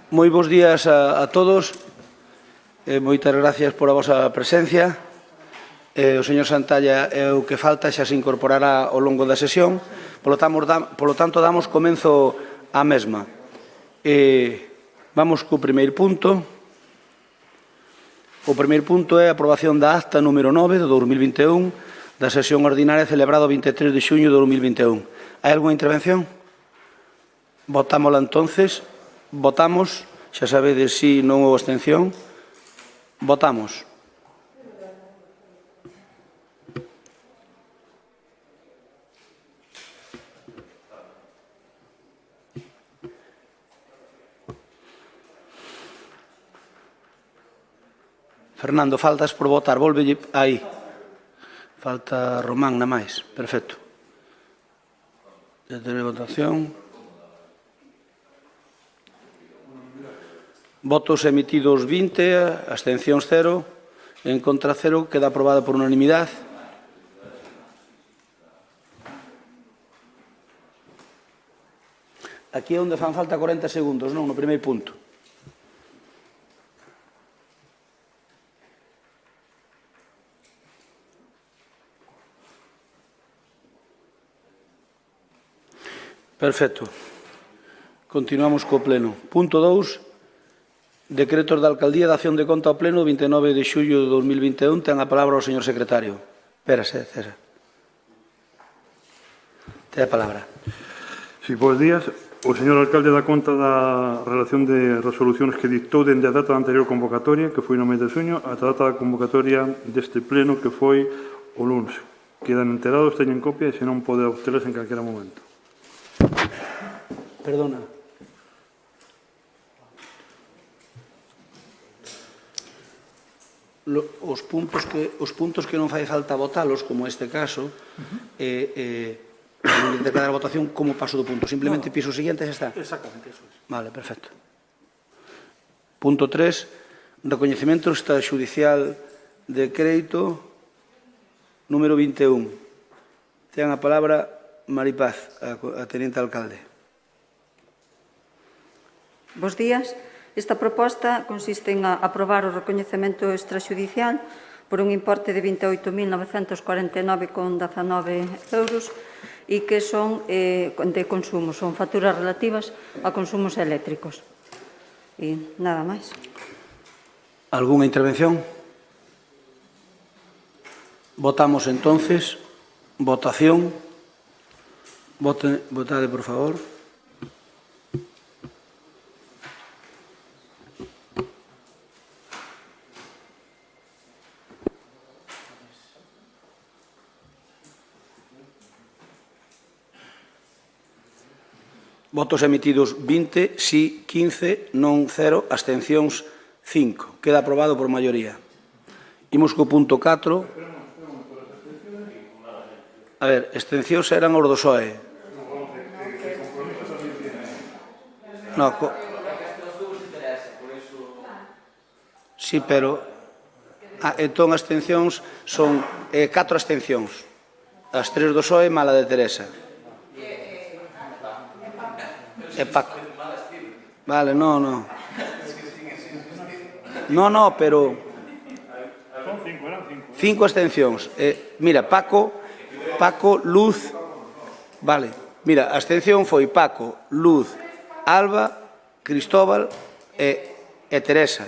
Moi bons días a todos. Moitas gracias por a vosa presencia. O señor Santalla é o que falta, xa se incorporará ao longo da sesión. Polo tanto, damos comenzo á mesma. Vamos co primeiro punto. O primeiro punto é a aprobación da acta número 9 de 2021 da sesión ordinaria celebrada o 23 de xuño de 2021. Hai algunha intervención? Votámola entonces. Votamos. Xa sabedes si non ou abstención. Votamos. Fernando, faltas por votar. Volve aí. Falta Román na máis. Perfecto. Detener a votación. Votos emitidos 20, abstencións 0, en contra 0, queda aprobada por unanimidade. Aquí é onde fan falta 40 segundos, non? No primeiro punto. Perfecto. Continuamos co pleno. Punto 2. Decretos da Alcaldía de Acción de Conta ao Pleno 29 de xullo de 2021. Ten a palabra o señor secretario. Espérase, César. Ten a palabra. Sí, bons días. O señor alcalde dá conta da relación de resolucións que dictou dende a data da anterior convocatoria, que foi no mes de xuño, ata a data da convocatoria deste pleno, que foi o lunes. Quedan enterados, teñen copia, e se non pode obtelas en calquera momento. Perdona. Os puntos que non fai falta votalos, como este caso, de cada votación, como paso do punto? Simplemente piso o siguiente e xa está? Exactamente, eso es. Vale, perfecto. Punto 3. Recoñecemento extrajudicial de crédito número 21. Ten a palabra Maripaz, a teniente alcalde. Bos días. Esta proposta consiste en aprobar o recoñecemento extrajudicial por un importe de 28.949,19 euros e que son de consumo, son facturas relativas a consumos eléctricos. E nada máis. Algúnha intervención? Votamos entonces. Votación. Votade, por favor. Votos emitidos 20, sí 15, non 0, abstencións 5. Queda aprobado por maioría. Imos co punto 4. A ver, abstencións eran os do PSOE. No, sí, pero entón abstencións son 4 abstencións. As 3 do PSOE, mala de Teresa. É Paco. Vale, no. No, pero... Son 5, eran 5 5. abstencións. Mira, Paco, Luz... Vale, mira, a abstención foi Paco, Luz, Alba, Cristóbal e Teresa.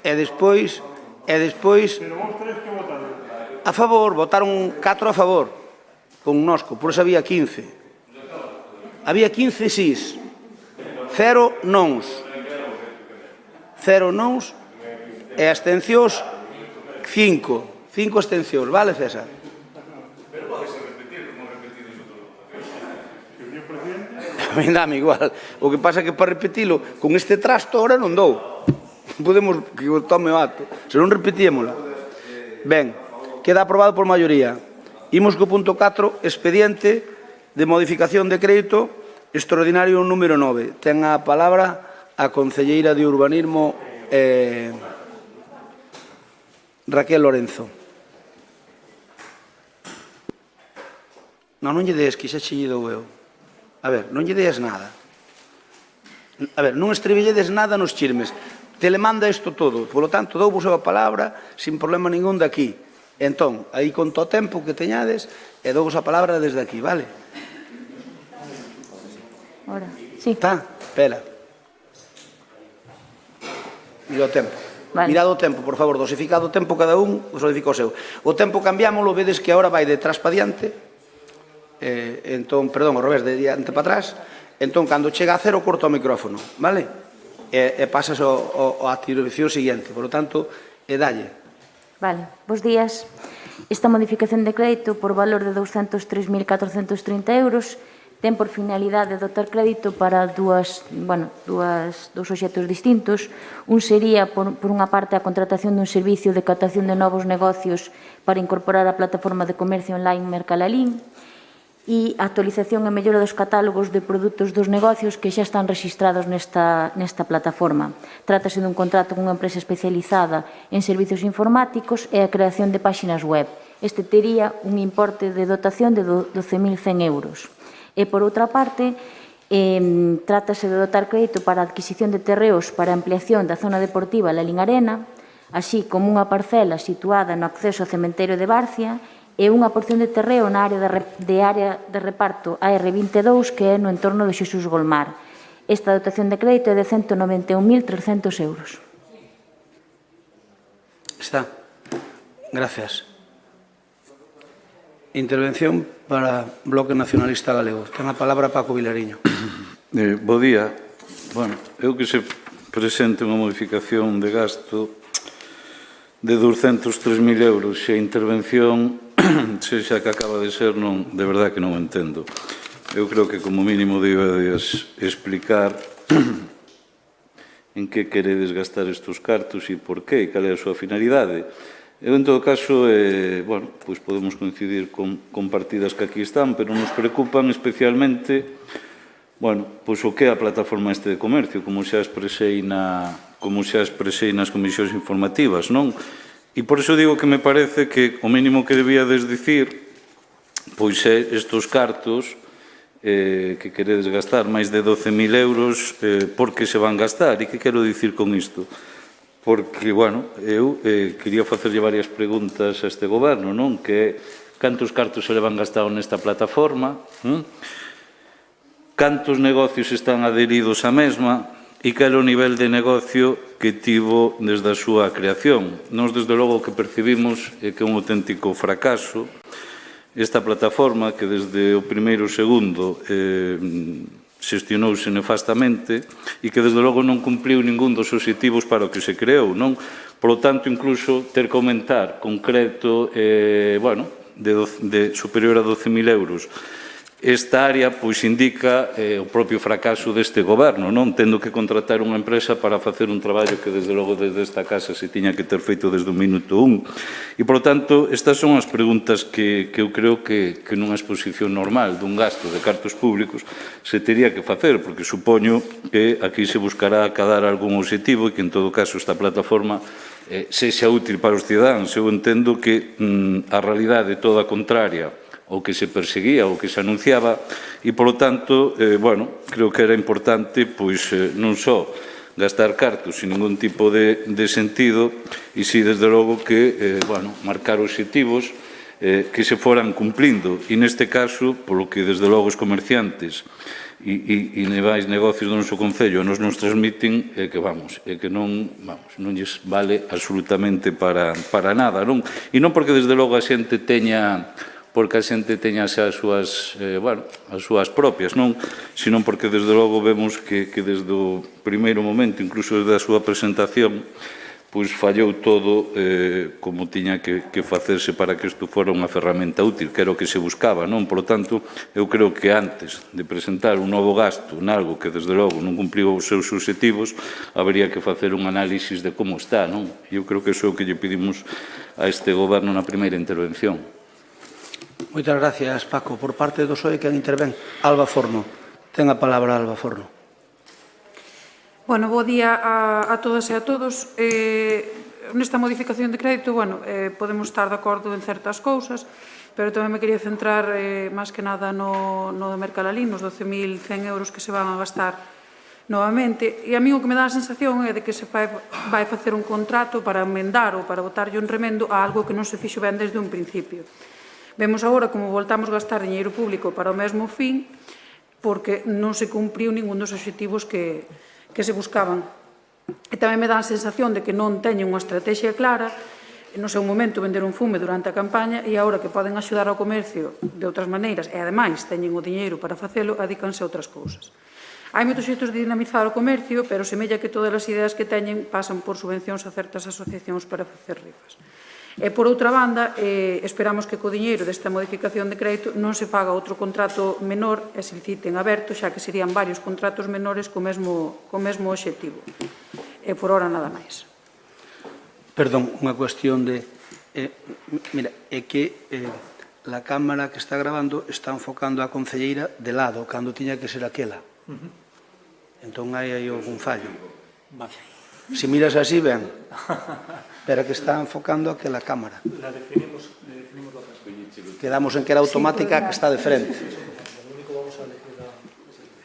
E despois... Pero vos 3 que votaron? A favor, votaron 4 a favor, con nosco, por eso había 15. Había 15 sís, 0 nons. 0 nons e abstencións 5. 5 abstencións, vale, César? Pero podes repetir, como repetir iso todo. Señor presidente. A mí dame igual. O que pasa é que para repetilo con este trasto ahora non dou. Podemos que o tome o acto. Se non repetíamola. Ben, queda aprobado por maioría. Imos co punto 4, expediente de modificación de crédito extraordinario número 9. Ten a palabra a concelleira de Urbanismo Raquel Lorenzo. Non lle des, que xa che lle dou eu. A ver, non lle des nada. A ver, non estribelledes nada nos chismes. Telemanda isto todo. Por lo tanto, dou-vos a palabra sin problema ningún de aquí. Entón, aí conto o tempo que teñades e dou-vos a palabra desde aquí, vale? Ahora, sí. Está? Pela. Mira o tempo. Vale. Mirad o tempo, por favor, dosificado o tempo cada un, dosifica o seu. O tempo cambiámoslo, vedes que agora vai de atrás para diante, entón, perdón, ao revés, de diante para atrás, entón, cando chega a cero, corta o micrófono, vale? E pasas a atribución seguinte, por lo tanto, dalle. Vale, bos días. Esta modificación de crédito por valor de 203.430 euros ten por finalidade dotar crédito para dous obxectos distintos. Un sería, por unha parte, a contratación dun servicio de captación de novos negocios para incorporar a plataforma de comercio online Mercalalín e a actualización e mellora dos catálogos de produtos dos negocios que xa están rexistrados nesta plataforma. Trátase dun contrato cunha empresa especializada en servicios informáticos e a creación de páxinas web. Este tería un importe de dotación de 12.100 euros. E, por outra parte, trátase de dotar crédito para a adquisición de terreos para a ampliación da zona deportiva Lalín Arena, así como unha parcela situada no acceso ao cementerio de Barcia e unha porción de terreo na área de reparto AR22 que é no entorno de Xesús Golmar. Esta dotación de crédito é de 191.300 euros. Está. Gracias. Intervención para Bloque Nacionalista Galego. Ten a palabra Paco Vilariño. Bo día. Bueno, eu que se presente unha modificación de gasto de 203.000 euros e a intervención, sexa que acaba de ser, non, de verdad que non entendo. Eu creo que como mínimo debedes explicar en que queredes gastar estes cartos e por qué, e cal é a súa finalidade. Eu, en todo caso, pois podemos coincidir con partidas que aquí están, pero nos preocupan especialmente, pois o que é a plataforma de comercio, como xa expresei nas comisións informativas, non? E por iso digo que me parece que o mínimo que debíades dicir, pois é estes cartos que queredes gastar, máis de 12.000 euros, por que se van gastar? E que quero dicir con isto? Porque, eu quería facerlle varias preguntas a este goberno, non? Que é, cantos cartos se levan gastado nesta plataforma? Cantos negocios están adheridos á mesma? E cal é o nivel de negocio que tivo desde a súa creación? Nós, desde logo, o que percibimos é que é un auténtico fracaso esta plataforma que desde o primeiro segundo xestionouse nefastamente e que, desde logo, non cumpriu ningún dos obxectivos para o que se creou, non? Por lo tanto, incluso, ter que aumentar con crédito, superior a 12.000 euros. Esta área, pois, indica o propio fracaso deste goberno, non? Tendo que contratar unha empresa para facer un traballo que, desde logo, desde esta casa se tiña que ter feito desde o minuto 1. E, por lo tanto, estas son as preguntas que eu creo que nunha exposición normal dun gasto de cartos públicos se tería que facer, porque supoño que aquí se buscará acadar algún obxectivo e que, en todo caso, esta plataforma sexa útil para os cidadáns. Eu entendo que a realidade toda contraria o que se perseguía, o que se anunciaba, e, polo tanto, creo que era importante, pois, non só gastar cartos sin ningún tipo de sentido, e si, desde logo, que, marcar obxectivos que se foran cumplindo. E, neste caso, polo que, desde logo, os comerciantes e nevais negocios do noso Concello nos transmiten que non lles vale absolutamente para nada, non? E non porque, desde logo, a xente teña xa as súas propias, non? Sino porque, desde logo, vemos que desde o primeiro momento, incluso desde a súa presentación, pois fallou todo como tiña que facerse para que isto fora unha ferramenta útil, que era o que se buscaba, non? Por lo tanto, eu creo que antes de presentar un novo gasto en algo que, desde logo, non cumpriu os seus obxectivos, habería que facer un análisis de como está, non? E eu creo que iso é o que lle pedimos a este goberno na primeira intervención. Moitas gracias, Paco. Por parte do PSOE, quen intervén? Alba Forno. Ten a palabra Alba Forno. Bueno, bo día a todas e a todos. Nesta modificación de crédito, podemos estar de acordo en certas cousas, pero tamén me quería centrar máis que nada no de Mercalalín, nos 12.100 euros que se van a gastar novamente, e a mí o que me dá a sensación é de que se vai facer un contrato para emendar ou para botarlle un remendo a algo que non se fixo ben desde un principio. Vemos agora como voltamos a gastar diñeiro público para o mesmo fin porque non se cumpriu ningún dos obxectivos que se buscaban. E tamén me dá a sensación de que non teñen unha estrategia clara, no seu momento vender un fume durante a campaña e agora que poden axudar ao comercio de outras maneiras e ademais teñen o diñeiro para facelo, adícanse a outras cousas. Hai moitos xeitos de dinamizar o comercio, pero semella que todas as ideas que teñen pasan por subvencións a certas asociacións para facer rifas. E, por outra banda, esperamos que co diñeiro desta modificación de crédito non se faga outro contrato menor e se liciten aberto, xa que serían varios contratos menores co mesmo obxectivo. E por hora nada máis. Perdón, unha cuestión de... mira, é que a cámara que está grabando está enfocando a concelleira de lado, cando tiña que ser aquela. Entón hai aí algún fallo. Se miras así, ben. Pero que está enfocando aquela cámara. La definimos la cascollita. Quedamos en que era automática, que está de frente.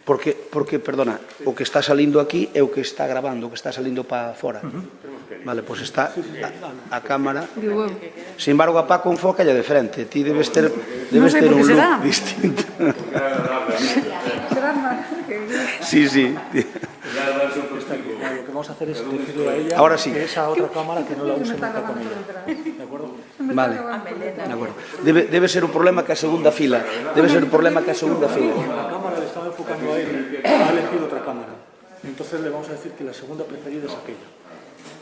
Porque, perdona, o que está salindo aquí é o que está grabando, o que está salindo para fora. Vale, pois está a cámara. Sin embargo, a Paco enfócalle de frente. Ti debes ter un look distinto. Sí, sí. Lo que vamos a hacer es decirle a ella ahora sí. que esa otra cámara que no la use nunca con ella. ¿De acuerdo? Vale, de acuerdo. Debe ser un problema que a segunda fila. Debe ser un problema que a segunda fila. La cámara le estaba enfocando a él, ha elegido otra cámara. Entonces le vamos a decir que la segunda preferida es aquella.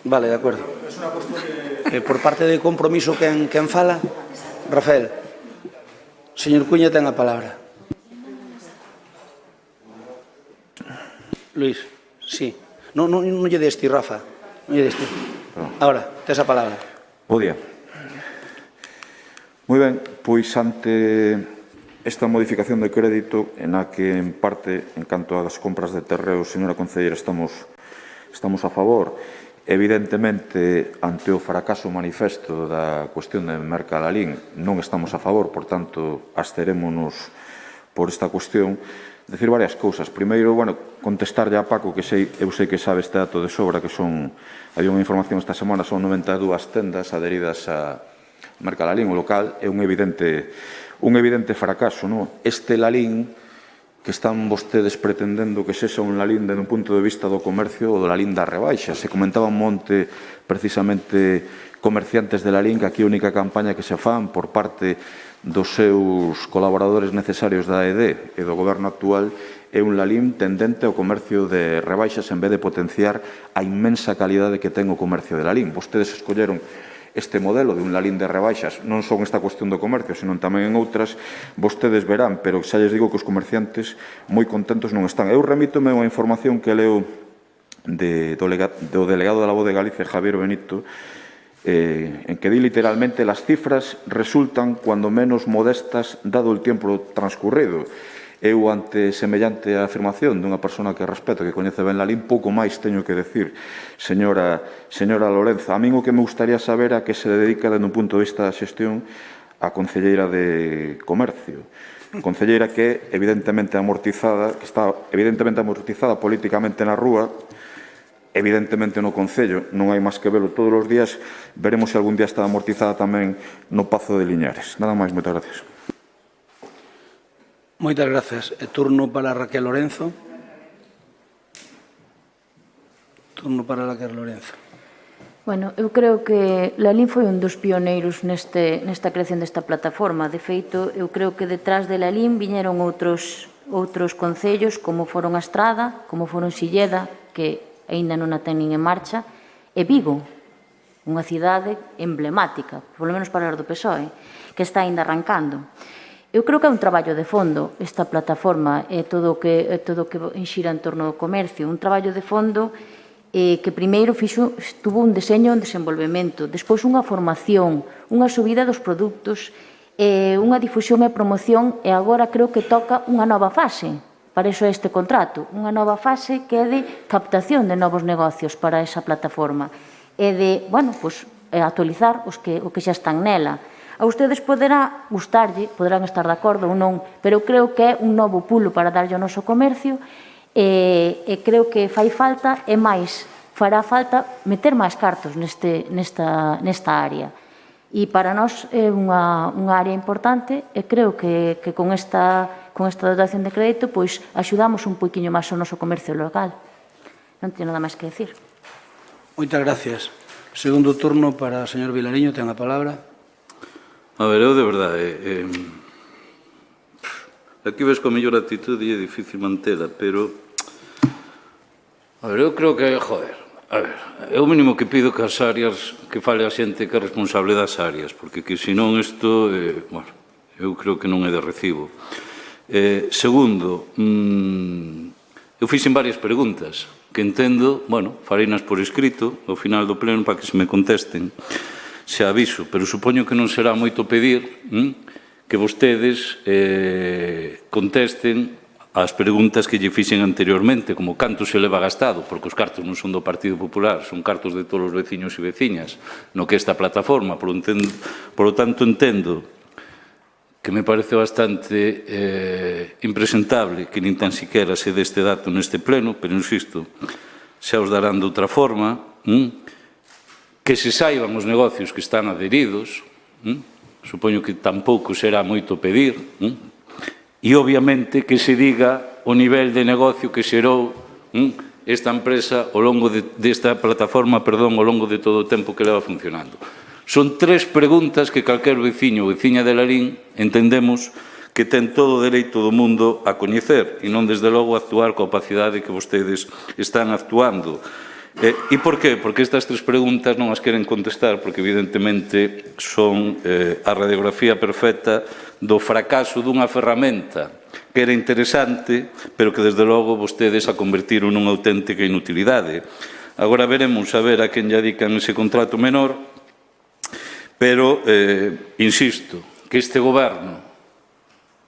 Vale, de acuerdo. Es una cuestión de... Por parte de compromiso, quen fala? Rafael. Señor Cuña, ten a palabra. Luis, sí. Non lle deste, Rafa. Non lle deste. Ahora, tes a palabra. Bo día. Moi ben, pois ante esta modificación de crédito en a que, en parte, en canto ás compras de terreo, señora concelleira, estamos a favor. Evidentemente, ante o fracaso manifesto da cuestión de Mercalalín, non estamos a favor, por tanto, absterémonos por esta cuestión. Decir varias cousas. Primeiro, contestarlle a Paco, que eu sei que sabe este dato de sobra, que había unha información esta semana, son 92 tendas adheridas a Mercalalín. O local é un evidente fracaso. Este Lalín que están vostedes pretendendo que sexa un Lalín desde un punto de vista do comercio ou do Lalín das rebaixas. Se comentaba un monte, precisamente, comerciantes de Lalín, que aquí a única campaña que se fan por parte dos seus colaboradores necesarios da AED e do goberno actual é un Lalín tendente ao comercio de rebaixas en vez de potenciar a inmensa calidade que ten o comercio de Lalín. Vostedes escolleron este modelo de un Lalín de rebaixas, non son esta cuestión do comercio, senón tamén en outras, vostedes verán, pero xa lles digo que os comerciantes moi contentos non están. Eu remítome a unha información que leo do delegado da Voz de Galicia, Javier Benito, en que di literalmente: las cifras resultan cuando menos modestas dado el tiempo transcurrido. Eu, ante semellante afirmación dunha persona que respeto, que coñece ben Lalín, pouco máis teño que decir, señora Lorenzo. A min o que me gustaría saber a que se dedica, dende un punto de vista da xestión, a concelleira de Comercio. Concelleira que evidentemente amortizada, que está evidentemente amortizada políticamente na rúa, evidentemente no Concello, non hai máis que velo todos os días. Veremos se algún día está amortizada tamén no Pazo de Liñares. Nada máis, moitas gracias. Moitas grazas. Turno para Raquel Lorenzo. Turno para Raquel Lorenzo. Bueno, eu creo que Lalín foi un dos pioneiros nesta creación desta plataforma. De feito, eu creo que detrás de Lalín viñeron outros concellos, como foron a Estrada, como foron Silleda, que aínda non a teñen en marcha, e Vigo, unha cidade emblemática, polo menos para os do PSOE, que está aínda arrancando. Eu creo que é un traballo de fondo esta plataforma e todo o que enxira en torno ao comercio, un traballo de fondo que primeiro tuvo un deseño e un desenvolvemento, despois unha formación, unha subida dos produtos, unha difusión e promoción, e agora creo que toca unha nova fase. Para iso este contrato, unha nova fase que é de captación de novos negocios para esa plataforma e de, actualizar o que xa están nela. A ustedes poderá gustarlle, poderán estar de acordo ou non, pero creo que é un novo pulo para darlle ao noso comercio e creo que fai falta, e máis, fará falta meter máis cartos nesta área. E para nós é unha área importante e creo que con esta dotación de crédito pois axudamos un poquinho máis ao noso comercio local. Non teño nada máis que decir. Moitas gracias. Segundo turno para o señor Vilariño, ten a palabra. A ver, eu de verdade, aquí ves coa mellor actitude e é difícil mantela, pero, a ver, eu creo que, joder, a ver, é o mínimo que pido que as áreas, que fale a xente que é responsable das áreas, porque que senón isto, bueno, eu creo que non é de recibo. Segundo, eu fixen varias preguntas que entendo, bueno, fareinas por escrito ao final do pleno para que se me contesten, se aviso, pero supoño que non será moito pedir que vostedes contesten as preguntas que lle fixen anteriormente, como canto se leva gastado, porque os cartos non son do Partido Popular, son cartos de todos os veciños e veciñas, no que esta plataforma, por lo tanto entendo que me parece bastante impresentable que nin tan siquiera se dé este dato neste pleno, pero insisto, xa os darán de outra forma, que se saiban os negocios que están adheridos, supoño que tampouco será moito pedir, e obviamente que se diga o nivel de negocio que xerou esta empresa ao longo desta plataforma, ao longo de todo o tempo que leva funcionando. Son 3 preguntas que calquer veciño ou veciña de Lalín entendemos que ten todo o dereito do mundo a coñecer e non, desde logo, actuar coa opacidade que vostedes están actuando. E por qué? Porque estas 3 preguntas non as queren contestar porque, evidentemente, son a radiografía perfecta do fracaso dunha ferramenta que era interesante, pero que, desde logo, vostedes a convertiron nunha auténtica inutilidade. Agora veremos a ver a quen lle adican ese contrato menor, pero, insisto, que este goberno,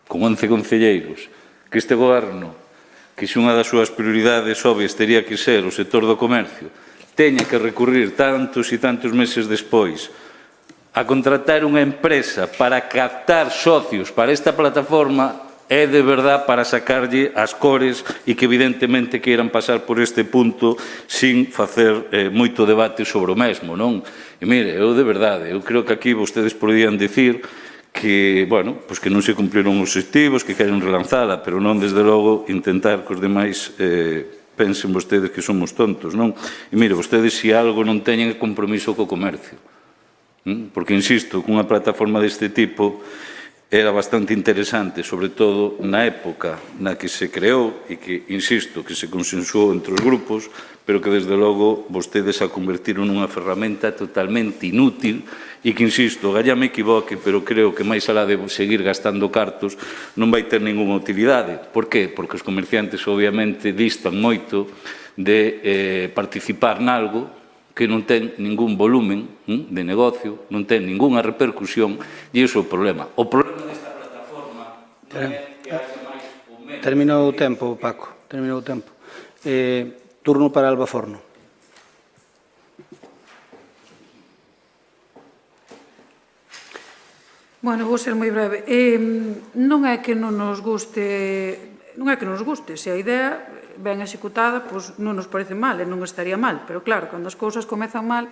con 11 concelleiros, que este goberno, que se unha das súas prioridades obvias tería que ser o sector do comercio, teña que recurrir tantos e tantos meses despois a contratar unha empresa para captar socios para esta plataforma, é de verdad para sacarlle as cores e que evidentemente queiran pasar por este punto sin facer moito debate sobre o mesmo, non? E mire, eu de verdade, eu creo que aquí vostedes podían dicir que, bueno, pois que non se cumpliron os obxectivos, que queren relanzala, pero non, desde logo, intentar que os demais pensen vostedes que somos tontos, non? E mire, vostedes, se algo non teñen compromiso co comercio, porque, insisto, que unha plataforma deste tipo era bastante interesante, sobre todo na época na que se creou e que, insisto, que se consensuou entre os grupos, pero que, desde logo, vostedes a convertiron nunha ferramenta totalmente inútil e que, insisto, galla me equivoque, pero creo que máis alá de seguir gastando cartos non vai ter ninguna utilidade. Por qué? Porque os comerciantes, obviamente, distan moito de participar nalgo que non ten ningún volumen de negocio, non ten ninguna repercusión, e iso é o problema. O problema desta plataforma non é que haxe máis ou menos... Terminou o tempo, Paco, terminou o tempo. Turno para Alba Forno. Bueno, vou ser moi breve. Non é que non nos guste, se a idea ben executada, pois non nos parece mal e non estaría mal, pero claro, cando as cousas comezan mal,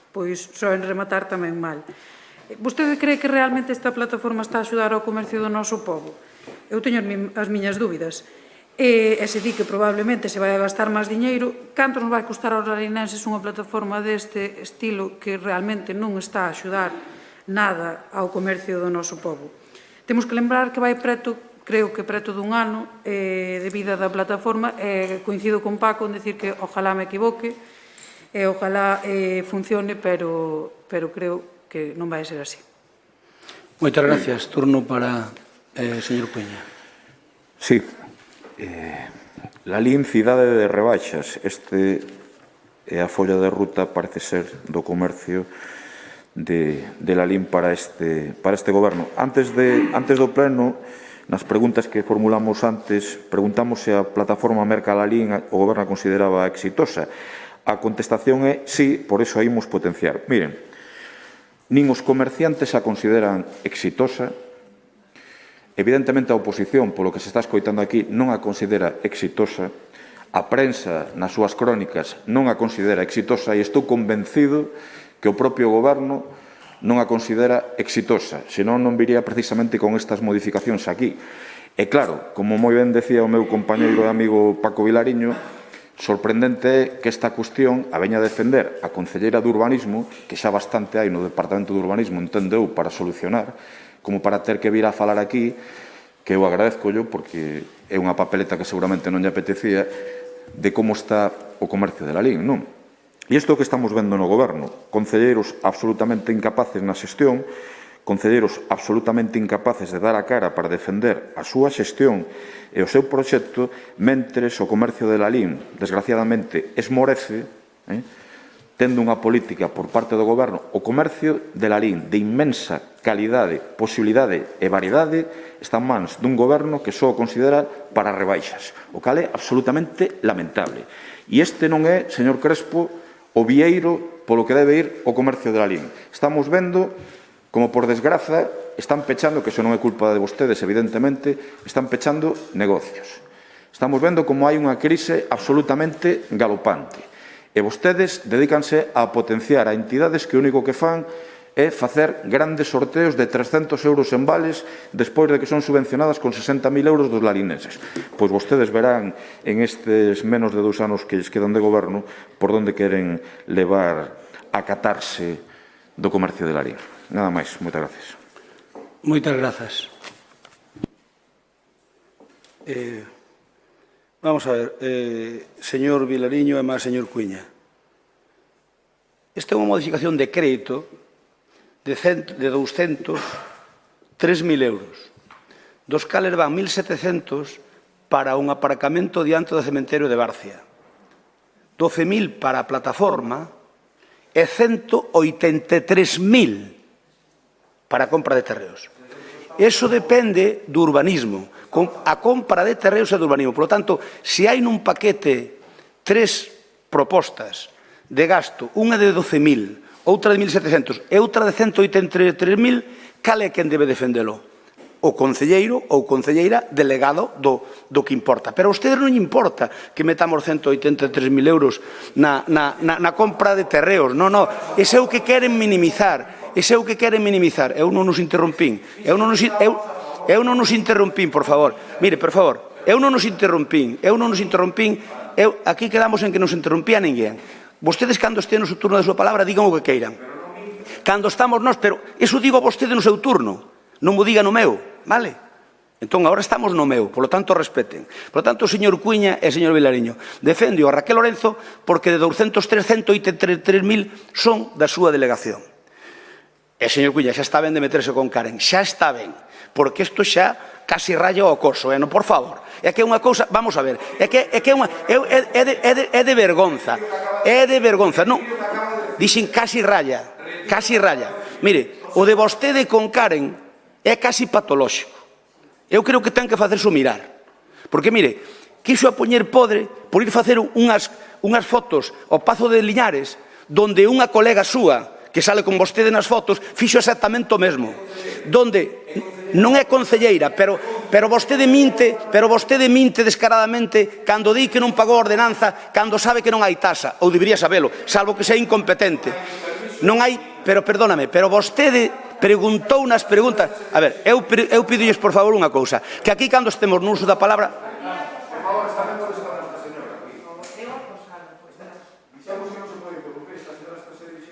pois soen rematar tamén mal. Vostede cree que realmente esta plataforma está a axudar ao comercio do noso pobo? Eu teño as miñas dúbidas. E se di que probablemente se vai a gastar máis diñeiro, canto nos vai costar aos larinenses unha plataforma deste estilo que realmente non está a axudar nada ao comercio do noso pobo? Temos que lembrar que vai preto, creo que preto dun ano de vida da plataforma, e coincido con Paco en decir que ojalá me equivoque e ojalá funcione, pero creo que non vai ser así. Moitas gracias. Turno para señor Peña. Sí. Lalín, cidade de rebaixas. Este é a folla de ruta, parece ser, do comercio de Lalín para este goberno. Antes do pleno, nas preguntas que formulamos antes, preguntamos se a plataforma Merca Lalín o goberno a consideraba exitosa. A contestación é sí, por iso a imos potenciar. Miren, nin os comerciantes a consideran exitosa. Evidentemente, a oposición, polo que se está escoitando aquí, non a considera exitosa. A prensa, nas súas crónicas, non a considera exitosa e estou convencido que o propio goberno non a considera exitosa, senón non viría precisamente con estas modificacións aquí. E claro, como moi ben decía o meu compañeiro e amigo Paco Vilariño, sorprendente é que esta cuestión a veña a defender a concelleira de Urbanismo, que xa bastante hai no Departamento de Urbanismo, entendeu, para solucionar, como para ter que vir a falar aquí, que eu agradezco yo, porque é unha papeleta que seguramente non lle apetecía, de como está o comercio de Lalín, non? E isto que estamos vendo no goberno, concelleiros absolutamente incapaces na xestión, concelleiros absolutamente incapaces de dar a cara para defender a súa xestión e o seu proxecto, mentres o comercio de Lalín, desgraciadamente, esmorece, tendo unha política por parte do goberno, o comercio de Lalín de inmensa calidade, posibilidade e variedade está en mans dun goberno que só o considera para rebaixas, o cal é absolutamente lamentable. E este non é, señor Crespo, o vieiro polo que debe ir o comercio de Lalín. Estamos vendo como, por desgraza, están pechando, que iso non é culpa de vostedes, evidentemente, están pechando negocios. Estamos vendo como hai unha crise absolutamente galopante. E vostedes dedícanse a potenciar a entidades que o único que fan é facer grandes sorteos de 300 euros en vales despois de que son subvencionadas con 60.000 euros dos larinenses. Pois vostedes verán en estes menos de 2 anos que lles quedan de goberno por onde queren levar a catarse do comercio de Lalín. Nada máis. Moitas gracias. Moitas grazas. Vamos a ver, señor Vilariño e máis señor Cuíña. Esta é unha modificación de crédito de 203.000 euros, dos cales van 1.700 para un aparcamento diante do cemiterio de Barcia, 12.000 para a plataforma e 183.000 para a compra de terreos. Eso depende do urbanismo, a compra de terreos e do urbanismo. Por lo tanto, se hai nun paquete 3 propostas de gasto, unha de 12.000, outra de 1.700 e outra de 183.000, cal é quen debe defendelo? O concelleiro ou concelleira delegado do que importa. Pero a ustedes non importa que metamos 183.000 euros na compra de terreos. Non, non. Ese é o que queren minimizar. Ese é o que queren minimizar. Eu non nos interrompín. Eu non nos interrompín, por favor. Mire, por favor, eu non nos interrompín. Aquí quedamos en que nos interrompía ninguén. Vostedes, cando estén no seu turno da súa palabra, digan o que queiran. Cando estamos nós, pero eso digo a vostede no seu turno, non mo diga no meu, vale? Entón, agora estamos no meu, polo tanto, respeten. Polo tanto, o señor Cuíña e o señor Vilariño defende o Raquel Lorenzo porque de 203, 183.000 son da súa delegación. E, señor Cuíña, xa está ben de meterse con Karen, xa está ben, porque isto xa casi raya o acoso, non, por favor. É que é unha cousa, vamos a ver, é de vergonza, non, dixen casi raya. Mire, o de vostede con Karen é casi patolóxico. Eu creo que ten que facerse mirar, porque, mire, quiso a poñer podre por ir facer unhas fotos ao Pazo de Liñares, donde unha colega súa, que sale con vostede nas fotos, fixo exactamente o mesmo, donde non é concelleira, pero vostede minte descaradamente cando di que non pagou a ordenanza, cando sabe que non hai tasa, ou debería sabelo, salvo que sea incompetente. Non hai, pero perdóname, pero vostede preguntou nas preguntas. A ver, eu pidolles por favor unha cousa, que aquí cando estemos no uso da palabra...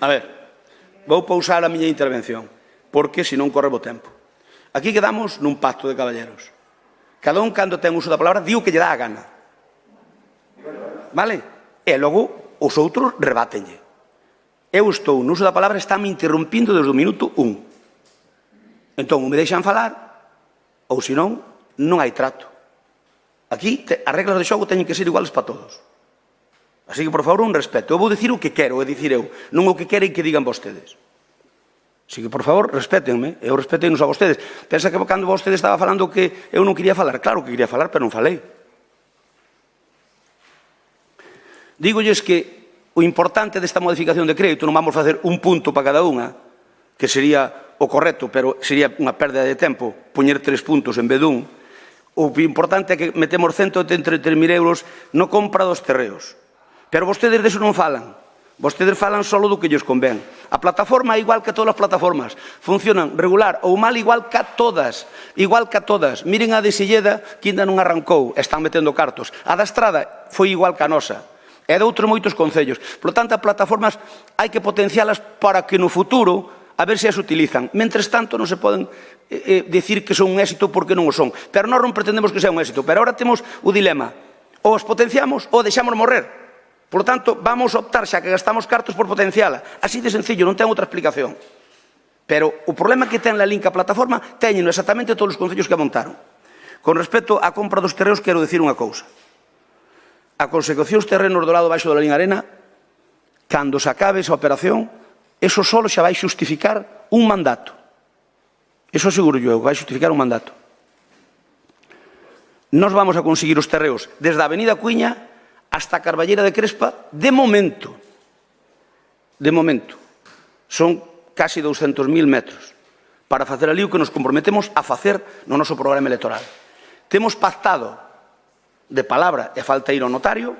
A ver, vou pausar a miña intervención, porque senón corre o tempo. Aquí quedamos nun pacto de caballeros. Cada un, cando ten uso da palabra, digo que lle dá a gana. Vale? E logo os outros rebátenlle. Eu estou no uso da palabra, está me interrompindo desde o minuto 1. Entón, ou me deixan falar, ou senón, non hai trato. Aquí, as reglas de xogo teñen que ser iguales para todos. Así que, por favor, un respeto. Eu vou dicir o que quero, é dicir eu, non o que queren que digan vostedes. Así que, por favor, respétenme, eu respétenos a vostedes. Pensa que cando vostede estaba falando que eu non quería falar, claro que quería falar, pero non falei. Dígolles que o importante desta modificación de crédito, non vamos facer un punto para cada unha, que sería o correcto, pero sería unha pérdida de tempo, poñer 3 puntos en vez de un. O importante é que metemos 183.000 euros no compra dos terreos. Pero vostedes deso non falan. Vostedes falan só do que lles convén. A plataforma é igual que todas as plataformas. Funcionan regular ou mal igual que a todas. Igual que a todas. Miren a de Silleda, que ainda non arrancou. Están metendo cartos. A da Estrada foi igual que a nosa. E de outros moitos concellos. Por lo tanto, as plataformas hai que potencialas para que no futuro a ver se as utilizan. Mentres tanto, non se poden decir que son un éxito porque non o son. Pero nós non pretendemos que sea un éxito. Pero agora temos o dilema. Ou as potenciamos ou deixamos morrer. Por lo tanto, vamos a optar, xa que gastamos cartos, por potenciala. Así de sencillo, non ten outra explicación. Pero o problema que ten la Linca plataforma teñen exactamente todos os concellos que a montaron. Con respecto á compra dos terreos, quero dicir unha cousa. A consecución dos terrenos do lado baixo da Lalín Arena, cando se acabe esa operación, eso solo xa vai xustificar un mandato. Eso aseguro eu, vai xustificar un mandato. Nos vamos a conseguir os terreos desde a Avenida Cuiña hasta a Carballera de Crespa, de momento. De momento. Son casi 200.000 metros para facer ali o que nos comprometemos a facer no noso programa electoral. Temos pactado de palabra e falta ir ao notario.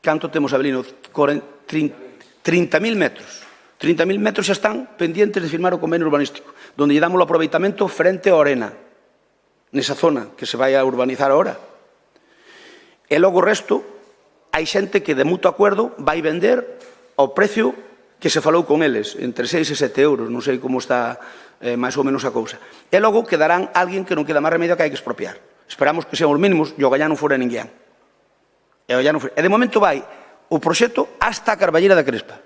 Canto temos, Abelino? 30.000 metros. 30.000 metros xa están pendientes de firmar o convenio urbanístico, donde lle damos o aproveitamento frente ao Orena, nesa zona que se vai a urbanizar ahora. E logo o resto, hai xente que de mutuo acordo vai vender ao precio que se falou con eles, entre 6 e 7 euros, non sei como está máis ou menos a cousa. E logo quedarán alguén que non queda máis remedio que hai que expropiar. Esperamos que sean os mínimos e o gallá non fora ninguén. E de momento vai o proxecto hasta a Carballera da Crespa.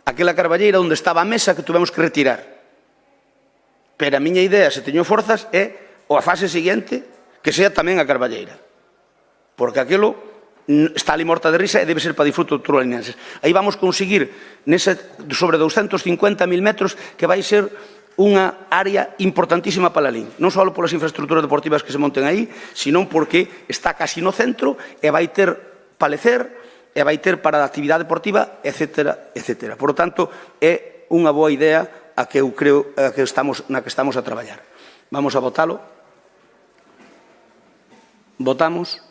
Aquela Carballera onde estaba a mesa que tuvemos que retirar. Pero a miña idea, se teño forzas, é a fase seguinte que sea tamén a Carballera. Porque aquilo está ali morta de risa e debe ser para disfruto de trolinenses. Aí vamos conseguir sobre 250.000 metros que vai ser unha área importantísima para Lalín. Non só polas infraestructuras deportivas que se monten aí, senón porque está casi no centro e vai ter palecer e vai ter para a actividade deportiva, etc. etc. Por lo tanto, é unha boa idea a que eu creo na que estamos a traballar. Vamos a votalo. Votamos.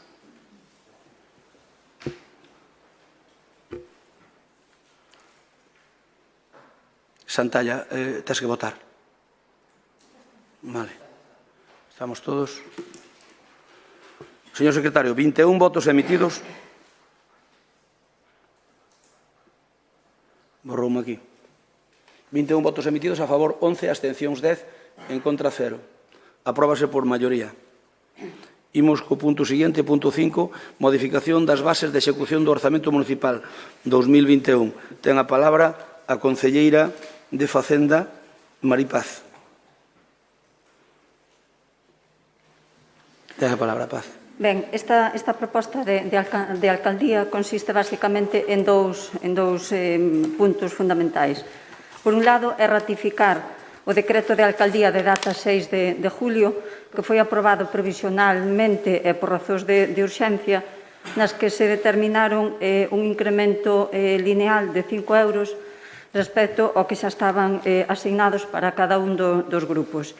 Santalla, tens que votar. Vale. Estamos todos. Señor secretario, 21 votos emitidos. Borroume aquí. 21 votos emitidos a favor, 11, abstencións 10, en contra 0. Apróbase por maioría. Imos co punto seguinte, punto 5, modificación das bases de execución do Orzamento Municipal 2021. Ten a palabra a concelleira de Facenda, Maripaz. Ten a palabra, Paz. Ben, esta proposta de alcaldía consiste basicamente en dous puntos fundamentais. Por un lado, é ratificar o decreto de alcaldía de data 6 de julio, que foi aprobado provisionalmente e por razóns de urxencia, nas que se determinaron un incremento lineal de 5 euros respecto ao que xa estaban asignados para cada un dos grupos.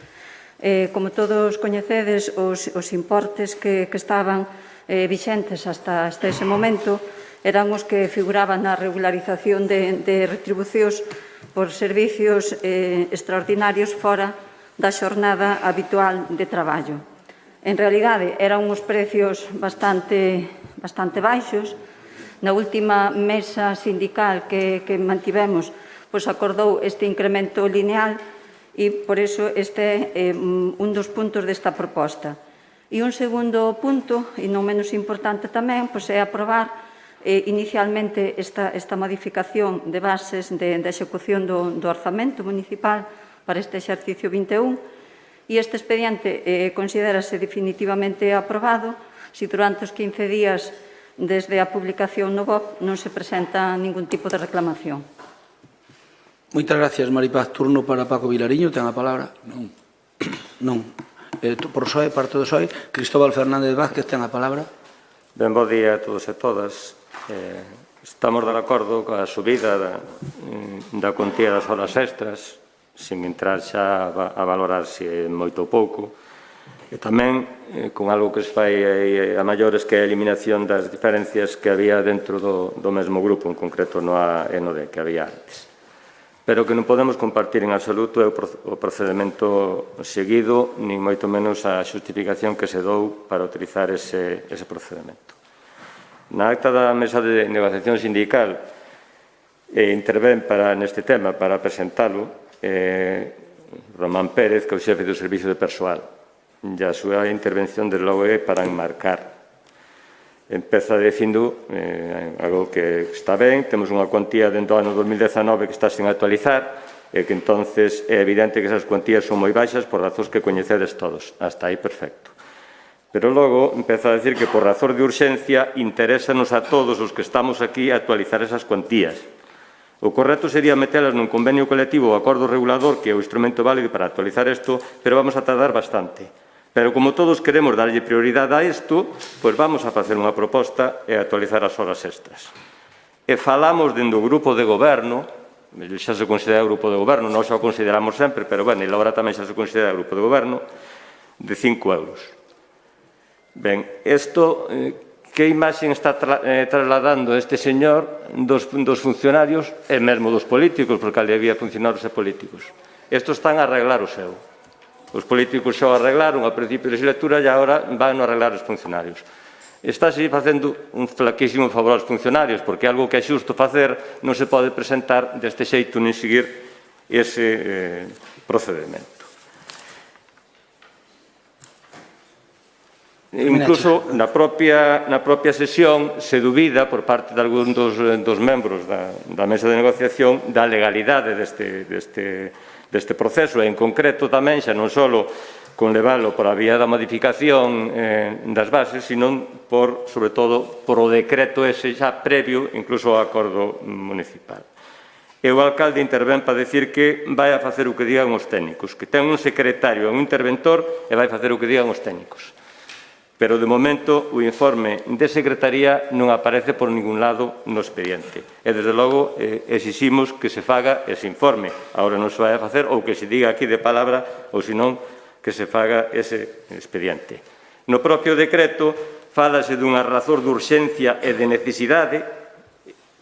Como todos coñecedes, os importes que estaban vixentes hasta ese momento eran os que figuraban na regularización de retribucións por servicios extraordinarios fora da xornada habitual de traballo. En realidade, eran uns precios bastante baixos. Na última mesa sindical que mantivemos, acordou este incremento lineal e, por iso, este é un dos puntos desta proposta. E un segundo punto, e non menos importante tamén, é aprobar inicialmente esta modificación de bases de execución do orzamento municipal para este exercicio 21, e este expediente considérase definitivamente aprobado se durante os 15 días desde a publicación no BOP non se presenta ningún tipo de reclamación. Moitas gracias, Maripaz. Turno para Paco Vilariño. Ten a palabra. Non. Por SOE, parte do SOE, Cristóbal Fernández Vázquez ten a palabra. Ben, bo día a todos e todas. Estamos de acordo coa subida da cuantía das horas extras, sin entrar xa a valorar se é moito ou pouco. E tamén con algo que se fai a maiores, que é a eliminación das diferencias que había dentro do mesmo grupo, en concreto no A e no D, que había antes. Pero que non podemos compartir en absoluto é o procedimento seguido, nin moito menos a xustificación que se dou para utilizar ese procedimento. Na acta da mesa de negociación sindical intervén neste tema para presentalo Román Pérez, que é o xefe do Servicio de Persoal. E a súa intervención, de logo, é para enmarcar. Empeza dicindo algo que está ben, temos unha cuantía dentro do ano 2019 que está sen actualizar, e que entonces é evidente que esas cuantías son moi baixas por razóns que coñecedes todos. Hasta aí, perfecto. Pero logo empeza a decir que por razón de urxencia interésanos a todos os que estamos aquí actualizar esas cuantías. O correcto sería metelas nun convenio colectivo ou acordo regulador, que é o instrumento válido para actualizar isto, pero vamos a tardar bastante. Pero como todos queremos darlle prioridade a isto, pois vamos a facer unha proposta e actualizar as horas extras. E falamos dentro do grupo de goberno, xa se considera grupo de goberno, non xa o consideramos sempre, pero bueno, e agora tamén xa se considera grupo de goberno, de 5 euros. Ben, isto, que imaxen está trasladando este señor dos funcionarios e mesmo dos políticos, porque ali había funcionarios e políticos. Estos están a arreglar o seu. Os políticos xa o arreglaron a principio de legislatura e agora van a arreglar os funcionarios. Estáse facendo un flaquísimo favor aos funcionarios, porque algo que é xusto facer non se pode presentar deste xeito nin seguir ese procedimento. Incluso na propia sesión se dubida por parte de algún dos membros da mesa de negociación da legalidade deste proceso, e en concreto tamén xa non só con leválo por a vía da modificación das bases, sino sobre todo por o decreto ese xa previo incluso ao acordo municipal. E o alcalde intervén para decir que vai a facer o que digan os técnicos, que ten un secretario e un interventor e vai facer o que digan os técnicos. Pero, de momento, o informe de Secretaría non aparece por ningún lado no expediente. E, desde logo, exiximos que se faga ese informe. Agora non se vai a facer, ou que se diga aquí de palabra, ou senón que se faga ese expediente. No propio decreto, fálase dunha razón de urxencia e de necesidade,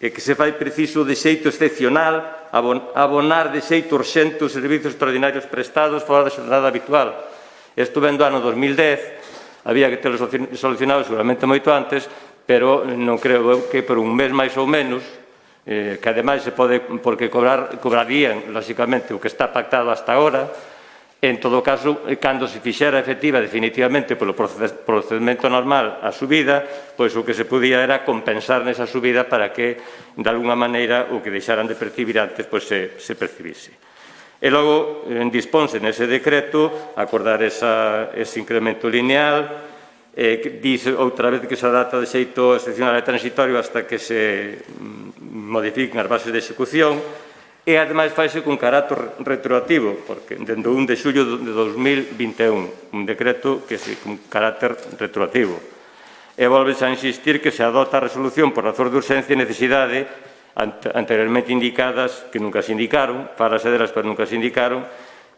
e que se fai preciso de xeito excepcional abonar de xeito urxente os servizos extraordinarios prestados fora da xornada habitual. Isto ven do ano 2010, había que telo solucionado seguramente moito antes, pero non creo que por un mes máis ou menos, que ademais se pode, porque cobrarían, lóxicamente, o que está pactado hasta agora. En todo caso, cando se fixera efectiva definitivamente polo procedimento normal a subida, pois o que se podía era compensar nesa subida para que, de alguna maneira, o que deixaran de percibir antes, pois se percibise. E logo disponse nese decreto acordar ese incremento lineal, que dice outra vez que se adapta de xeito excepcional e transitorio hasta que se modifiquen as bases de execución, e ademais faise con carácter retroactivo, porque dentro 1 de xullo de 2021, un decreto que é con carácter retroactivo. E volves a insistir que se adopta a resolución por razón de urxencia e necesidade anteriormente indicadas, que nunca se indicaron, falase delas pero nunca se indicaron,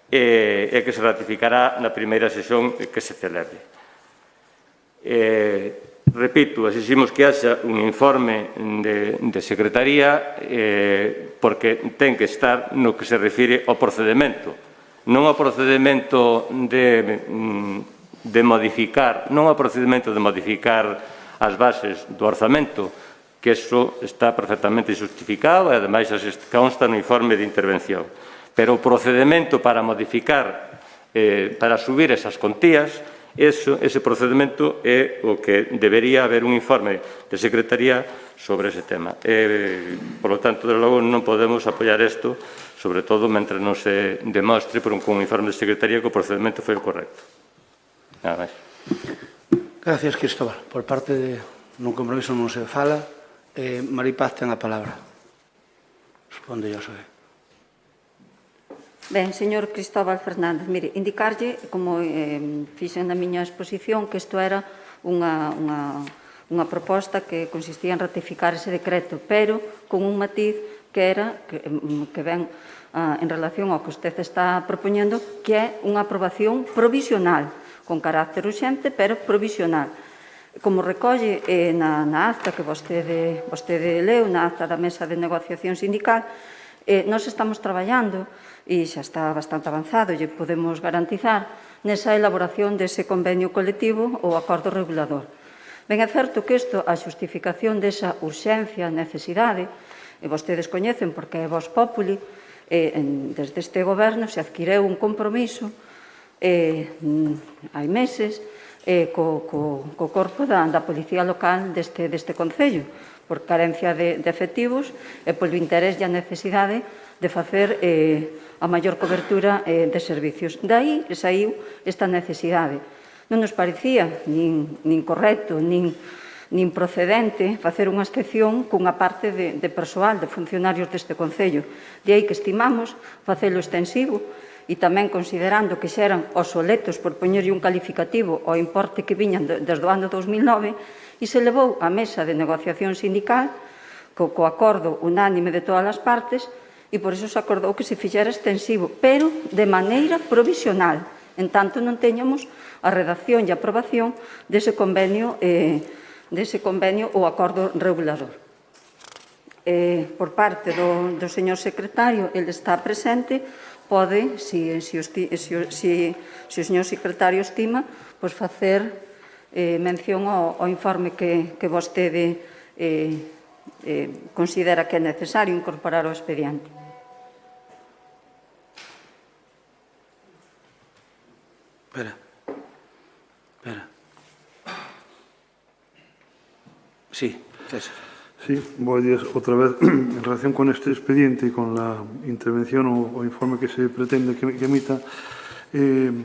e que se ratificará na primeira sesión que se celebre. Repito, exiximos que haxa un informe de Secretaría porque ten que estar no que se refire ao procedimento, non ao procedimento de modificar, non ao procedimento de modificar as bases do orzamento, que iso está perfectamente justificado e ademais consta no informe de intervención. Pero o procedimento para modificar, para subir esas contías, ese procedimento é o que debería haber un informe de Secretaría sobre ese tema. Por lo tanto, de logo, non podemos apoiar isto, sobre todo mentre non se demostre con un informe de Secretaría que o procedimento foi o correcto. Nada máis. Gracias, Cristóbal. Por parte de non compromiso non se fala. Maripaz ten a palabra. Responde yo, Xoé. Ben, señor Cristóbal Fernández, mire, indicarlle, como fixen na miña exposición, que isto era unha proposta que consistía en ratificar ese decreto, pero con un matiz que era, que ven en relación ao que usted está propoñendo, que é unha aprobación provisional. con carácter urxente, pero provisional. Como recolle na acta que vostede leu, na acta da Mesa de Negociación Sindical, nós estamos traballando, e xa está bastante avanzado, e podemos garantizar, nesa elaboración dese convenio colectivo ou acordo regulador. Ben, é certo que isto, a xustificación desa urxencia, necesidade, e vostedes coñecen porque é Vox Populi, desde este goberno se adquireu un compromiso hai meses co corpo da Policía Local deste Concello, por carencia de efectivos e polo interés e a necesidade de facer a maior cobertura de servicios. Daí saiu esta necesidade. Non nos parecía nin correcto, nin procedente facer unha excepción cunha parte de persoal, de funcionarios deste Concello. De aí que estimamos facelo extensivo e tamén considerando que xa eran obsoletos por poñerlle un calificativo ao importe que viñan desde o ano 2009 e se levou á mesa de negociación sindical co acordo unánime de todas as partes e por iso se acordou que se fixera extensivo, pero de maneira provisional, en tanto non teñamos a redacción e aprobación dese convenio ou acordo regulador. Por parte do señor secretario, ele está presente, pode, se o señor secretario estima, facer mención ao informe que vostede considera que é necesario incorporar ao expediente. Espera. Sí, César. Sí, buenos días. Otra vez, en relación con este expediente y con la intervención o informe que se pretende que emita, en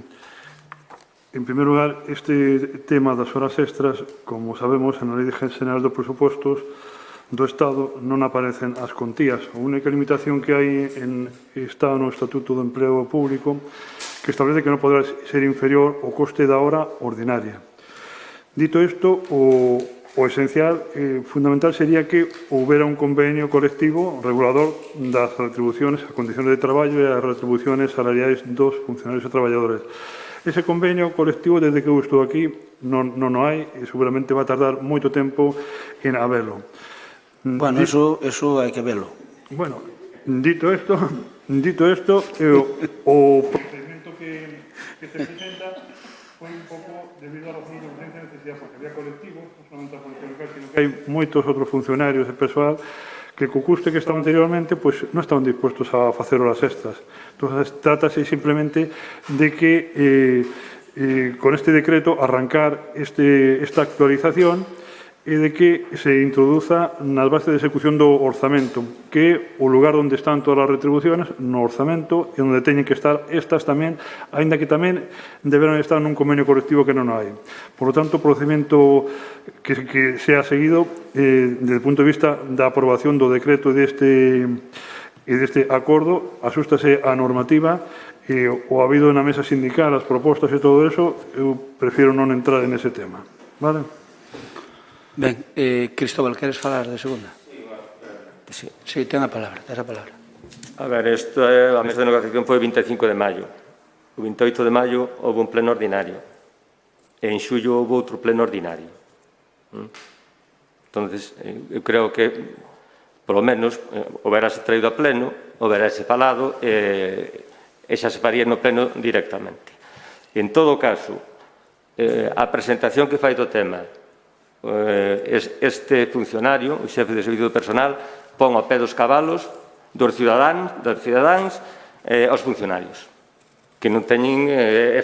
primer lugar, este tema das horas extras, como sabemos, en a Lei Xeral dos Presupostos do Estado non aparecen as contías. A única limitación que hai está no Estatuto do Empleo Público, que establece que non poderá ser inferior ao coste da hora ordinaria. Dito isto, o esencial, fundamental, sería que houbera un convenio colectivo regulador das retribuciones, as condiciones de traballo e as retribuciones salariais dos funcionarios e traballadores. Ese convenio colectivo, desde que eu estou aquí, non o hai e seguramente va a tardar moito tempo en habelo. Bueno, eso hai que velo. Bueno, dito isto, o procedimento que se presenta foi un pouco debido a razón de urgencia e necesidade, porque había colectivos, non solamente a Policía Local, sino que hai moitos outros funcionarios e persoal que co custe que estaba anteriormente non estaban dispuestos a facer horas extras. Entón, trátase simplemente de que con este decreto arrancar esta actualización e de que se introduza nas bases de execución do orzamento, que é o lugar onde están todas as retribuciones, no orzamento, e onde teñen que estar estas tamén, aínda que tamén deberán estar nun convenio colectivo que non hai. Por lo tanto, o procedimento que se ha seguido, desde o punto de vista da aprobación do decreto e deste acordo, asústase a normativa, o habido na mesa sindical, as propostas e todo eso, eu prefiro non entrar en ese tema. Vale? Ben, Cristóbal, queres falar de segunda? Sí, ten a palabra, tes a palabra. A ver, a mesa de negociación foi o 25 de maio. O 28 de maio houve un pleno ordinario. E en xullo houve outro pleno ordinario. Entonces, eu creo que, polo menos, houberase traído a pleno, houberase falado, e xa se faría no pleno directamente. En todo caso, a presentación que fai do tema, este funcionario, o xefe de servicio personal, pon ao pé dos cabalos dos cidadáns aos funcionarios, que non teñen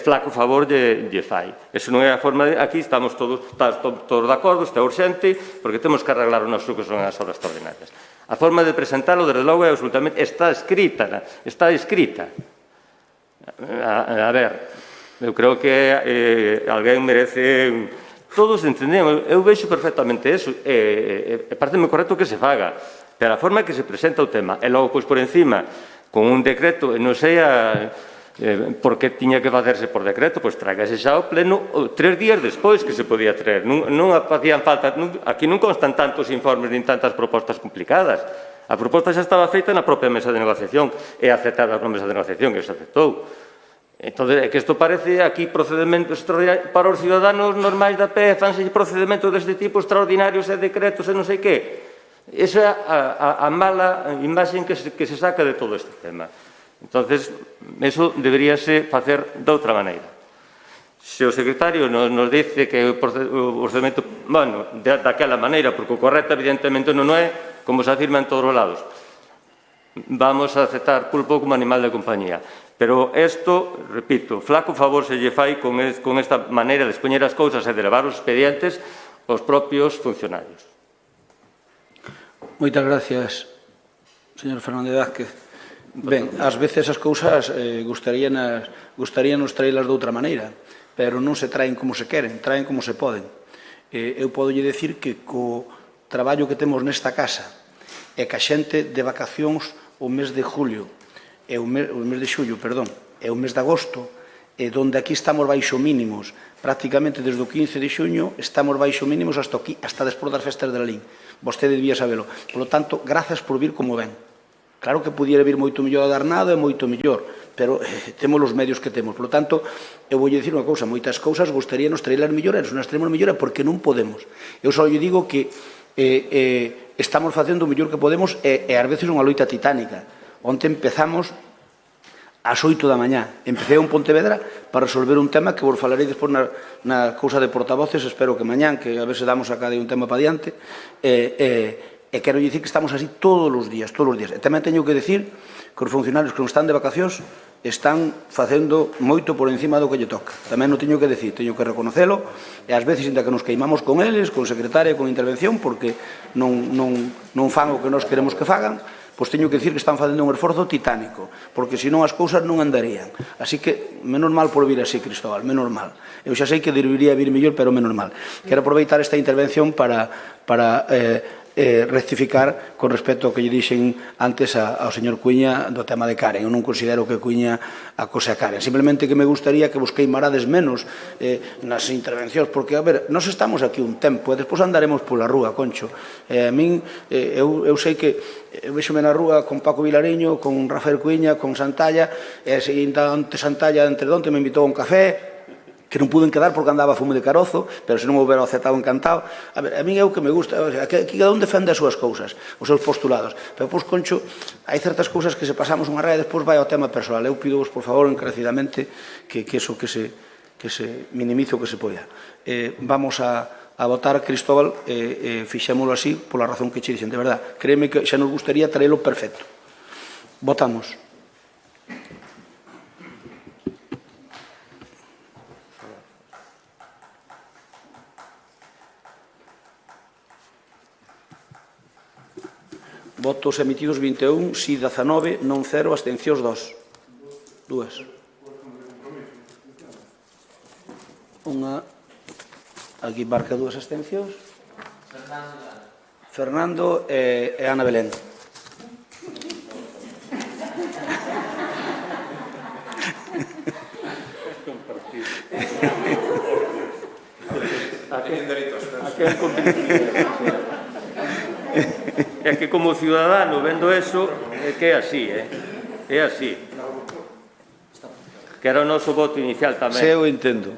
flaco favor lle fai. Eso non é a forma de... Aquí estamos todos de acordo, está urxente, porque temos que arreglar o noso que son as horas extraordinarias. A forma de presentarlo, desde logo, é absolutamente... Está escrita. A ver, eu creo que alguén merece... Todos entendemos, eu vexo perfectamente eso, e pareceme correcto que se faga, pero a forma que se presenta o tema, e logo, pois, por encima, con un decreto, e non sei por que tiña que facerse por decreto, pois tráigase xa ao pleno 3 días despois que se podía traer. Non facían falta, aquí non constan tantos informes nin tantas propostas complicadas. A proposta xa estaba feita na propia mesa de negociación e aceptada na mesa de negociación, que se aceptou. Entón, é que isto parece aquí procedementos extraordinarios para os ciudadanos normais da pé, fanse procedementos deste tipo extraordinarios e decretos e non sei que. Esa é a mala imaxe que se saca de todo este tema. Entón, eso deberíase facer de outra maneira. Se o secretario nos dice que o procedimento, bueno, daquela maneira, porque o correcto evidentemente non é, como se afirma en todos os lados, vamos a aceptar pulpo como animal de compañía. Pero isto, repito, flaco favor se lle fai con esta maneira de expoñer as cousas e de levar os expedientes aos propios funcionarios. Moitas gracias, señor Fernández Vázquez. Ben, ás veces as cousas gustaríanos traílas de outra maneira, pero non se traen como se queren, traen como se poden. Eu podo lle decir que co traballo que temos nesta casa e que a xente de vacacións o mes de julio, o mes de xullo, perdón, e o mes de agosto, donde aquí estamos baixo mínimos, prácticamente desde o 15 de xuño estamos baixo mínimos hasta despois das festas de Lalín. Vostede debía sabelo. Por lo tanto, grazas por vir como ven. Claro que pudiera vir moito mellor a dar nada e moito mellor, pero temos os medios que temos. Por lo tanto, eu vou dicir unha cousa, moitas cousas gustaríanos traerlas melloras, non as traemos melloras porque non podemos. Eu só lle digo que estamos facendo o mellor que podemos e ás veces unha loita titánica. Onte empezamos ás 8 da mañá. Empecé en Pontevedra para resolver un tema que vos falarei despois na cousa de portavoces, espero que mañán, que a ver se damos acá de un tema para diante, e quero dicir que estamos así todos os días. E tamén teño que dicir que os funcionarios que non están de vacacións están facendo moito por encima do que lle toca. Tamén non teño que dicir, teño que reconocelo, e ás veces, ainda que nos queimamos con eles, con secretaria, con intervención, porque non fan o que nós queremos que fagan, pois teño que dicir que están facendo un esforzo titánico, porque senón as cousas non andarían. Así que, menos mal por vir así, Cristóbal, menos mal. Eu xa sei que debería vir mellor, pero menos mal. Quero aproveitar esta intervención para rectificar con respecto ao que lle dixen antes ao señor Cuíña do tema de Karen. Eu non considero que Cuíña acose a Karen. Simplemente que me gustaría que vos queimarades menos nas intervencións, porque, a ver, nós estamos aquí un tempo e despois andaremos pola rúa, Concho. A min, eu sei que vexome na rúa con Paco Vilariño, con Rafael Cuíña, con Santalla, e ante Santalla, entre onte, me invitou a un café, que non puden quedar porque andaba fume de carozo, pero se non me houbera aceptado, encantado. A ver, a mí é o que me gusta, que cada un defende as súas cousas, os seus postulados. Pero, pois, Concho, hai certas cousas que se pasamos unha raya e despois vai ao tema personal. Eu pido-vos, por favor, encarecidamente, que eso que se minimice o que se poida. Vamos a votar, Cristóbal, fixémolo así, pola razón que che dixen. De verdad, créeme que xa nos gustaría traelo perfecto. Votamos. Votos emitidos 21, si 19, non 0, abstencións 2. Unha, aquí marca 2 abstencións. Fernando e Ana Belén. É que como ciudadano vendo eso é que é así, é así. Que era o noso voto inicial tamén. Se eu entendo.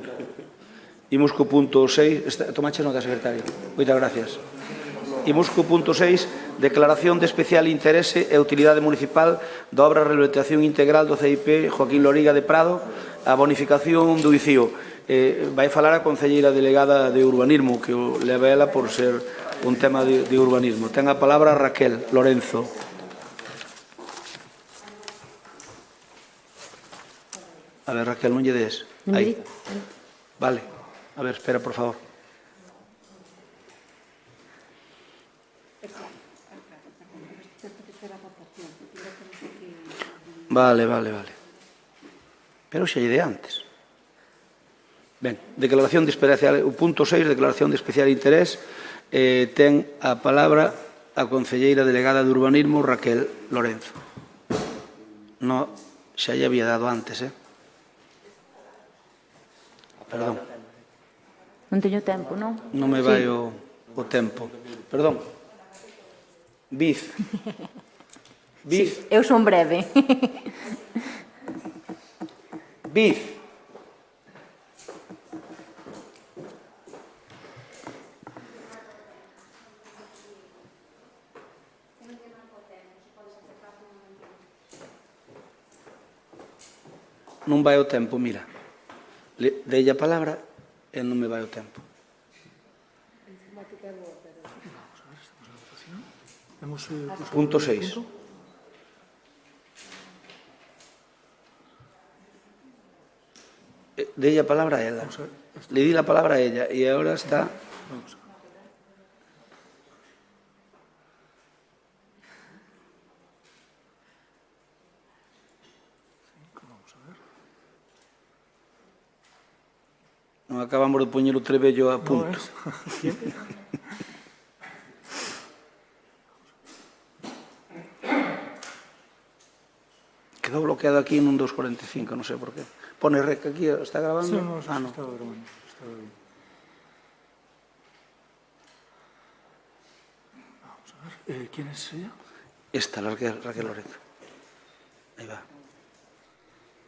Imos co punto 6, tomache nota, secretario. Moitas gracias. Imos co punto 6, declaración de especial interese e utilidade municipal da obra de rehabilitación integral do CIP Joaquín Loriga de Prado, a bonificación do ICIO. Vai falar a concelleira delegada de urbanismo, que o leva ela por ser un tema de urbanismo. Ten a palabra Raquel Lorenzo. A ver, Raquel, non lle des. Aí. Vale. A ver, espera, por favor. Vale. Pero xa lle de antes. Ben, declaración de especial, o punto 6, declaración de especial interés, ten a palabra a concelleira delegada de urbanismo Raquel Lorenzo. No, xa lle había dado antes, Perdón. Non teño tempo, non? Non me vai o tempo. Perdón. Biz. Sí, eu son breve. BIF. Non vai o tempo, mira. Dei a palabra e non me vai o tempo. Punto 6. Dei a palabra a ela. Le di la palabra a ella e agora está... Non acabamos de poñer o trebello a punto. Quedou bloqueado aquí nun 2.45, non sei por qué. Pone rec aquí, está grabando? Sí, no, no. estaba grabando. Estaba bien. Vamos a ver, ¿quién es ella? Esta, Raquel Loreto. Ahí va.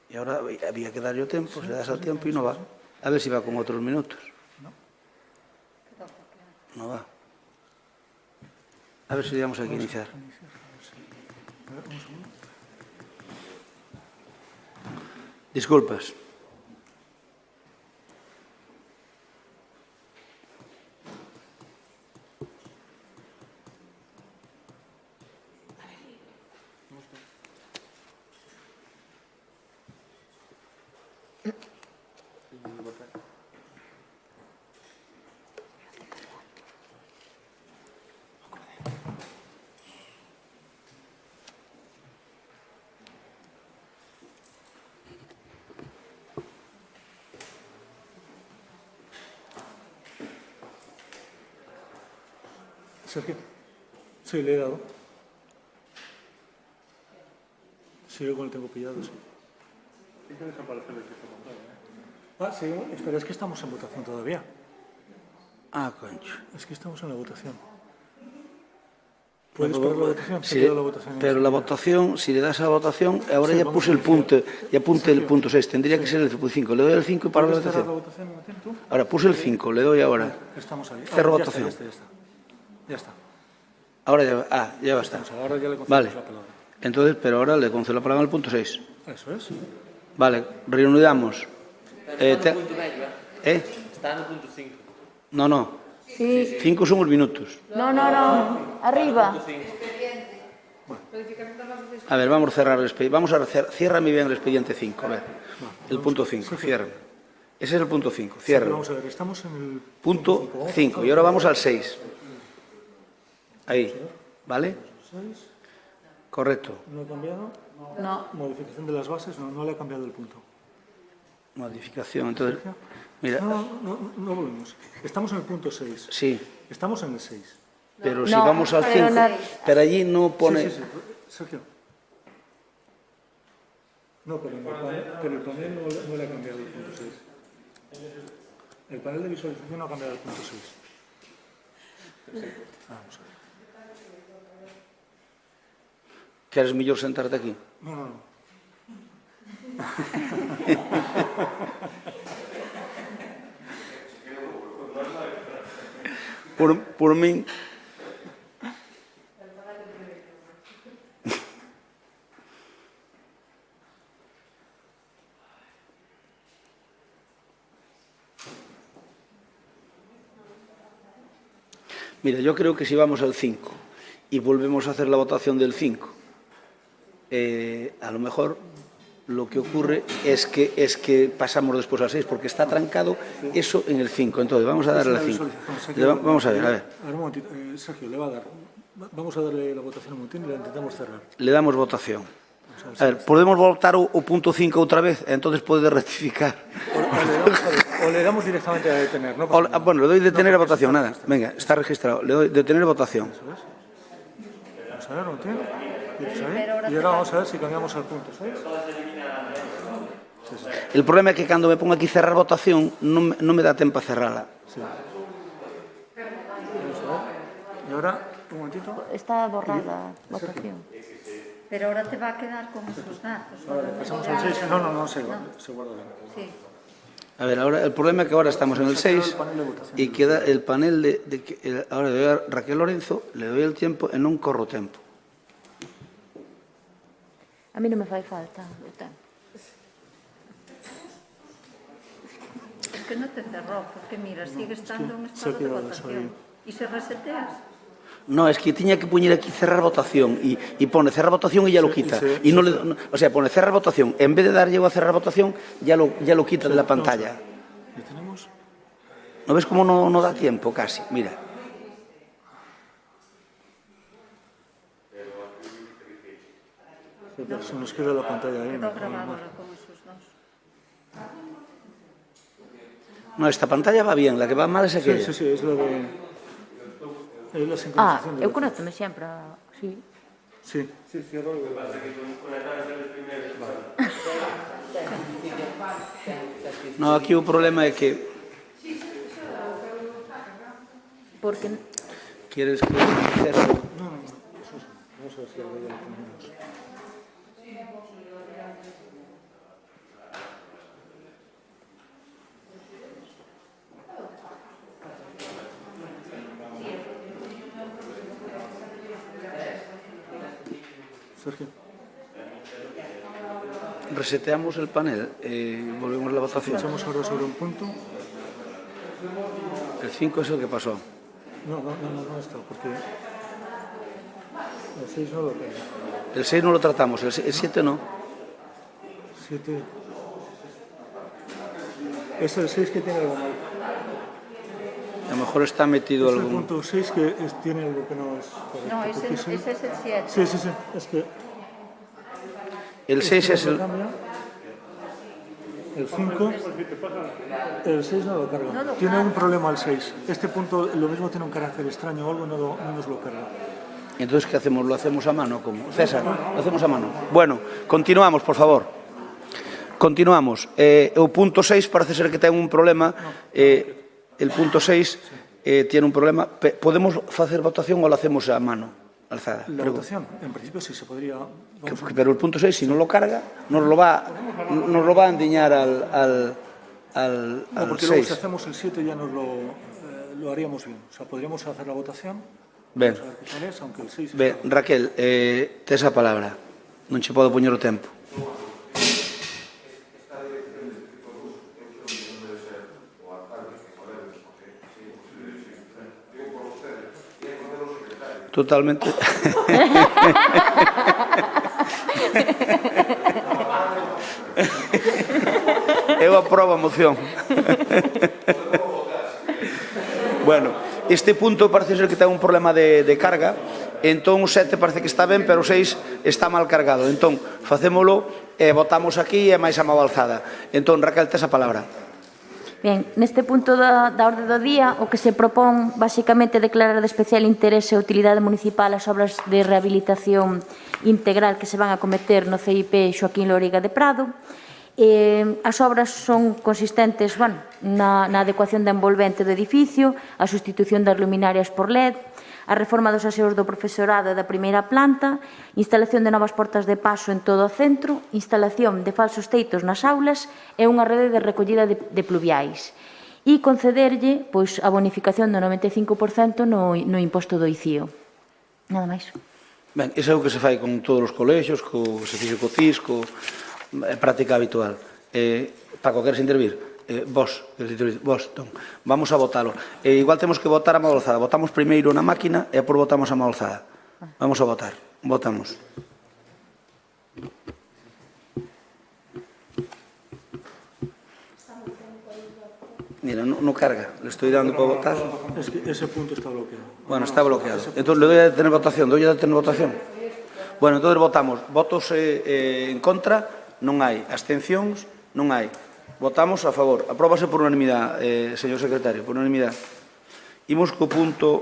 Y ahora había que darle tiempo, se le das al tiempo y no va. A ver si va con otros minutos. No va. A ver si vamos aquí a iniciar. Disculpas. Sergio. Sí, le he dado. Sigue con el tiempo pillado, sí. Ah, sí, espera, es que estamos en votación todavía. Ah, concho. Es que estamos en la votación. ¿Puedes parar la votación? Si pero la votación, si le das a la votación, ahora sí, ya puse el punto, ya apunte el punto 6, tendría que ser el 5. Le doy el 5 y paro la votación. Ahora puse el 5, le doy ahora. Estamos ahí. Cerro votación. Ya está. Ahora ya va a estar. Ahora ya le concedemos vale. la palabra. Entonces, pero ahora le concedo la palabra al punto 6. Eso es. Vale, reunidamos. Está no punto medio, Está no punto 5. No. Sí. 5 son os minutos. No. Arriba. A ver, vamos a cerrar el expediente. Vamos a cerrar. Ciérrame bien el expediente 5. A ver, el punto 5. Ciérrame. Ese es el punto 5. Ciérrame. Vamos a ver, estamos en el punto 5. Y ahora vamos al 6. Ahí. ¿Vale? 6. Correcto. ¿No ha cambiado? No. Modificación de las bases, no le ha cambiado el punto. Modificación. Entonces, mira. No volvemos. Estamos en el punto 6. Sí. Estamos en el 6. Pero si vamos al 5, pero allí no pone... Sí. Sergio. No, pero el panel no le ha cambiado el punto 6. El panel de visualización no ha cambiado el punto 6. Vamos a ver. ¿Quieres mellor sentarte aquí? No. Por mí... Mira, yo creo que si vamos al 5 y volvemos a hacer la votación del 5, a lo mejor lo que ocurre es que pasamos después al 6, porque está trancado eso en el 5. Entonces, vamos a darle al 5. Vamos a ver. A ver, un momentito. Sergio, le va a dar. Vamos a darle la votación un momentito y la intentamos cerrar. Le damos votación. A ver, podemos votar o punto 5 outra vez, entonces pode rectificar. O le damos directamente a detener, ¿no? Bueno, le doy detener a votación, nada. Venga, está registrado. Le doy detener votación. Vamos a ver, ¿no tiene? Y ahora vamos a ver si cambiamos al punto 6. El problema é que cando me pongo aquí cerrar votación non me dá tempo a cerrala. Sí. Y ahora, un momentito. Está borrada votación. Pero ahora te va a quedar con esos datos. Vale, pasamos al 6. No, se guarda bien. Sí. A ver, ahora el problema es que ahora estamos en el 6 y queda el panel ahora le doy a Raquel Lorenzo, le doy el tiempo e non corro tempo. A mí non me fai falta o tempo. Es que no te cerró, porque mira, sigue estando en estado de votación. ¿Y se reseteas? No, es que tiña que poñer aquí cerrar votación e pone cerrar votación e ya lo quita. O sea, pone cerrar votación. En vez de darlle a cerrar votación, ya lo quita de la pantalla. ¿No ves cómo no da tiempo casi? Mira. Se nos queda la pantalla ahí. Quedó grabado ahora con esos dos. No, esta pantalla va bien, la que va mal es aquella. Sí, es la de... la sincronización. Eu conéctome sempre a... Sí. Sí. No, aquí o problema é que... Porque... Queres que... No. Vamos a ver si ahora ya lo ponemos. Sergio. Reseteamos el panel y volvemos a la votación. Echamos ahora sobre un punto. El 5 es el que pasó. No está, porque el 6 no lo tengo. El 6 no lo tratamos, el 7 no. 7. Es el 6 que tiene algo mal. A lo mejor está metido Es el algún... punto 6 que tiene algo que no es correcto. No, ese es el 7. Sí, es que... El 6 es el... El 5, el 6 no lo carga. Tiene un problema el 6. Este punto lo mismo tiene un carácter extraño o algo, no nos lo carga. Entonces, ¿qué hacemos? ¿Lo hacemos a mano? ¿Cómo? César, ¿lo hacemos a mano? Bueno, continuamos, por favor. Continuamos. O punto 6 parece ser que ten un problema. El punto 6 tiene un problema. ¿Podemos hacer votación o lo hacemos a mano alzada? La votación, en principio sí se podría... Pero el punto 6, si no lo carga, nos lo va a endiñar al 6. No, porque luego si hacemos el 7 ya nos lo haríamos bien. O sea, podríamos hacer la votación. Ben, aunque el 6 ben Raquel, tes a palabra. Non che podo poñer o tempo. Totalmente. Eu aprobo a moción. Bueno, este punto parece ser que ten un problema de carga, entón o 7 parece que está ben, pero o 6 está mal cargado. Entón, facémolo e votamos aquí e máis a mão alzada. Entón, Raquel, tes a palabra. Ben, neste punto da orde do día, o que se propón basicamente declarar de especial interese e utilidade municipal as obras de rehabilitación integral que se van a cometer no CIP Xoaquín Loriga de Prado. As obras son consistentes na adecuación da envolvente do edificio, a sustitución das luminarias por LED, a reforma dos aseos do profesorado da primeira planta, instalación de novas portas de paso en todo o centro, instalación de falsos teitos nas aulas e unha rede de recollida de pluviais. E concederlle a bonificación do 95% no imposto do ICIO. Nada máis. Ben, iso é o que se fai con todos os colexios, se fixo co CISCO, é práctica habitual. Paco, queres intervir? Vos, entón, vamos a votalo. Igual temos que votar a mão alzada. Votamos primeiro na máquina e por votamos a mão alzada. Vamos a votar. Votamos. Mira, no carga. Le estoy dando para votar. Es que ese punto está bloqueado. Bueno, está bloqueado. Entonces, ¿le doy a detener votación? ¿Doy a detener votación? Bueno, entonces votamos. Votos en contra, non hai. Abstencións, non hai. Votamos a favor. Apróbase por unanimidade, señor secretario, por unanimidade. Imos co punto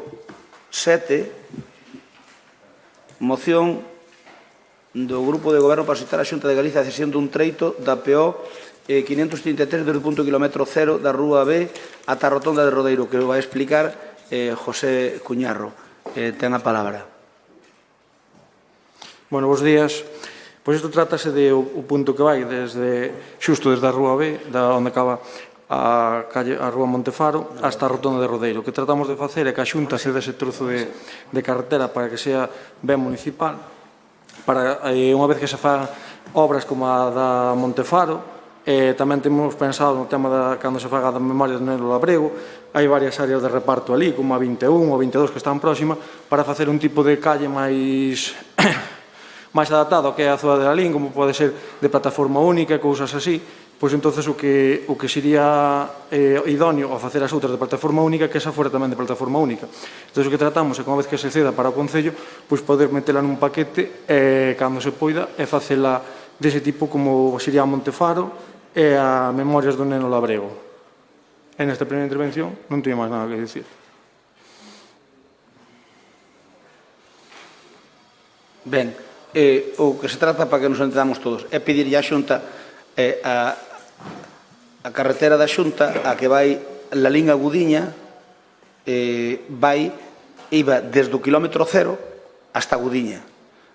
7, moción do Grupo de Goberno para solicitar a Xunta de Galicia a cesión dun treito da PO 533 desde o punto kilómetro 0 da Rúa B ata a Rotonda de Rodeiro, que vai explicar José Cuñarro. Ten a palabra. Bueno, bons días. Pois isto trátase de o punto que vai xusto desde a Rúa B, onde acaba a Rúa Montefaro, hasta a Rotonda de Rodeiro. O que tratamos de facer é que a Xunta se dese trozo de carretera para que sea ben municipal, para unha vez que se fan obras como a da Montefaro, tamén temos pensado no tema da cando se faga da memoria do Neno Labrego, hai varias áreas de reparto ali, como a 21 ou 22 que están próximas, para facer un tipo de calle máis adaptado ao que é a zona de Lalín, como pode ser de plataforma única, cousas así, pois entonces o que sería idóneo ao facer as outras de plataforma única que esa fora tamén de plataforma única. Entón o que tratamos é que unha vez que se ceda para o Concello, pois poder metela nun paquete cando se poida e facela dese tipo como sería a Montefaro e a Memorias do Neno Labrego. E nesta primeira intervención non teño máis nada que dicir. Ben, o que se trata, para que nos entendamos todos, é pedirlle á Xunta a carretera da Xunta, a que vai Lalín a Gudiña, iba desde o kilómetro cero hasta Gudiña.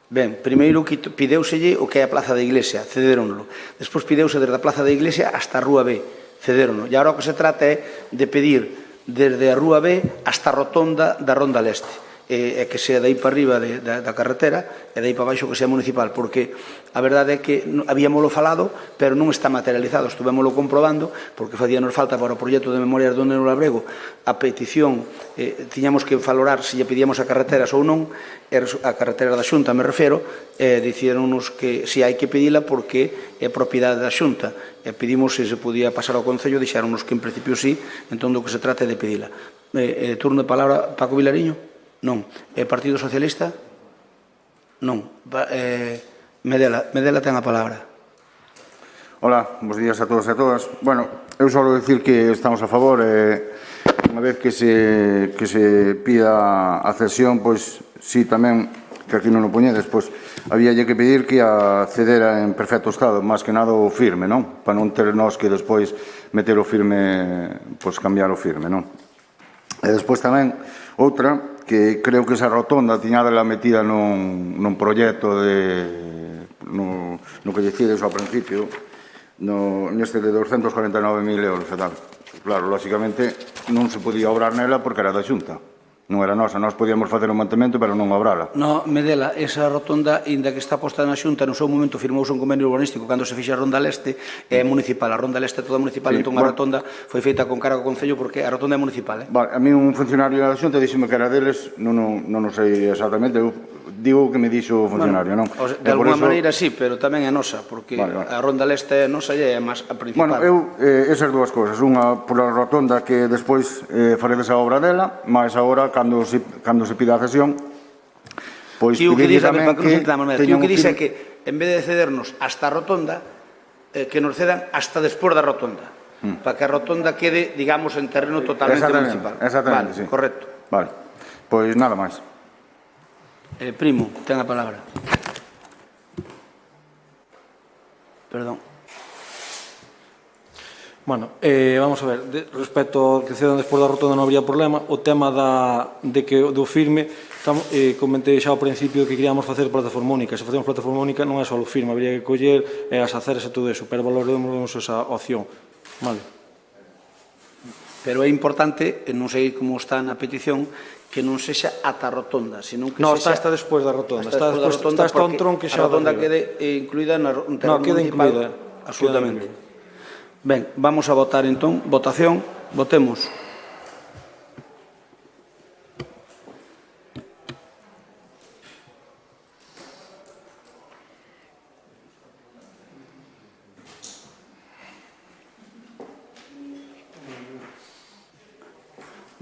Ben, primeiro pideuselle o que é a Plaza da Iglesia, cedéronlo. Despois pideuse desde a Plaza da Iglesia hasta a Rúa B, cedéronlo. E agora o que se trata é de pedir desde a Rúa B hasta a Rotonda da Ronda Leste, e que sea dai para arriba da carretera e dai para baixo que sea municipal, porque a verdade é que habíamoslo falado, pero non está materializado. Estuvémoslo comprobando, porque facíanos falta para o proxecto de Memorias do Neno Labrego a petición, tiñamos que valorar se lle pedíamos a carreteras ou non, a carretera da Xunta me refero, dicíronos que se hai que pedila porque é propiedade da Xunta, e pedimos se se podía pasar ao Concello, dixéronos que en principio sí, entón do que se trata é de pedila. Turno de palabra, Paco Vilariño? Non. Partido Socialista? Non. Medela ten a palabra. Hola, bons días a todos e a todas. Bueno, eu só dicir que estamos a favor, unha vez que se pida a cesión, pois, sí, tamén, que aquí non o poñedes, pois, habíalle que pedir que a cedera en perfecto estado, máis que nada o firme, non? Para non ter nós que despois meter o firme, pois, cambiar o firme, non? E despois tamén, outra, que creo que esa rotonda tiñádela metida nun proxecto no que decides ao principio, neste de 249.000 euros e tal. Claro, lóxicamente non se podía obrar nela porque era da Xunta. Non era nosa, nós podíamos facer o mantemento, pero non obrala. No, Medela, esa rotonda, inda que está posta na Xunta, no seu momento firmouse un convenio urbanístico cando se fixa a Ronda Leste, é municipal. A Ronda Leste é toda municipal, entón a rotonda foi feita con cargo ao Concello porque a rotonda é municipal. Vale, a mí un funcionario da Xunta díxeme que era deles, non o sei exactamente, eu digo que me dixo o funcionario, non? De alguma maneira sí, pero tamén é nosa, porque a Ronda Leste é nosa e é máis a principal. Bueno, eu, esas dúas cousas, unha por a rotonda que despois faredes a obra dela, máis agora, cando se pida a cesión, pois pedirlle tamén que teñan un firme. Que en vez de cedernos hasta a rotonda, que nos cedan hasta despois da rotonda, para que a rotonda quede, digamos, en terreno totalmente municipal. Exactamente, sí. Correcto. Vale, pois nada máis. Primo, ten a palabra. Perdón. Bueno, vamos a ver, respecto ao que cedan despois da rotonda non habría problema. O tema do firme, comentei xa ao principio que queríamos facer plataforma única. Se facemos plataforma única non é só o firme, habría que coller as aceras e todo eso, pero valoremos esa opción. Vale. Pero é importante, non sei como está na petición, que non sexa ata a rotonda, senón que sexa... Non, está despois da rotonda. Está un tronco xa a rotonda quede incluída no terreno municipal. Absolutamente. Ben, vamos a votar entón. Votación. Votemos.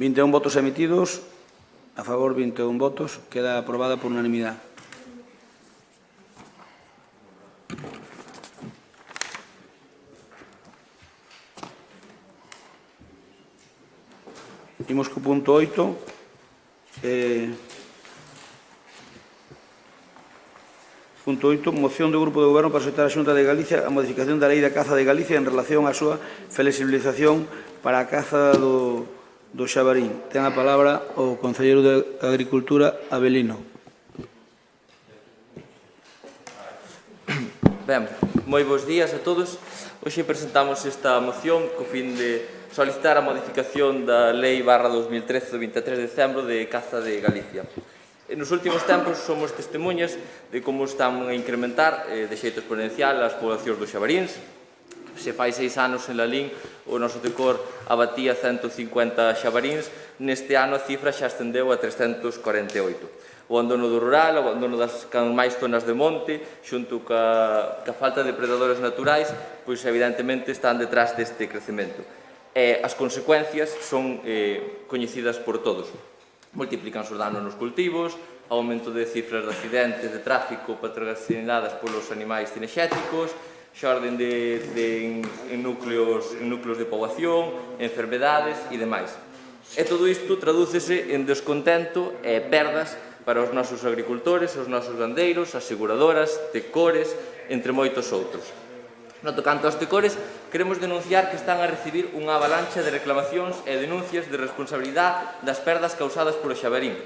¿21 votos emitidos? A favor, 21 votos. Queda aprobada por unanimidade. Imos co punto 8. Punto 8. Moción do Grupo de Goberno para solicitar a Xunta de Galicia a modificación da Lei da Caza de Galicia en relación á súa flexibilización para a caza do xabarín. Ten a palabra o Concelleiro de Agricultura, Avelino. Ben, moi bons días a todos. Hoxe presentamos esta moción co fin de solicitar a modificación da Lei /2013 do 23 de decembro de caza de Galicia. Nos últimos tempos somos testemunhas de como están a incrementar de xeito exponencial as poblacións dos xabaríns. Se fai 6 anos en Lalín o noso tecor abatía 150 xabaríns, neste ano a cifra xa ascendeu a 348. O abandono do rural, o abandono das máis zonas de monte, xunto ca falta de predadores naturais, pois evidentemente están detrás deste crecemento. As consecuencias son coñecidas por todos. Multiplican os danos nos cultivos, aumento de cifras de accidentes, de tráfico patrocinadas polos animais cinexéticos, xorden en núcleos de poboación, enfermedades e demais. E todo isto tradúcese en descontento e perdas para os nosos agricultores, os nosos gandeiros, aseguradoras, tecores, entre moitos outros. No tocante aos tecores, queremos denunciar que están a recibir unha avalancha de reclamacións e denuncias de responsabilidade das perdas causadas polo xabarín,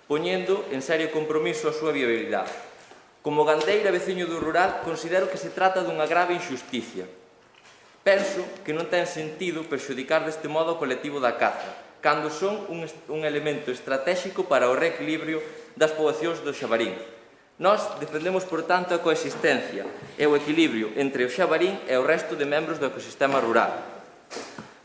poñendo en serio compromiso a súa viabilidade. Como gandeira veciño do rural, considero que se trata dunha grave injusticia. Penso que non ten sentido perxudicar deste modo o colectivo da caza, cando son un elemento estratégico para o reequilibrio das poboacións do xabarín. Nós defendemos, por tanto, a coexistencia e o equilibrio entre o xabarín e o resto de membros do ecosistema rural.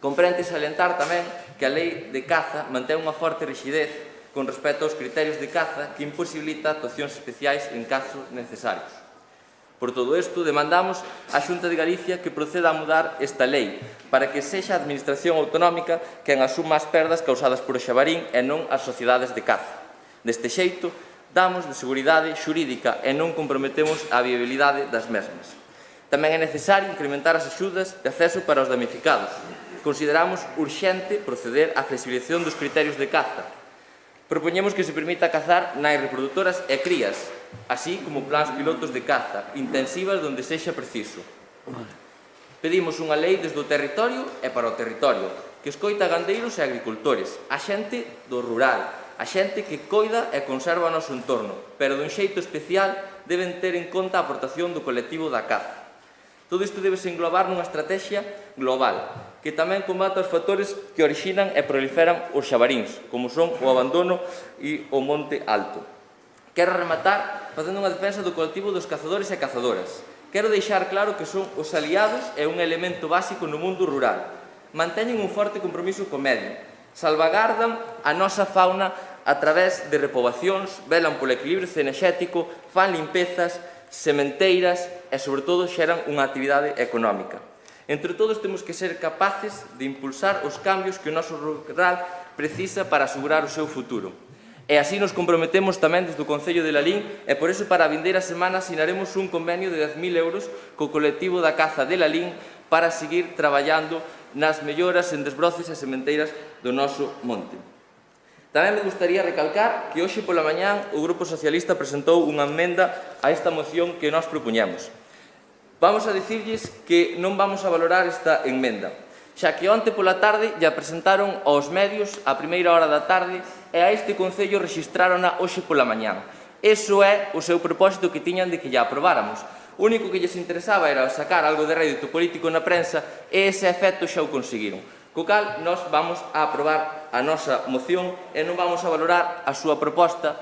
Comprende salientar tamén que a lei de caza mantén unha forte rixidez con respecto aos criterios de caza que imposibilita actuacións especiais en casos necesarios. Por todo isto, demandamos á Xunta de Galicia que proceda a mudar esta lei para que sexa a Administración Autonómica quen asuma as perdas causadas por o xabarín e non as sociedades de caza. Deste xeito, damos de seguridade xurídica e non comprometemos a viabilidade das mesmas. Tamén é necesario incrementar as axudas de acceso para os damnificados. Consideramos urxente proceder á flexibilización dos criterios de caza. Propoñemos que se permita cazar nais reproductoras e crías, así como plans pilotos de caza, intensivas donde sexa preciso. Pedimos unha lei desde o territorio e para o territorio, que escoita a gandeiros e agricultores, a xente do rural, a xente que coida e conserva o noso entorno, pero dun xeito especial deben ter en conta a aportación do colectivo da caza. Todo isto debe se englobar nunha estrategia global, que tamén combata os factores que orixinan e proliferan os xabaríns, como son o abandono e o monte alto. Quero rematar facendo unha defensa do colectivo dos cazadores e cazadoras. Quero deixar claro que son os aliados e un elemento básico no mundo rural. Manteñen un forte compromiso co medio, salvagardan a nosa fauna a través de repobacións, velan polo equilibrio cinexético, fan limpezas, sementeiras e, sobre todo, xeran unha actividade económica. Entre todos, temos que ser capaces de impulsar os cambios que o noso rural precisa para asegurar o seu futuro. E así nos comprometemos tamén desde o Concello de Lalín e por iso para a vindeira semana asinaremos un convenio de 10.000 euros co colectivo da caza de Lalín para seguir traballando nas melloras en desbroces e sementeiras do noso monte. Tamén me gustaría recalcar que hoxe pola mañán o Grupo Socialista presentou unha emenda a esta moción que nós propuñamos. Vamos a dicirlles que non vamos a valorar esta emenda, xa que onte pola tarde ya presentaron aos medios a primeira hora da tarde e a este Concello rexistrárona hoxe pola mañán. Eso é o seu propósito que tiñan de que ya aprobáramos. O único que lles interesaba era sacar algo de rédito político na prensa e ese efecto xa o conseguiron. Co cal, nós vamos a aprobar a nosa moción e non vamos a valorar a súa proposta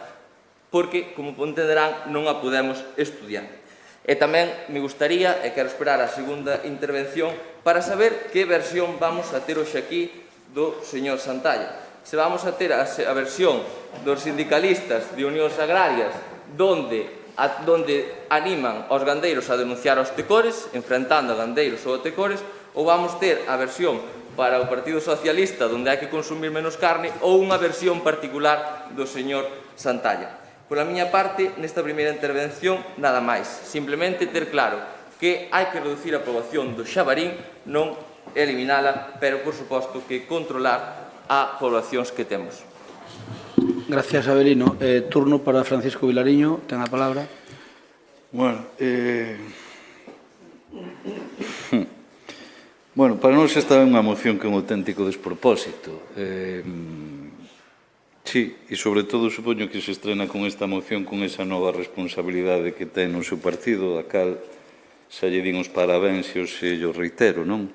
porque, como entenderán, non a podemos estudiar. E tamén me gustaría, e quero esperar a segunda intervención, para saber que versión vamos a ter hoxe aquí do señor Santalla. Se vamos a ter a versión dos sindicalistas de Unións Agrarias, donde animan aos gandeiros a denunciar aos tecores, enfrentando a gandeiros ou a tecores, ou vamos ter a versión para o Partido Socialista, onde hai que consumir menos carne, ou unha versión particular do señor Santalla. Pola miña parte, nesta primeira intervención, nada máis. Simplemente ter claro que hai que reducir a poboación do xabarín, non eliminala, pero, por suposto, que controlar a poboacións que temos. Gracias, Avelino. Turno para Francisco Vilariño. Ten a palabra. Bueno, para nós esta é unha moción que é un auténtico despropósito. Sí, e sobre todo supoño que se estrena con esta moción con esa nova responsabilidade que ten no seu partido, da cal xa lle din os parabéns e os reitero, non?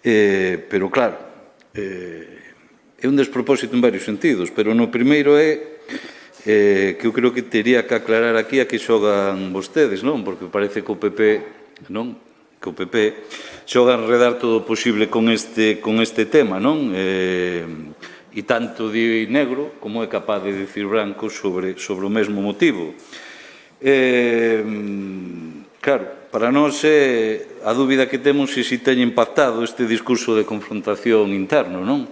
Pero claro, é un despropósito en varios sentidos, pero no primeiro é que eu creo que teria que aclarar aquí a que xogan vostedes, non? Porque parece que o PP, non? Que o PP xoga a enredar todo o posible con este tema, non? E tanto di negro como é capaz de dicir branco sobre o mesmo motivo. Claro, para nós a dúbida que temos é se teña impactado este discurso de confrontación interno, non?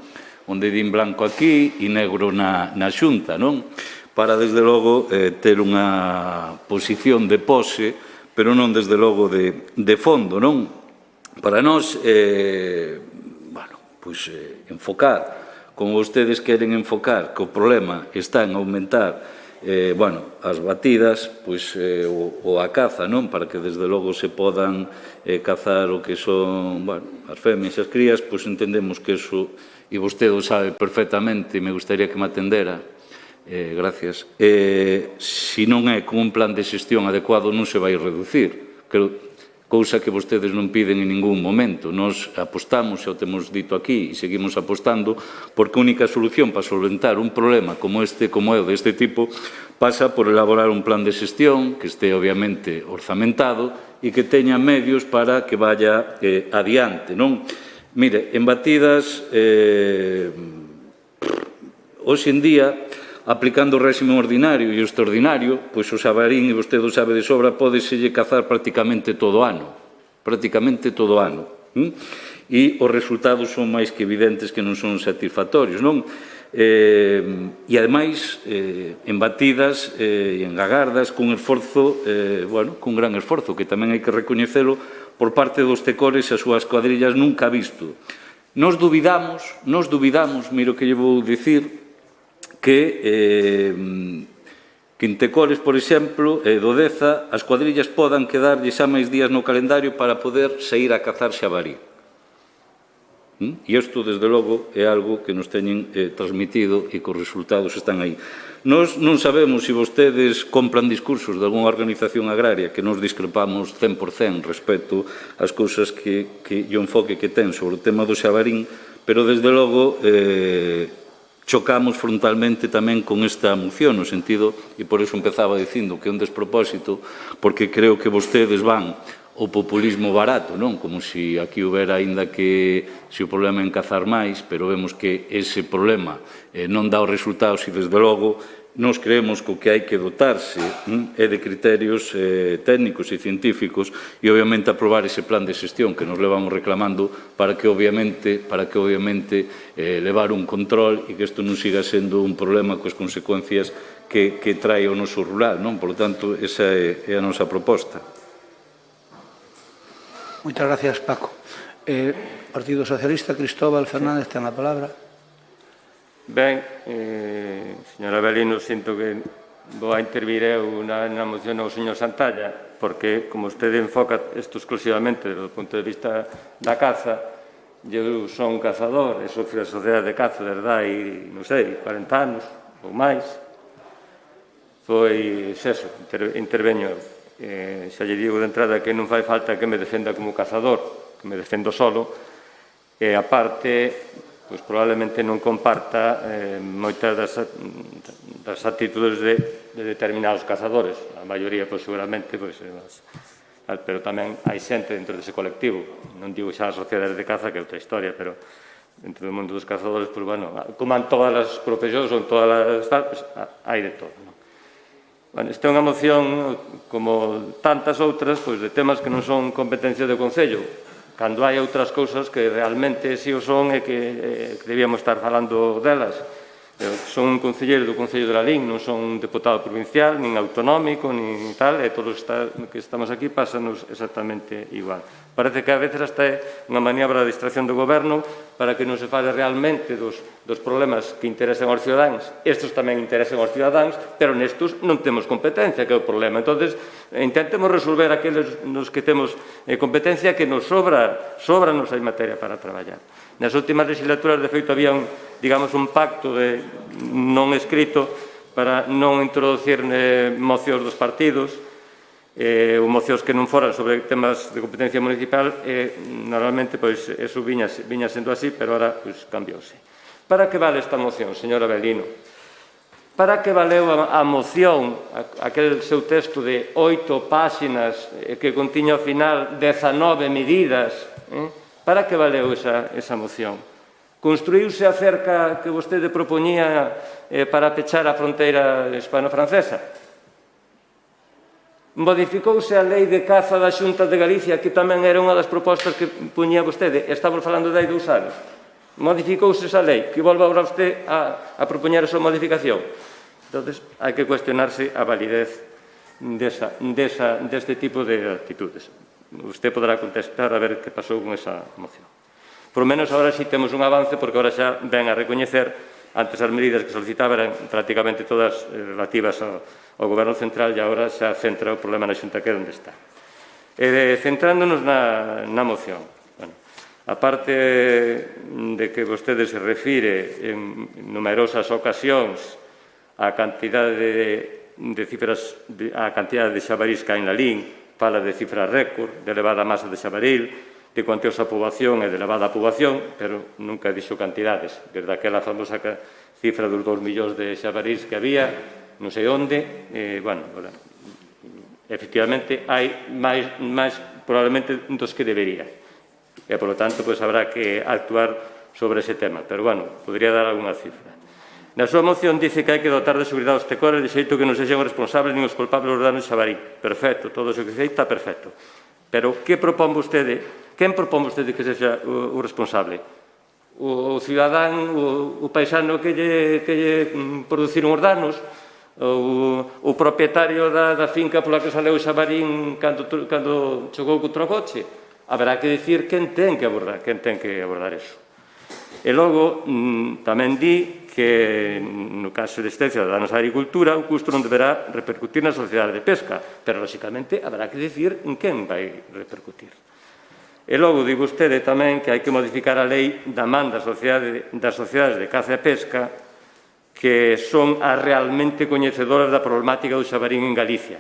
Onde din blanco aquí e negro na xunta, non? Para, desde logo, ter unha posición de pose, pero non, desde logo, de fondo, non? Para nós, enfocar, como vostedes queren enfocar, que o problema está en aumentar as batidas ou a caza, non? Para que, desde logo, se podan cazar o que son as femias e as crías, pois entendemos que eso, e vostede o sabe perfectamente, e me gustaría que me atendera, gracias, se non é con un plan de xestión adecuado non se vai reducir, cousa que vostedes non piden en ningún momento. Nos apostamos, xa o temos dito aquí, e seguimos apostando, porque a única solución para solventar un problema como é deste tipo pasa por elaborar un plan de xestión que este obviamente orzamentado e que teña medios para que vaya adiante, non? Mire, en batidas, hoxe en día, aplicando o réxime ordinario e o extraordinario, pois o xabarín, e vostede o sabe de sobra, pódeselle cazar prácticamente todo o ano. E os resultados son máis que evidentes que non son satisfactorios, non? E, ademais, en batidas e en gagardas, cun esforzo, cun gran esforzo, que tamén hai que recoñecelo, por parte dos tecores e as súas cuadrillas nunca visto. Nos dubidamos, miro que lle vou dicir, que en Tecores, por exemplo, do Deza, as cuadrillas podan quedarlle xa máis días no calendario para poder sair a cazar xabarí. E isto, desde logo, é algo que nos teñen transmitido e que os resultados están aí. Nos non sabemos se vostedes compran discursos de algunha organización agraria que nos discrepamos 100% respecto ás cousas que o enfoque que ten sobre o tema do xabarín, pero, desde logo, chocamos frontalmente tamén con esta moción, no sentido, e por iso empezaba dicindo que é un despropósito, porque creo que vostedes van ao populismo barato, non? Como se aquí houbera aínda que se o problema é en cazar máis, pero vemos que ese problema non dá os resultados e, desde logo, nos creemos que o que hai que dotarse é de criterios técnicos e científicos e, obviamente, aprobar ese plan de xestión que nos levamos reclamando para que, obviamente, levar un control e que isto non siga sendo un problema coas consecuencias que trae o noso rural, non? Por lo tanto, esa é a nosa proposta. Moitas gracias, Paco. Partido Socialista, Cristóbal Fernández, ten a palabra. Ben, señora Belino, sinto que vou a intervir eu na moción ao señor Santalla, porque, como vostede enfoca isto exclusivamente do punto de vista da caza, eu son un cazador, e sofro a sociedade de caza desde hai, non sei, 40 anos ou máis. Pois, eso, interveño eu. Xa lle digo de entrada que non fai falta que me defenda como cazador, que me defendo solo, e, aparte, pois probablemente non comparta moitas das actitudes de determinados cazadores. A maioría, pois, seguramente, pero tamén hai xente dentro dese colectivo. Non digo xa a sociedade de caza, que é outra historia, pero dentro do mundo dos cazadores, pois, bueno, como en todas as profesións ou en todas as tal, pois, hai de todo, non? Bueno, esta é unha moción, como tantas outras, pois, de temas que non son competencia do Concello, cando hai outras cousas que realmente si o son e que debíamos estar falando delas. Son un concelleiro do Concello de Lalín, non son un deputado provincial, nin autonómico, nin tal, e todos que estamos aquí pásanos exactamente igual. Parece que a veces hasta é unha maniobra de distracción do goberno para que non se fale realmente dos problemas que interesan aos cidadáns. Estes tamén interesan aos cidadáns, pero nestos non temos competencia, que é o problema. Entón, intentemos resolver aqueles nos que temos competencia, que nos sobra-nos hai materia para traballar. Nas últimas legislaturas, de feito, había un pacto non escrito para non introducir mocións dos partidos, ou mocións que non foran sobre temas de competencia municipal, normalmente, pois, eso viña sendo así, pero ahora, pois, cambiouse. Para que vale esta moción, señor Avelino? Para que valeu a moción, aquel seu texto de 8 páxinas que contiña ao final 19 medidas, para que valeu esa moción? Construíuse a cerca que vostede propoñía para pechar a fronteira hispano-francesa? Modificouse a lei de caza da Xunta de Galicia, que tamén era unha das propostas que puñía vostede. Estamos falando de hai 2 anos. Modificouse esa lei, que volva agora vostede a propoñer a súa modificación. Entón, hai que cuestionarse a validez deste tipo de actitudes. Usted poderá contestar a ver que pasou con esa moción. Por lo menos agora sí temos un avance, porque agora xa ven a recoñecer, antes as medidas que solicitaba eran prácticamente todas relativas ao Goberno Central, e agora xa centra o problema na Xunta, que é onde está. Centrándonos na moción. A parte de que vostede se refire en numerosas ocasións á cantidade de cifras, a cantidade de xabarís que hai na LIN, fala de cifras récord, de elevada masa de xabaril, de cuantiosa poboación e de elevada poboación, pero nunca dixo cantidades. Desde aquela famosa cifra dos 2 millóns de xabarís que había, non sei onde, efectivamente, hai máis probablemente dos que debería. E, por lo tanto, habrá que actuar sobre ese tema. Pero, podría dar algunha cifra. Na súa moción dice que hai que dotar de seguridade os tecores de xeito que non sexan os responsables nin os culpables dos danos de xabarí. Perfecto, todo o que fei está perfecto. Pero que propón vostede? Quen propón vostede que sexa o responsable? O cidadán, o paisano que lle produciron os danos? O propietario da finca pola que saleu o xabarín cando chocou contra o coche? Haberá que dicir quen ten que abordar iso. E logo, tamén di que no caso de existencia de danos á agricultura, o custo non deberá repercutir na sociedade de pesca, pero, lóxicamente, haberá que dicir en quen vai repercutir. E logo, di vostede tamén que hai que modificar a lei da man das sociedades de caza e pesca que son as realmente coñecedoras da problemática do xabarín en Galicia.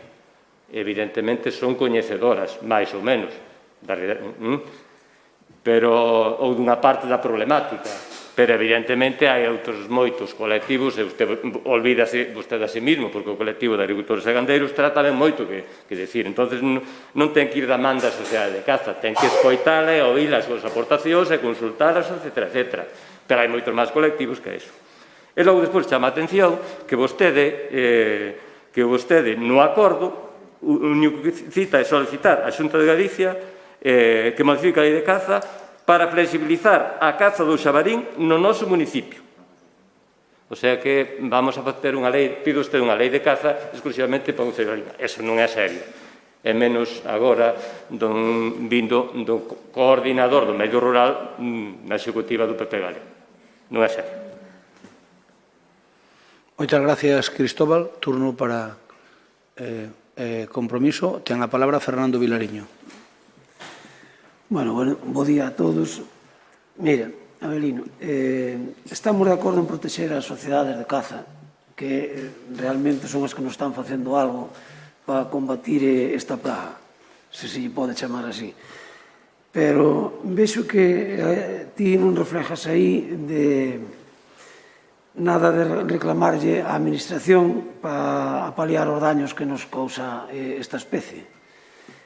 Evidentemente son coñecedoras, máis ou menos, ou dunha parte da problemática. Pero, evidentemente, hai outros moitos colectivos, e olvídase vostede a sí mismo, porque o colectivo de agricultores e gandeiros terá tamén moito que decir. Entón, non ten que ir da man da sociedade de caza, ten que escoitala e oír as súas aportacións e consultalas, etc. Pero hai moitos máis colectivos que iso. E logo, despois, chama a atención que vostede, no acordo, o único que cita é solicitar a Xunta de Galicia que modifique a lei de caza para flexibilizar a caza do xabarín no noso municipio. O sea que vamos a facer unha lei, pido usted unha lei de caza exclusivamente para un xabarín. Eso non é serio. E menos agora vindo do coordinador do medio rural na executiva do PP Galego. Non é serio. Moitas gracias, Cristóbal. Turno para compromiso. Ten a palabra Fernando Vilariño. Bueno, bo día a todos. Mira, Avelino, estamos de acordo en protexer as sociedades de caza, que realmente son as que nos están facendo algo para combatir esta praga, se se pode chamar así. Pero vexo que ti non reflejas aí de nada de reclamarlle á Administración para paliar os daños que nos causa esta especie.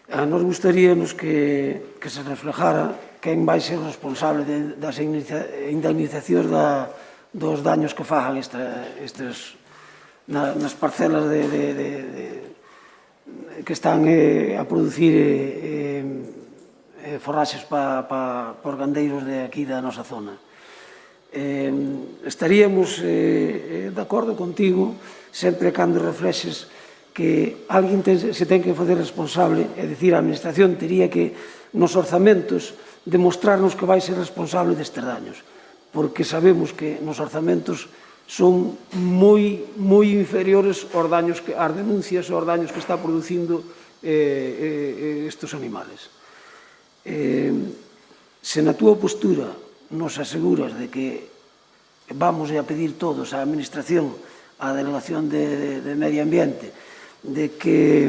A nos gustaríanos que se reflejara quen vai ser responsable das indemnizacións dos daños que fagan nas parcelas que están a producir forraxes para os gandeiros de aquí da nosa zona. Estaríamos de acordo contigo sempre cando reflexes que alguén se ten que fazer responsable, é dicir, a Administración tería que, nos orzamentos, demostrarnos que vai ser responsable destes daños, porque sabemos que nos orzamentos son moi inferiores aos daños, ás denuncias aos daños que está producindo estes animales. Se na túa postura nos aseguras de que vamos a pedir todos á Administración, á Delegación de Medio Ambiente, de que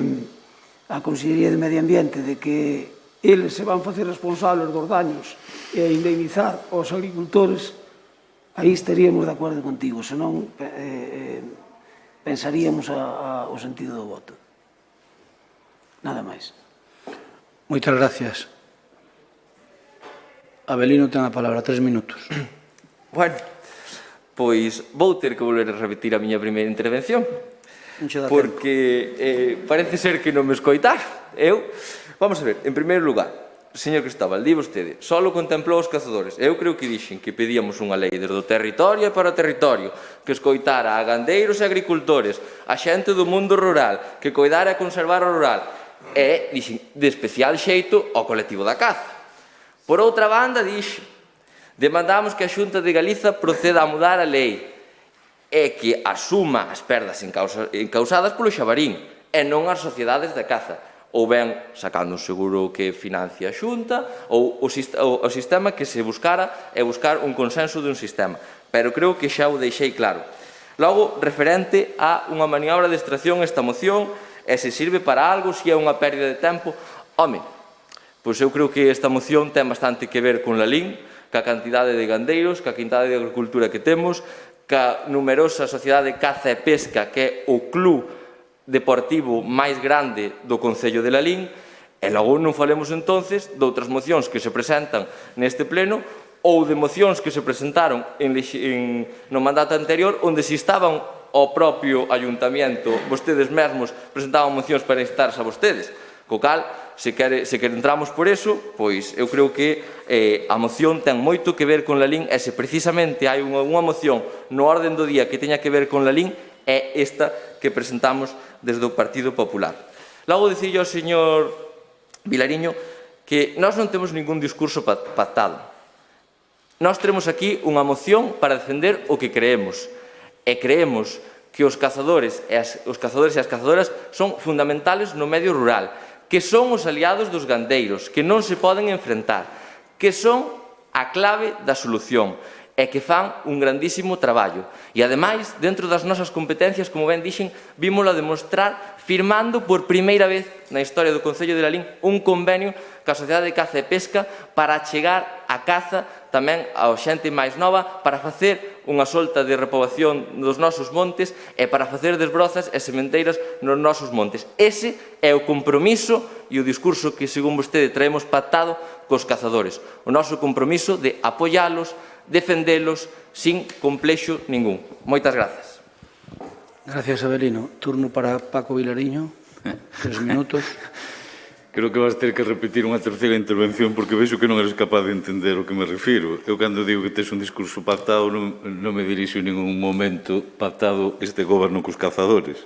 á Consellería de Medio Ambiente de que eles se van facer responsables dos daños e indemnizar aos agricultores, aí estaríamos de acordo contigo, senón pensaríamos o sentido do voto. Nada máis. Moitas gracias. Avelino ten a palabra, 3 minutos. Bueno, pois vou ter que volver a repetir a miña primeira intervención, porque parece ser que non me escoitar. Vamos a ver, en primeiro lugar, señor Cristóbal, di vostede, solo contemplou os cazadores. Eu creo que dixen que pedíamos unha lei desde o territorio e para o territorio, que escoitara a gandeiros e agricultores, a xente do mundo rural, que coidara e conservar o rural, e, dixen, de especial xeito ao colectivo da caza. Por outra banda, dixen, demandamos que a Xunta de Galiza proceda a mudar a lei e que asuma as perdas encausadas polo xabarín e non as sociedades de caza, ou ben sacando un seguro que financia a Xunta, ou o sistema que se buscara é buscar un consenso dun sistema. Pero creo que xa o deixei claro. Logo, referente a unha maniobra de extracción esta moción, e se sirve para algo, se é unha pérdida de tempo, home, pois eu creo que esta moción ten bastante que ver con Lalín, ca cantidade de gandeiros, ca quintade de agricultura que temos, ca numerosa sociedade de caza e pesca, que é o club deportivo máis grande do Concello de Lalín, e logo non falemos entonces de outras mocións que se presentan neste pleno ou de mocións que se presentaron no mandato anterior onde se instaban ao propio ayuntamiento, vostedes mesmos presentaban mocións para instarse a vostedes, co cal, se entramos por eso, pois eu creo que a moción ten moito que ver con Lalín e se precisamente hai unha moción no orden do día que teña que ver con Lalín é esta que presentamos desde o Partido Popular. Logo dicirlle ao señor Vilariño que nós non temos ningún discurso pactado. Nós temos aquí unha moción para defender o que creemos. E creemos que os cazadores e as cazadoras son fundamentales no medio rural, que son os aliados dos gandeiros, que non se poden enfrentar, que son a clave da solución e que fan un grandísimo traballo. E, ademais, dentro das nosas competencias, como ben dixen, vímola demostrar firmando por primeira vez na historia do Concello de Lalín un convenio ca Sociedade de Caza e Pesca para chegar a caza tamén ao xente máis nova, para facer unha solta de repoboación dos nosos montes e para facer desbrozas e sementeiras nos nosos montes. Ese é o compromiso e o discurso que, según vostede, traemos pactado cos cazadores. O noso compromiso de apoialos, defendelos sin complexo ningún. Moitas grazas. Gracias, Avelino. Turno para Paco Vilariño. 3 minutos. Creo que vas ter que repetir unha terceira intervención porque vexo que non eres capaz de entender o que me refiro. Eu, cando digo que tes un discurso pactado, non me dirixo en ningún momento pactado este goberno cos cazadores.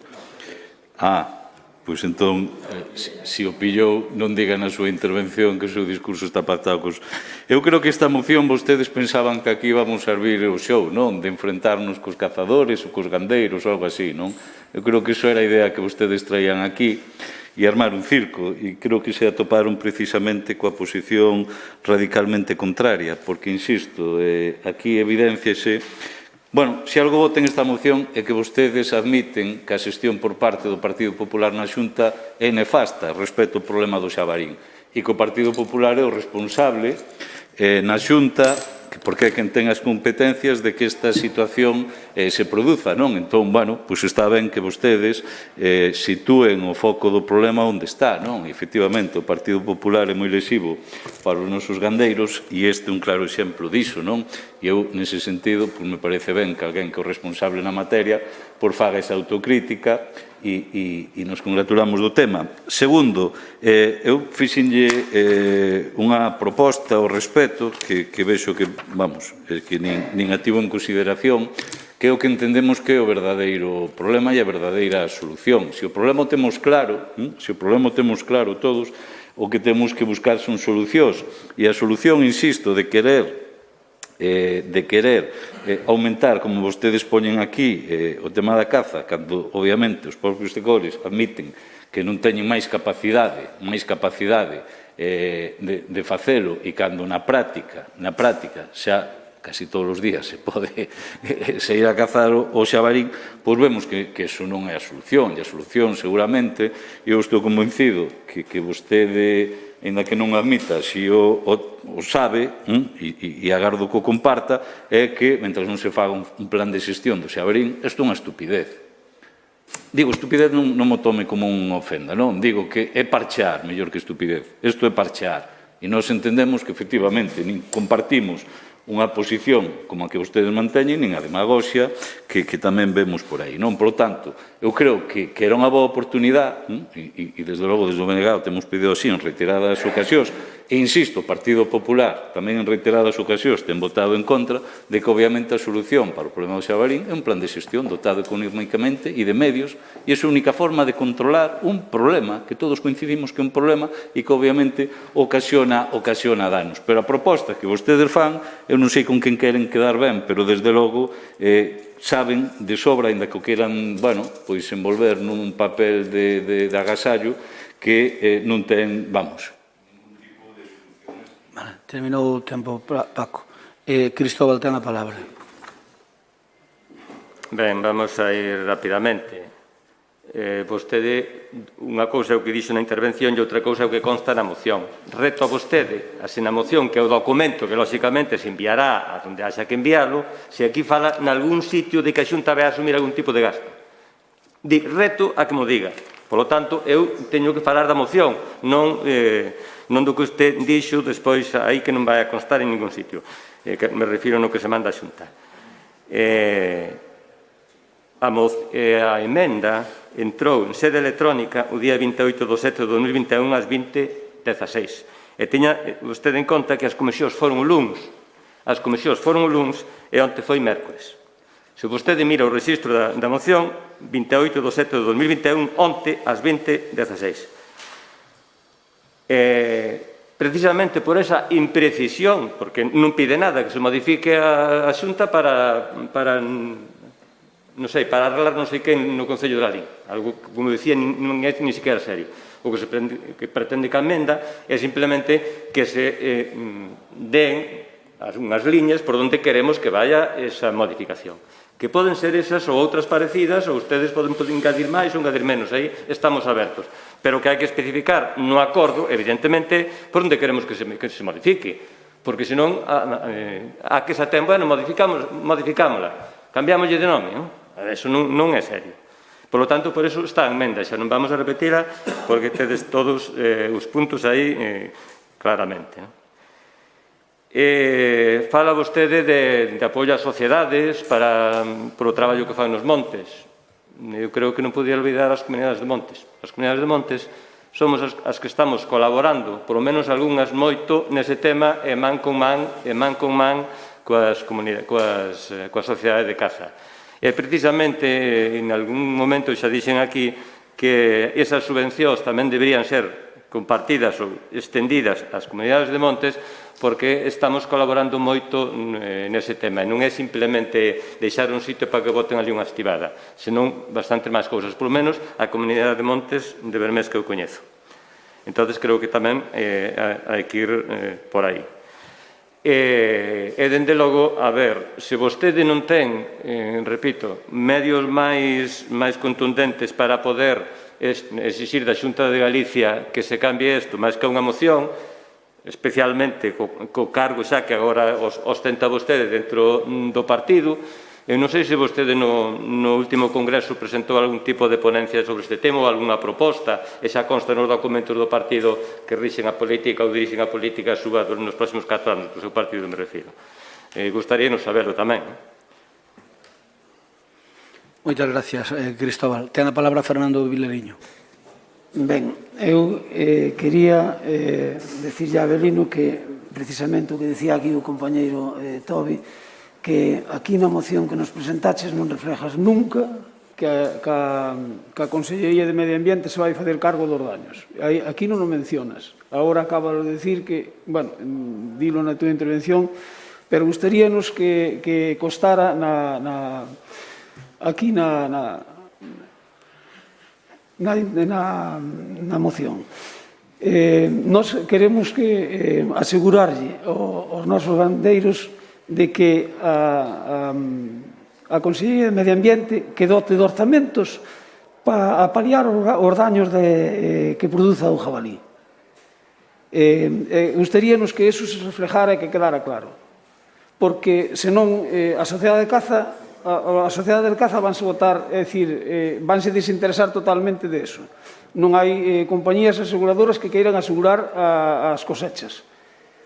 Pois entón, se o pillou, non diga na súa intervención que o seu discurso está pactado cos... Eu creo que esta moción vostedes pensaban que aquí íbamos a servir o show, non? De enfrentarnos cos cazadores ou cos gandeiros ou algo así, non? Eu creo que iso era a idea que vostedes traían aquí e armar un circo, e creo que se atoparon precisamente coa posición radicalmente contraria, porque, insisto, aquí evidenciase... Bueno, se algo voten esta moción é que vostedes admiten que a xestión por parte do Partido Popular na Xunta é nefasta respecto ao problema do xabarín e que o Partido Popular é o responsable na Xunta, porque é quen ten as competencias de que esta situación se produza, non? Entón, bueno, pois está ben que vostedes sitúen o foco do problema onde está, non? Efectivamente, o Partido Popular é moi lesivo para os nosos gandeiros e este é un claro exemplo diso, non? E eu, nese sentido, pois me parece ben que alguén que é o responsable na materia por faga esa autocrítica e nos congratulamos do tema. Segundo, eu fixenlle unha proposta ao respecto que vexo que, vamos, que nin a tivo en consideración, que é o que entendemos que é o verdadeiro problema e a verdadeira solución. Se o problema o temos claro, todos, o que temos que buscar son solucións. E a solución, insisto, de querer aumentar, como vostedes poñen aquí, o tema da caza, cando, obviamente, os propios sectores admiten que non teñen máis capacidade de facelo, e cando na práctica xa casi todos os días se pode sair a cazar o xabarín, pois vemos que eso non é a solución. E a solución, seguramente, eu estou convencido que vostede, ainda que non admita, se o sabe, e agardo que o comparta, é que, mentre non se faga un plan de xestión do xabarín, isto é unha estupidez. Digo, estupidez non me tome como unha ofenda, non? Digo que é parchear, mellor que estupidez. Isto é parchear. E nós entendemos que, efectivamente, nin compartimos unha posición como a que vostedes manteñen, nin a demagoxia que tamén vemos por aí, non? Por tanto, eu creo que era unha boa oportunidade, e desde logo, desde o BNG temos pedido así en reiteradas ocasións, e insisto, o Partido Popular tamén en reiteradas ocasións ten votado en contra de que, obviamente, a solución para o problema do xabarín é un plan de xestión dotado económicamente e de medios, e é a única forma de controlar un problema que todos coincidimos que é un problema e que, obviamente, ocasiona danos. Pero a proposta que vostedes fan, eu non sei con quen queren quedar ben, pero, desde logo, saben de sobra, ainda que o queran, bueno, pois envolver nun papel de agasallo que non ten, vamos. Vale, terminou o tempo, Paco. Cristóbal, ten a palabra. Ben, vamos a ir rapidamente. Vostede, unha cousa é o que dixo na intervención e outra cousa é o que consta na moción. Reto a vostede, así na moción, que é o documento que, lóxicamente, se enviará a onde haxa que enviarlo, se aquí fala nalgún sitio de que a Xunta vai a asumir algún tipo de gasto. Reto a que mo diga. Por lo tanto, eu teño que falar da moción, non do que usted dixo despois aí que non vai a constar en ningún sitio. Me refiro no que se manda a Xunta. A emenda entrou en sede electrónica o día 28 de 7 de 2021 ás 20:16. E teña vostede en conta que as comisións foron o luns. As comisións foron o luns e onte foi mércores. Se vostede mira o rexistro da moción, 28 de 7 de 2021, onte ás 20:16. Precisamente por esa imprecisión, porque non pide nada que se modifique a Xunta para non sei, para arreglar non sei quen no Concello de Lalín. Algo que, como dicía, non é ni siquiera serio. O que se pretende que a emenda é simplemente que se den unhas liñas por onde queremos que vaya esa modificación. Que poden ser esas ou outras parecidas, ou ustedes poden engadir máis ou engadir menos. Aí estamos abertos. Pero que hai que especificar no acordo, evidentemente, por onde queremos que se modifique. Porque, senón, a que esa ten, bueno, modificámola. Cambiámoslle de nome, non? Eso non é serio. Por lo tanto, por eso está a emenda. Xa non vamos a repetila, porque tedes todos os puntos aí claramente. Fala vostede de apoio ás sociedades por o traballo que fan nos montes. Eu creo que non podía olvidar as comunidades de montes. As comunidades de montes somos as que estamos colaborando, por lo menos algunhas moito, nese tema, e man con man coas sociedades de caza. E precisamente, en algún momento xa dixen aquí que esas subvencións tamén deberían ser compartidas ou estendidas ás comunidades de montes porque estamos colaborando moito nese tema. Non é simplemente deixar un sitio para que boten ali unha estivada, senón bastante máis cousas. Por lo menos a comunidade de montes de Bermés que eu coñezo. Entón, creo que tamén hai que ir por aí. E, dende logo, a ver, se vostede non ten, repito, medios máis contundentes para poder exixir da Xunta de Galicia que se cambie isto, máis que unha moción, especialmente co cargo xa que agora ostenta vostede dentro do partido, eu non sei se vostede no último congreso presentou algún tipo de ponencia sobre este tema ou algunha proposta, e xa consta nos documentos do partido que rixen a política ou dirixen a política suba nos próximos 4 anos, do seu partido me refiro. Gustaríanos saberlo tamén. Moitas gracias, Cristóbal. Ten a palabra Fernando Vilariño. Ben, eu quería decirlle a Avelino que precisamente o que decía aquí o compañeiro Tobi, que aquí na moción que nos presentaches non reflejas nunca que a Consellería de Medio Ambiente se vai facer cargo dos daños. Aquí non o mencionas. Agora acabas de decir que, bueno, dilo na tua intervención, pero gustaríanos que costara aquí na moción. Nos queremos que asegurarlle aos nosos gandeiros de que a Consellería de Medio Ambiente que dote de orzamentos para paliar os daños que produza o jabalí. Gustaríanos que eso se reflejara e que quedara claro, porque senón a sociedade de caza vanse votar, é dicir, vanse desinteresar totalmente de eso. Non hai compañías aseguradoras que queiran asegurar as cosechas,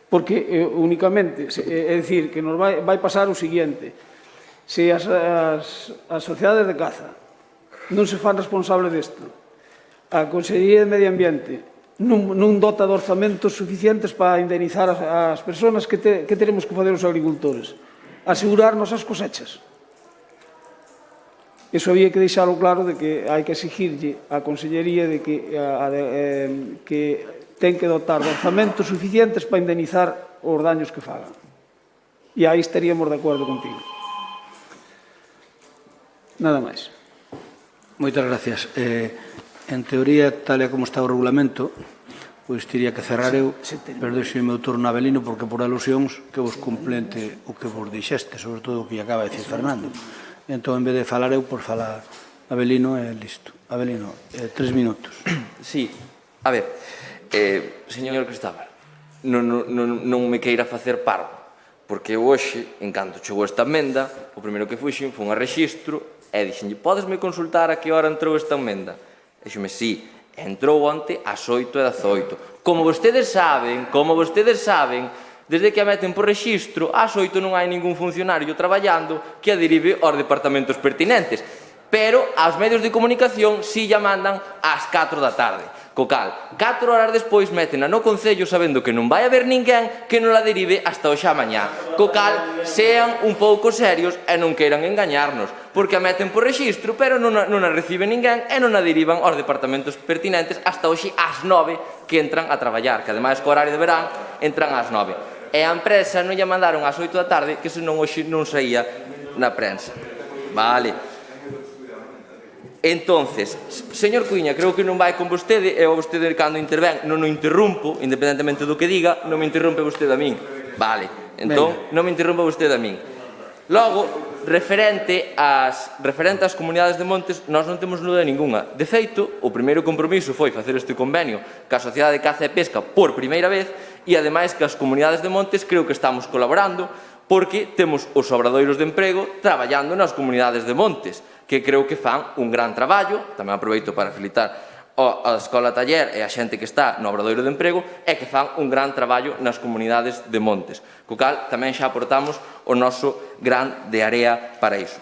porque únicamente, é dicir, que nos vai pasar o seguinte: se as sociedades de caza non se fan responsable disto, a Consellería de Medio Ambiente non dota de orzamentos suficientes para indemnizar as persoas, que teremos que fazer os agricultores? Asegurarnos as cosechas. Iso había que deixalo claro, de que hai que exigirlle á Consellería de que ten que dotar de orzamentos suficientes para indemnizar os daños que fagan. E aí estaríamos de acordo contigo. Nada máis. Moitas gracias. En teoría, tal e como está o regulamento, pois tiría que cerrar eu, pero deixo o meu turno a Avelino, porque por alusións que vos complemente o que vos dixeste, sobre todo o que acaba de dicir Fernando. Entón, en vez de falar eu, por falar Avelino, é listo. Avelino, 3 minutos. Sí, a ver, señor Cristóbal, non me queira facer parvo, porque hoxe, en canto chegou esta emenda, o primeiro que fuxen foi un rexistro e dixenlle: podesme consultar a que hora entrou esta emenda? E dixeme: sí, entrou onte ás 8:18. Como vostedes saben, desde que a meten por rexistro, ás 8 non hai ningún funcionario traballando que a derive aos departamentos pertinentes. Pero aos medios de comunicación si lla mandan ás 4 da tarde. Co cal, 4 horas despois metena no Concello sabendo que non vai haber ninguén que non la derive hasta hoxe a mañá. Co cal, sean un pouco serios e non queiran engañarnos, porque a meten por rexistro, pero non a recibe ninguén e non a derivan aos departamentos pertinentes hasta hoxe ás 9 que entran a traballar, que ademais co horario de verán entran ás 9. E a empresa non lla mandaron ás 8 da tarde, que senón hoxe non saía na prensa. Vale. Entonces, señor Cuíña, creo que non vai con vostede, e o vostede cando intervén non o interrumpo, independentemente do que diga, non me interrompe vostede a min. Vale, entón, non me interrompa vostede a min. Logo, referente ás comunidades de montes, nós non temos dúda ninguna. De feito, o primeiro compromiso foi facer este convenio ca Sociedade de Caza e Pesca por primeira vez, e ademais que as comunidades de montes creo que estamos colaborando, porque temos os obradoiros de emprego traballando nas comunidades de montes, que creo que fan un gran traballo. Tamén aproveito para felicitar a Escola Taller e a xente que está no obradoiro de emprego, e que fan un gran traballo nas comunidades de montes, co cal tamén xa aportamos o noso gran de area para iso.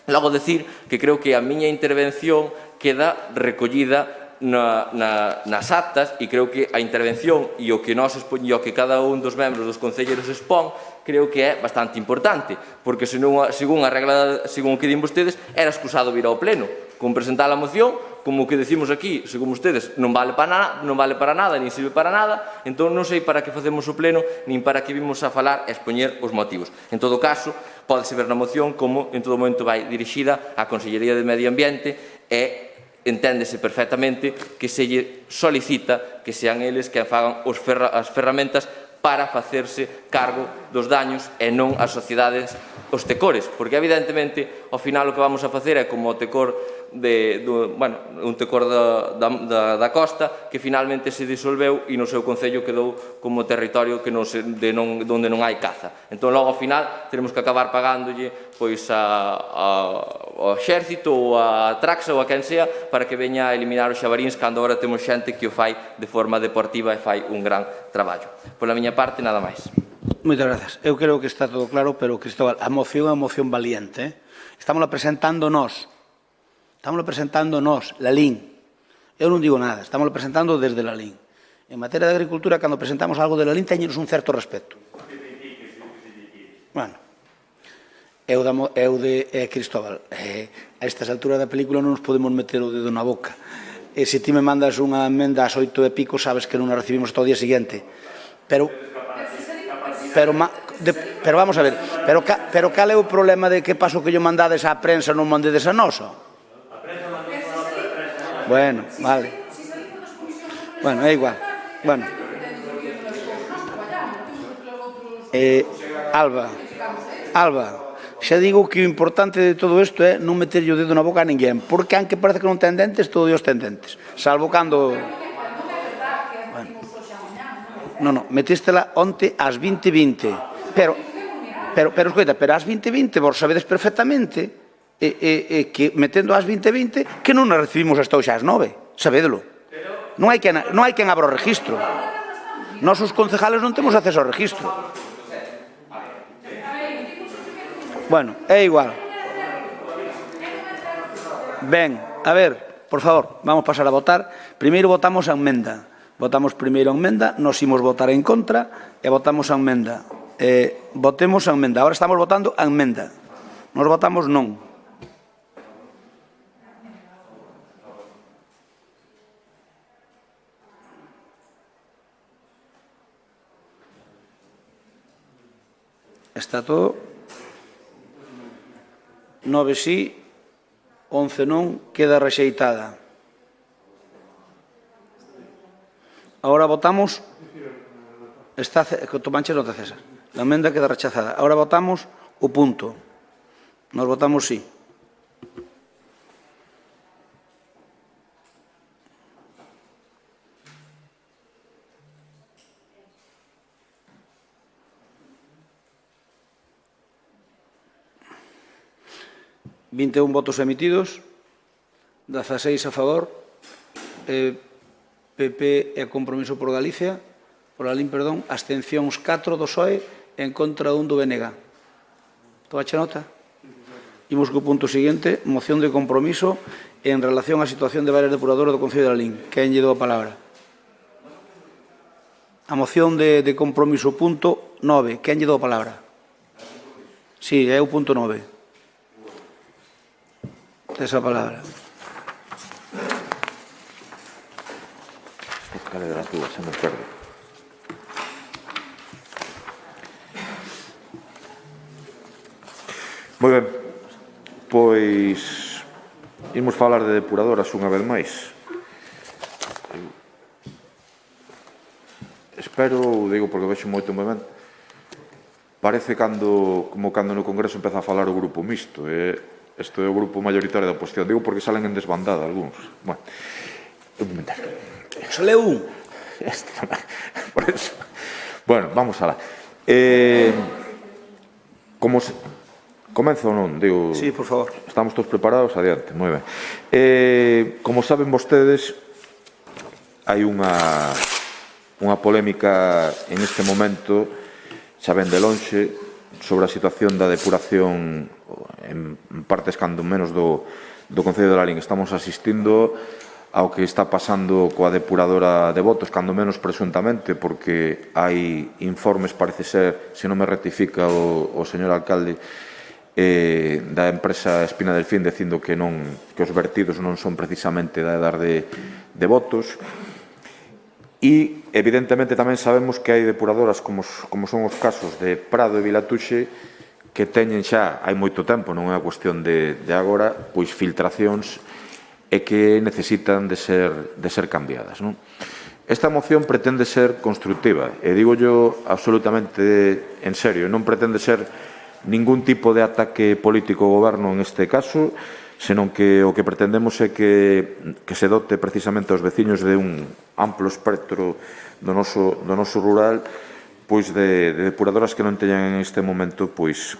Logo, decir que creo que a miña intervención queda recollida nas actas, e creo que a intervención e o que cada un dos membros dos concelleiros expón creo que é bastante importante, porque según a regla, según o que din vostedes, era excusado vir ao pleno. Con presentar a moción, como o que decimos aquí, según vostedes, non vale para nada, nin sirve para nada, entón non sei para que facemos o pleno, nin para que vimos a falar e expoñer os motivos. En todo caso, pódese ver na moción como en todo momento vai dirixida á Consellería de Medio Ambiente, e enténdese perfectamente que se lle solicita que sean eles que fagan as ferramentas para facerse cargo dos daños e non as sociedades, os tecores, porque evidentemente ao final o que vamos a facer é como o tecor un tecor da costa, que finalmente se disolveu e no seu concello quedou como territorio onde non hai caza. Entón, logo ao final teremos que acabar pagándolle pois ao exército ou a Traxa ou a quen sea para que veña a eliminar os xabaríns, cando agora temos xente que o fai de forma deportiva e fai un gran traballo. Pola miña parte, nada máis. Moitas gracias. Eu creo que está todo claro, pero, Cristóbal, a moción é unha moción valiente. Estámosla presentando nós. La LIN. Eu non digo nada, estámosla presentando desde la LIN. En materia de agricultura, cando presentamos algo de la LIN, teñenos un certo respeto. Bueno, eu de Cristóbal, a estas alturas da película non nos podemos meter o dedo na boca. E se ti me mandas unha emenda ás 8 e pico, sabes que non a recibimos hasta o día seguinte. Pero vamos a ver, pero cal é o problema de que paso que yo mandades á prensa non mandedes a nosa? Bueno, vale. Bueno, é igual. Bueno. Alba. Alba, xa digo que o importante de todo isto é non meterlle o dedo na boca a ninguén, porque aunque parece que non ten dentes, todo Dios ten dentes. Salvo cando... Non, metéstela onte ás 20:20. Pero, escoita, pero ás 20:20 vos sabedes perfectamente que metendo ás 20:20 que non as recibimos hasta hoxe ás 9. Sabédelo. Non hai quen abra o registro. Nosos concejales non temos acceso ao registro. Bueno, é igual. Ben, a ver, por favor, vamos pasar a votar. Primeiro votamos a enmenda. Votamos primeiro a enmenda, nos imos votar en contra e votamos a enmenda. Votemos a enmenda. Agora estamos votando a enmenda. Nos votamos non. Está todo. 9 sí, 11 non, queda rexeitada. Agora votamos... Tomanche nota, César. A emenda queda rechazada. Agora votamos o punto. Nos votamos sí. ...21 votos emitidos, 16 a favor, PP e Compromiso por Galicia, abstencións 4 do PSOE, en contra 1 do BNG. Tomache nota? Imos co punto seguinte, moción de compromiso en relación á situación de varias depuradoras do Concello de Lalín. Quen lle dou a palabra? A moción de compromiso punto 9. Quen lle dou a palabra? Sí, é o punto 9. Esa palabra. Cal é das dúas, se me perde. Moi ben, pois imos falar de depuradoras unha vez máis. Espero, digo porque vexo moito movimento, parece como cando no Congreso empeza a falar o grupo mixto, isto é o grupo mayoritario da oposición. Digo porque salen en desbandada algúns. Bueno, un momento. Sale un. Por eso. Bueno, vamos alá. Comezo ou non? Digo, sí, por favor. Estamos todos preparados? Adiante, moi ben. Como saben vostedes, hai unha polémica en este momento, xa ven de lonxe, sobre a situación da depuración en partes cando menos do Concello de Lalín. Estamos asistindo ao que está pasando coa depuradora de votos, cando menos presuntamente, porque hai informes, parece ser, se non me rectifica o señor alcalde, da empresa Espina Delfín, dicindo que os vertidos non son precisamente da edad de votos. E, evidentemente, tamén sabemos que hai depuradoras, como son os casos de Prado e Vilatuxe, que teñen xa, hai moito tempo, non é unha cuestión de agora, pois filtracións e que necesitan de ser cambiadas. Esta moción pretende ser constructiva, e digo yo absolutamente en serio, non pretende ser ningún tipo de ataque político ao goberno en este caso, senón que o que pretendemos é que se dote precisamente aos veciños de un amplo espectro do noso rural, pois de depuradoras que non teñan en este momento pois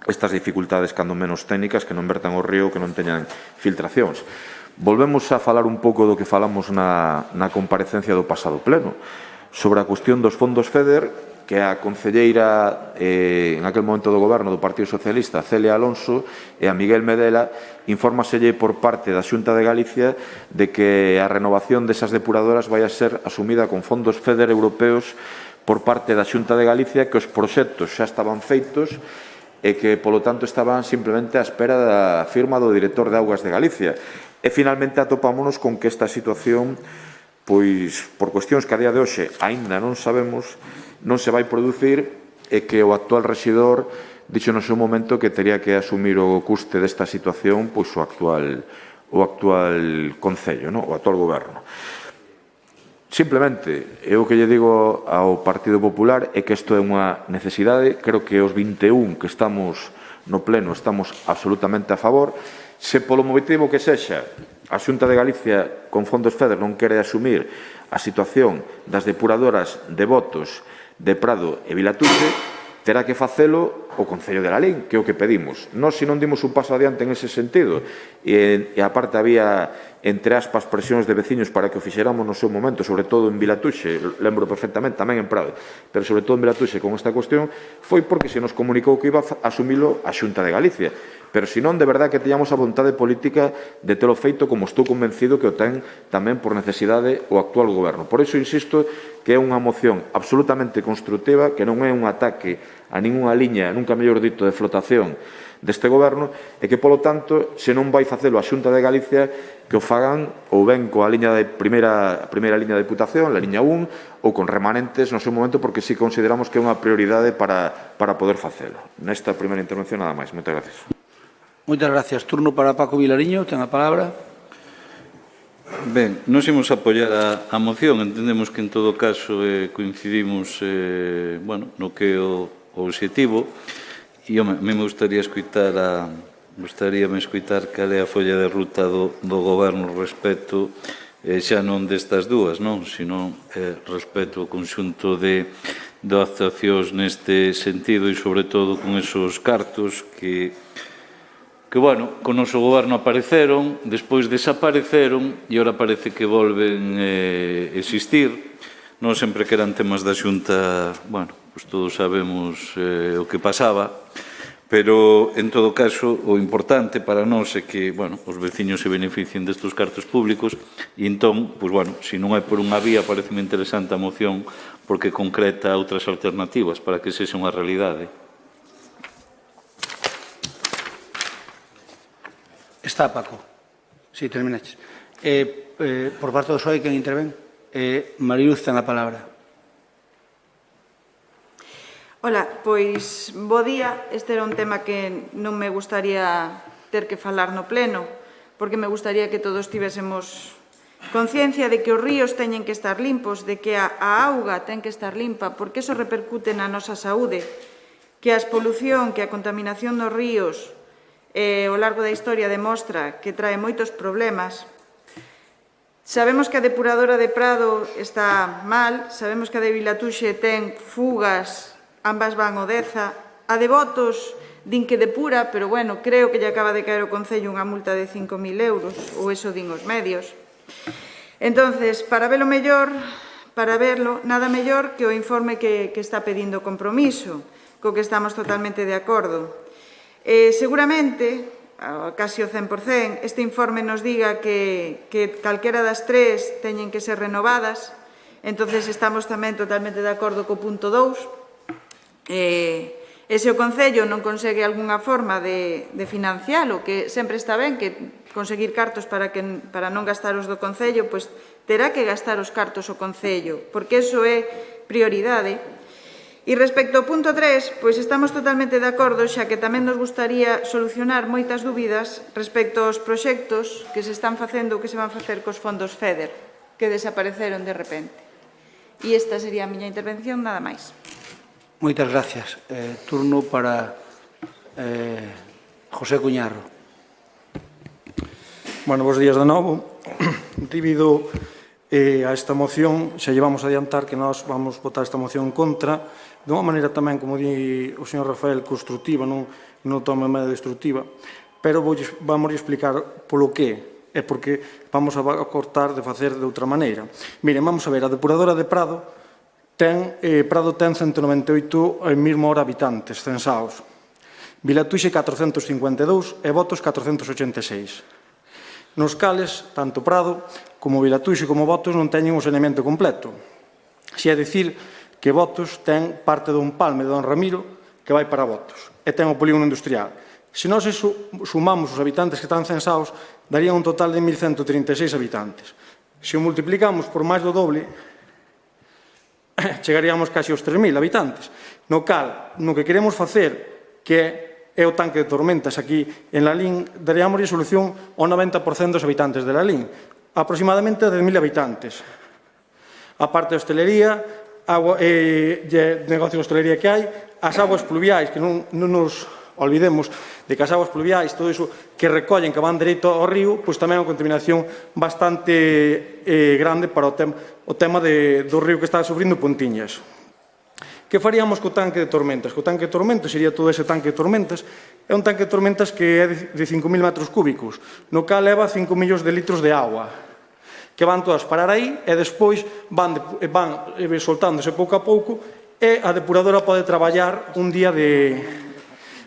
estas dificultades cando menos técnicas, que non vertan ao río, que non teñan filtracións. Volvemos a falar un pouco do que falamos na comparecencia do pasado pleno, sobre a cuestión dos fondos FEDER, que a concelleira en aquel momento do goberno do Partido Socialista, Celia Alonso, e a Miguel Medela, infórmaselle por parte da Xunta de Galicia de que a renovación desas depuradoras vai a ser asumida con fondos FEDER europeos por parte da Xunta de Galicia, que os proxectos xa estaban feitos e que, polo tanto, estaban simplemente á espera da firma do director de Augas de Galicia. E, finalmente, atopámonos con que esta situación, pois, por cuestións que a día de hoxe aínda non sabemos, non se vai producir, e que o actual rexidor dixo no seu momento que tería que asumir o custe desta situación pois o actual concello, o actual goberno. Simplemente, eu que lle digo ao Partido Popular é que isto é unha necesidade, creo que os 21 que estamos no pleno estamos absolutamente a favor. Se polo motivo que sexa a Xunta de Galicia con fondos FEDER non quere asumir a situación das depuradoras de Botos, de Prado e Vilatuxe, terá que facelo o Concello de Lalín, que é o que pedimos. Nós, se non dimos un paso adiante en ese sentido, e aparte había, entre aspas, presións de veciños para que o fixéramos no seu momento, sobre todo en Vilatuxe, lembro perfectamente, tamén en Prado, pero sobre todo en Vilatuxe con esta cuestión, foi porque se nos comunicou que iba a asumilo a Xunta de Galicia. Pero senón, de verdad, que teñamos a vontade política de telo feito, como estou convencido que o ten tamén por necesidade o actual goberno. Por iso insisto que é unha moción absolutamente constructiva, que non é un ataque a ninguna liña, nunca mellor dito, de flotación deste goberno, e que, polo tanto, se non vai facelo a Xunta de Galicia, que o fagan ou ben coa liña de primeira liña de Deputación, la liña 1, ou con remanentes no seu momento, porque sí consideramos que é unha prioridade para poder facelo. Nesta primeira intervención, nada máis. Moitas gracias. Moitas gracias. Turno para Paco Vilariño, ten a palabra. Ben, nos imos apoiar a moción. Entendemos que, en todo caso, coincidimos no que é o obxectivo. E, home, a mí me gustaría escutar cal é a folla de ruta do goberno respecto xa non destas dúas, non? Sino respecto ao conxunto de actuacións neste sentido e, sobre todo, con esos cartos que con o noso goberno apareceron, despois desapareceron e ora parece que volven existir. Non sempre que eran temas da Xunta, pois todos sabemos o que pasaba, pero, en todo caso, o importante para nós é que, os veciños se beneficien destes cartos públicos e, entón, se non é por unha vía, pareceme interesante a moción porque concreta outras alternativas para que sexa unha realidade. Está, Paco. Sí, terminaches. Por parte do PSOE, quen intervén? Mariluz ten a palabra. Ola, pois, bo día. Este era un tema que non me gustaría ter que falar no pleno, porque me gustaría que todos tivésemos conciencia de que os ríos teñen que estar limpos, de que a auga ten que estar limpa, porque eso repercute na nosa saúde, que a expolución, que a contaminación dos ríos ao largo da historia demostra que trae moitos problemas. Sabemos que a depuradora de Prado está mal, sabemos que a de Vilatuxe ten fugas, ambas van ao Deza. A de Botos din que depura, pero, creo que lle acaba de caer ao Concello unha multa de 5.000 euros, ou eso din os medios. Entonces, para verlo, nada mellor que o informe que está pedindo compromiso, co que estamos totalmente de acordo. Seguramente, casi o 100%, este informe nos diga que calquera das tres teñen que ser renovadas, entonces estamos tamén totalmente de acordo co punto 2. E se o Concello non consegue algunha forma de financialo, que sempre está ben que conseguir cartos para non gastar os do Concello, pois terá que gastar os cartos o Concello, porque iso é prioridade. E respecto ao punto 3, pois estamos totalmente de acordo, xa que tamén nos gustaría solucionar moitas dúbidas respecto aos proxectos que se están facendo ou que se van facer cos fondos FEDER, que desapareceron de repente. E esta sería a miña intervención, nada máis. Moitas gracias. Turno para José Cuñarro. Bos días de novo. Debido a esta moción, xa llevamos a adiantar que nós vamos votar esta moción en contra, de unha maneira tamén, como di o señor Rafael, constructiva, non toma medio destructiva, pero vamos a explicar polo que, é porque vamos a cortar de facer de outra maneira. Miren, vamos a ver, a depuradora de Prado ten 198.000 hora habitantes censados, Vilatuxe 452 e Botos 486. Nos cales, tanto Prado como Vilatuxe como Botos non teñen o saneamento completo. Se é dicir que Botos ten parte dun palme de Don Ramiro que vai para Botos e ten o polígono industrial. Se nós sumamos os habitantes que están censados, darían un total de 1.136 habitantes. Se o multiplicamos por máis do doble, chegaríamos casi aos 3.000 habitantes. No que queremos facer, que é o tanque de tormentas aquí en Lalín, daríamos solución ao 90% dos habitantes de Lalín, aproximadamente a 10.000 habitantes. A parte da hostelería, negocio de hostelería que hai, as aguas pluviais, que non nos olvidemos de que as aguas pluviais, todo iso que recollen, que van dereito ao río, pois tamén é unha contaminación bastante grande para o tema do río que está sufrindo Pontiñas. Que faríamos co tanque de tormentas? Co tanque de tormentas sería todo ese tanque de tormentas. É un tanque de tormentas que é de 5.000 metros cúbicos, no cal leva 5 millóns de litros de agua, que van todas parar aí e despois van soltándose pouco a pouco e a depuradora pode traballar un día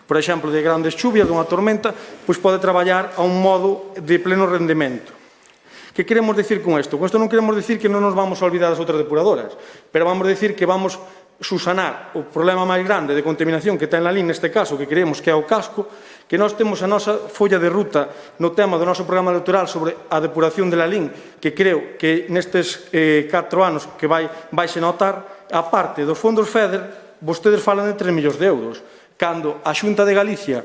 por exemplo, de grandes chuvias, dunha tormenta, pois pode traballar a un modo de pleno rendemento. Que queremos dicir con isto? Con isto non queremos dicir que non nos vamos a olvidar das outras depuradoras, pero vamos a dicir que vamos susanar o problema máis grande de contaminación que ten a LIN neste caso, que creemos que é o casco, que nós temos a nosa folla de ruta no tema do noso programa electoral sobre a depuración de la LIN, que creo que nestes 4 anos que vaise notar, a parte dos fondos FEDER, vostedes falan de 3 millóns de euros, cando a Xunta de Galicia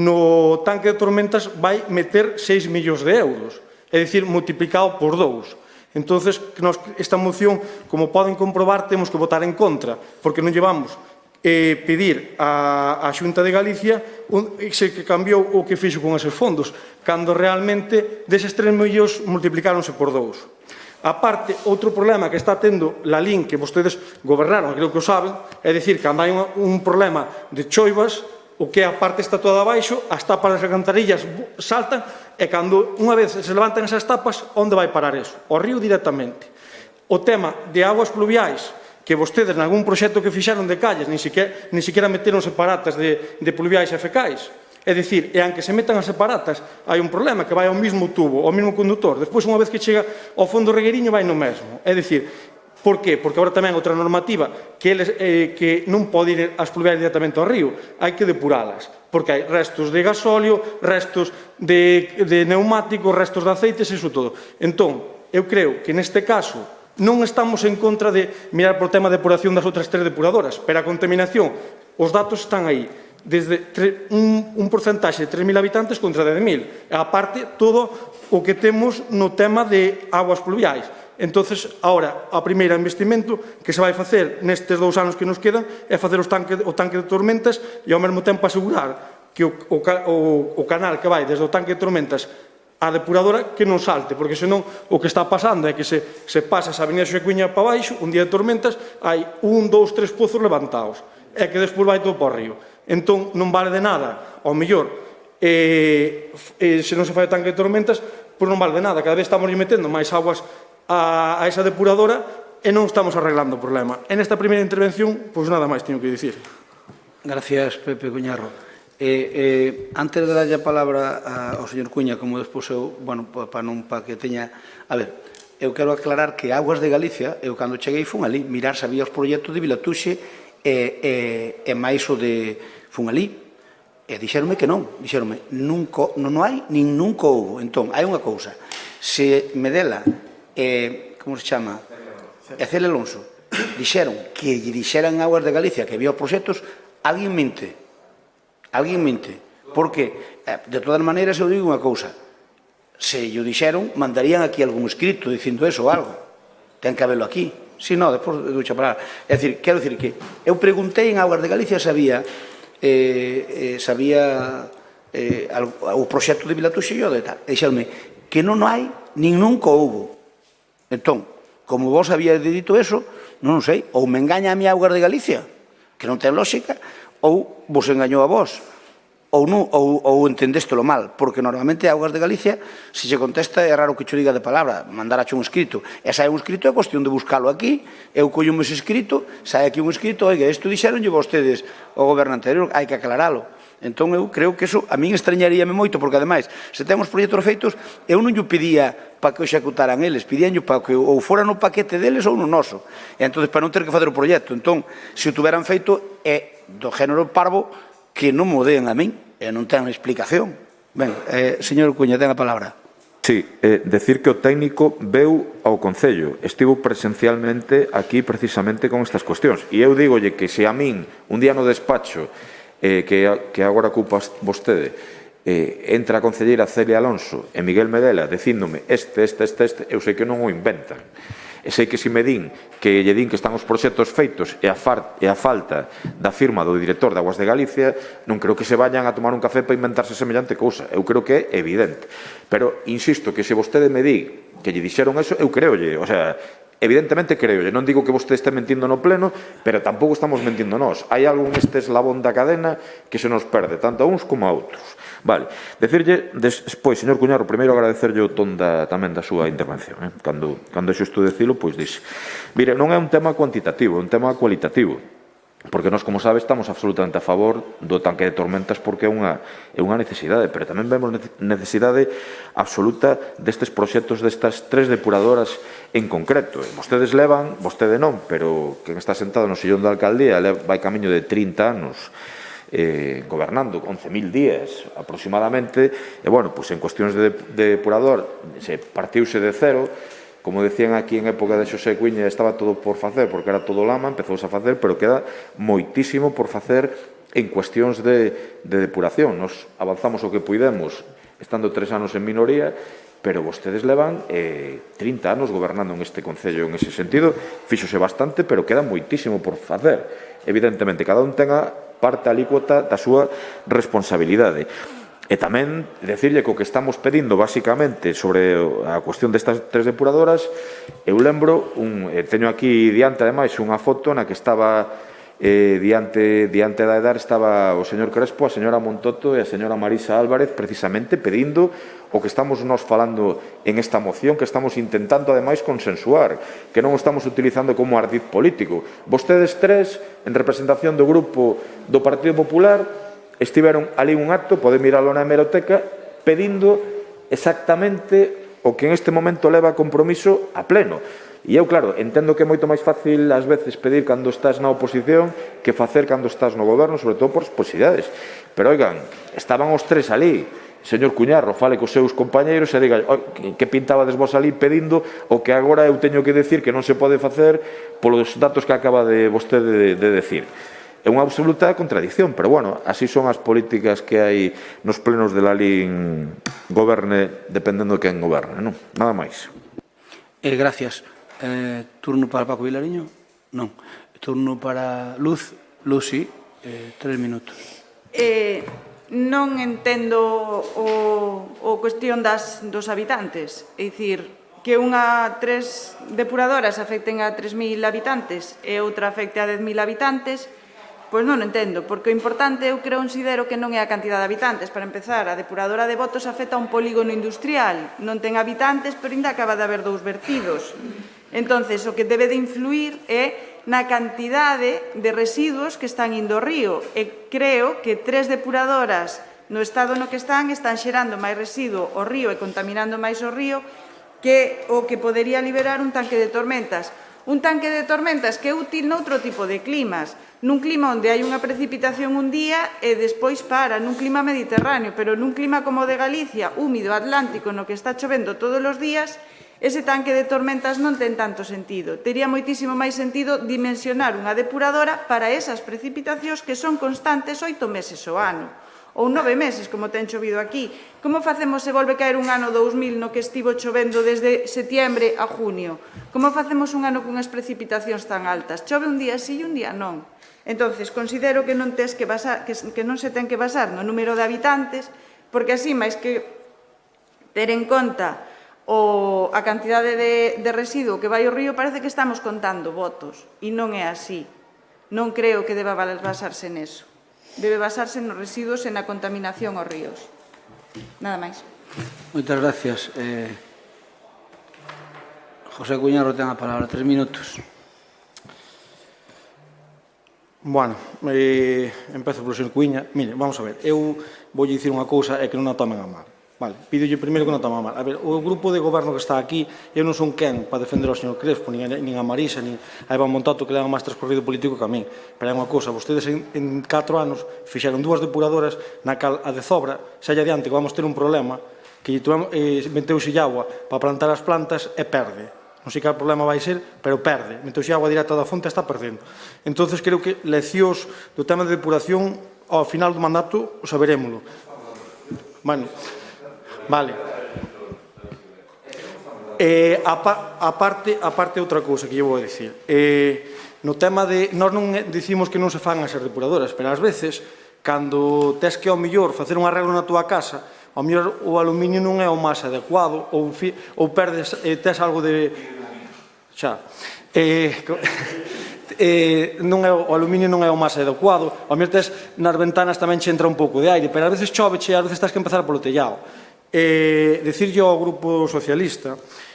no tanque de tormentas vai meter 6 millóns de euros, é dicir, multiplicado por 2. Entonces, esta moción, como poden comprobar, temos que votar en contra, porque non llevamos pedir a Xunta de Galicia que cambiou o que fixo con eses fondos, cando realmente deses 3 millóns multiplicáronse por 2. A parte, outro problema que está tendo la LIN, que vostedes gobernaron, creo que o saben, é dicir, cando hai un problema de choivas, o que a parte está toda abaixo, as tapas das alcantarillas saltan, e cando unha vez se levantan esas tapas, onde vai parar eso? Ao río directamente. O tema de aguas pluviais, que vostedes, nalgún proxecto que fixaron de calles, nin siquiera meteron separatas de pluviais e fecais. É dicir, e aunque se metan as separatas, hai un problema, que vai ao mesmo tubo, ao mesmo conductor. Despois, unha vez que chega ao fondo regueriño, vai no mesmo. É dicir, por qué? Porque agora tamén outra normativa que non pode ir as pluviais directamente ao río, hai que depuralas, porque hai restos de gasóleo, restos de neumáticos, restos de aceites, iso todo. Entón, eu creo que neste caso non estamos en contra de mirar por tema de depuración das outras 3 depuradoras, pero a contaminación, os datos están aí, desde un porcentaxe de 3.000 habitantes contra 10.000, a parte todo o que temos no tema de aguas pluviais. Entonces, ahora, a primeira investimento que se vai facer nestes 2 anos que nos quedan é facer o tanque de tormentas e ao mesmo tempo asegurar que o canal que vai desde o tanque de tormentas á depuradora que non salte, porque senón o que está pasando é que se pasa a Avenida Xosé Cuíña para baixo, un día de tormentas, hai 1, 2, 3 pozos levantados, e que despois vai todo para o río. Entón, non vale de nada, ao mellor, se non se fai o tanque de tormentas, pois non vale de nada, cada vez estamos metendo máis aguas a esa depuradora e non estamos arreglando o problema. En esta primeira intervención, pois nada máis teño que dicir. Gracias, Pepe Cuñarro. Antes de darlle a palabra ao señor Cuña, como despois eu, bueno, para que teña... A ver, eu quero aclarar que Aguas de Galicia, eu cando cheguei fun ali, mirar se había os proxectos de Vilatuxe e máis o de fun ali. E dixeronme que non, dixeronme, non hai, nin nunca houve. Entón, hai unha cousa, se Medela, como se chama? E Cele Alonso, dixeron que lle dixeran Aguas de Galicia que había os proxectos, alguén mente. Alguén mente. Porque, de todas maneiras, eu digo unha cousa, se yo dixeron, mandarían aquí algún escrito dicindo eso ou algo. Ten que haberlo aquí. Si, no, despois ducha palabra. É dicir, quero dicir que eu preguntei en Aguas de Galicia se había o proxecto de Vilatuxe e o de tal. E dixeronme que non hai, nin nunca houve. Entón, como vos había dito eso, non sei, ou me engaña a mi Aguas de Galicia, que non ten lógica, ou vos engañou a vos, ou entendéstelo mal, porque normalmente Aguas de Galicia, se se contesta, é raro que cho diga de palabra, mandarache un escrito, e sai un escrito, é cuestión de buscalo aquí, eu collo ese escrito, sai aquí un escrito, oiga, isto dixeronlle vostedes o goberno anterior, hai que aclaralo. Entón, eu creo que eso a min extrañaríame moito, porque, ademais, se temos proxectos feitos, eu non lle pedía para que o executaran eles, pedíanlle para que ou fora no paquete deles ou no noso. E entón, para non ter que fazer o proxecto. Entón, se o tuveran feito, é do género parvo que non mo den a min, e non ten explicación. Ben, señor Cuña, ten a palabra. Sí, decir que o técnico veu ao Concello, estivo presencialmente aquí precisamente con estas cuestións. E eu digolle que se a min, un día no despacho, que agora ocupa vostede, entra a concelleira Celia Alonso e Miguel Medela dicíndome eu sei que non o inventan. E sei que se me din que lle din que están os proxectos feitos e a falta da firma do director de Aguas de Galicia, non creo que se vayan a tomar un café para inventarse semellante cousa. Eu creo que é evidente. Pero insisto que se vostede me di que lle dixeron eso, eu creolle, o sea, evidentemente creolle, non digo que vostede este mentindo no pleno, pero tampouco estamos mentindo nós. Hai algo neste eslabón da cadena que se nos perde, tanto a uns como a outros. Vale, decirlle, despois, señor Cuñarro, primeiro agradecerlle o ton tamén da súa intervención. Cando é xusto dicilo, pois dixe. Mire, non é un tema cuantitativo, é un tema cualitativo. Porque nós, como sabe, estamos absolutamente a favor do tanque de tormentas porque é unha necesidade, pero tamén vemos necesidade absoluta destes proxectos destas 3 depuradoras en concreto. Vostedes levan, vostede non, pero quen está sentado no sillón da alcaldía vai camiño de 30 anos gobernando, 11.000 días aproximadamente, e, bueno, pois en cuestións de depurador se partiuse de cero. Como decían aquí en época de Xosé Cuíña, estaba todo por facer, porque era todo lama, empezouse a facer, pero queda moitísimo por facer en cuestións de depuración. Nos avanzamos o que puidemos, estando 3 anos en minoría, pero vostedes levan 30 anos gobernando en este Concello. En ese sentido, fíxose bastante, pero queda moitísimo por facer. Evidentemente, cada un tenga parte alícuota da súa responsabilidade. E tamén decirlle que o que estamos pedindo basicamente sobre a cuestión destas 3 depuradoras, eu lembro, teño aquí diante ademais unha foto na que estaba diante da EDAR estaba o señor Crespo, a señora Montoto e a señora Marisa Álvarez precisamente pedindo o que estamos nós falando en esta moción, que estamos intentando ademais consensuar, que non o estamos utilizando como ardid político. Vostedes 3, en representación do grupo do Partido Popular, estiveron ali un acto, pode miralo na hemeroteca, pedindo exactamente o que en este momento leva compromiso a pleno. E eu, claro, entendo que é moito máis fácil ás veces pedir cando estás na oposición que facer cando estás no goberno, sobre todo por posibilidades. Pero, oigan, estaban os 3 ali. Señor Cuñarro, fale cos seus compañeiros e diga que pintaba vos ali pedindo o que agora eu teño que decir que non se pode facer polos datos que acaba de vostede de decir. É unha absoluta contradicción, pero, bueno, así son as políticas que hai nos plenos de la LIN goberne dependendo de quen goberne, non? Nada máis. Gracias. Turno para Paco Vilariño? Non. Turno para Luz? Luz, sí. 3 minutos. Non entendo o cuestión dos habitantes. É dicir, que 3 depuradoras afecten a 3.000 habitantes e outra afecte a 10.000 habitantes, pois non entendo, porque o importante eu considero que non é a cantidad de habitantes. Para empezar, a depuradora de Botos afecta a un polígono industrial, non ten habitantes, pero ainda acaba de haber 2 vertidos. Entonces, o que debe de influir é na cantidade de residuos que están indo ao río. E creo que 3 depuradoras no estado no que están xerando máis residuo ao río e contaminando máis o río que o que podería liberar un tanque de tormentas. Un tanque de tormentas que é útil noutro tipo de climas, nun clima onde hai unha precipitación un día e despois para, nun clima mediterráneo, pero nun clima como o de Galicia, húmido, atlántico, no que está chovendo todos os días, ese tanque de tormentas non ten tanto sentido. Tería moitísimo máis sentido dimensionar unha depuradora para esas precipitacións que son constantes 8 meses ao ano, ou 9 meses, como ten chovido aquí. Como facemos se volve caer un ano 2000 no que estivo chovendo desde setiembre a junio? Como facemos un ano cunhas precipitacións tan altas? Chove un día sí e un día non. Entonces, considero que non se ten que basar no número de habitantes, porque así, máis que ter en conta a cantidade de residuo que vai ao río, parece que estamos contando votos, e non é así. Non creo que deba basarse neso. Debe basarse nos residuos e na contaminación aos ríos. Nada máis. Moitas gracias. José Cuñarro ten a palabra, 3 minutos. Bueno, empezo polo señor Cuíña. Mire, vamos a ver, eu vou dicir unha cousa e que non a tomen a mal. Vale, pídolle primeiro que non tomen a mal. A ver, o grupo de goberno que está aquí, eu non son quen para defender ao señor Crespo, nin a Marisa, nin a Iván Montato, que levan máis transcorrido político que a min. Pero é unha cousa, vostedes en 4 anos fixeron 2 depuradoras na cal a de Zobra, xa adiante que vamos ter un problema, que meteuse agua para plantar as plantas e perde. Non sei que o problema vai ser, pero perde. Meteuse agua directa da fonte e está perdendo. Entón, creo que leccións do tema de depuración ao final do mandato o saberémolo. Bueno, vale. Aparte outra cousa que lle vou dicir. No tema de... Nós non dicimos que non se fan as depuradoras, pero ás veces, cando tes que ao mellor facer un arreglo na túa casa, ao mellor o aluminio non é o máis adecuado, ou perdes, tes algo de... Xa. O aluminio non é o máis adecuado, ao mellor tes nas ventanas tamén che entra un pouco de aire, pero ás veces choveche e ás veces tens que empezar polo tellado. Decirlle ao Grupo Socialista,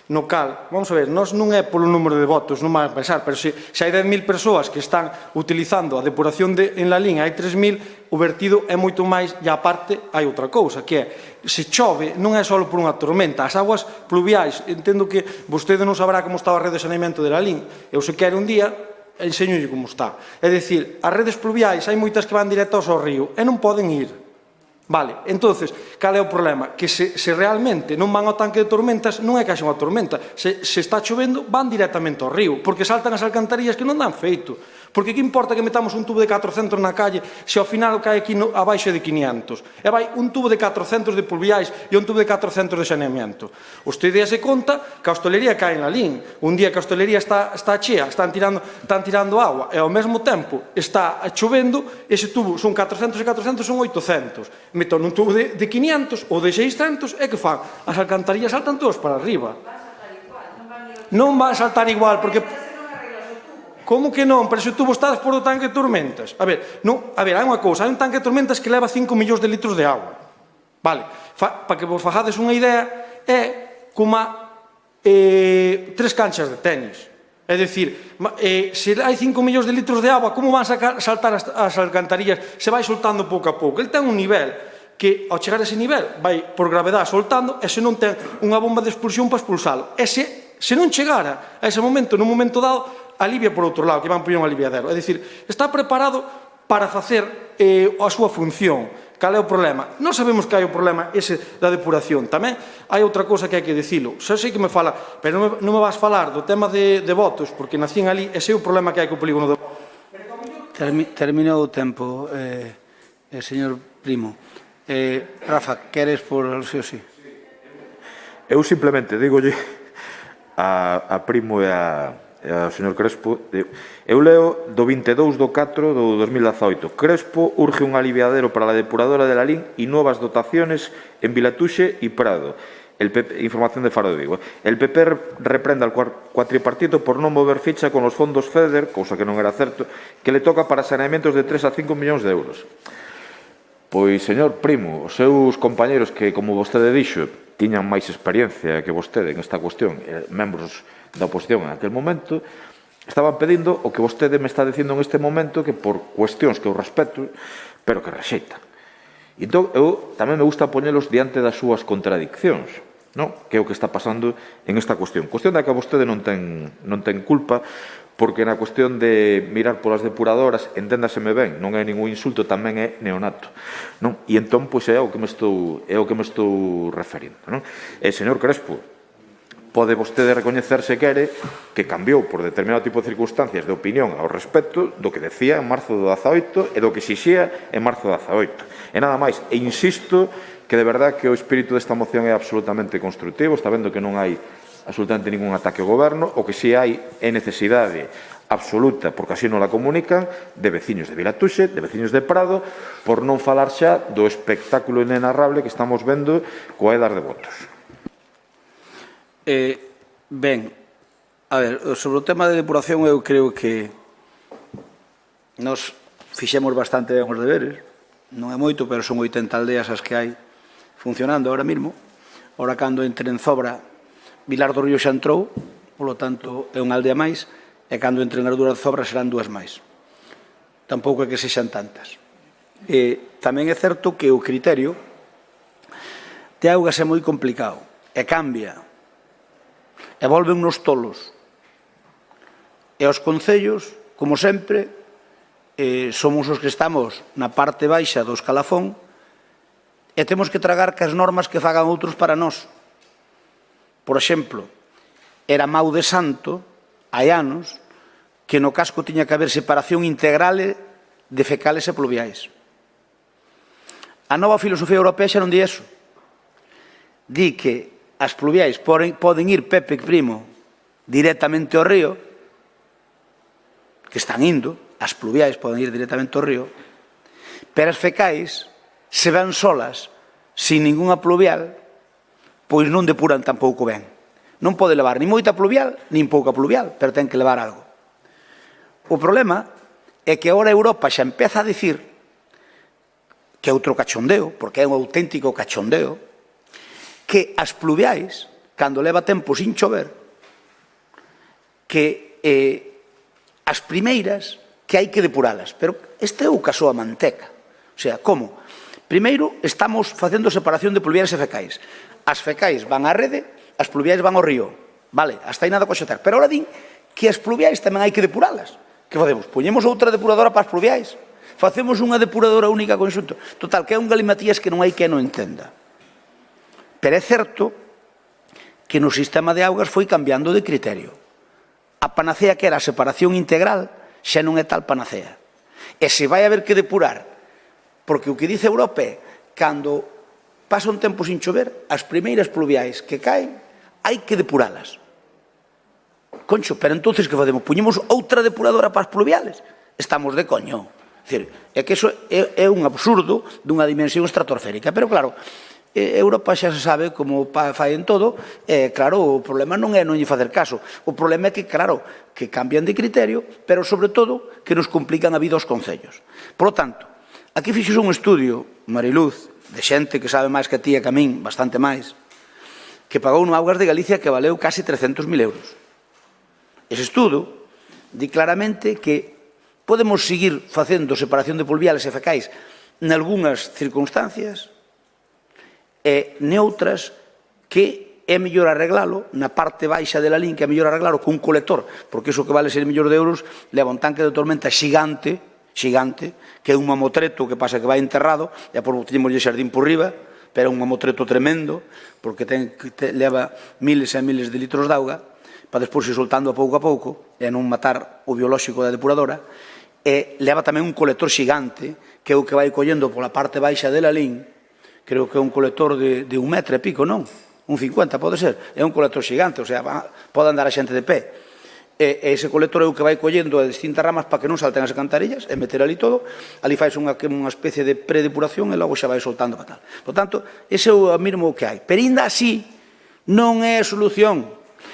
no cal, vamos a ver, nós non é polo número de votos, non vai a pensar, pero se hai 10.000 persoas que están utilizando a depuración en Lalín, hai 3.000, o vertido é moito máis, e aparte hai outra cousa, que é, se chove, non é só por unha tormenta, as aguas pluviais, entendo que vostede non sabrá como está a rede de saneamento de Lalín, eu se quero un día, enseñolle como está. É dicir, as redes pluviais, hai moitas que van directos ao río, e non poden ir. Vale, entonces, cal é o problema? Que se realmente non van ao tanque de tormentas, non é que haxa unha tormenta. Se está chovendo, van directamente ao río, porque saltan as alcantarillas que non dan feito. Porque que importa que metamos un tubo de 400 na calle se ao final cae aquí abaixo de 500? E vai un tubo de 400 de pluviais e un tubo de 400 de saneamento. Usted déase conta que a hostelería cae en Lalín. Un día que a hostelería está chea, están tirando agua, e ao mesmo tempo está chovendo, ese tubo son 400 e 400, son 800. Meto nun tubo de 500 ou de 600, e que fan? As alcantarillas saltan todos para arriba. Non van a saltar igual, porque... Como que non? Pero se o tubo está por o tanque de tormentas. A ver, hai unha cousa, hai un tanque de tormentas que leva 5 millóns de litros de agua. Vale, para que vos fajades unha idea, é como 3 canchas de tenis. É dicir, se hai 5 millóns de litros de agua, como van a saltar as alcantarillas? Se vai soltando pouco a pouco. El ten un nivel que, ao chegar a ese nivel, vai por gravedade soltando, e se non ten unha bomba de expulsión para expulsalo. E se non chegara a ese momento, nun momento dado, alivia por outro lado, que van poñer un aliviadero. É dicir, está preparado para facer a súa función. Cal é o problema? Non sabemos que hai o problema ese da depuración. Tamén hai outra cousa que hai que dicilo. Xa sei que me fala, pero non me vas falar do tema de votos, porque nacín ali, ese é o problema que hai co polígono de votos. Terminou o tempo, señor Primo. Rafa, queres por sí ou sí? Eu simplemente digolle a Primo e ao señor Crespo, eu leo do 22 do 4 do 2018. Crespo urge un aliviadero para a depuradora de Lalín e novas dotaciones en Vilatuxe e Prado. Información de Faro de Vigo. El PP reprenda el cuatripartito por non mover ficha con os fondos FEDER, cousa que non era certo, que le toca para saneamentos de 3 a 5 millóns de euros. Pois, señor Primo, os seus compañeros que, como vostede dixo, tiñan máis experiencia que vostede en esta cuestión, membros da oposición en aquel momento, estaban pedindo o que vostede me está dicindo en este momento, que por cuestións que eu respeto, pero que rexeitan. Entón, eu tamén me gusta poñelos diante das súas contradiccións, que é o que está pasando en esta cuestión. Cuestión da que vostede non ten culpa, porque na cuestión de mirar polas depuradoras, enténdaseme ben, non é ningún insulto, tamén é neonato. E entón, pois é o que me estou referindo. Señor Crespo, pode vostede recoñecer se quere que cambiou por determinado tipo de circunstancias de opinión ao respecto do que decía en marzo do 18 e do que xixía en marzo do 18. E nada máis, e insisto que de verdad que o espírito desta moción é absolutamente constructivo, está vendo que non hai absolutamente ningún ataque ao goberno, o que si hai é necesidade absoluta, porque así non la comunican, de veciños de Vilatuxe, de veciños de Prado, por non falar xa do espectáculo inenarrable que estamos vendo coa edad de votos. Ben, a ver, sobre o tema de depuración eu creo que nos fixemos bastante ben os deberes, non é moito, pero son 80 aldeas as que hai funcionando ahora mismo. Ahora, cando entre en Zobra, Vilar do Río xa entrou, polo tanto, é unha aldea máis, e cando entre en Ardura de Zobra serán 2 máis. Tampouco é que sexan tantas. Tamén é certo que o criterio de augas é moi complicado, e cambia, e volven nos tolos. E os concellos, como sempre, somos os que estamos na parte baixa do escalafón e temos que tragar que as normas que fagan outros para nós. Por exemplo, era mau de santo, hai anos, que no casco tiña que haber separación integral de fecales e pluviais. A nova filosofía europea xa non di eso. Di que as pluviais poden ir Pepe Primo directamente ao río, que están indo, as pluviais poden ir directamente ao río, pero as fecais, se van solas, sin ninguna pluvial, pois non depuran tampouco ben. Non pode levar ni moita pluvial, nin pouca pluvial, pero ten que levar algo. O problema é que agora Europa xa empeza a dicir que é outro cachondeo, porque é un auténtico cachondeo, que as pluviais, cando leva tempo sin chover, que as primeiras que hai que depuralas. Pero este é o caso a manteca. O sea, como? Primeiro, estamos facendo separación de pluviais e fecais. As fecais van á rede, as pluviais van ao río. Vale, hasta aí nada coxetar. Pero ahora din que as pluviais tamén hai que depuralas. Que facemos? Poñemos outra depuradora para as pluviais? Facemos unha depuradora única conxunto? Total, que é un galimatías que non hai que non entenda. Pero é certo que no sistema de augas foi cambiando de criterio. A panacea que era a separación integral xa non é tal panacea. E se vai haber que depurar, porque o que dice Europa é cando pasa un tempo sin chover, as primeiras pluviais que caen hai que depuralas. Concho, pero entonces que facemos? Puñemos outra depuradora para as pluviales? Estamos de coño. É que iso é un absurdo dunha dimensión estratosférica. Pero claro, Europa xa se sabe como fai en todo, e claro, o problema non é non lle facer caso. O problema é que, claro, que cambian de criterio, pero sobre todo que nos complican a vida aos concellos. Por lo tanto, aquí fixos un estudio, Mariluz, de xente que sabe máis que a ti e que a min, bastante máis, que pagou no Augas de Galicia que valeu casi 300.000 euros. Ese estudo di claramente que podemos seguir facendo separación de pluviales e fecais nalgúnas circunstancias e neutras que é mellor arreglalo na parte baixa de la lín, que é mellor arreglalo con un colector, porque iso que vale 6 millóns de euros leva un tanque de tormenta xigante, que é un mamotreto que pasa que vai enterrado, e por último lle xardín por riba, pero é un mamotreto tremendo, porque leva miles e miles de litros de auga, para despois ir soltando a pouco, e non matar o biolóxico da depuradora, e leva tamén un colector xigante, que é o que vai collendo pola parte baixa de la lín, creo que é un colector de 1 metro e pico, non? Un 50, pode ser. É un colector xigante, o sea, pode andar a xente de pé. E ese colector é o que vai collendo as distintas ramas para que non salten as alcantarillas, e meter ali todo, ali fais unha especie de predepuración e logo xa vai soltando para tal. Por tanto, ese é o mínimo que hai. Pero ainda así, non é solución.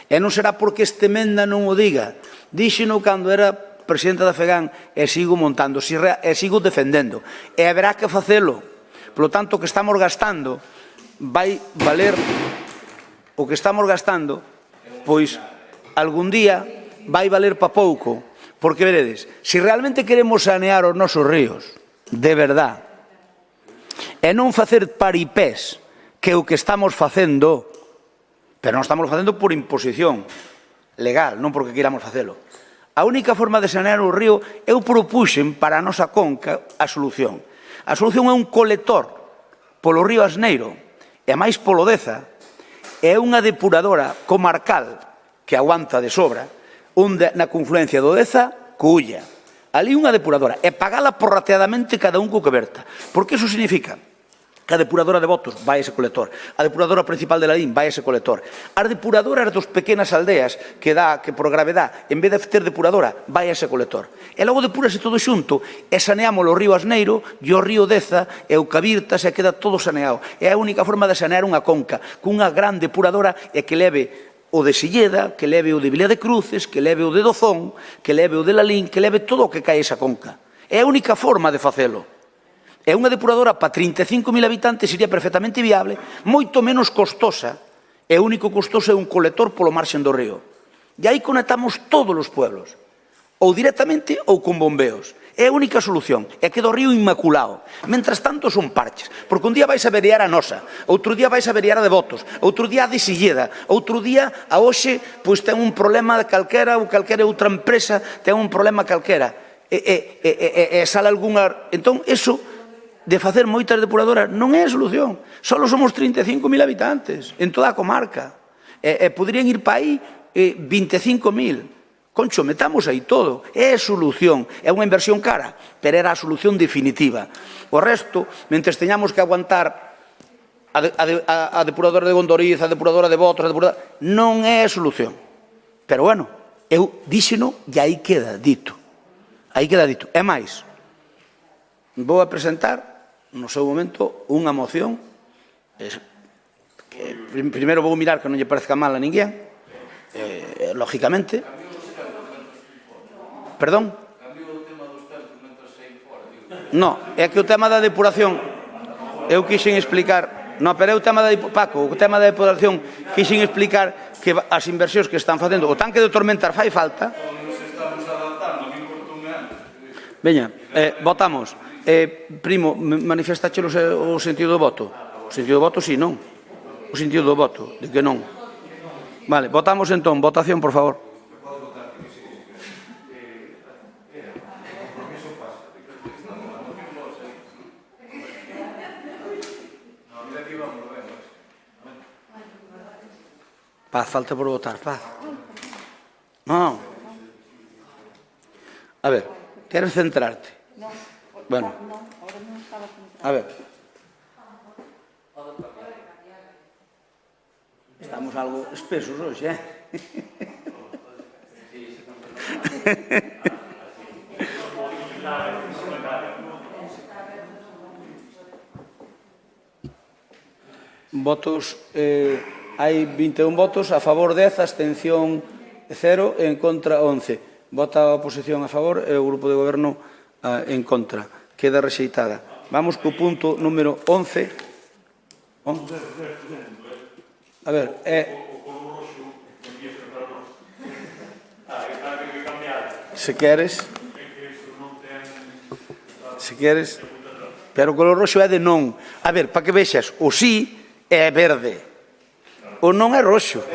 E non será porque este emenda non o diga. Díxeno cando era presidente da FEGAN e sigo montando, e sigo defendendo. E haberá que facelo. Por lo tanto, o que estamos gastando vai valer o que estamos gastando, pois algún día vai valer pa pouco. Porque, veredes, se realmente queremos sanear os nosos ríos, de verdad, e non facer paripés, que é o que estamos facendo, pero non estamos facendo por imposición legal, non porque queramos facelo. A única forma de sanear o río, eu propuxen para a nosa conca a solución. A solución é un colector polo río Asneiro, e máis polo Deza, é unha depuradora comarcal que aguanta de sobra, na confluencia do Deza co Ulla. Ali unha depuradora, e pagala porrateadamente cada un co que verta. Porque iso significa que a depuradora de Botos vai ese colector, a depuradora principal de Ladín vai ese colector, as depuradoras dos pequenas aldeas que por gravedad, en vez de ter depuradora, vai ese colector. E logo depurase todo xunto e saneamos o río Asneiro e o río Deza e o Cabirtas e queda todo saneado. É a única forma de sanear unha conca, cunha gran depuradora e que leve o de Silleda, que leve o de Vila de Cruces, que leve o de Dozón, que leve o de Lalín, que leve todo o que cae esa conca. É a única forma de facelo. É unha depuradora para 35.000 habitantes, sería perfectamente viable, moito menos costosa, e o único costoso é un colector polo marxen do río. E aí conectamos todos os pueblos, ou directamente ou con bombeos. É a única solución, é que do río inmaculado. Mentras tanto son parches, porque un día vais a averiar a nosa, outro día vais a averiar a de Botos, outro día a de Silleda, outro día a hoxe pois ten un problema de calquera ou calquera outra empresa ten un problema calquera. E sale algunha... Entón, eso de facer moitas depuradoras non é a solución. Só somos 35.000 habitantes en toda a comarca. E poderían ir para aí 25.000. Concho, metamos aí todo. É a solución. É unha inversión cara, pero era a solución definitiva. O resto, mentres teñamos que aguantar a depuradora de Gondoriz, a depuradora de Botos, non é a solución. Pero, bueno, eu díxeno e aí queda dito. Aí queda dito. É máis, vou a presentar, no seu momento, unha moción que primeiro vou mirar que non lle parezca mal a ninguén, lógicamente. Perdón? No, é que o tema da depuración eu quixen explicar, no, pero é o tema da Paco, o tema da depuración quixen explicar que as inversións que están facendo, o tanque de Tormentar fai falta. Veña, votamos. Primo, manifestache o sentido do voto? O sentido do voto, si, non? O sentido do voto, de que non? Vale, votamos entón, votación, por favor. Paz, falta por votar, paz. Non. A ver, queres centrarte? Bueno. A ver. Estamos algo espesos hoxe, Votos, hai 21 votos, a favor 10, abstención 0, en contra 11. Vota a oposición a favor e o grupo de goberno en contra. Queda rexeitada. Vamos co punto número 11. A ver, se queres, pero o color roxo é de non. A ver, para que vexas, o sí é verde, o non é roxo.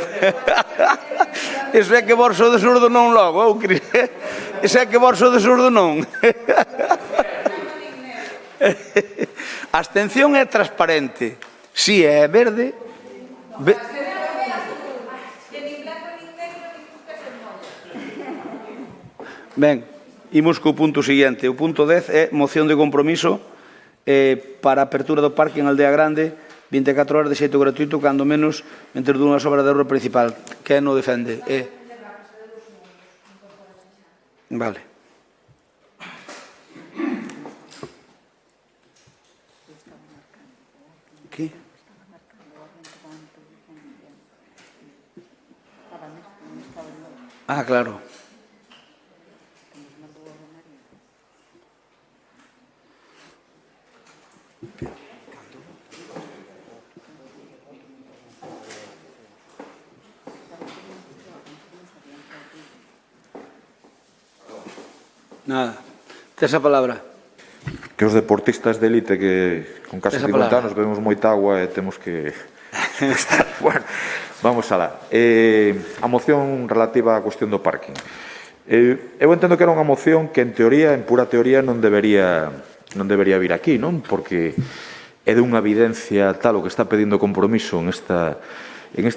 Iso é que borso de surdo non logo, iso é que borso de surdo non. A abstención é transparente, si é verde. Ben, imos co punto seguinte. O punto 10 é moción de compromiso para a apertura do parque en Aldea Grande 24 horas de xeito gratuito, cando menos entre dúas obras da rúa principal. Que non defende? Vale. ¿Qué? Ah, claro. Nada. Tes a palabra. Que os deportistas de élite que con casi 50 anos bebemos moita agua e temos que estar... Bueno, vamos alá. A moción relativa á cuestión do parking. Eu entendo que era unha moción que en teoría, en pura teoría, non debería vir aquí, non? Porque é de unha evidencia tal o que está pedindo compromiso en esta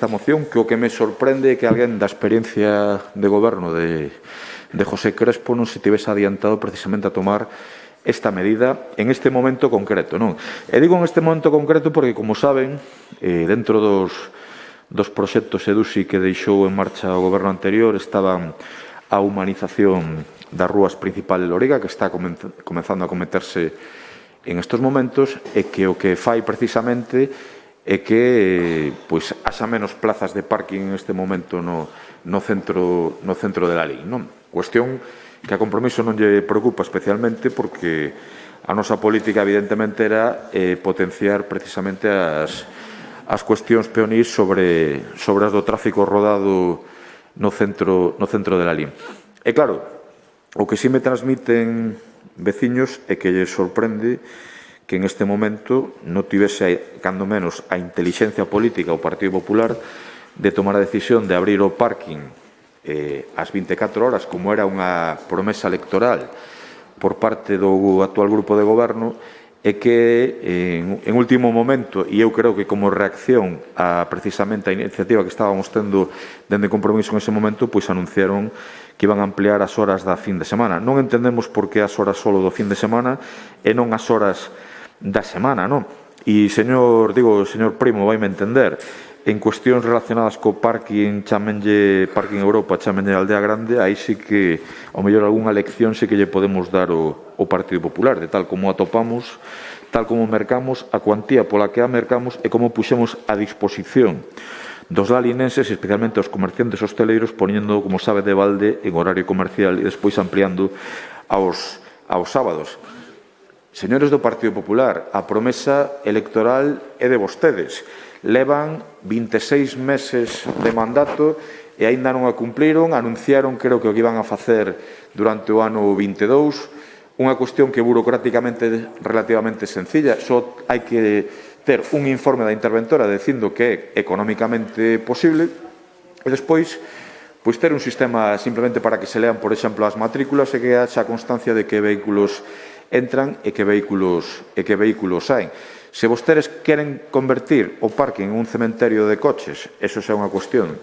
moción que o que me sorprende é que alguén da experiencia de goberno de José Crespo non se tivese adiantado precisamente a tomar esta medida en este momento concreto, non? E digo en este momento concreto porque, como saben, dentro dos proxectos EDUSI que deixou en marcha o goberno anterior estaban a humanización das rúas principales de Loriga, que está comenzando a cometerse en estes momentos, e que o que fai precisamente é que haxa menos plazas de parking en este momento no centro de la lei, non? Cuestión que a Compromiso non lle preocupa especialmente porque a nosa política evidentemente era potenciar precisamente as cuestións peonís sobre as do tráfico rodado no centro de la lei. E claro, o que si me transmiten veciños é que lle sorprende que en este momento non tivese, cando menos, a intelixencia política o Partido Popular de tomar a decisión de abrir o parking ás 24 horas, como era unha promesa electoral por parte do actual grupo de goberno, é que en último momento, e eu creo que como reacción a precisamente a iniciativa que estábamos tendo dende Compromiso en ese momento, pois anunciaron que iban a ampliar as horas da fin de semana. Non entendemos por que as horas solo do fin de semana e non as horas da semana, non? E, señor Primo, vai me entender, en cuestións relacionadas co parking, chamenlle Parking Europa, chamenlle Aldea Grande, aí sí que, ao mellor, algunha lección sí que lle podemos dar o Partido Popular, de tal como atopamos, tal como mercamos, a cuantía pola que a mercamos e como puxemos a disposición dos lalinenses, especialmente os comerciantes hosteleiros, poniendo, como sabe, de balde en horario comercial e despois ampliando aos sábados. Señores do Partido Popular, a promesa electoral é de vostedes. Levan 26 meses de mandato e aínda non a cumpliron, anunciaron, creo que o que iban a facer durante o ano 22, unha cuestión que burocráticamente é relativamente sencilla, só hai que ter un informe da interventora dicindo que é económicamente posible e despois ter un sistema simplemente para que se lean, por exemplo, as matrículas e que haxa constancia de que vehículos entran e que vehículos saen. Se vostedes queren convertir o parking en un cementerio de coches, eso é unha cuestión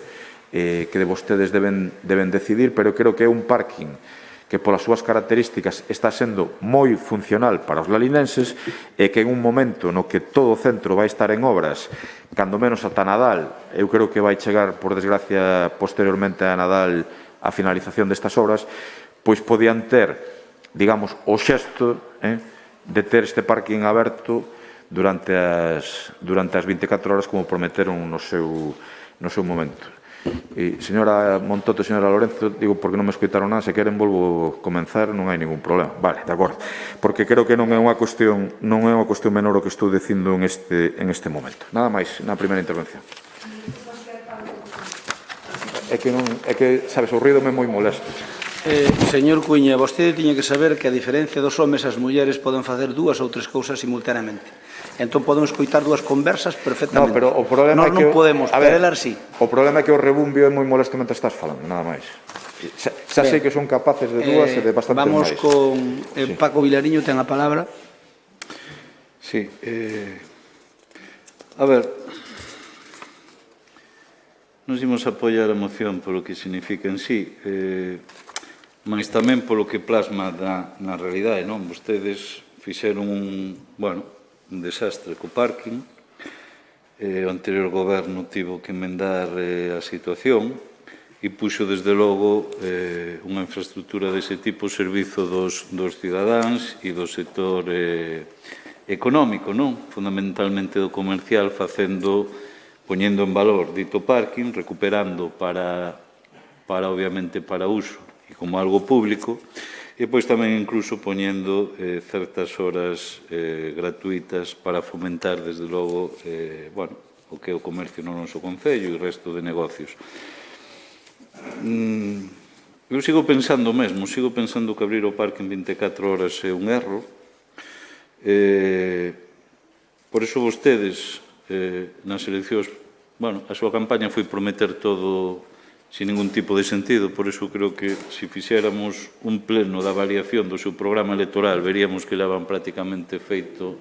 que de vostedes deben decidir, pero creo que é un parking que polas súas características está sendo moi funcional para os lalinenses e que en un momento no que todo o centro vai estar en obras, cando menos ata Nadal, eu creo que vai chegar, por desgracia, posteriormente a Nadal a finalización destas obras, pois podían ter, digamos, o xesto de ter este parking aberto durante as 24 horas como prometeron no seu momento. E, señora Montoto e señora Lorenzo, digo porque non me escoitaron nada, se queren volvo comenzar, non hai ningún problema. Vale, de acordo. Porque creo que non é unha cuestión menor o que estou dicindo en este momento. Nada máis na primeira intervención. É que, sabes, o ruido me moi molesto. Señor Cuña, vostede tiña que saber que a diferencia dos homes as mulleres poden facer dúas ou tres cousas simultaneamente. Entón podemos escoitar dúas conversas perfectamente. No, pero o problema é que... non podemos, pero elas sí. O problema é que o rebumbio é moi molesto mentre estás falando, nada máis. Xa sei que son capaces de dúas e de bastante máis. Vamos con Paco Vilariño, ten a palabra. Sí. A ver, nos imos apoiar a moción polo que significa en sí, mas tamén polo que plasma na realidade, non? Vostedes fixeron un desastre co parking, o anterior goberno tivo que emendar a situación e puxo desde logo unha infraestructura dese tipo ao servizo dos cidadáns e do sector económico, non? Fundamentalmente do comercial, poñendo en valor dito parking, recuperando para obviamente para uso e como algo público, e depois tamén incluso poñendo certas horas gratuitas para fomentar, desde logo, o que é o comercio no noso concello e o resto de negocios. Eu sigo pensando que abrir o parque en 24 horas é un erro. Por iso vostedes, nas eleccións, a súa campaña foi prometer todo sin ningún tipo de sentido, por iso creo que se fixéramos un pleno da variación do seu programa electoral veríamos que levan prácticamente feito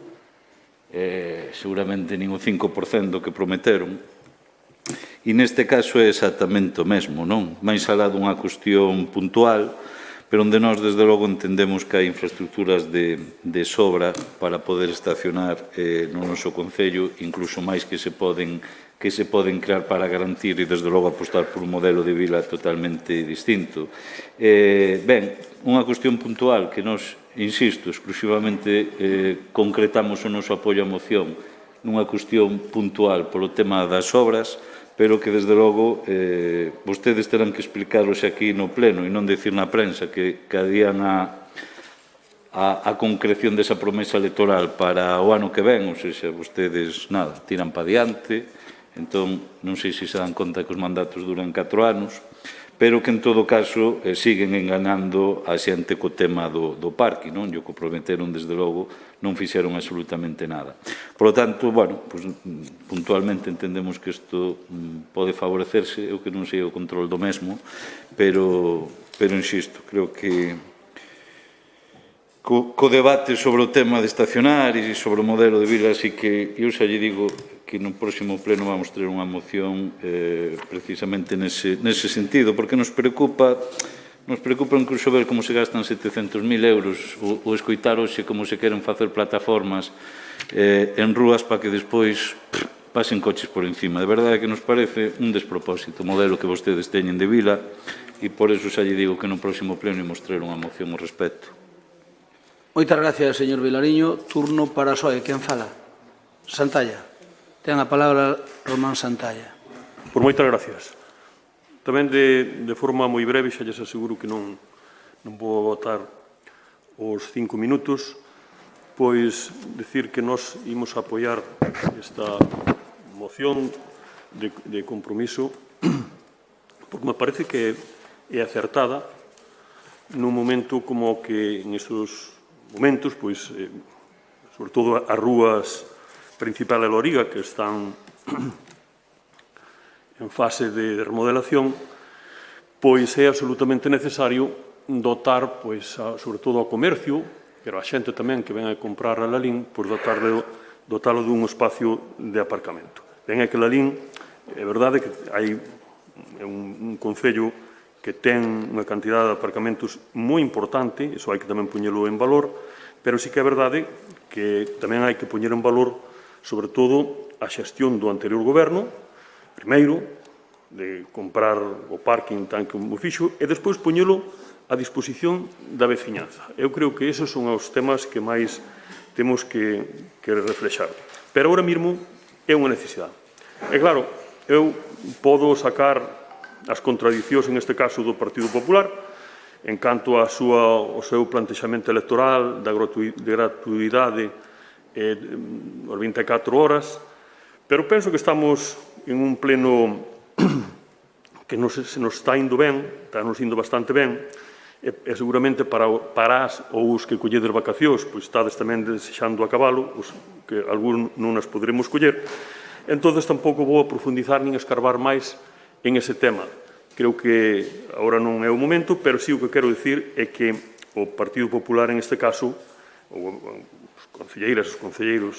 seguramente nin o 5% do que prometeron. E neste caso é exactamente o mesmo, non? Máis alá dunha cuestión puntual, pero onde nós desde logo entendemos que hai infraestructuras de sobra para poder estacionar no noso concello, incluso máis que se poden crear para garantir e, desde logo, apostar por un modelo de vila totalmente distinto. Ben, unha cuestión puntual que nos, insisto, exclusivamente concretamos o noso apoio á moción nunha cuestión puntual polo tema das obras, pero que, desde logo, vostedes terán que explicaros aquí no pleno e non dicir na prensa que adían a concreción desa promesa electoral para o ano que ven, ou seja, vostedes, nada, tiran pa diante. Entón, non sei se se dan conta que os mandatos duran 4 anos, pero que, en todo caso, siguen enganando a xente co tema do parque, non? E o que prometeron, desde logo, non fixeron absolutamente nada. Por lo tanto, puntualmente entendemos que isto pode favorecerse, eu que non sei o control do mesmo, pero insisto, creo que co debate sobre o tema de estacionar e sobre o modelo de vila, así que eu xa lle digo que no próximo pleno vamos ter unha moción precisamente nese sentido, porque nos preocupa Nos preocupa incluso ver como se gastan 700.000 euros ou escoitar hoxe como se queren facer plataformas en rúas para que despois pasen coches por encima. De verdade que nos parece un despropósito o modelo que vostedes teñen de vila e por eso xa lle digo que no próximo pleno imos traer unha moción ao respecto. Moitas gracias, señor Vilariño. Turno para a SOE. Quen fala? Santalla. Ten a palabra Román Santalla. Por moitas gracias. Tamén de forma moi breve, xa lles aseguro que non vou votar os 5 minutos, pois decir que nós imos apoiar esta moción de compromiso porque me parece que é acertada nun momento como que en estes momentos, pois, sobre todo as rúas principal e Loriga, que están en fase de remodelación, pois é absolutamente necesario dotar, pois, sobre todo ao comercio, pero a xente tamén que ven a comprar a Lalín, pois dotalo dun espacio de aparcamento. Ben é que Lalín, é verdade que hai un concello que ten unha cantidad de aparcamentos moi importante, iso hai que tamén poñelo en valor, pero sí que é verdade que tamén hai que poñer en valor, sobre todo, a xestión do anterior goberno, primeiro, de comprar o parking tan como fixo, e despois poñelo a disposición da veciñanza. Eu creo que esos son os temas que máis temos que reflexar. Pero ahora mesmo é unha necesidade. E claro, eu podo sacar as contradicións, en este caso, do Partido Popular, en canto ao seu plantexamento electoral de gratuidade as 24 horas, pero penso que estamos en un pleno que se nos está indo ben, está nos indo bastante ben, e seguramente para as ou os que colledes vacacións, pois estades tamén desexando a cabalo, os que algún non as poderemos coller, entón tampouco vou a profundizar nin escarbar máis en ese tema. Creo que agora non é o momento, pero sí o que quero dicir é que o Partido Popular, en este caso, os concelleiras e os concelleiros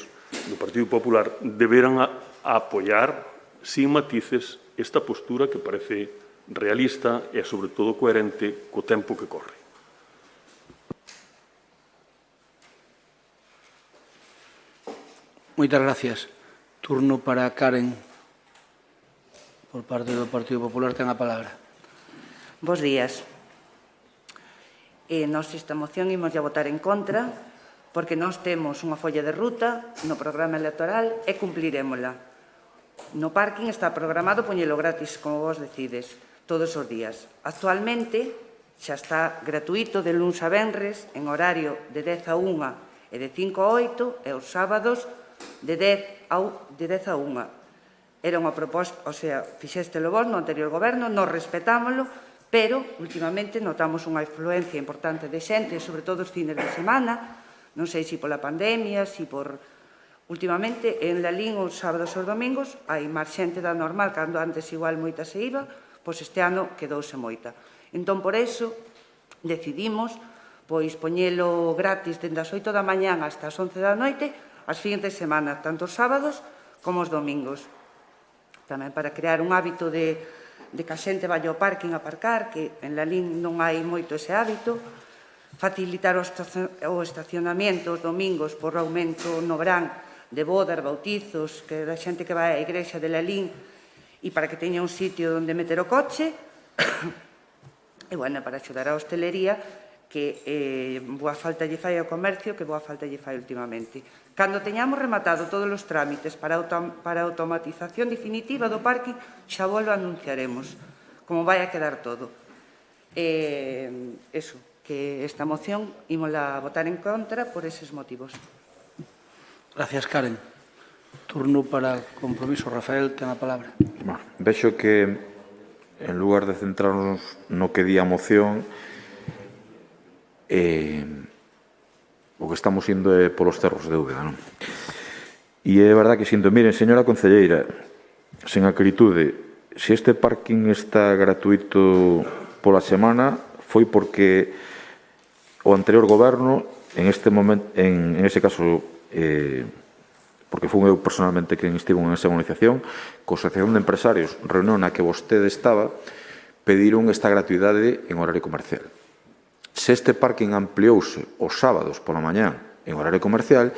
do Partido Popular deberán apoiar, sin matices, esta postura que parece realista e, sobre todo, coherente co tempo que corre. Moitas gracias. Turno para Karen. Por parte do Partido Popular, ten a palabra. Bos días. Nós esta moción imos a votar en contra porque nós temos unha folla de ruta no programa electoral e cumplirémola. No parking está programado poñelo gratis, como vos decides, todos os días. Actualmente xa está gratuito de luns a venres en horario de 10 a 1 e de 5 a 8 e os sábados de 10 a 1. Era unha proposta, o sea, fixéstelo vos no anterior goberno, nos respetámoslo, pero últimamente notamos unha influencia importante de xente, sobre todo os fines de semana, non sei se pola pandemia, se por... Últimamente, en Lalín, os sábados e os domingos, hai máis xente da normal, cando antes igual moita se iba, pois este ano quedouse moita. Entón, por iso, decidimos poñelo gratis dende as 8 da mañán hasta as 11 da noite, as fins de semana, tanto os sábados como os domingos. Tamén para crear un hábito de que a xente vai ao parking a aparcar, que en Lalín non hai moito ese hábito, facilitar o estacionamento os domingos por aumento no verán de bodas, bautizos, que da xente que vai á igrexa de Lalín e para que teña un sitio onde meter o coche, e, bueno, para axudar a hostelería, que boa falta lle fai ao comercio, que boa falta lle fai últimamente. Cando teñamos rematado todos os trámites para a automatización definitiva do parking, xa vos lo anunciaremos, como vai a quedar todo. Eso, que esta moción ímola votar en contra por eses motivos. Gracias, Karen. Turno para compromiso. Rafael, ten a palabra. Vexo que, en lugar de centrarnos no que di a moción, o que estamos indo é polos cerros de Úbeda, non? E é verdad que sinto, miren, señora concelleira, sen acritude, se este parking está gratuito pola semana, foi porque o anterior goberno, en este momento, en ese caso, porque fui eu personalmente quen estivo en esa organización, coa Asociación de Empresarios, reunión na que vostede estaba, pediron esta gratuidade en horario comercial. Se este parking ampliouse os sábados pola mañá en horario comercial,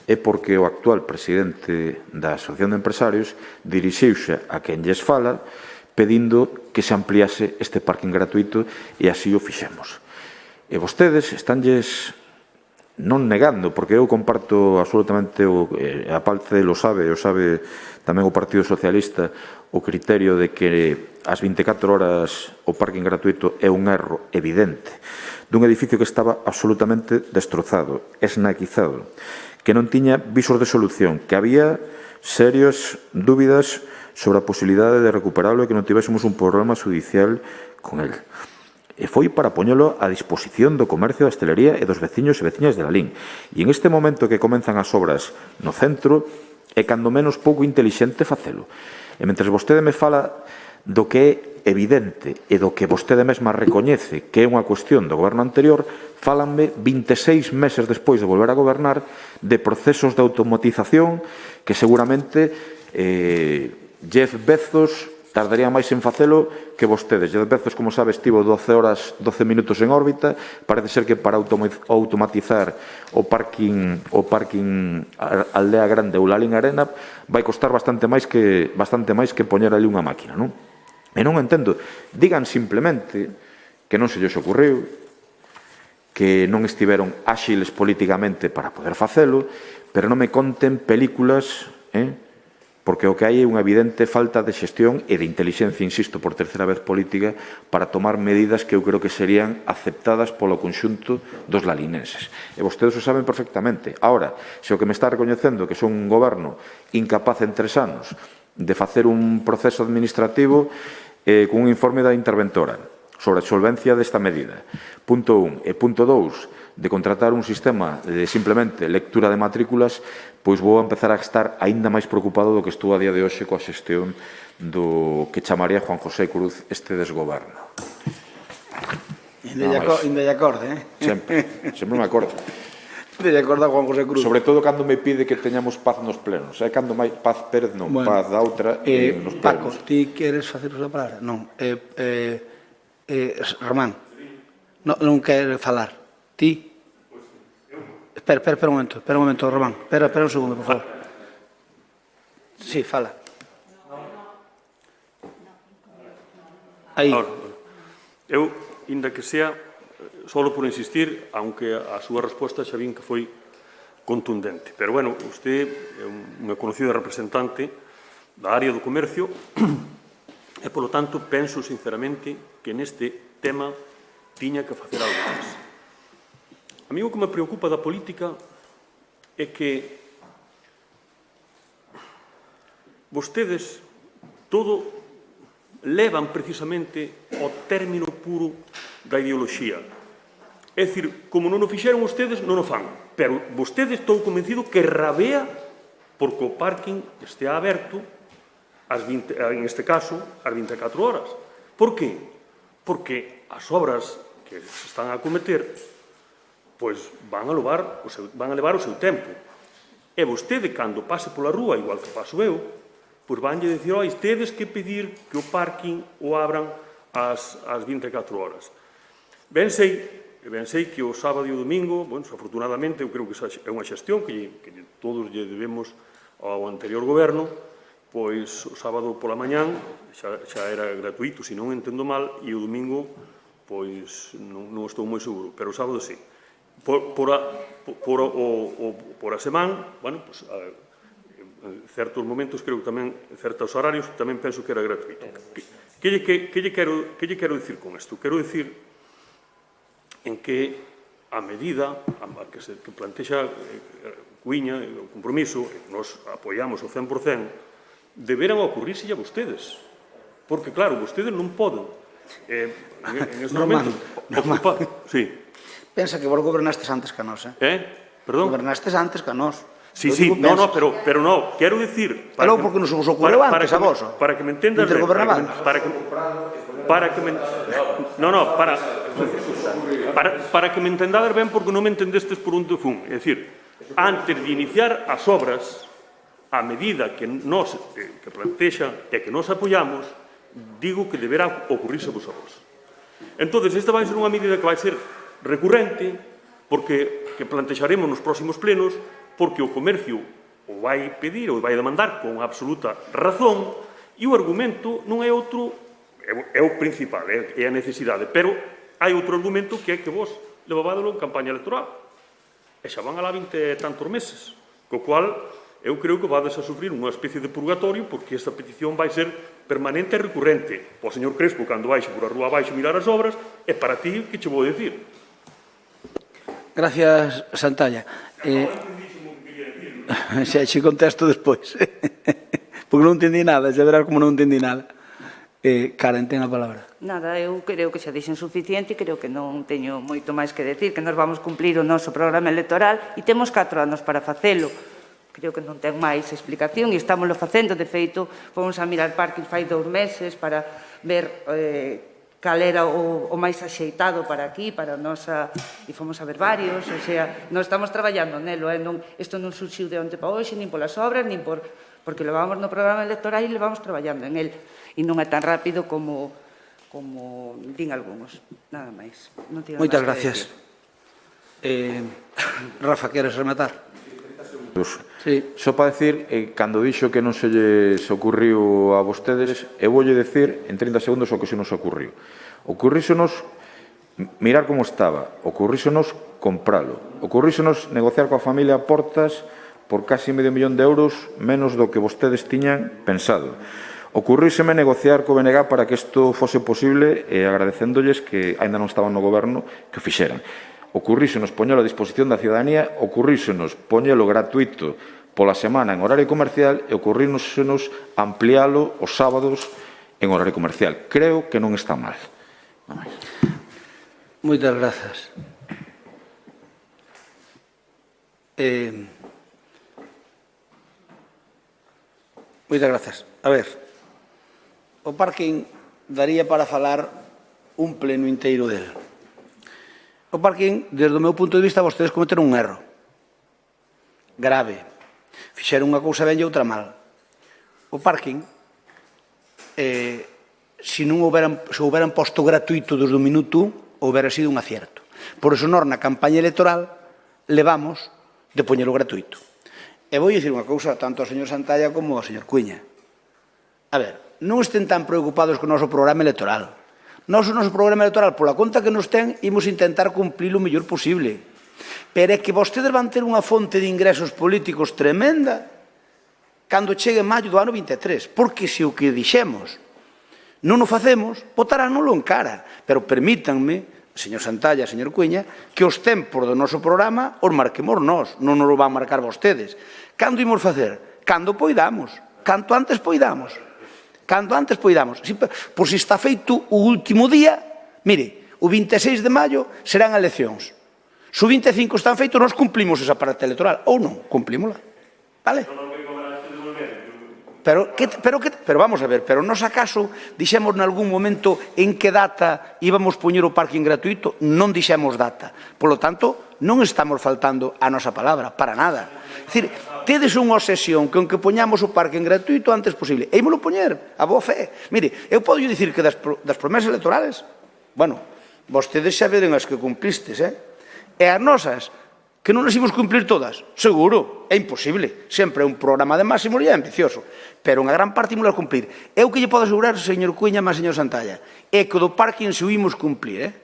é porque o actual presidente da Asociación de Empresarios dirixiuse a quen lles fala pedindo que se ampliase este parking gratuito e así o fixemos. E vostedes estánlles non negando, porque eu comparto absolutamente, a parte lo sabe, o sabe tamén o Partido Socialista, o criterio de que ás 24 horas o parking gratuito é un erro evidente dun edificio que estaba absolutamente destrozado, esnaquizado, que non tiña visos de solución, que había serias dúbidas sobre a posibilidade de recuperarlo e que non tivésemos un problema judicial con el. E foi para poñelo a disposición do comercio, da hostelería e dos veciños e veciñas de Lalín. E en este momento que comenzan as obras no centro, é cando menos pouco intelixente facelo. E mentres vostede me fala do que é evidente e do que vostede mesma recoñece que é unha cuestión do goberno anterior, fálanme 26 meses despois de volver a gobernar de procesos de automatización que seguramente Jeff Bezos tardaría máis en facelo que vostedes. Jeff Bezos, como sabe, estivo 12 horas, 12 minutos en órbita. Parece ser que para automatizar o parking Aldea Grande ou Lalín Arena vai costar bastante máis que poñer ali unha máquina, non? E non entendo. Digan simplemente que non se lles ocurriu, que non estiveron áxiles políticamente para poder facelo, pero non me conten películas, porque o que hai é unha evidente falta de xestión e de intelixencia, insisto, por terceira vez política, para tomar medidas que eu creo que serían aceptadas polo conxunto dos lalinenses. E vostedes o saben perfectamente. Ahora, se o que me está recoñecendo que son un goberno incapaz en 3 anos de facer un proceso administrativo con un informe da interventora sobre a solvencia desta medida. Punto 1. E punto 2, de contratar un sistema de simplemente lectura de matrículas, pois vou a empezar a estar aínda máis preocupado do que estou a día de hoxe coa xestión do que chamaría Juan José Cruz este desgoberno. Ainda lle acorde, Sempre me acordo. Ainda lle acorda Juan José Cruz. Sobre todo cando me pide que teñamos paz nos plenos. É cando máis paz Pérez non, paz da outra nos plenos. Paco, ti queres facer a palabra? Non. Román, non queres falar. Ti? Espera un momento, Román. Espera un segundo, por favor. Sí, fala. Aí. Eu, inda que sea, solo por insistir, aunque a súa resposta xa vin que foi contundente. Pero, bueno, usted é unha conocida representante da área do comercio e, polo tanto, penso sinceramente que neste tema tiña que facer algo máis. A mí o que me preocupa da política é que vostedes todo levan precisamente ao término puro da ideoloxía. É dicir, como non o fixeron vostedes, non o fan. Pero vostedes, estou convencido que rabea porque o parking estea aberto, en este caso, ás 24 horas. Por qué? Porque as obras que se están a cometer pois van a levar o seu tempo. E vostede, cando pase pola rúa, igual que paso eu, pois vanlle dicir, tedes que pedir que o parking o abran ás 24 horas. Ben sei que o sábado e o domingo, afortunadamente, eu creo que é unha xestión que todos lle debemos ao anterior goberno, pois o sábado pola mañán xa era gratuito, se non entendo mal, e o domingo, pois non estou moi seguro, pero o sábado sí. Por a semana, en certos momentos, creo que tamén, en certos horarios, tamén penso que era gratuito. Que lle quero dicir con isto? Quero dicir en que a medida que plantexa Cuíña, o compromiso, que nos apoiamos ao 100%, deberan ocurrirse a vostedes. Porque, claro, vostedes non poden. En este momento, ocupar... Sí. Pensa que vos gobernastes antes que a nós, Perdón? Gobernastes antes que a nós. Sí, pero non, quero dicir... Pero porque nos vos ocorreu antes a vos. Para que me entendas ben. Para que me entendades ben, porque non me entendestes por onde fun. É dicir, antes de iniciar as obras, a medida que nos plantexa e que nos apoiamos, digo que deberá ocurrirse vos a vos. Entón, esta vai ser unha medida que vai ser recurrente, porque que plantexaremos nos próximos plenos, porque o comercio o vai pedir ou vai demandar con absoluta razón, e o argumento non é outro, é o principal, é a necesidade, pero hai outro argumento que é que vos levavádelo en campaña electoral, e xa van alá 20 e tantos meses, co cual eu creo que vades a sufrir unha especie de purgatorio, porque esta petición vai ser permanente e recurrente. O señor Crespo, cando baixe por a rúa abaixo mirar as obras, e para ti, que che vou dicir? Gracias, Santalla. Xa che contesto despois. Porque non entendí nada, xa verás como non entendí nada. Karen, ten a palabra. Nada, eu creo que xa dixen suficiente e creo que non teño moito máis que decir, que nos vamos cumplir o noso programa electoral e temos 4 anos para facelo. Creo que non ten máis explicación e estámoslo facendo. De feito, fomos a mirar parking fai 2 meses para ver cal era o máis axeitado para aquí, para a nosa... E fomos a ver varios, o sea, non estamos traballando nelo, isto non surxiu de onte para hoxe, nin polas obras, nin por... porque levamos no programa electoral e levamos traballando en el. E non é tan rápido como din algúns. Nada máis. Moitas gracias. Rafa, queres rematar? Sí. Só para decir, cando dixo que non se lles ocurriu a vostedes, eu voulle decir en 30 segundos o que se nos ocurriu. Ocurrísenos mirar como estaba, ocurrísenos compralo, ocurrísenos negociar coa familia Portas por casi medio millón de euros menos do que vostedes tiñan pensado. Ocurríseme negociar co BNG para que isto fose posible e agradecéndolles que aínda non estaban no goberno que o fixeran. Ocurrísenos poñelo a disposición da ciudadanía, ocurrísenos poñelo gratuito pola semana en horario comercial e ocurrísenos ampliálo os sábados en horario comercial. Creo que non está mal. Moitas grazas. Moitas grazas. A ver, o parking daría para falar un pleno inteiro del. O parking, desde o meu punto de vista, vostedes cometeron un erro grave. Fixeron unha cousa ben e outra mal. O parking, se houberan posto gratuito desde o minuto 1, houbera sido un acierto. Por iso, nós, na campaña electoral, levamos de poñelo gratuito. E vou dicir unha cousa tanto ao señor Santalla como ao señor Cuíña. A ver, non estén tan preocupados co noso programa electoral. Nós, o noso programa electoral, pola conta que nos ten, imos intentar cumplir o mellor posible. Pero é que vostedes van ter unha fonte de ingresos políticos tremenda cando chegue maio do ano 23. Porque se o que dixemos non o facemos, botaránoslo en cara. Pero permítanme, señor Santalla, señor Cuíña, que os tempos do noso programa os marquemos nós, non nos van marcar vostedes. Cando imos facer? Cando poidamos. Canto antes poidamos. Canto antes poidamos. Por se está feito o último día, mire, o 26 de maio serán eleccións. Se o 25 están feitos, nós cumplimos esa parte electoral. Ou non, cumplimosla. Vale? Pero vamos a ver, pero nós acaso dixemos nalgún momento en que data íbamos poñer o parking gratuito? Non dixemos data. Por lo tanto, non estamos faltando a nosa palabra, para nada. É dicir, tedes unha obsesión que aunque poñamos o parking gratuito o antes posible. E ímolo poñer, a boa fe. Mire, eu podo dicir que das promesas electorales, bueno, vostedes xa veren as que cumplistes, e as nosas, que non as imos cumplir todas, seguro, é imposible. Sempre é un programa de máximo e é ambicioso. Pero unha gran parte imos a cumplir. Eu que lle podo asegurar, señor Cuíña, máis señor Santalla, é que do parking se o imos cumplir,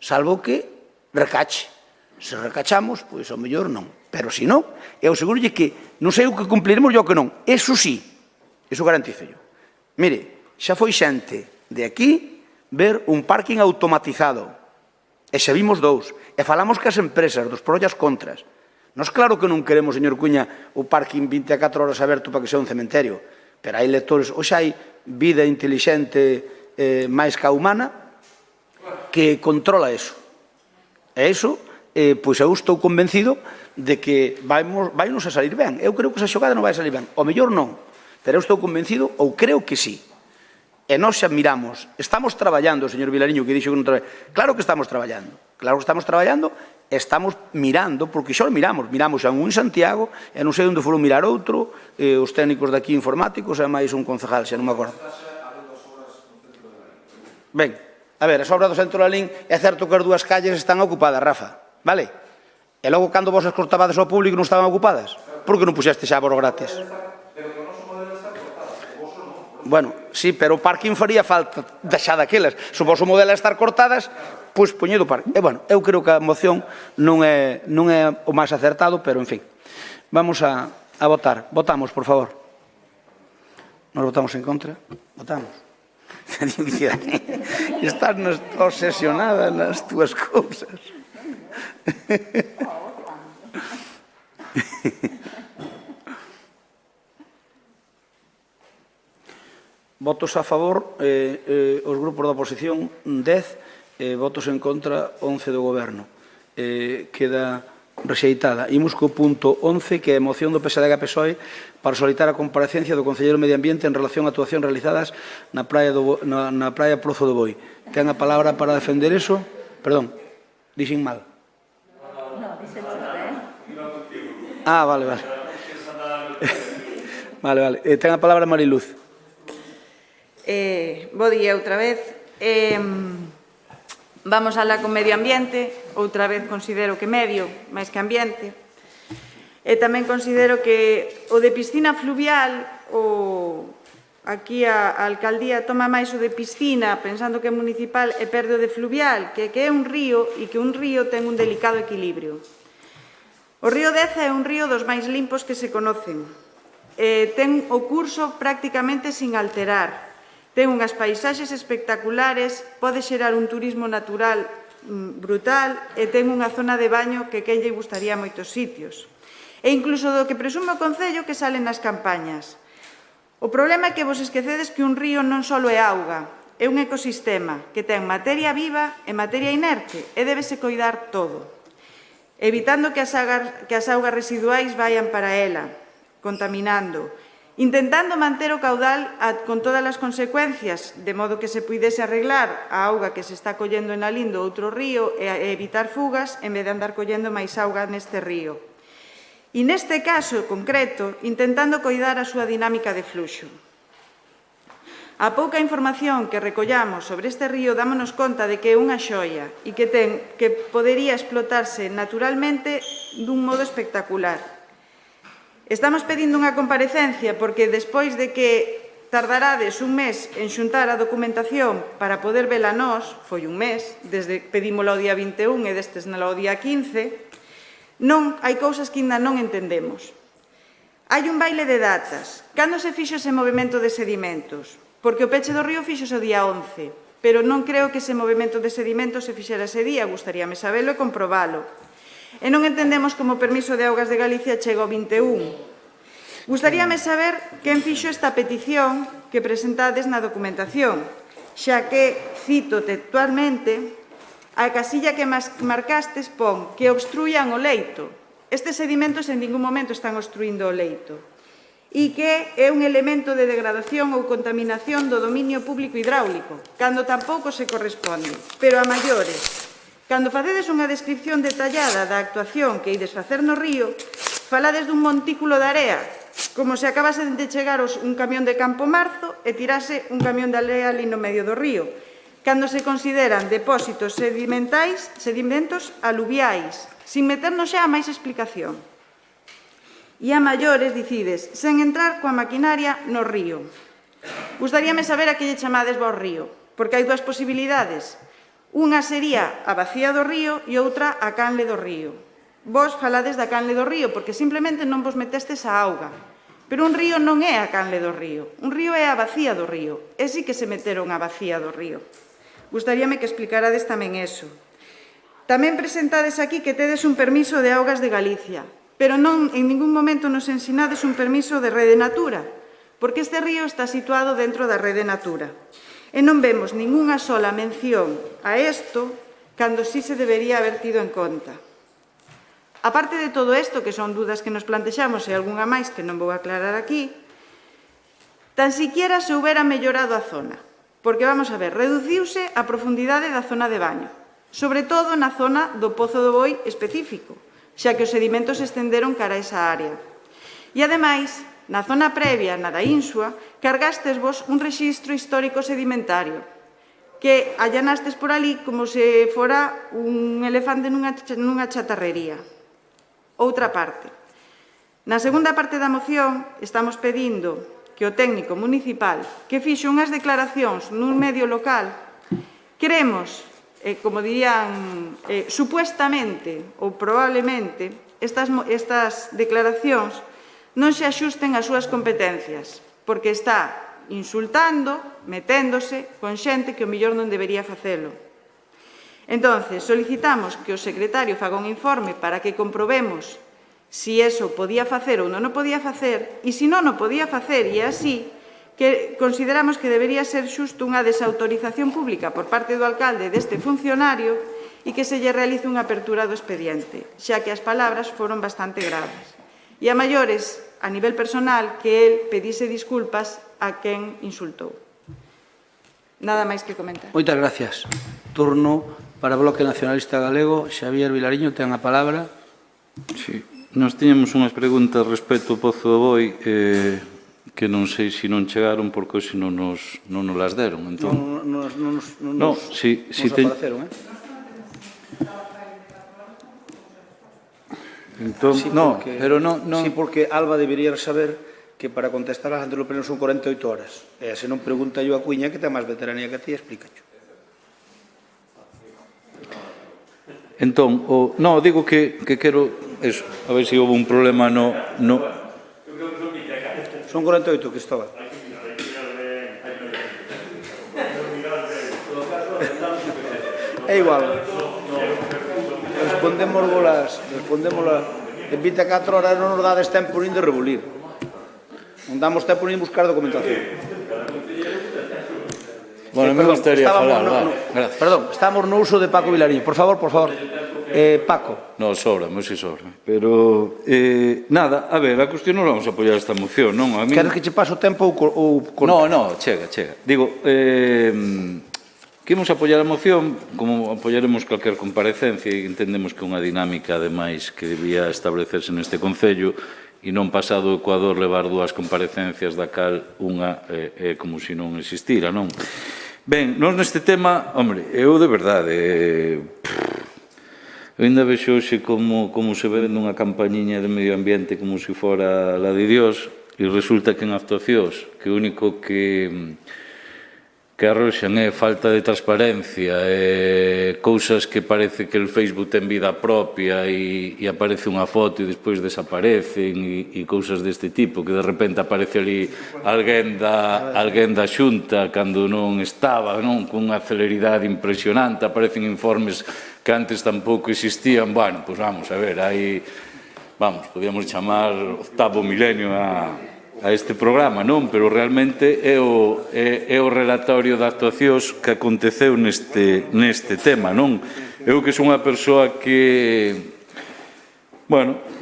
salvo que recache. Se recachamos, pois ao mellor non. Pero se non, eu aseguro que non sei o que cumpliremos e o que non. Eso sí, eso garantizo yo. Mire, xa foi xente de aquí ver un parking automatizado. E xa vimos 2. E falamos que as empresas, dos pros e as contras. Nos claro que non queremos, señor Cuíña, o parking 24 horas aberto para que sea un cementerio. Pero hai lectores, hoxe hai vida intelixente máis que a humana que controla eso. E iso, pois eu estou convencido de que vainos a salir ben. Eu creo que esa xogada non vai salir ben. O mellor non. Pero eu estou convencido, ou creo que sí. E nós xa miramos. Estamos traballando, señor Vilariño, que dixo que non traballamos. Claro que estamos traballando. Claro que estamos traballando. Estamos mirando, porque xa o miramos. Miramos a un en Santiago, e non sei onde foron mirar outro, os técnicos daqui informáticos, e máis un concejal, xa non me acordo. Ben, a ver, as obras do Centro Lalín, é certo que as dúas calles están ocupadas, Rafa, vale? E logo, cando vos as cortabades ao público, non estaban ocupadas? Por que non puxeste xa vos gratis? Bueno, sí, pero o parking faría falta xa daquelas. Se o vosso modelo é estar cortadas, pois poñedo o parking. E, bueno, eu creo que a moción non é o máis acertado, pero, en fin, vamos a votar. Votamos, por favor. Nos votamos en contra? Votamos. Estás obsesionada nas túas cousas. Votos a favor, os grupos da oposición 10, votos en contra 11 do Goberno. Queda rexeitada. Imos co punto 11, que é a moción do PSDG e PSOE para solicitar a comparecencia do Concelleiro de Medio Ambiente en relación a actuacións realizadas na praia Pozo do Boi. Ten a palabra para defender eso? Perdón, dixen mal. Ah, vale. Vale. Ten a palabra Mariluz. Bo día outra vez. Vamos a la con medio ambiente. Outra vez considero que medio, máis que ambiente. E tamén considero que o de piscina fluvial, aquí a alcaldía toma máis o de piscina, pensando que é municipal, e perde o de fluvial, que é un río, e que un río ten un delicado equilibrio. O río Deza é un río dos máis limpos que se conocen. Ten o curso prácticamente sin alterar. Ten unhas paisaxes espectaculares, pode xerar un turismo natural brutal e ten unha zona de baño que quen lle gustaría a moitos sitios. E incluso do que presume o Concello que salen nas campañas. O problema é que vos esquecedes que un río non só é auga, é un ecosistema que ten materia viva e materia inerte e débese coidar todo, evitando que as augas residuais vayan para ela, contaminando, intentando manter o caudal con todas as consecuencias, de modo que se puidese arreglar a auga que se está collendo en Alín do outro río e evitar fugas en vez de andar collendo máis auga neste río. E neste caso concreto, intentando coidar a súa dinámica de fluxo. A pouca información que recollamos sobre este río dámonos conta de que é unha xoia e que podería explotarse naturalmente dun modo espectacular. Estamos pedindo unha comparecencia porque despois de que tardarades un mes en xuntar a documentación para poder vela nós, foi un mes, desde pedímola o día 21 e destes nela o día 15, hai cousas que ainda non entendemos. Hai un baile de datas. Cando se fixo ese movimento de sedimentos? Porque o peche do río fixose o día 11, pero non creo que ese movimento de sedimentos se fixera ese día, gustaríame sabelo e comprobalo. E non entendemos como o permiso de augas de Galicia chega ao 21. Gustaríame saber quen fixo esta petición que presentades na documentación, xa que, cito textualmente, a casilla que marcastes pon que obstruían o leito. Estes sedimentos en ningún momento están obstruindo o leito e que é un elemento de degradación ou contaminación do dominio público hidráulico, cando tampouco se corresponde, pero a maiores. Cando facedes unha descripción detallada da actuación que ides facer no río, falades dun montículo de area, como se acabase de chegar un camión de Campo Marzo e tirase un camión de area ali no medio do río, cando se consideran depósitos sedimentos aluviais, sin meternos xa a máis explicación. E a maiores dicides, sen entrar coa maquinaria no río. Gustaríame saber a que lle chamades vos río, porque hai dúas posibilidades. Unha sería a vacía do río e outra a canle do río. Vos falades da canle do río porque simplemente non vos metestes a auga. Pero un río non é a canle do río. Un río é a vacía do río. E sí que se meteron a vacía do río. Gustaríame que explicarades tamén eso. Tamén presentades aquí que tedes un permiso de augas de Galicia, pero non en ningún momento nos ensinades un permiso de Rede Natura, porque este río está situado dentro da Rede Natura. E non vemos ningunha sola mención a isto cando sí se debería haber tido en conta. A parte de todo isto, que son dudas que nos plantexamos e algunha máis que non vou aclarar aquí, tan siquiera se houbera mellorado a zona, porque, vamos a ver, reduciuse a profundidade da zona de baño, sobre todo na zona do Pozo do Boi específico, xa que os sedimentos se estenderon cara a esa área. E, ademais, na zona previa, na da Insua, cargastes vos un rexistro histórico sedimentario. que allanastes por ali como se fora un elefante nunha chatarrería. Outra parte. Na segunda parte da moción estamos pedindo que o técnico municipal que fixo unhas declaracións nun medio local, queremos, como dirían, supuestamente ou probablemente, estas declaracións non se axusten ás súas competencias, porque está insultando, meténdose con xente que o mellor non debería facelo. Entón, solicitamos que o secretario faga un informe para que comprobemos si eso podía facer ou non o podía facer, e se non o podía facer, e así, que consideramos que debería ser xusto unha desautorización pública por parte do alcalde deste funcionario e que se lle realice unha apertura do expediente, xa que as palabras foron bastante graves. E a maiores, a nivel personal, que el pedise disculpas a quen insultou. Nada máis que comentar. Moitas gracias. Turno para o Bloque Nacionalista Galego. Xavier Vilariño ten a palabra. Sí. Nos tiñamos unhas preguntas respecto ao Pozo do Boi que non sei se non chegaron porque hoxe non nos las deron. Non nos apareceron, Entón, Sí, porque Alba debería saber que para contestar ante o pleno son 48 horas. E se non pregunta yo a Cuiña, que ten máis veteranía que a ti, explícacho. Entón, digo que quero eso, a ver se houve un problema no... Son 48, Cristóbal. É igual. Respondémoslas en 24 horas, non nos dades tempo nin de rebulir. Non damos tempo nin buscar documentación. Bueno, me gustaría falar, gracias. Perdón, estamos no uso de Paco Vilariño. Por favor. Paco. Non, sobra, moi si sobra. Pero, nada, a ver, a cuestión non vamos a apoiar esta moción, non? Queres que che paso o tempo ou... Non, chega. Digo, que imos apoiar a moción, como apoiaremos calquer comparecencia e entendemos que é unha dinámica, ademais, que debía establecerse neste Concello e non pasado o Ecuador levar dúas comparecencias da cal unha é como se non existira, non? Ben, nós neste tema, hombre, eu de verdade... Eu ainda vexo hoxe como se ve nunha campañiña de medio ambiente como se fora la de Dios e resulta que en actuacións que o único que arroxan é falta de transparencia, cousas que parece que el Facebook ten vida propia e aparece unha foto e despois desaparecen e cousas deste tipo, que de repente aparece ali alguén da xunta cando non estaba, non? Con unha celeridade impresionante, aparecen informes que antes tampouco existían. Bueno, pois vamos a ver, aí, podíamos chamar octavo milenio a este programa, non? Pero realmente é o relatorio de actuacións que aconteceu neste tema, non? Eu que son unha persoa que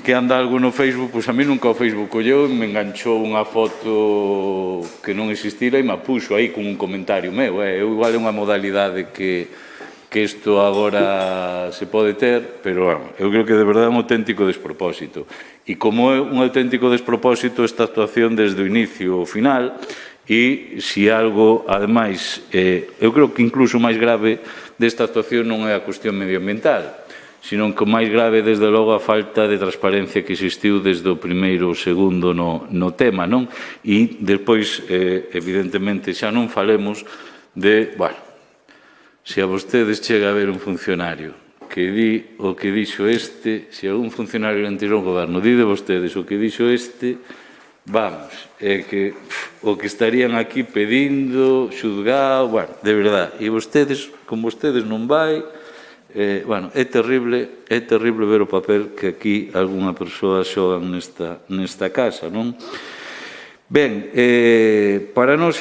anda algo no Facebook, pois a mí nunca o Facebook colleu e me enganchou unha foto que non existira e me puxo aí con un comentario meu. Eu igual é unha modalidade que isto agora se pode ter, pero eu creo que de verdade é un auténtico despropósito. E como é un auténtico despropósito esta actuación desde o inicio ao final, e se algo, ademais, eu creo que incluso máis grave desta actuación non é a cuestión medioambiental, sino que o máis grave, desde logo, a falta de transparencia que existiu desde o primeiro ou segundo no tema, non? E, despois, evidentemente, xa non falemos de, se a vostedes chega a ver un funcionario que di o que dixo este, se algún funcionario do anterior goberno di de vostedes o que dixo este, é que o que estarían aquí pedindo, xudgado, de verdade, e vostedes, con vostedes non vai, é terrible ver o papel que aquí algunha persoa xogan nesta casa, non? Ben, para nós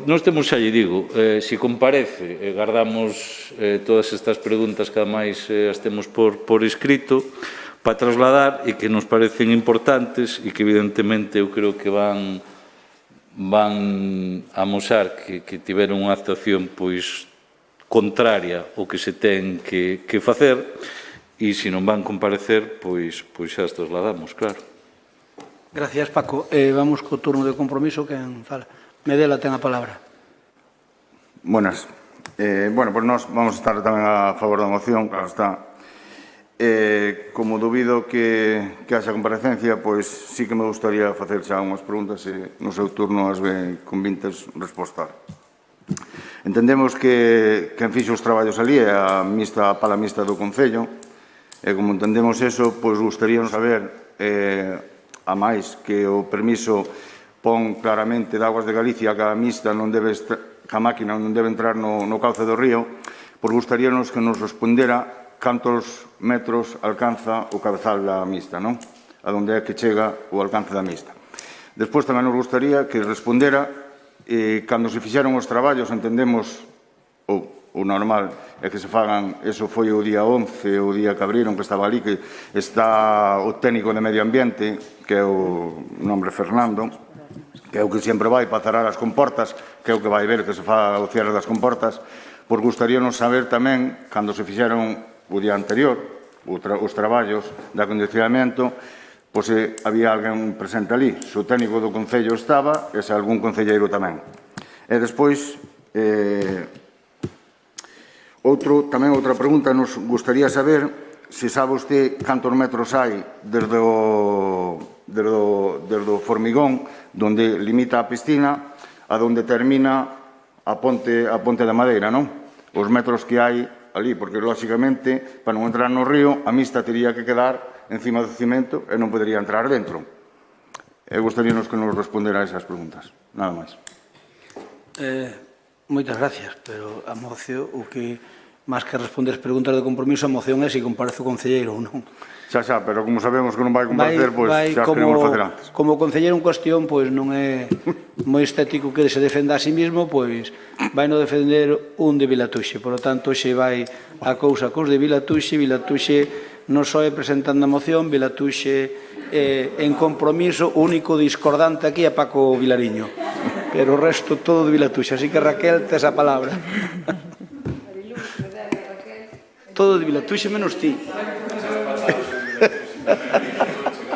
nós temos, xa lle digo, se comparece, guardamos todas estas preguntas que ademais as temos por escrito para trasladar e que nos parecen importantes e que evidentemente eu creo que van amosar que tiveron unha actuación pois contraria ao que se ten que facer e se non van comparecer pois xa as trasladamos, claro. Gracias, Paco. Vamos co turno de compromiso. Quen fala? Medela ten a palabra. Buenas. Bueno, pois nós vamos estar tamén a favor da moción, claro está. Como dubido que haxa comparecencia, pois sí que me gustaría facer xa unhas preguntas e no seu turno as ve convintes respostar. Entendemos que quen fixo os traballos ali é a pala mixta do Concello, e como entendemos eso, pois gustaríamos saber, a máis que o permiso pon claramente de Aguas de Galicia que a mixta non debe que a máquina non debe entrar no cauce do río, pois gustaríanos que nos respondera cantos metros alcanza o cabezal da mixta, non? A donde é que chega o alcance da mixta. Despois tamén nos gustaría que respondera cando se fixeron os traballos, entendemos o normal é que se fagan, eso foi o día 11, o día que abriron, que estaba ali, que está o técnico de Medio Ambiente, que é o nombre Fernando, que é o que sempre vai para cerrar as comportas, que é o que vai ver que se fa o cierre das comportas, pois gustaríanos saber tamén, cando se fixeron o día anterior, os traballos de acondicionamento, pois se había alguén presente ali, se o técnico do Concello estaba, e se algún concelleiro tamén. E despois, tamén outra pregunta, nos gustaría saber se sabe usted cantos metros hai desde o formigón donde limita a piscina a donde termina a ponte da Madeira, non? Os metros que hai ali, porque, lóxicamente, para non entrar no río, a mixta teria que quedar encima do cimento e non podería entrar dentro. Gostaríanos que nos respondera a esas preguntas. Nada máis. Moitas gracias, pero a moción, o que, máis que responder as preguntas de compromiso, a moción é se comparece o concelleiro ou non. Xa, pero como sabemos que non vai comparecer, pois xa queremos facer antes. Como o concelleiro en cuestión, pois non é moi estético que se defenda a sí mismo, pois vai no defender un de Vilatuxe. Por lo tanto, xe vai a cousa cos de Vilatuxe non só é presentando a moción, Vilatuxe en compromiso, único discordante aquí é Paco Vilariño. Pero o resto todo de Vilatuxe. Así que, Raquel, tes a palabra. Todo de Vilatuxe menos ti.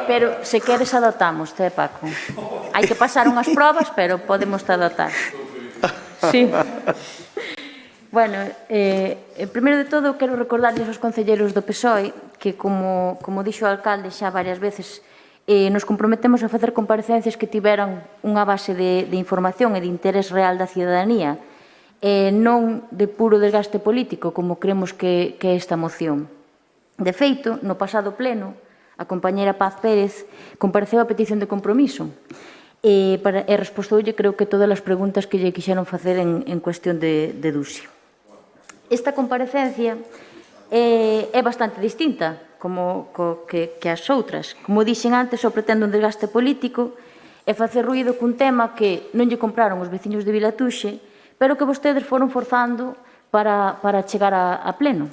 Pero se queres adoptamos, Paco. Hai que pasar unhas probas, pero podemos te adoptar. Sí. Bueno, primeiro de todo, quero recordarles aos concelleiros do PSOE que, como dixo o alcalde xa varias veces, nos comprometemos a facer comparecencias que tiveran unha base de información e de interés real da cidadanía, non de puro desgaste político, como creemos que é esta moción. De feito, no pasado pleno, a compañera Paz Pérez compareceu a petición de compromiso e respondeulle, creo que, todas as preguntas que lle quixeron facer en cuestión de Duxio. Esta comparecencia é bastante distinta que as outras. Como dixen antes, só pretende un desgaste político e facer ruído cun tema que non lle compraron os veciños de Vilatuxe, pero que vostedes foron forzando para chegar a pleno.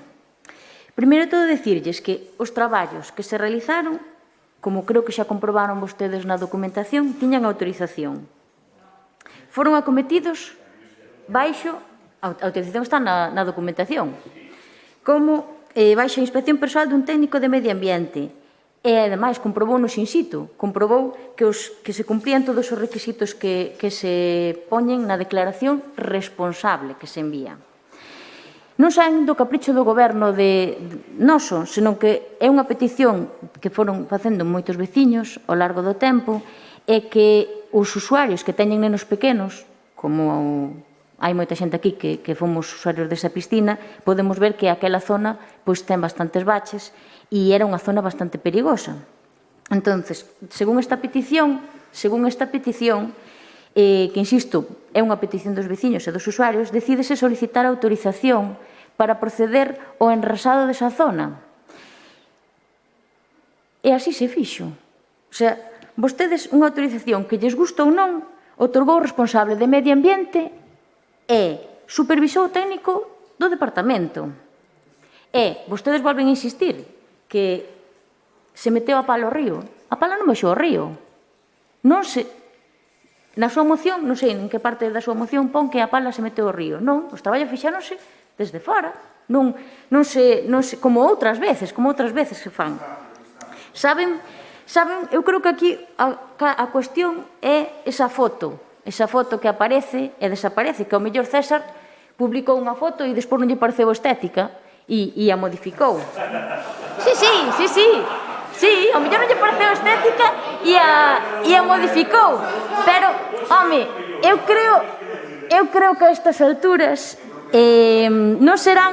Primeiro de todo, dicirlles que os traballos que se realizaron, como creo que xa comprobaron vostedes na documentación, tiñan autorización. Foron acometidos baixo, a autorización está na documentación, como baixo a inspección persoal dun técnico de Medio Ambiente. E, ademais, comprobounos in situ, comprobou que se cumplían todos os requisitos que se poñen na declaración responsable que se envía. Non saen do capricho do goberno noso, senón que é unha petición que foron facendo moitos veciños ao largo do tempo e que os usuarios que teñen nenos pequenos, como hai moita xente aquí que fomos usuarios desa piscina, podemos ver que aquela zona ten bastantes baches e era unha zona bastante perigosa. Entón, según esta petición, que, insisto, é unha petición dos veciños e dos usuarios, decídese solicitar autorización para proceder ao enrasado desa zona. E así se fixo. O sea, vostedes, unha autorización que lles gusta ou non, otorgou o responsable de Medio Ambiente e supervisou o técnico do departamento. E vostedes volven a insistir que se meteu a pala ao río. A pala non baixou ao río. Na súa moción, non sei en que parte da súa moción pon que a pala se meteu ao río. Non, os traballos fixáronse desde fora. Non se, como outras veces se fan. Saben, eu creo que aquí a cuestión é esa foto que aparece e desaparece, que ao mellor César publicou unha foto e despois non lle pareceu estética e a modificou. Sí, ao mellor non lle pareceu estética e a modificou. Pero, home, eu creo que a estas alturas non serán,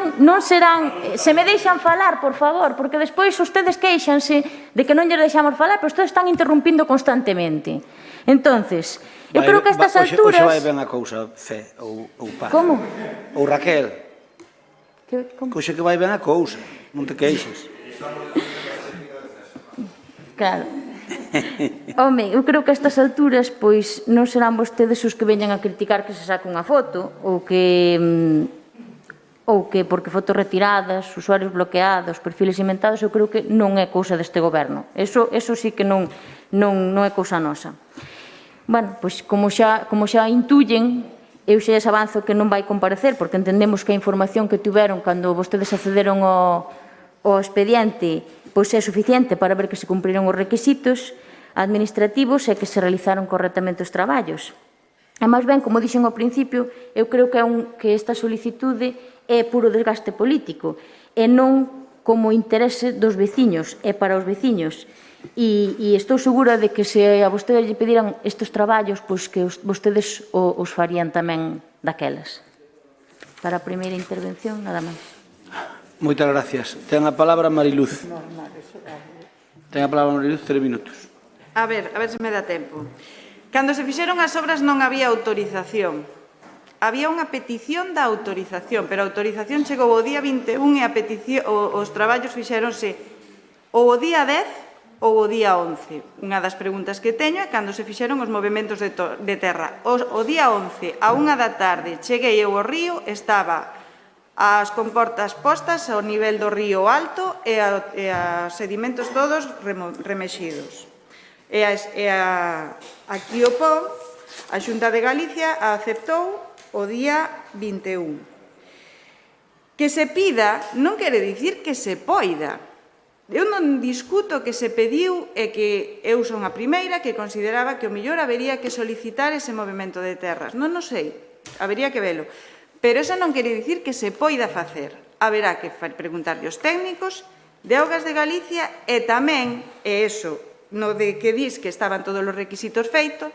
se me deixan falar, por favor, porque despois ustedes queixanse de que non lles deixamos falar, pero ustedes están interrumpindo constantemente. Entonces, eu creo que a estas alturas... Hoxe vai ben a cousa, Fe, ou Pa. Como? Ou Raquel. Hoxe que vai ben a cousa, non te queixes. Claro. Home, eu creo que a estas alturas pois non serán vostedes os que veñan a criticar que se saque unha foto ou que porque fotos retiradas, usuarios bloqueados, perfiles inventados, eu creo que non é cousa deste goberno. Eso sí que non é cousa nosa. Bueno, pois como xa intuyen, eu xa les avanzo que non vai comparecer porque entendemos que a información que tiveron cando vostedes accederon ao expediente pois é suficiente para ver que se cumpriron os requisitos administrativos e que se realizaron correctamente os traballos. E máis ben, como dixen ao principio, eu creo que esta solicitude é puro desgaste político e non como interese dos veciños, é para os veciños. E estou segura de que se a vostedes lle pediran estes traballos, pois que vostedes os farían tamén daquelas. Para a primeira intervención, nada máis. Moitas gracias. Ten a palabra Mariluz. Ten a palabra Mariluz, 3 minutos. A ver se me dá tempo. Cando se fixeron as obras non había autorización. Había unha petición da autorización, pero a autorización chegou o día 21 e os traballos fixéronse ou o día 10 ou o día 11. Unha das preguntas que teño é cando se fixeron os movementos de terra. O día 11, a 1 da tarde, cheguei eu ao río, estaba as comportas postas ao nivel do río alto e os sedimentos todos remexidos. Aquí o POM, a Xunta de Galicia, aceptou o día 21. Que se pida non quere dicir que se poida. Eu non discuto que se pediu e que eu son a primeira que consideraba que o mellor habería que solicitar ese movimento de terras. Non o sei, habería que velo. Pero eso non quere dicir que se poida facer. Haberá que preguntarlle aos técnicos de Augas de Galicia e tamén, e eso, no de que dis que estaban todos os requisitos feitos,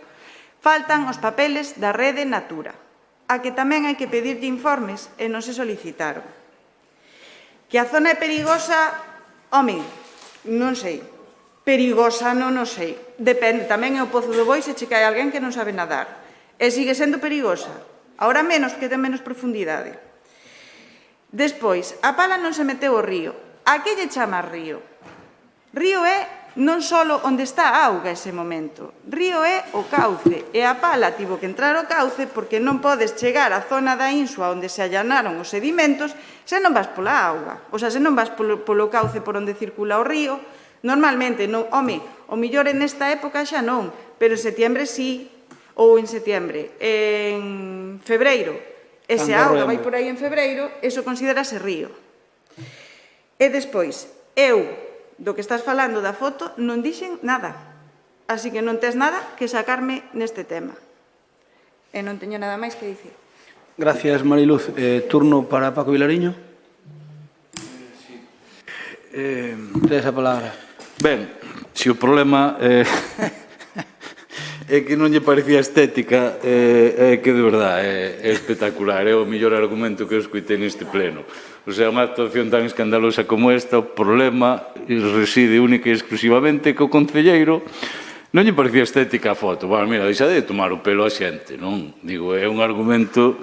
faltan os papeles da rede Natura, a que tamén hai que pedirlle informes e non se solicitaron. Que a zona é perigosa, home, non sei. Perigosa non o sei. Depende, tamén é o Pozo do Boi se che cae alguén que non sabe nadar. E sigue sendo perigosa. Ahora menos, que ten menos profundidade. Despois, a pala non se meteu ao río. A que lle chama río? Río é non só onde está a auga ese momento. Río é o cauce. E a pala tivo que entrar ao cauce porque non podes chegar á zona da Insua onde se allanaron os sedimentos se non vas pola auga. O sea, se non vas polo cauce por onde circula o río, normalmente non. Home, o mellor en esta época xa non, pero en setiembre sí. Ou en setiembre, en febreiro, ese auga vai por aí en febreiro, eso considerase río. E despois, eu, do que estás falando da foto, non dixen nada. Así que non tes nada que sacarme neste tema. E non teño nada máis que dicir. Gracias, Mariluz. Turno para Paco Vilariño. Tens a palabra. Ben, se o problema é que non lle parecía estética, é que de verdade é espectacular, é o mellor argumento que eu escoitei neste pleno. O sea, unha actuación tan escandalosa como esta, o problema reside única e exclusivamente que o concelleiro non lle parecía estética a foto. Bueno, mira, deixa de tomar o pelo a xente, non? Digo, é un argumento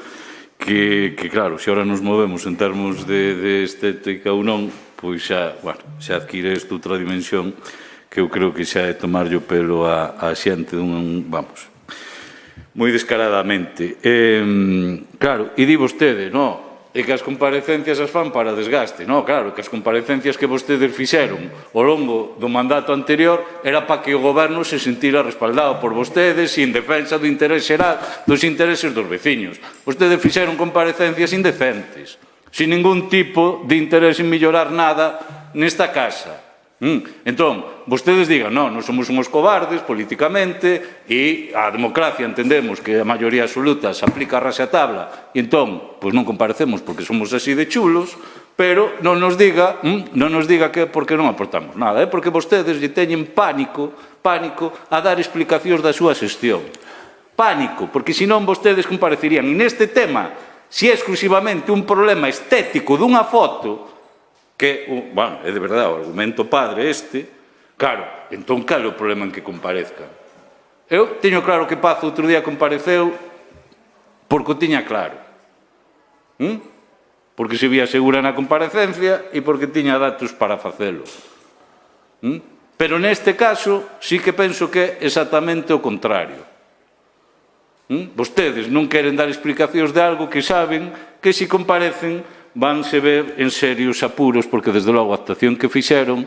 que claro, se ahora nos movemos en termos de estética ou non, pois xa, bueno, xa adquire esta outra dimensión que eu creo que xa é tomarlle o pelo a xente vamos, moi descaradamente. Claro, e di vostede, non? E que as comparecencias as fan para desgaste. Non, claro, que as comparecencias que vostedes fixeron ao longo do mandato anterior era para que o goberno se sentira respaldado por vostedes e en defensa do interés xeral dos intereses dos veciños. Vostedes fixeron comparecencias indecentes, sin ningún tipo de interés en mellorar nada nesta casa. Entón, vostedes digan, non somos uns cobardes políticamente e a democracia entendemos que a maioría absoluta se aplica a raxatabla e entón, pois non comparecemos porque somos así de chulos, pero non nos diga que porque non aportamos nada, porque vostedes lle teñen pánico a dar explicacións da súa xestión. Pánico, porque senón vostedes comparecerían. E neste tema, se é exclusivamente un problema estético dunha foto, que, bueno, é de verdade o argumento padre este, claro, entón cal é o problema en que comparezcan? Eu teño claro que Pazo outro día compareceu porque o tiña claro. Porque se vía segura na comparecencia e porque tiña datos para facelo. Pero neste caso sí que penso que é exactamente o contrario. Vostedes non queren dar explicacións de algo que saben que se comparecen vanse ver en serios apuros, porque desde logo a actuación que fixeron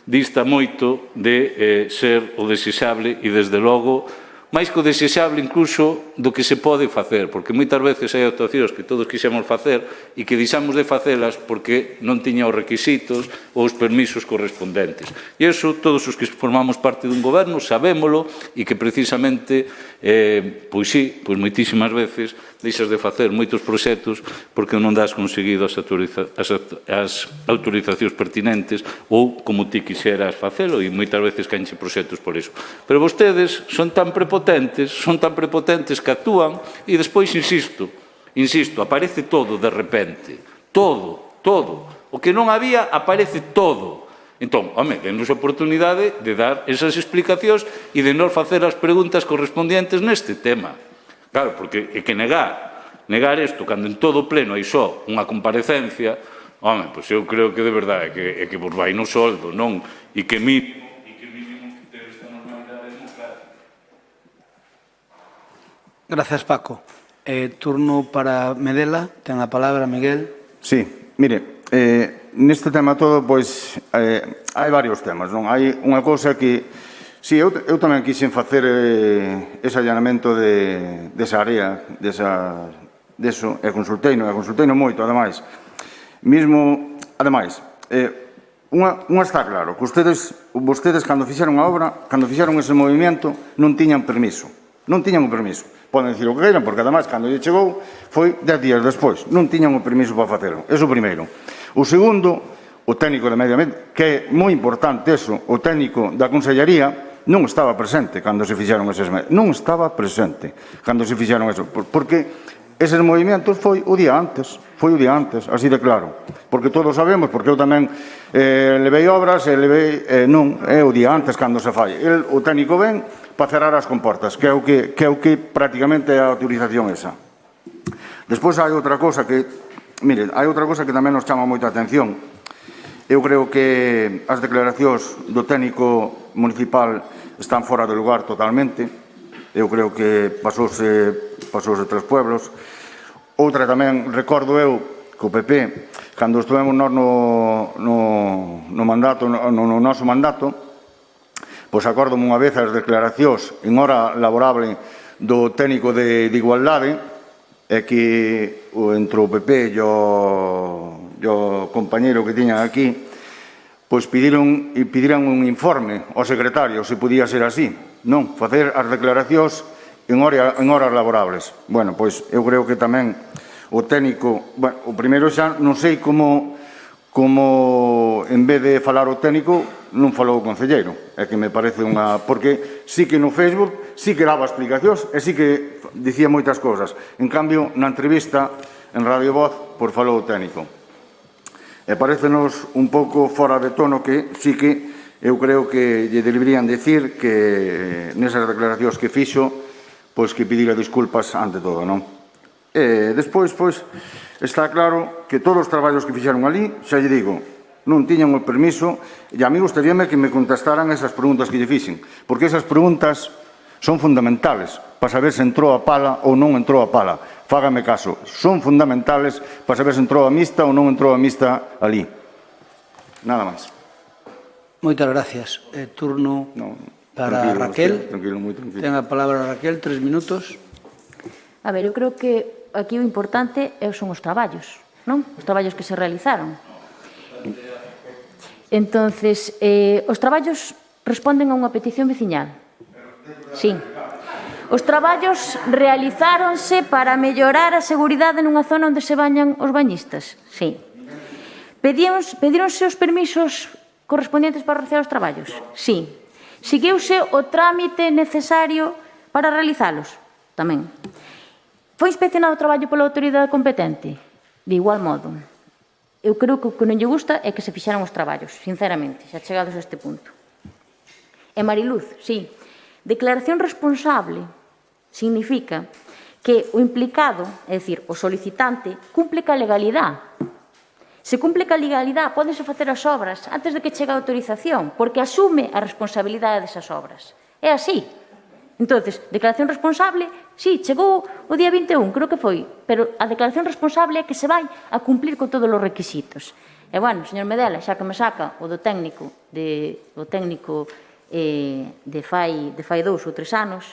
dista moito de ser o desexable e desde logo máis que o desexable incluso do que se pode facer, porque moitas veces hai actuacións que todos quixemos facer e que deixamos de facelas porque non tiña os requisitos ou os permisos correspondentes. E iso todos os que formamos parte dun goberno sabémolo e que precisamente, pois sí, pois moitísimas veces deixas de facer moitos proxectos porque non das conseguido as autorizacións pertinentes ou como ti quixeras facelo e moitas veces caenche proxectos por iso. Pero vostedes son tan prepotentes que actúan e despois, insisto, aparece todo de repente. Todo. O que non había, aparece todo. Entón, home, denos a oportunidade de dar esas explicacións e de nos facer as preguntas correspondientes neste tema. Claro, porque é que negar isto, cando en todo o pleno hai só unha comparecencia, home, pois eu creo que de verdade é que vos vai no soldo, non? E que mínimo que ter esta normalidade democrática. Gracias, Paco. Turno para Medela. Ten a palabra, Miguel. Sí, mire, neste tema todo, pois, hai varios temas, non? Hai unha cousa que, sí, eu tamén quixen facer ese allanamento desa área, deso, e consulteino moito, ademais. Ademais, unha está claro, que vostedes, cando fixeron a obra, cando fixeron ese movimento, non tiñan permiso. Non tiñan o permiso. Poden dicir o que queiran, porque, ademais, cando lle chegou, foi 10 días despois. Non tiñan o permiso para facelo. Eso o primeiro. O segundo, o técnico de Medio Ambiente, que é moi importante eso, o técnico da Consellería, non estaba presente cando se fixeron eses medios. Non estaba presente cando se fixeron eso. Porque eses movimentos foi o día antes, así de claro. Porque todos sabemos, porque eu tamén levei obras e non, é o día antes cando se fai. O técnico ven para cerrar as comportas, que é o que prácticamente é a autorización esa. Despois hai outra cosa que, mire, hai outra cosa que tamén nos chama moita atención. Eu creo que as declaracións do técnico municipal están fora de lugar totalmente. Eu creo que pasouse tres pueblos. Outra tamén, recordo eu, que o PP, cando estuvemos no noso mandato, pois acórdome unha vez as declaracións en hora laborable do técnico de Igualdade, e que entre o PP e o compañeiro que tiñan aquí, pois pediran un informe ao secretario, se podía ser así, non? Facer as declaracións en horas laborables. Bueno, pois eu creo que tamén o técnico, o primeiro xa non sei como en vez de falar o técnico non falou o concelleiro, é que me parece unha... Porque sí que no Facebook sí que daba explicacións e sí que dicía moitas cosas. En cambio, na entrevista en Radio Voz, por falou o técnico. E parecenos un pouco fora de tono que sí que eu creo que lle deberían decir que nesas declaracións que fixo, pois que pidira disculpas ante todo, non? E despois, pois, está claro que todos os traballos que fixeron ali, xa lle digo, non tiñan o permiso, e a mí gustaríame que me contestaran esas preguntas que lle fixen, porque esas preguntas son fundamentales para saber se entrou a pala ou non entrou a pala. Fágame caso, son fundamentales para saber se entrou a mixta ou non entrou a mixta ali. Nada máis. Moitas gracias. Turno para Raquel. Ten a palabra Raquel, 3 minutos. A ver, eu creo que aquí o importante son os traballos, non? Os traballos que se realizaron. Entonces, os traballos responden a unha petición veciñal. Sí. Os traballos realizáronse para mellorar a seguridade nunha zona onde se bañan os bañistas. Sí. Pedíronse os permisos correspondientes para realizar os traballos? Sí. Seguiuse o trámite necesario para realizalos? Tamén. Foi inspeccionado o traballo pola autoridade competente? De igual modo. Eu creo que o que non lle gusta é que se fixeran os traballos, sinceramente, xa chegados a este punto. E Mariluz, sí, declaración responsable significa que o implicado, é dicir, o solicitante, cumple ca legalidade. Se cumple ca legalidade, pódense facer as obras antes de que chegue a autorización, porque asume a responsabilidade desas obras. É así. Entonces, declaración responsable, sí, chegou o día 21, creo que foi, pero a declaración responsable é que se vai a cumplir con todos os requisitos. E, bueno, señor Medela, xa que me saca o do técnico de fai 2 ou 3 anos,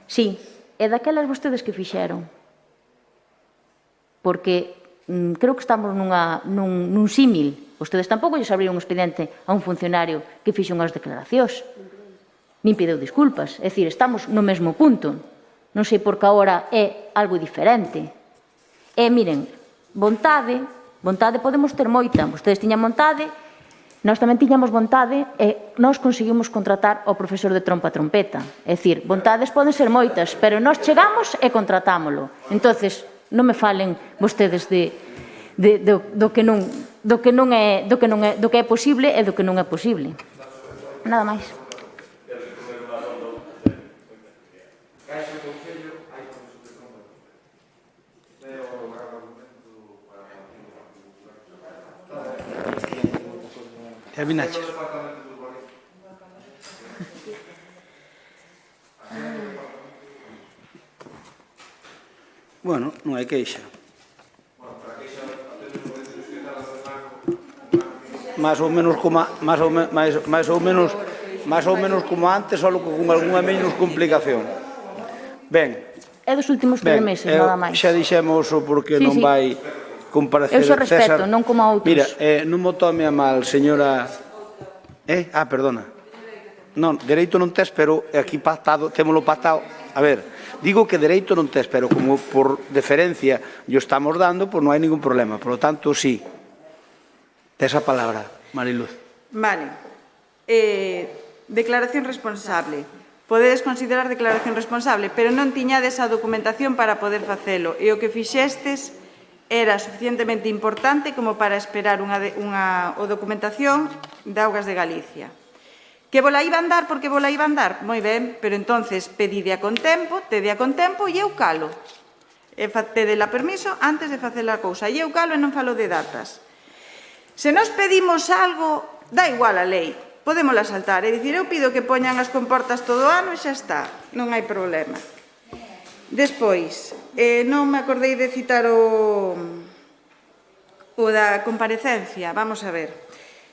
sí, é daquelas vostedes que fixeron. Porque creo que estamos nun símil. Vostedes tampouco lles abriron un expediente a un funcionario que fixo unhas declaracións. Nin pideu disculpas. É dicir, estamos no mesmo punto. Non sei por que agora é algo diferente. E, miren, vontade podemos ter moita. Vostedes tiñan vontade, nós tamén tiñamos vontade e nós conseguimos contratar ao profesor de trompa trompeta. É dicir, vontades poden ser moitas, pero nós chegamos e contratámolo. Entonces, non me falen vostedes do que é posible e do que non é posible. Nada máis. Terminaches. Bueno, non hai queixa. Más ou menos como antes, só con algunha menos complicación. Ben. É dos últimos 3 meses, nada máis. Xa dixemos o porqué non vai comparecer César. Eu xo respeto, non como a outros. Mira, non mo tome a mal, señora... perdona. Non, dereito non tes, pero aquí pactado, témolo pactado. A ver, digo que dereito non tes, pero como por deferencia yo estamos dando, pues non hai ningún problema. Por lo tanto, sí. Tes a palabra, Mariluz. Vale. Declaración responsable. Podedes considerar declaración responsable, pero non tiñades a documentación para poder facelo. E o que fixestes era suficientemente importante como para esperar unha documentación de Augas de Galicia. Que vola iban dar porque vola iban dar? Moi ben, pero entonces pedide con tempo e eu calo. Pedela permiso antes de facer a cousa. E eu calo e non falo de datas. Se nos pedimos algo, dá igual a lei. Podémola saltar. É dicir, eu pido que poñan as comportas todo o ano e xa está. Non hai problema. Despois, non me acordei de citar o da comparecencia. Vamos a ver.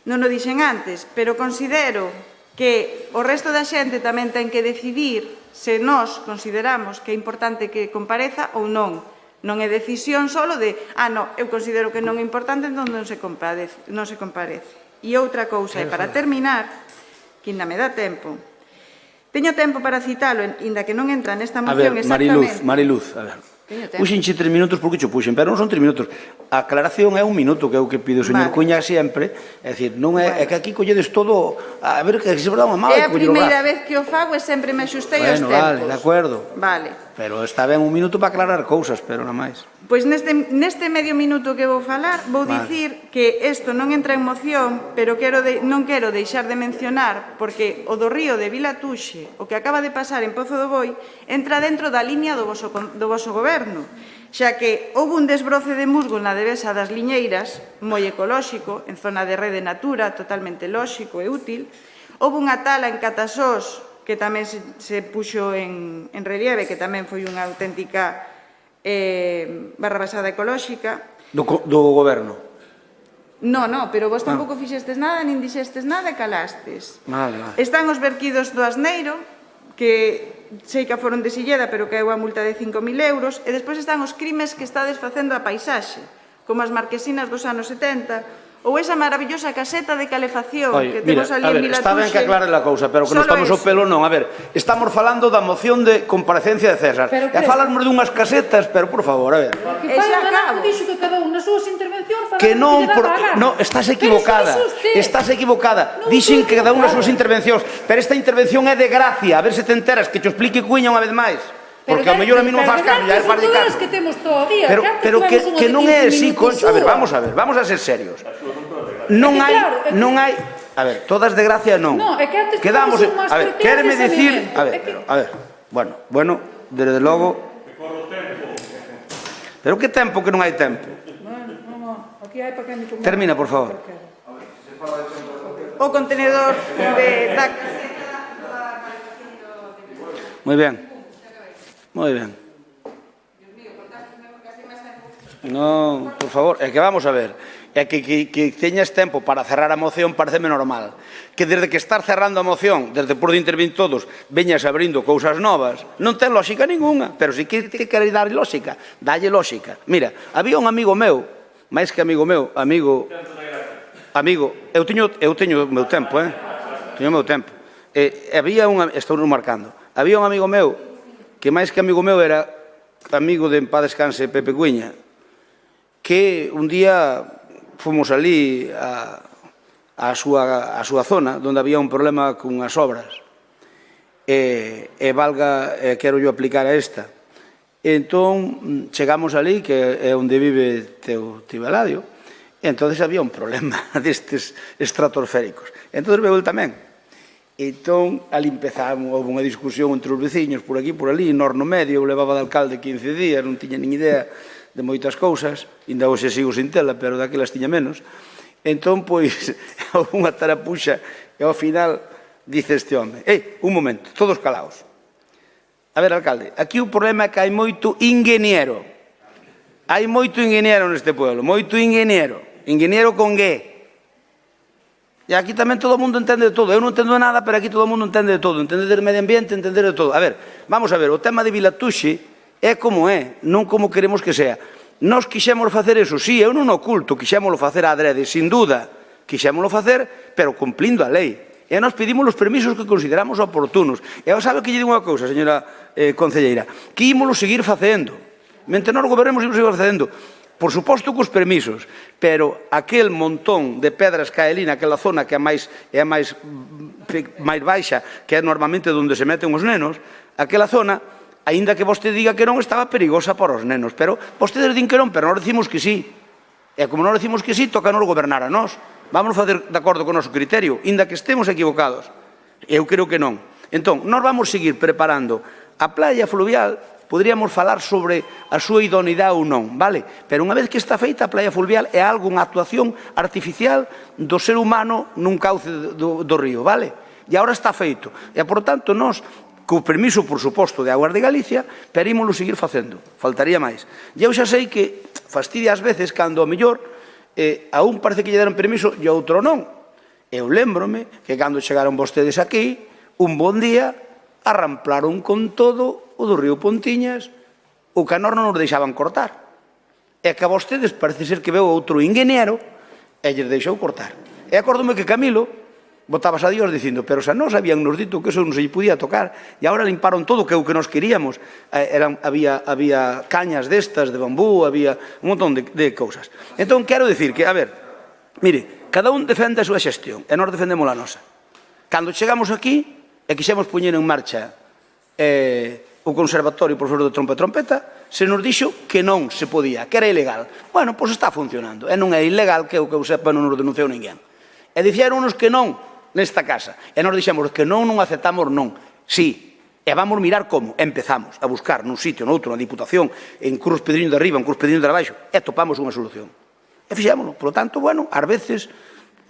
Non o dixen antes, pero considero que o resto da xente tamén ten que decidir se nós consideramos que é importante que compareza ou non. Non é decisión solo de, eu considero que non é importante, entón non se comparece. E outra cousa, e para terminar, que ainda me dá tempo, teño tempo para citalo, inda que non entra nesta moción exactamente. Mariluz, a ver. Puxenche 3 minutos porque cho puxen, pero non son 3 minutos. A aclaración é 1 minuto, que é o que pide o señor Cuña sempre. É dicir, non é que aquí colledes todo, a ver, que se verdade unha mala. É a primeira vez que o fago e sempre me axustei aos tempos. Vale, de acordo. Vale. Pero está ben 1 minuto para aclarar cousas, pero nada máis. Pois neste medio minuto que vou falar, vou dicir que isto non entra en moción, pero non quero deixar de mencionar, porque o do río de Vilatuxe, o que acaba de pasar en Pozo do Boi, entra dentro da liña do voso goberno, xa que houve un desbroce de musgo na devesa das Liñeiras, moi ecolóxico, en zona de rede natura, totalmente lóxico e útil. Houve unha tala en Catasós, que tamén se puxo en relieve, que tamén foi unha auténtica barrabasada ecolóxica. Do goberno? Non, pero vos tampouco fixestes nada, nin dixestes nada e calastes. Vale. Están os verquidos do Asneiro, que sei que foron de Silleda, pero que é unha multa de 5.000 euros, e despois están os crimes que estades facendo a paisaxe, como as marquesinas dos anos 70, ou esa maravillosa caseta de calefacción Oye, que temos mira, ali a en ver, Milatuxe. está ben que aclare la cousa, pero que non Solo estamos ao eso. pelo non. A ver, estamos falando da moción de comparecencia de César. Pero E falarmos dunhas casetas, pero por favor, a ver. Que fai o Renato dixo que cada un nas súas intervencións falaba Que non, lle daba a gana. no, estás equivocada. Pero iso é usted. Estás equivocada. Dixen que cada unha das súas intervencións, pero esta intervención é de gracia, a ver se te enteras, que te explique Cuña unha vez máis. Porque ao mellor a mí non faz caso, ya é faz de caso. Que temos todo o día. Pero que non é así, concho. A ver, vamos a ser serios. Non hai, a ver, todas de gracia non. No, é que antes quedamos, temos unhas a ver, criterios quéreme de dicir, saneamento. a ver, bueno, desde logo. Pero que tempo que non hai tempo? No, aquí hai para que me comer. Termina, por favor. O contenedor da Moi ben. Moi ben. Non, por favor, é que vamos a ver. É que teñas tempo para cerrar a moción pareceme normal. Que desde que estar cerrando a moción, desde por de intervir todos, veñas abrindo cousas novas, non ten lógica ninguna. Pero se que queres dar lógica, dalle lógica. Mira, había un amigo meu, máis que amigo meu, amigo, eu teño o meu tempo, teño o meu tempo. Había estou marcando, había un amigo meu, que máis que amigo meu era amigo de en paz descanse Pepe Cuña, que un día fomos ali a súa zona, onde había un problema cunhas obras, e valga, quero yo aplicar a esta. Entón, chegamos ali, que é onde vive teu Eladio, e entonces había un problema destes estratosféricos. Entón, veu el tamén. Entón, ali empezamos, houve unha discusión entre os veciños, por aquí, por ali, nor no medio, eu levaba de alcalde 15 días, non tiña nin idea de moitas cousas, ainda hoxe sigo sin tela, pero daquelas tiña menos. Entón, pois, houve unha tarapuxa, e ao final dice este home, un momento, todos calaos. A ver, alcalde, aquí o problema é que hai moito ingeniero. Hai moito ingeniero neste pueblo, moito ingeniero. Ingeniero con G. E aquí tamén todo o mundo entende de todo. Eu non entendo nada, pero aquí todo o mundo entende de todo. Entender de medio ambiente, entender de todo. A ver, vamos a ver, o tema de Milatuxe é como é, non como queremos que sea. Nós quixemos facer eso, sí, eu non oculto, quixémoslo facer a adrede, sin duda, quixémoslo facer, pero cumplindo a lei. E nós pedimos os permisos que consideramos oportunos. E sabe que lle digo unha cousa, señora concelleira, que ímoslo seguir facendo. Mentre nós gobernemos, ímoslo seguir facendo. Por suposto cos permisos, pero aquel montón de pedras que hai ali naquela zona que é máis baixa, que é normalmente onde se meten os nenos, aquela zona, aínda que vostede diga que non, estaba perigosa para os nenos. Pero vostedes din que non, pero nós decimos que sí. E como nós decimos que sí, toca nos gobernar a nós. Vamos facer de acordo con o noso criterio, aínda que estemos equivocados. Eu creo que non. Entón, nós vamos seguir preparando a playa fluvial. Poderíamos falar sobre a súa idoneidade ou non, vale? Pero unha vez que está feita, a playa fluvial é algo, unha actuación artificial do ser humano nun cauce do río, vale? E agora está feito. E, por tanto, nós, co permiso, por suposto, de Aguas de Galicia, perímoslo seguir facendo. Faltaría máis. E eu xa sei que fastidia ás veces cando, a mellor, a un parece que lle deron permiso e a outro non. Eu lembrome que cando chegaron vostedes aquí, un bon día, arramplaron con todo o do río Pontiñas, o que a nós non nos deixaban cortar. E que a vostedes parece ser que veu outro ingeniero e lles deixou cortar. E acordome que Camilo botabas a Dios dicindo, pero xa nós habían nos dito que eso non se lle podía tocar, e agora limparon todo que é o que nos queríamos. Había cañas destas de bambú, había un montón de cousas. Entón, quero dicir que, a ver, mire, cada un defende a súa xestión, e nós defendemos a nosa. Cando chegamos aquí, e quixemos poñer en marcha o Conservatorio Profesor de Trompa e Trompeta, se nos dixo que non se podía, que era ilegal. Bueno, pois está funcionando, e non é ilegal, que o que eu sepa non nos denunciou ninguén. E dixéronos que non nesta casa, e nos dixemos que non aceptamos non. Sí, e vamos mirar como. Empezamos a buscar nun sitio, noutro, na Diputación, en Cruz Pedriño de arriba, en Cruz Pedriño de abaixo, e topamos unha solución. E fixémoslo. Por lo tanto, bueno, ás veces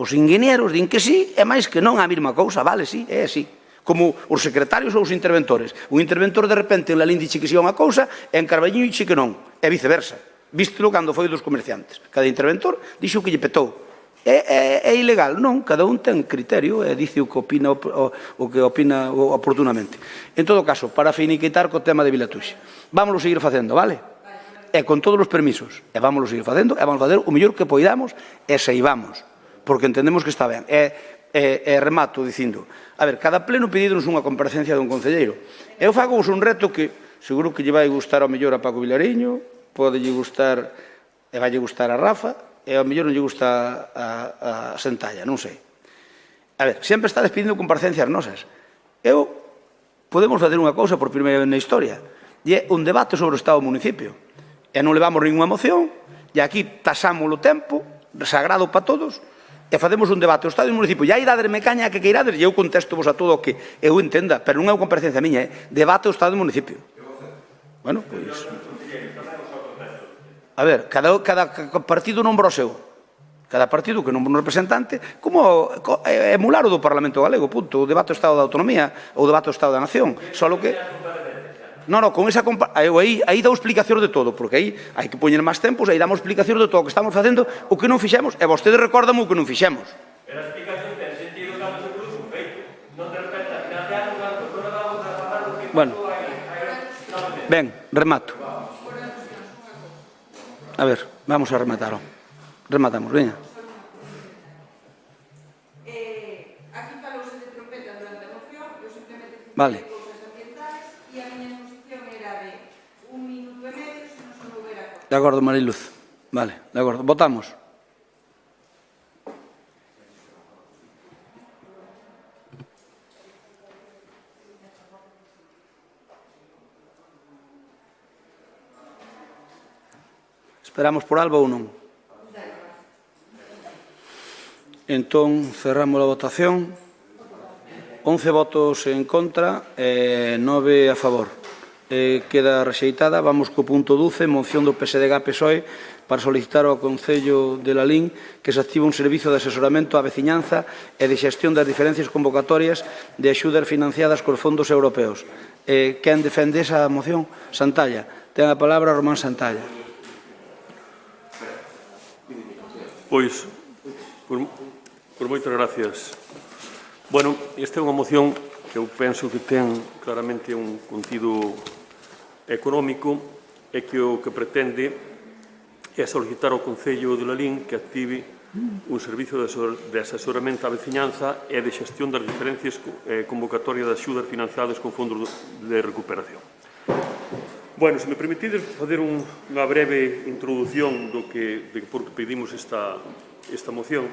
os ingenieros din que sí, e máis que non a mesma cousa, vale, sí, é así. Como os secretarios ou os interventores. Un interventor, de repente, en Lalín dixe que sí unha cousa, e en Carballiño dixe que non, e viceversa. Vístelo cando foi dos comerciantes. Cada interventor dixo que lle petou. É ilegal? Non, cada un ten criterio e dice o que opina oportunamente. En todo caso, para finiquitar co tema de Milatuxe, vámoslo seguir facendo, vale? e con todos os permisos. E vamos seguir facendo, e vamos facer o mellor que poidamos e saibamos, porque entendemos que está ben. E remato dicindo, a ver, cada pleno pedídonos unha comparecencia dun concelleiro. Eu fago un reto que seguro que lle vai gustar ao mellor a Paco Vilariño, pode lle gustar e vai lle gustar a Rafa, e ao mellor non lle gusta a Sentalla, non sei. A ver, sempre está despedindo comparecencias nosas. Podemos fazer unha cousa por primeira vez na historia, e é un debate sobre o estado do municipio. E non levamos ninguna moción, e aquí tasamos o tempo, sagrado para todos, e facemos un debate o estado do municipio. E aí dadesme caña que queirades, e eu contesto vos a todo o que eu entenda, pero non é unha comparecencia miña, é debate o estado do municipio. Bueno, pois... A ver, cada partido nombra o seu. Cada partido que nombra un representante, como emular o do Parlamento Galego, punto. O debate do Estado da Autonomía, ou o debate do Estado da Nación. Solo que... Non, con esa... Aí dá explicación de todo, porque aí hai que poñer máis tempos, aí damos explicación de todo o que estamos facendo, o que non fixemos, e vostede recórdame o que non fixemos. Pero a explicación ten sentido cando se produce un feito. Non de repente, a final de ano, cando programamos a falar do que... Bueno. Ben, remato. A ver, vamos a rematar. Rematamos, veña. Aquí falouse de trompeta durante a moción, eu simplemente Vale. cousas ambientales e a miña exposición era de 1 minuto e medio se non se houbera cosa. De acordo, Mariluz. Vale, de acordo. Votamos. Esperamos por Alba ou non? Entón, cerramos a votación. 11 votos en contra e 9 a favor. Queda rexeitada. Vamos co punto 12, moción do PSDG-PSOE para solicitar ao Concello de Lalín que se active un servizo de asesoramento á veciñanza e de xestión das diferentes convocatorias de axudas financiadas cos fondos europeos. Quen defende esa moción? Santalla. Ten a palabra Román Santalla. Pois, por moitas gracias. Bueno, esta é unha moción que eu penso que ten claramente un contido económico e que o que pretende é solicitar ao Concello de Lalín que active un servizo de asesoramento á veciñanza e de xestión das diferentes convocatorias de axudas financiadas con fondos de recuperación. Bueno, se me permitides facer unha breve introdución de por que pedimos esta moción,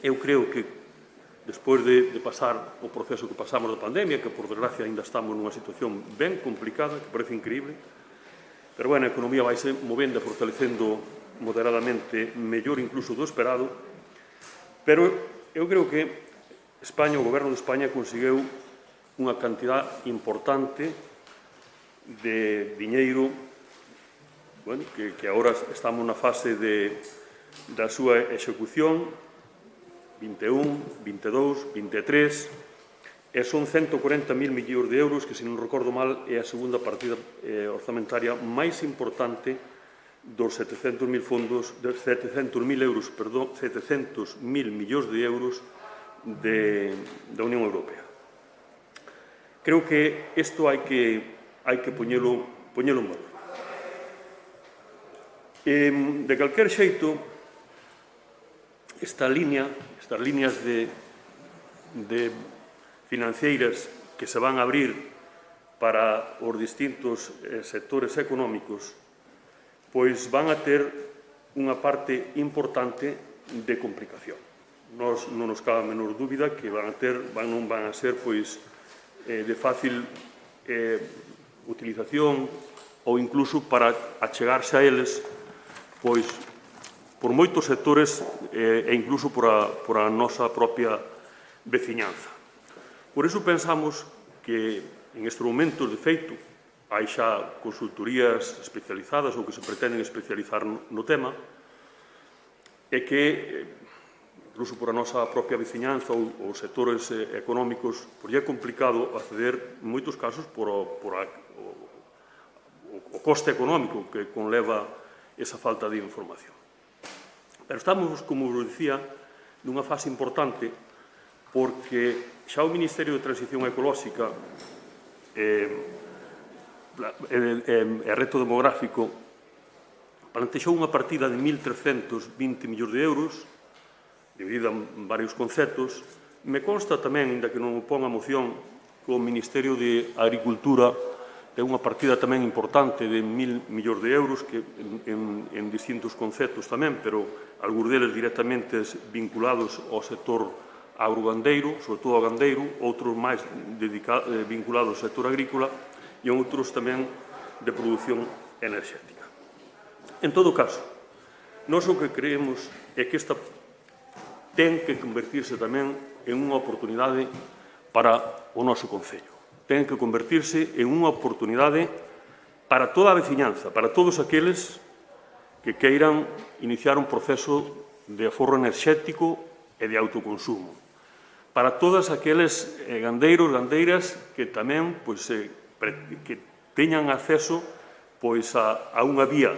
eu creo que despois de pasar o proceso que pasamos da pandemia, que por desgracia ainda estamos nunha situación ben complicada, que parece increíble, pero bueno, a economía vai se movendo e fortalecendo moderadamente, mellor incluso do esperado, pero eu creo que España, o goberno de España, conseguiu unha cantidad importante de diñeiro, bueno, que agora estamos na fase da súa execución, 21, 22, 23, e son 140.000 millóns de euros, que, se non recordo mal, é a segunda partida orzamentaria máis importante dos 700.000 fondos, dos 700.000 millóns de euros da Unión Europea. Creo que isto hai que poñelo en valor. De calquer xeito, estas líneas de financeiras que se van a abrir para os distintos sectores económicos, pois van a ter unha parte importante de complicación. Non nos cabe a menor dúbida que non van a ser pois de fácil utilización ou incluso para achegarse a eles pois por moitos sectores e incluso por a nosa propia veciñanza. Por iso pensamos que en estes momentos, de feito, hai xa consultorías especializadas ou que se pretenden especializar no tema e que incluso por a nosa propia veciñanza ou os sectores económicos, pois é complicado acceder, en moitos casos, por o coste económico que conleva esa falta de información. Pero estamos, como vos dicía, nunha fase importante porque xa o Ministerio de Transición Ecolóxica e reto demográfico, plantexou unha partida de 1.320 millóns de euros, dividida en varios conceptos. Me consta tamén, ainda que non o pon a moción, que o Ministerio de Agricultura ten unha partida tamén importante de 1.000 millóns de euros que en distintos conceptos tamén, pero algúns deles directamente vinculados ao sector agrogandeiro, sobre todo ao gandeiro, outros máis vinculados ao sector agrícola e outros tamén de produción enerxética. En todo caso, nós o que creemos é que esta ten que convertirse tamén en unha oportunidade para o noso Concello. Ten que convertirse en unha oportunidade para toda a veciñanza, para todos aqueles que queiran iniciar un proceso de aforro enerxético e de autoconsumo. Para todas aqueles gandeiros, gandeiras que tamén que teñan acceso a unha vía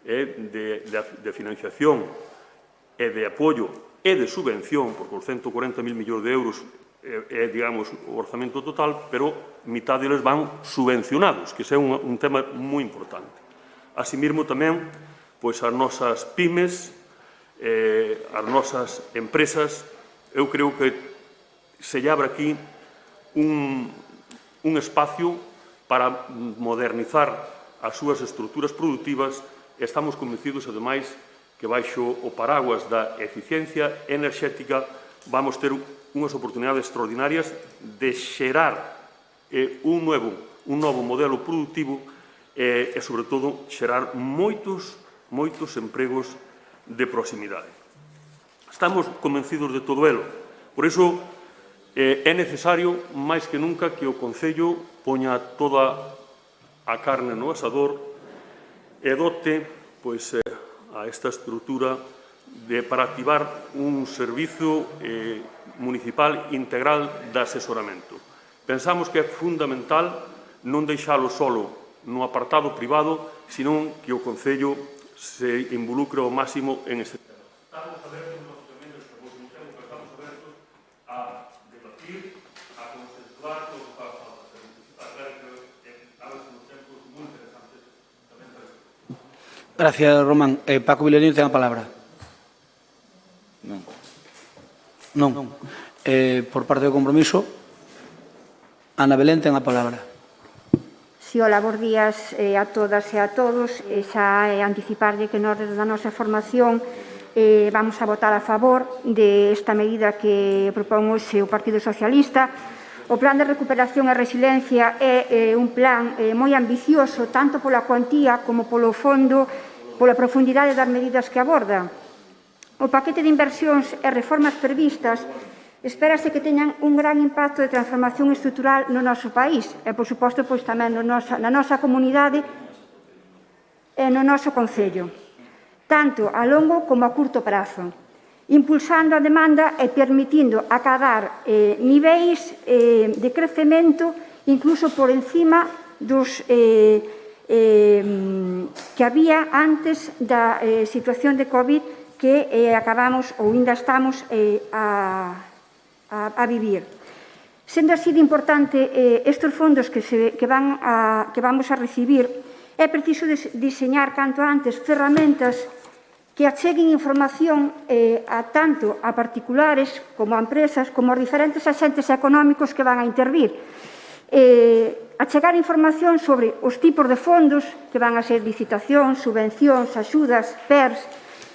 de financiación e de apoio e de subvención, porque os 140.000 millóns de euros é, digamos, o orzamento total, pero mitad deles van subvencionados, que ese é un tema moi importante. Asimismo, tamén, as nosas pymes, as nosas empresas, eu creo que se abre aquí un espacio para modernizar as súas estruturas productivas e estamos convencidos, ademais, que baixo o paraguas da eficiencia enerxética vamos ter unhas oportunidades extraordinarias de xerar un novo modelo productivo e, sobre todo, xerar moitos empregos de proximidade. Estamos convencidos de todo elo. Por iso, é necesario, máis que nunca, que o Concello poña toda a carne no asador e dote a esta estrutura para activar un servizo municipal integral de asesoramento. Pensamos que é fundamental non deixalo solo no apartado privado, senón que o Concello se involucre ao máximo en este tema. Estamos abertos, nos tremendos que vos anunciamos, que estamos abertos a debatir, a consensuar todo o que faga falta. Está claro que estamos en tempos moi interesantes tamén para isto. Gracias, Román. Paco Vilarín ten a palabra. Non. Por parte do compromiso, Ana Belén ten a palabra. Si, hola, bons días a todas e a todos. Xa anticiparlle que nós, desde a nosa formación, vamos a votar a favor desta medida que propón hoxe o Partido Socialista. O Plan de Recuperación e Resiliencia é un plan moi ambicioso, tanto pola cuantía como polo fondo, pola profundidade das medidas que aborda. O paquete de inversións e reformas previstas espérase que teñan un gran impacto de transformación estrutural no noso país e, por suposto, tamén na nosa comunidade e no noso Concello, tanto a longo como a curto prazo, impulsando a demanda e permitindo acadar niveis de crecemento incluso por encima dos que había antes da situación de COVID que acabamos ou ainda estamos a vivir. Sendo así de importante estes fondos que vamos a recibir, é preciso diseñar canto antes ferramentas que acheguen información tanto a particulares como a empresas, como aos diferentes axentes económicos que van a intervir. Achegar información sobre os tipos de fondos que van a ser licitacións, subvencións, axudas, PERS,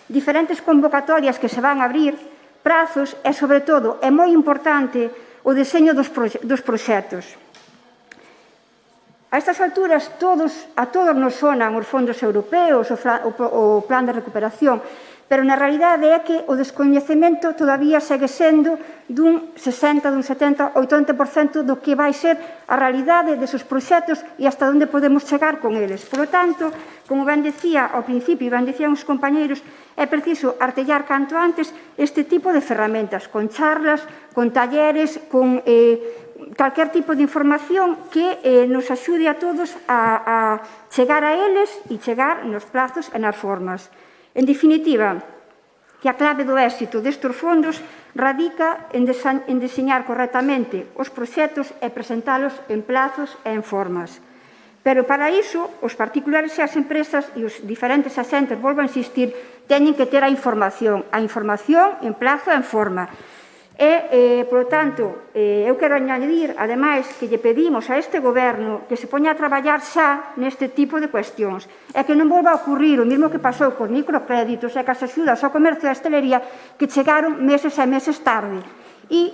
diferentes convocatorias que se van a abrir, prazos e, sobre todo, é moi importante o deseño dos proxectos. A estas alturas, a todos nos sonan os fondos europeos, o plan de recuperación, pero na realidade é que o descoñecemento todavía segue sendo dun 60, dun 70, 80% do que vai ser a realidade deses proxectos e hasta onde podemos chegar con eles. Por lo tanto, como ben decía ao principio e ben decían os compañeiros, é preciso artellar canto antes este tipo de ferramentas, con charlas, con talleres, con calquer tipo de información que nos axude a todos a chegar a eles e chegar nos plazos e nas formas. En definitiva, que a clave do éxito destes fondos radica en deseñar correctamente os proxectos e presentalos en plazos e en formas. Pero para iso, os particulares e as empresas e os diferentes axentes, volvo a insistir, teñen que ter a información en plazo e en forma. E, por tanto, eu quero añadir, ademais, que lle pedimos a este goberno que se poña a traballar xa neste tipo de cuestións e que non volva a ocurrir o mesmo que pasou cos microcréditos e cas axudas ao comercio e a hostelería que chegaron meses e meses tarde. E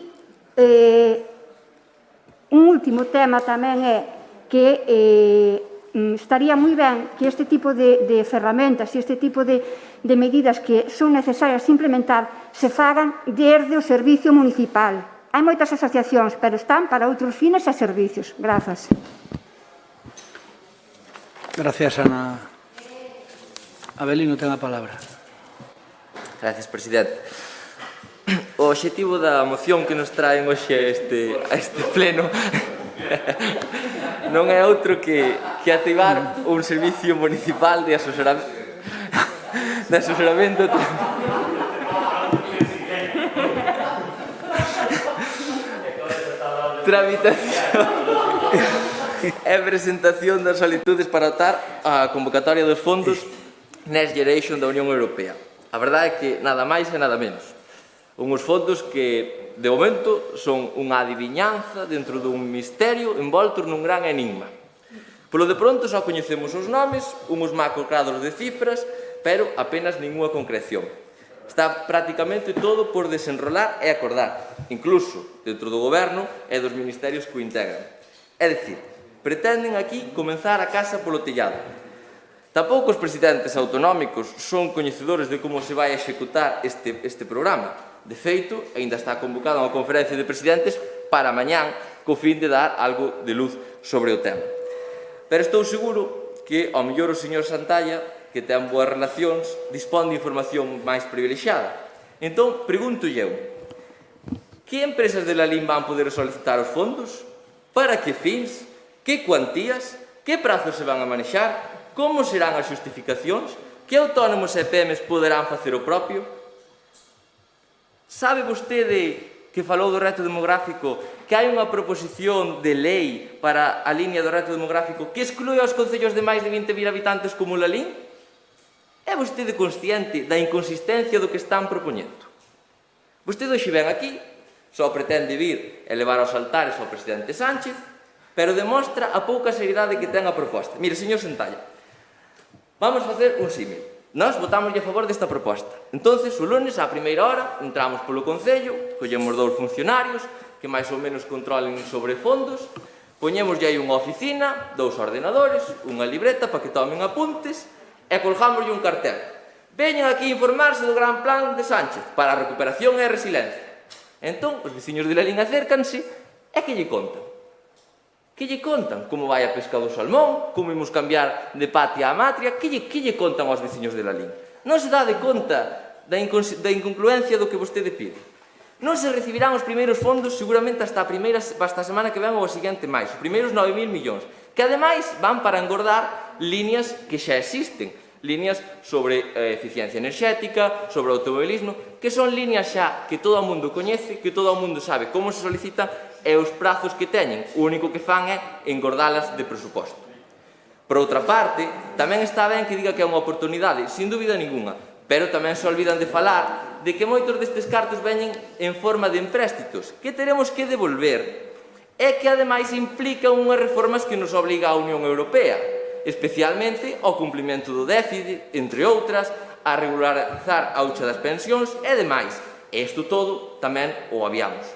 un último tema tamén é que estaría moi ben que este tipo de ferramentas e este tipo de medidas que son necesarias implementar se fagan desde o servicio municipal. Hai moitas asociacións, pero están para outros fines e servicios. Grazas. Gracias, Ana. Abelino ten a palabra. Gracias, presidente. O obxectivo da moción que nos traen hoxe a este pleno non é outro que activar un servicio municipal de asesoramento tramitación e presentación das solicitudes para optar á convocatoria dos fondos Next Generation da Unión Europea. A verdade é que nada máis e nada menos. Unhos fondos que, de momento, son unha adivinanza dentro dun misterio envoltos nun gran enigma. Polo de pronto só coñecemos os nomes, unhos macrocadros de cifras, pero apenas ninguna concreción. Está prácticamente todo por desenrolar e acordar, incluso dentro do goberno e dos ministerios que o integran. É dicir, pretenden aquí comenzar a casa polo tellado. Tampouco os presidentes autonómicos son coñecedores de como se vai executar este programa. De feito, aínda está convocada unha conferencia de presidentes para mañán co fin de dar algo de luz sobre o tema. Pero estou seguro que, ao mellor, o señor Santalla, que ten boas relacións, dispón de información máis privilexiada. Entón, pregúntolle eu, que empresas de Lalín van poder solicitar os fondos? Para que fins? Que cuantías? Que prazos se van a manexar? Como serán as xustificacións? Que autónomos e PMs poderán facer o propio? Sabe vostede que falou do reto demográfico que hai unha proposición de lei para a liña do reto demográfico que exclúe aos concellos de máis de 20.000 habitantes como Lalín? É vostede consciente da inconsistencia do que están propoñendo? Vostede hoxe ven aquí, só pretende vir e levar aos altares ao presidente Sánchez, pero demostra a pouca seriedade que ten a proposta. Mire, señor Santalla, vamos facer un símil. Nós votámoslle a favor desta proposta. Entonces, o lunes, á primeira hora, entramos polo Concello, collemos 2 funcionarios que máis ou menos controlen sobre fondos, poñémoslle aí unha oficina, 2 ordenadores, unha libreta para que tomen apuntes e colgámoslle un cartel. Veñan aquí a informarse do gran plan de Sánchez para a recuperación e a resiliencia. Entón, os veciños de Lalín acércanse e que lle contan? Que lle contan? Como vai a pesca do salmón? Como imos cambiar de patria a matria? Que lle contan aos veciños de Lalín? Non se dá de conta da incongruencia do que vostede pide. Non se recibirán os primeiros fondos seguramente hasta a semana que ven ou a seguinte máis, os primeiros 9.000 millóns, que ademais van para engordar líneas que xa existen, líneas sobre eficiencia enerxética, sobre automobilismo, que son líneas xa que todo o mundo coñece, que todo o mundo sabe como se solicitan e os prazos que teñen. O único que fan é engordalas de presuposto. Por outra parte, tamén está ben que diga que é unha oportunidade, sin dúbida ninguna, pero tamén se olvidan de falar de que moitos destes cartos veñen en forma de empréstitos que teremos que devolver e que ademais implican unhas reformas que nos obliga a Unión Europea, especialmente ao cumprimento do déficit, entre outras, a regularizar a hucha das pensións e demais. E isto todo tamén o aviamos.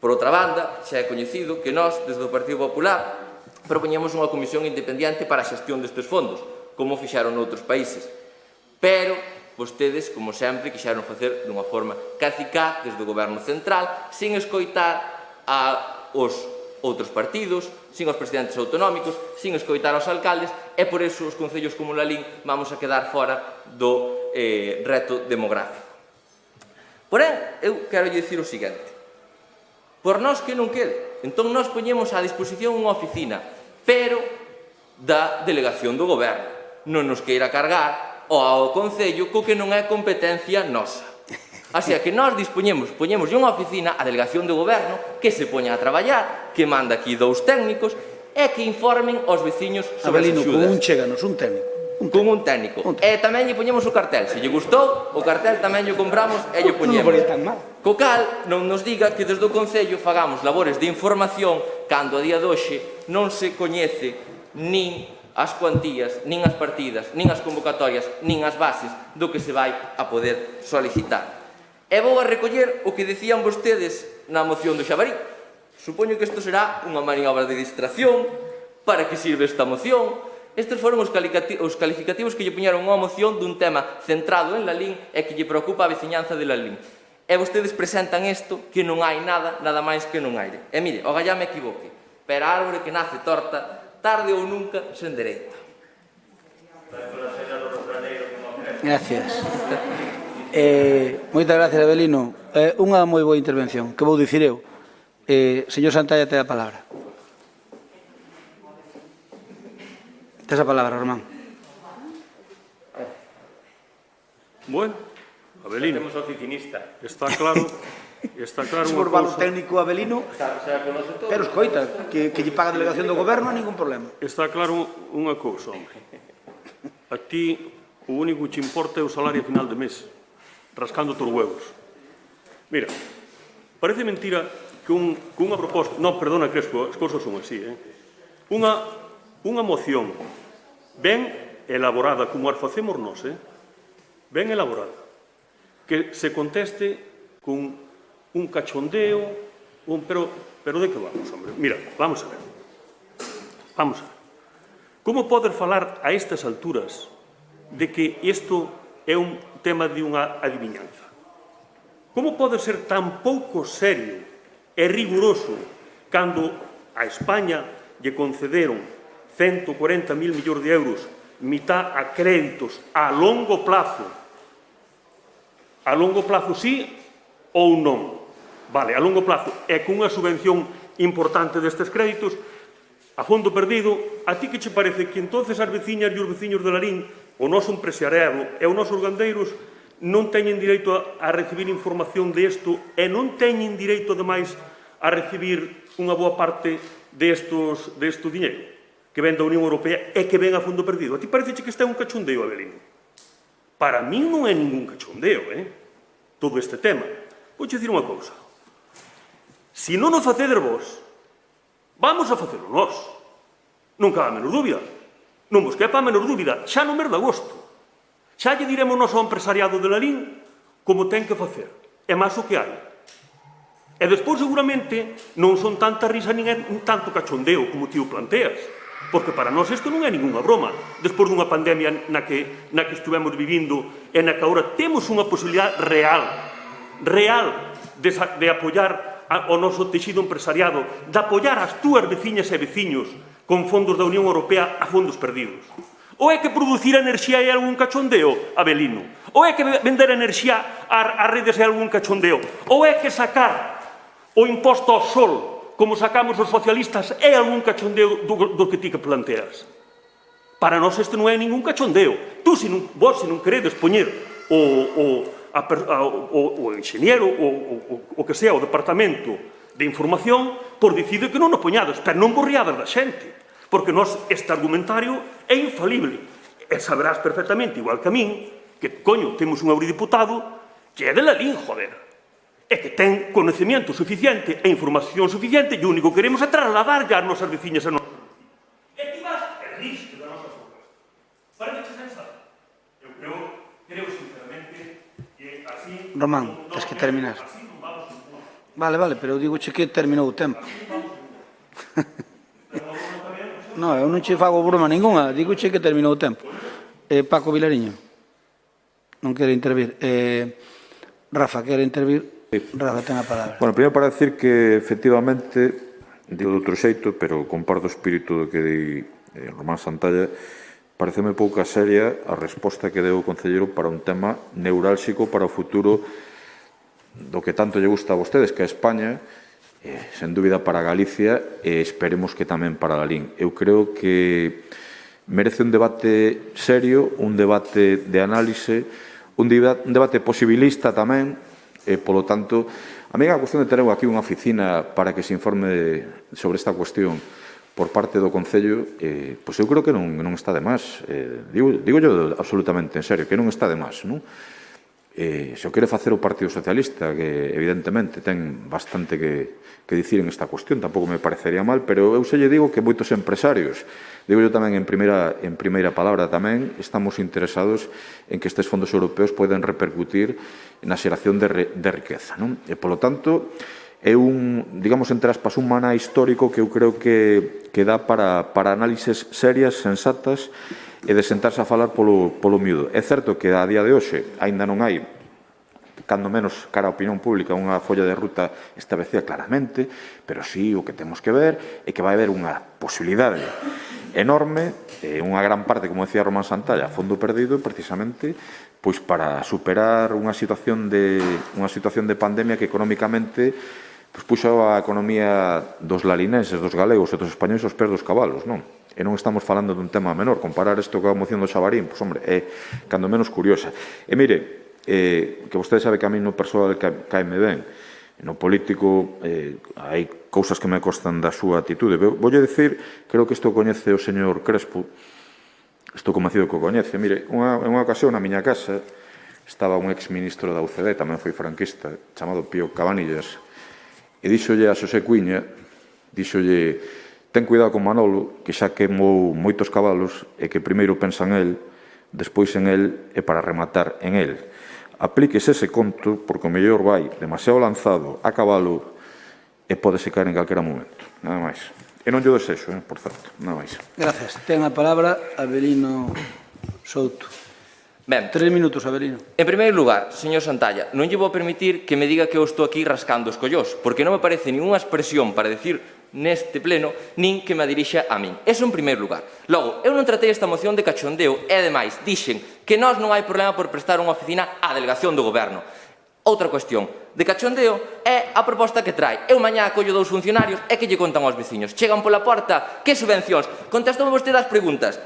Por outra banda, xa é coñecido que nós, desde o Partido Popular, propoñemos unha comisión independente para a xestión destes fondos, como fixaron noutros países. Pero vostedes, como sempre, quixeron facer dunha forma cacicá desde o Goberno Central, sin escoitar aos outros partidos, sin os presidentes autonómicos, sin escoitar aos alcaldes, e por iso os concellos como Lalín vamos a quedar fora do reto demográfico. Porén, eu quero dicir o seguinte: por nós que non quede. Entón, nós poñemos á disposición unha oficina, pero da delegación do goberno. Non nos queira cargar ao Concello co que non é competencia nosa. Así que nós poñemos unha oficina, a delegación do goberno, que se poña a traballar, que manda aquí 2 técnicos, e que informen aos veciños sobre as Abelino, axudas. con un chéganos, un técnico. Con un técnico. E tamén lle poñemos o cartel. Se lle gustou, o cartel tamén lle compramos e lle poñemos. Non tan mal. Co cal, non nos diga que desde o Concello fagamos labores de información cando a día de hoxe non se coñece nin as cuantías, nin as partidas, nin as convocatorias, nin as bases do que se vai a poder solicitar. E vou a recoller o que decían vostedes na moción do Xabarí. Supoño que isto será unha maniobra de distracción. Para que sirve esta moción? Estes foron os calificativos que lle puñeron unha moción dun tema centrado en Lalín e que lle preocupa a veciñanza de Lalín. E vostedes presentan isto que non hai nada máis que non aire. E mire, ogallá me equivoque, pero a árbore que nace torta, tarde ou nunca se endereita. Gracias. Moitas gracias, Abelino. Unha moi boa intervención, que vou dicir eu. Señor Santalla, te a palabra. Tes a palabra, Román. Bueno, Abelino. Temos oficinista. Está claro Se por valo técnico Abelino, pero escoita, que lle paga a delegación do goberno, ningún problema. Está claro unha cousa, hombre. A ti o único que te importa é o salario a final de mes, rascándote os huevos. Mira, parece mentira que unha proposta... Non, perdona, Crespo, as cousas son así, Unha moción ben elaborada, como as facemos nós, ben elaborada, que se conteste con un cachondeo, pero de que vamos, hombre? Mira, vamos a ver. Como podes falar a estas alturas de que isto é un tema de unha adivinanza? Como pode ser tan pouco serio e riguroso cando a España lle concederon 140.000 millóns de euros, mitad a créditos a longo plazo sí ou non? Vale, a longo plazo, e con unha subvención importante destes créditos, a fondo perdido, a ti que che parece que entonces as veciñas e os veciños de Lalín, o noso empresariado e os nosos gandeiros non teñen direito a recibir información desto e non teñen direito, ademais, a recibir unha boa parte destos diñeiro que ven da Unión Europea e que ven a fondo perdido. A ti parece que este é un cachondeo, Abelino? Para mí non é ningún cachondeo, todo este tema. Vou dicir unha cousa. Se non o facedes vos, vamos a facelo nós. Non cabe a menor dúbida. Non vos quepa a menor dúbida. Xa no mes de agosto. Xa lle diremos nós ao empresariado de Lalín como ten que facer. É máis o que hai. E despois, seguramente, non son tanta risa nin tanto cachondeo como ti o planteas. Porque para nós isto non é ninguna broma. Despois dunha pandemia na que estivemos vivindo e na que agora temos unha posibilidade real de apoiar o noso texido empresariado, de apoiar as túas veciñas e veciños con fondos da Unión Europea a fondos perdidos. Ou é que producir enerxía é algún cachondeo, Abelino? Ou é que vender enerxía ás redes é algún cachondeo? Ou é que sacar o imposto ao sol, como sacamos os socialistas, é algún cachondeo do que ti que planteas? Para nós isto non é ningún cachondeo. Vos, se non queredes poñer o enxeñero, o que sea, o departamento de información, por decide que non o poñades, pero non vos riades da xente, porque nós este argumentario é infalible. E saberás perfectamente, igual que a min, que, coño, temos un eurodiputado que é de Lalín, joder, e que ten conocimiento suficiente e información suficiente, e o único que queremos é trasladar as nosas veciñas a nosas. E ti vas e risque da nosa proposta. Parece sensato? Eu creo sinceramente que así... Román, tens que terminar. Vale, pero eu digo que terminou o tempo. Non, eu non che fago broma ninguna, digo que terminou o tempo. Paco Vilariño, non quere intervir. Rafa, quere intervir? Rafa, ten a palabra. Bueno, primeiro para decir que, efectivamente, digo de outro xeito, pero comparto o espírito do que di Román Santalla, pareceme pouca seria a resposta que deu o concelleiro para un tema neurálxico para o futuro do que tanto lle gusta a vostedes, que é España, sen dúbida para Galicia, e esperemos que tamén para Lalín. Eu creo que merece un debate serio, un debate de análise, un debate posibilista tamén, e, polo tanto, a mí é a cuestión de ter aquí unha oficina para que se informe sobre esta cuestión por parte do Concello, pois eu creo que non está de máis. Digo yo absolutamente en serio, que non está de máis, non? Se o quere facer o Partido Socialista, que evidentemente ten bastante que dicir en esta cuestión, tampouco me parecería mal, pero eu se lle digo que moitos empresarios, digo yo tamén en primeira palabra tamén, estamos interesados en que estes fondos europeos poden repercutir na xeración de riqueza, non? E, polo tanto, é digamos, entre aspas, un maná histórico que eu creo que dá para análises serias, sensatas, e de sentarse a falar polo miúdo. É certo que a día de hoxe aínda non hai, cando menos cara á opinión pública, unha folla de ruta establecida claramente, pero sí o que temos que ver é que vai haber unha posibilidade enorme, unha gran parte, como decía Román Santalla, a fondo perdido, precisamente, pois para superar unha situación de pandemia que económicamente puxo a economía dos lalinenses, dos galegos e dos españoles aos pés dos cabalos, non? E non estamos falando dun tema menor. Comparar isto coa moción do Xabarín, pois, hombre, é cando menos curiosa. E mire, que vostede sabe que a mí no persoal caime ben, no político hai cousas que me costan da súa atitude. Voulle dicir, creo que isto coñece o señor Crespo, estou convencido que o coñece. Mire, en unha ocasión na miña casa estaba un exministro da UCD, tamén foi franquista, chamado Pío Cabanillas, e díxolle a Xosé Cuiña, díxolle: ten cuidado con Manolo, que xa queimou moitos cabalos e que primeiro pensa en el, despois en el e para rematar en el. Aplíquese ese conto, porque o mellor vai demasiado lanzado a cabalo e pode secar en calquera momento. Nada máis. E non lle desexo, por certo. Nada máis. Gracias. Ten a palabra Avelino Souto. Ben, 3 minutos, Avelino. En primeiro lugar, señor Santalla, non lle vou permitir que me diga que eu estou aquí rascando os collós, porque non me parece ninguna expresión para decir neste pleno, nin que me dirixa a min. Eso en primeiro lugar. Logo, eu non tratei esta moción de cachondeo e, ademais, dixen que nós non hai problema por prestar unha oficina á delegación do goberno. Outra cuestión de cachondeo é a proposta que trae. Eu mañá acollo 2 funcionarios e que lle contan aos veciños. Chegan pola porta, que subvencións? Contestoume vostede as preguntas.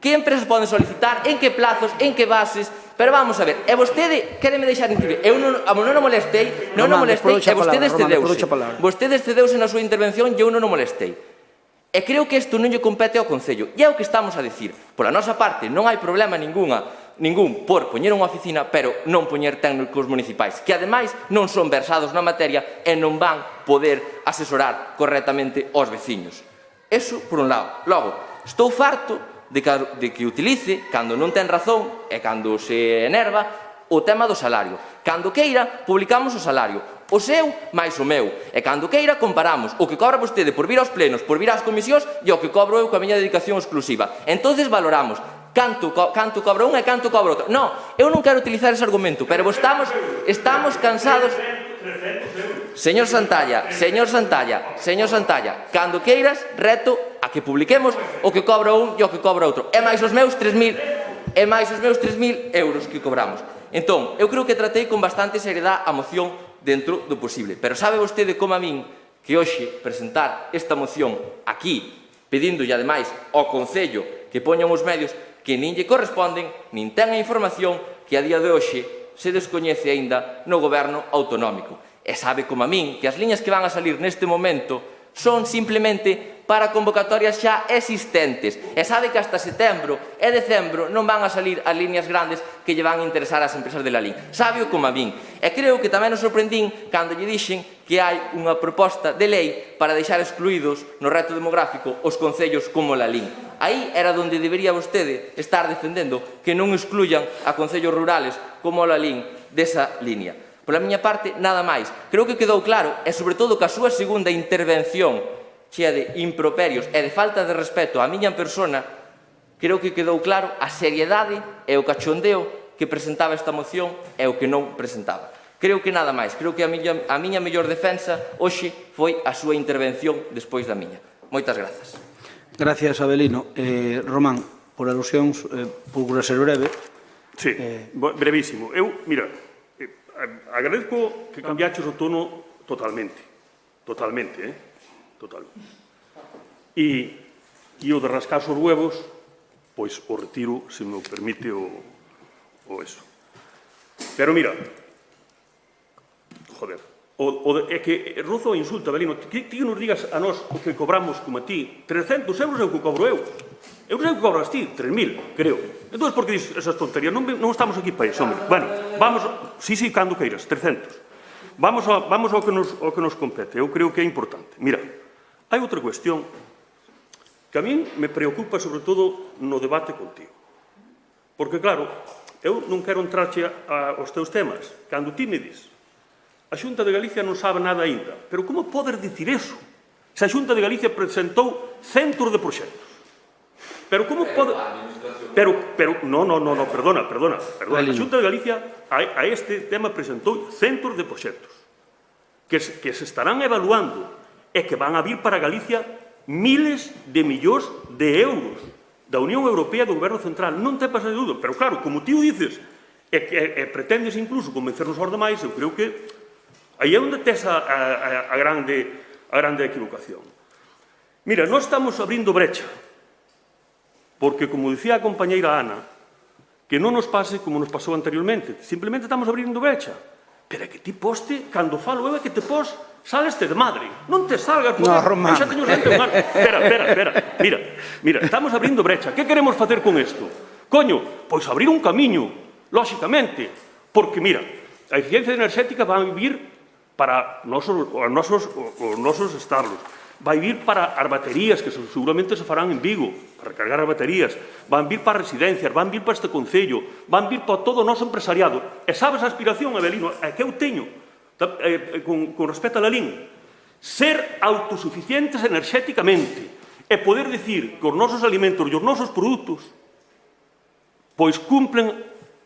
Que empresas poden solicitar, en que plazos, en que bases, pero vamos a ver, e vostede quéreme deixar intuir, eu non o molestei, e vostede excedeuse na súa intervención e eu non o molestei. E creo que isto non lle compete ao Concello, e é o que estamos a dicir. Pola nosa parte, non hai problema ningún por poñer unha oficina, pero non poñer técnicos municipais, que ademais non son versados na materia e non van poder asesorar correctamente aos veciños. Eso por un lado. Logo, estou farto de que utilice, cando non ten razón e cando se enerva, o tema do salario. Cando queira, publicamos o salario. O seu máis o meu. E cando queira, comparamos o que cobra vostede por vir aos plenos, por vir ás comisións e o que cobro eu coa miña dedicación exclusiva. Entonces valoramos canto cobra un e canto cobra outro. Non, eu non quero utilizar ese argumento, pero estamos cansados. Señor Santalla, cando queiras, reto a que publiquemos o que cobra un e o que cobra outro. É máis os meus 3.000 euros que cobramos. Entón, eu creo que tratei con bastante seriedade a moción dentro do posible. Pero sabe vostede como a min que hoxe presentar esta moción aquí, pedindolle ademais ao Concello que poñan os medios que nin lle corresponden, nin ten a información que a día de hoxe se descoñece aínda no goberno autonómico. E sabe como a min que as liñas que van a salir neste momento son simplemente para convocatorias xa existentes. E sabe que hasta setembro e decembro non van a salir as liñas grandes que lle van a interesar ás empresas de Lalín. Sábeo como a min. E creo que tamén nos sorprendín cando lle dixen que hai unha proposta de lei para deixar excluídos no reto demográfico os concellos como Lalín. Aí era onde debería vostede estar defendendo que non excluyan a concellos rurales como Lalín desa línea. Pola miña parte, nada máis. Creo que quedou claro, e sobre todo que a súa segunda intervención chea de improperios e de falta de respeto á miña persona, creo que quedou claro a seriedade e o cachondeo que presentaba esta moción e o que non presentaba. Creo que nada máis. Creo que a miña mellor defensa hoxe foi a súa intervención despois da miña. Moitas grazas. Gracias, Avelino. Román, por alusións, procura ser breve. Sí, brevísimo. Mira, agradezco que cambiaches o tono totalmente. Totalmente. E o de rascar os huevos, pois o retiro, se me permite, o eso. Pero mira, joder, É que rozo o insulto, Abelino. Ti nos digas a nós o que cobramos como a ti. 300 euros é o que cobro eu. Eu non sei o que cobras ti, 3.000, creo. Entón, por que dices esas tonterías? Non estamos aquí para iso, hombre. Bueno, vamos... Sí, cando queiras, 300. Vamos ao que nos compete. Eu creo que é importante. Mira, hai outra cuestión que a min me preocupa, sobre todo, no debate contigo. Porque, claro, eu non quero entrarche aos teus temas. Cando ti me dis, a Xunta de Galicia non sabe nada aínda. Pero como podes dicir eso? Se a Xunta de Galicia presentou centros de proxectos. Pero como pode... Pero, perdona. A Xunta de Galicia a este tema presentou centros de proxectos que se estarán evaluando e que van a vir para Galicia miles de millóns de euros da Unión Europea e do Goberno Central. Non te pasas de dúda. Pero claro, como ti o dices e pretendes incluso convencernos aos demais, eu creo que aí é onde tes a grande equivocación. Mira, nós estamos abrindo brecha. Porque, como dicía a compañeira Ana, que non nos pase como nos pasou anteriormente. Simplemente estamos abrindo brecha. Pero é que ti poste, cando falo eu, é que te pos, saleste de madre. Non te salgas. No, Román. Xa teño xente mal. Espera. Mira, estamos abrindo brecha. Que queremos facer con isto? Coño, pois abrir un camiño, lóxicamente. Porque, mira, a eficiencia enerxética vai vir para os nosos establos. Vai vir para as baterías, que seguramente se farán en Vigo, para recargar as baterías, van vir para residencias, van vir para este concello, van vir para todo o noso empresariado. E sabes a aspiración, Abelino, que eu teño, con respecto a la LIN, ser autosuficientes enerxéticamente e poder dicir que os nosos alimentos e os nosos produtos pois cumplen,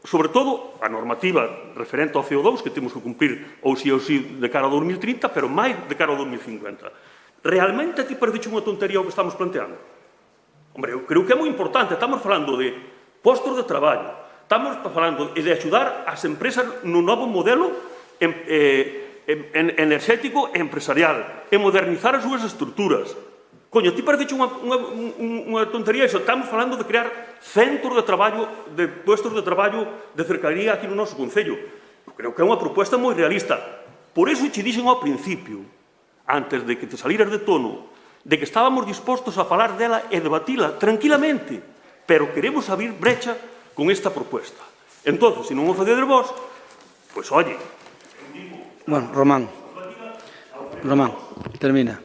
sobre todo, a normativa referente ao CO2, que temos que cumprir ou si de cara ao 2030, pero máis de cara ao 2050. Realmente a ti parece unha tontería o que estamos planteando? Hombre, eu creo que é moi importante. Estamos falando de postos de traballo, estamos falando de axudar as empresas no novo modelo enerxético e empresarial, e modernizar as súas estruturas. Coño, ti parece unha tontería iso. Estamos falando de crear centros de traballo, de postos de traballo de cercaría aquí no noso concello. Eu creo que é unha proposta moi realista. Por iso che dixen ao principio, antes de que te salieras de tono, de que estábamos dispostos a falar dela e debatila tranquilamente, pero queremos abrir brecha con esta propuesta. Entón, se non o facedes vos, pois, oye... Bueno, Román, termina.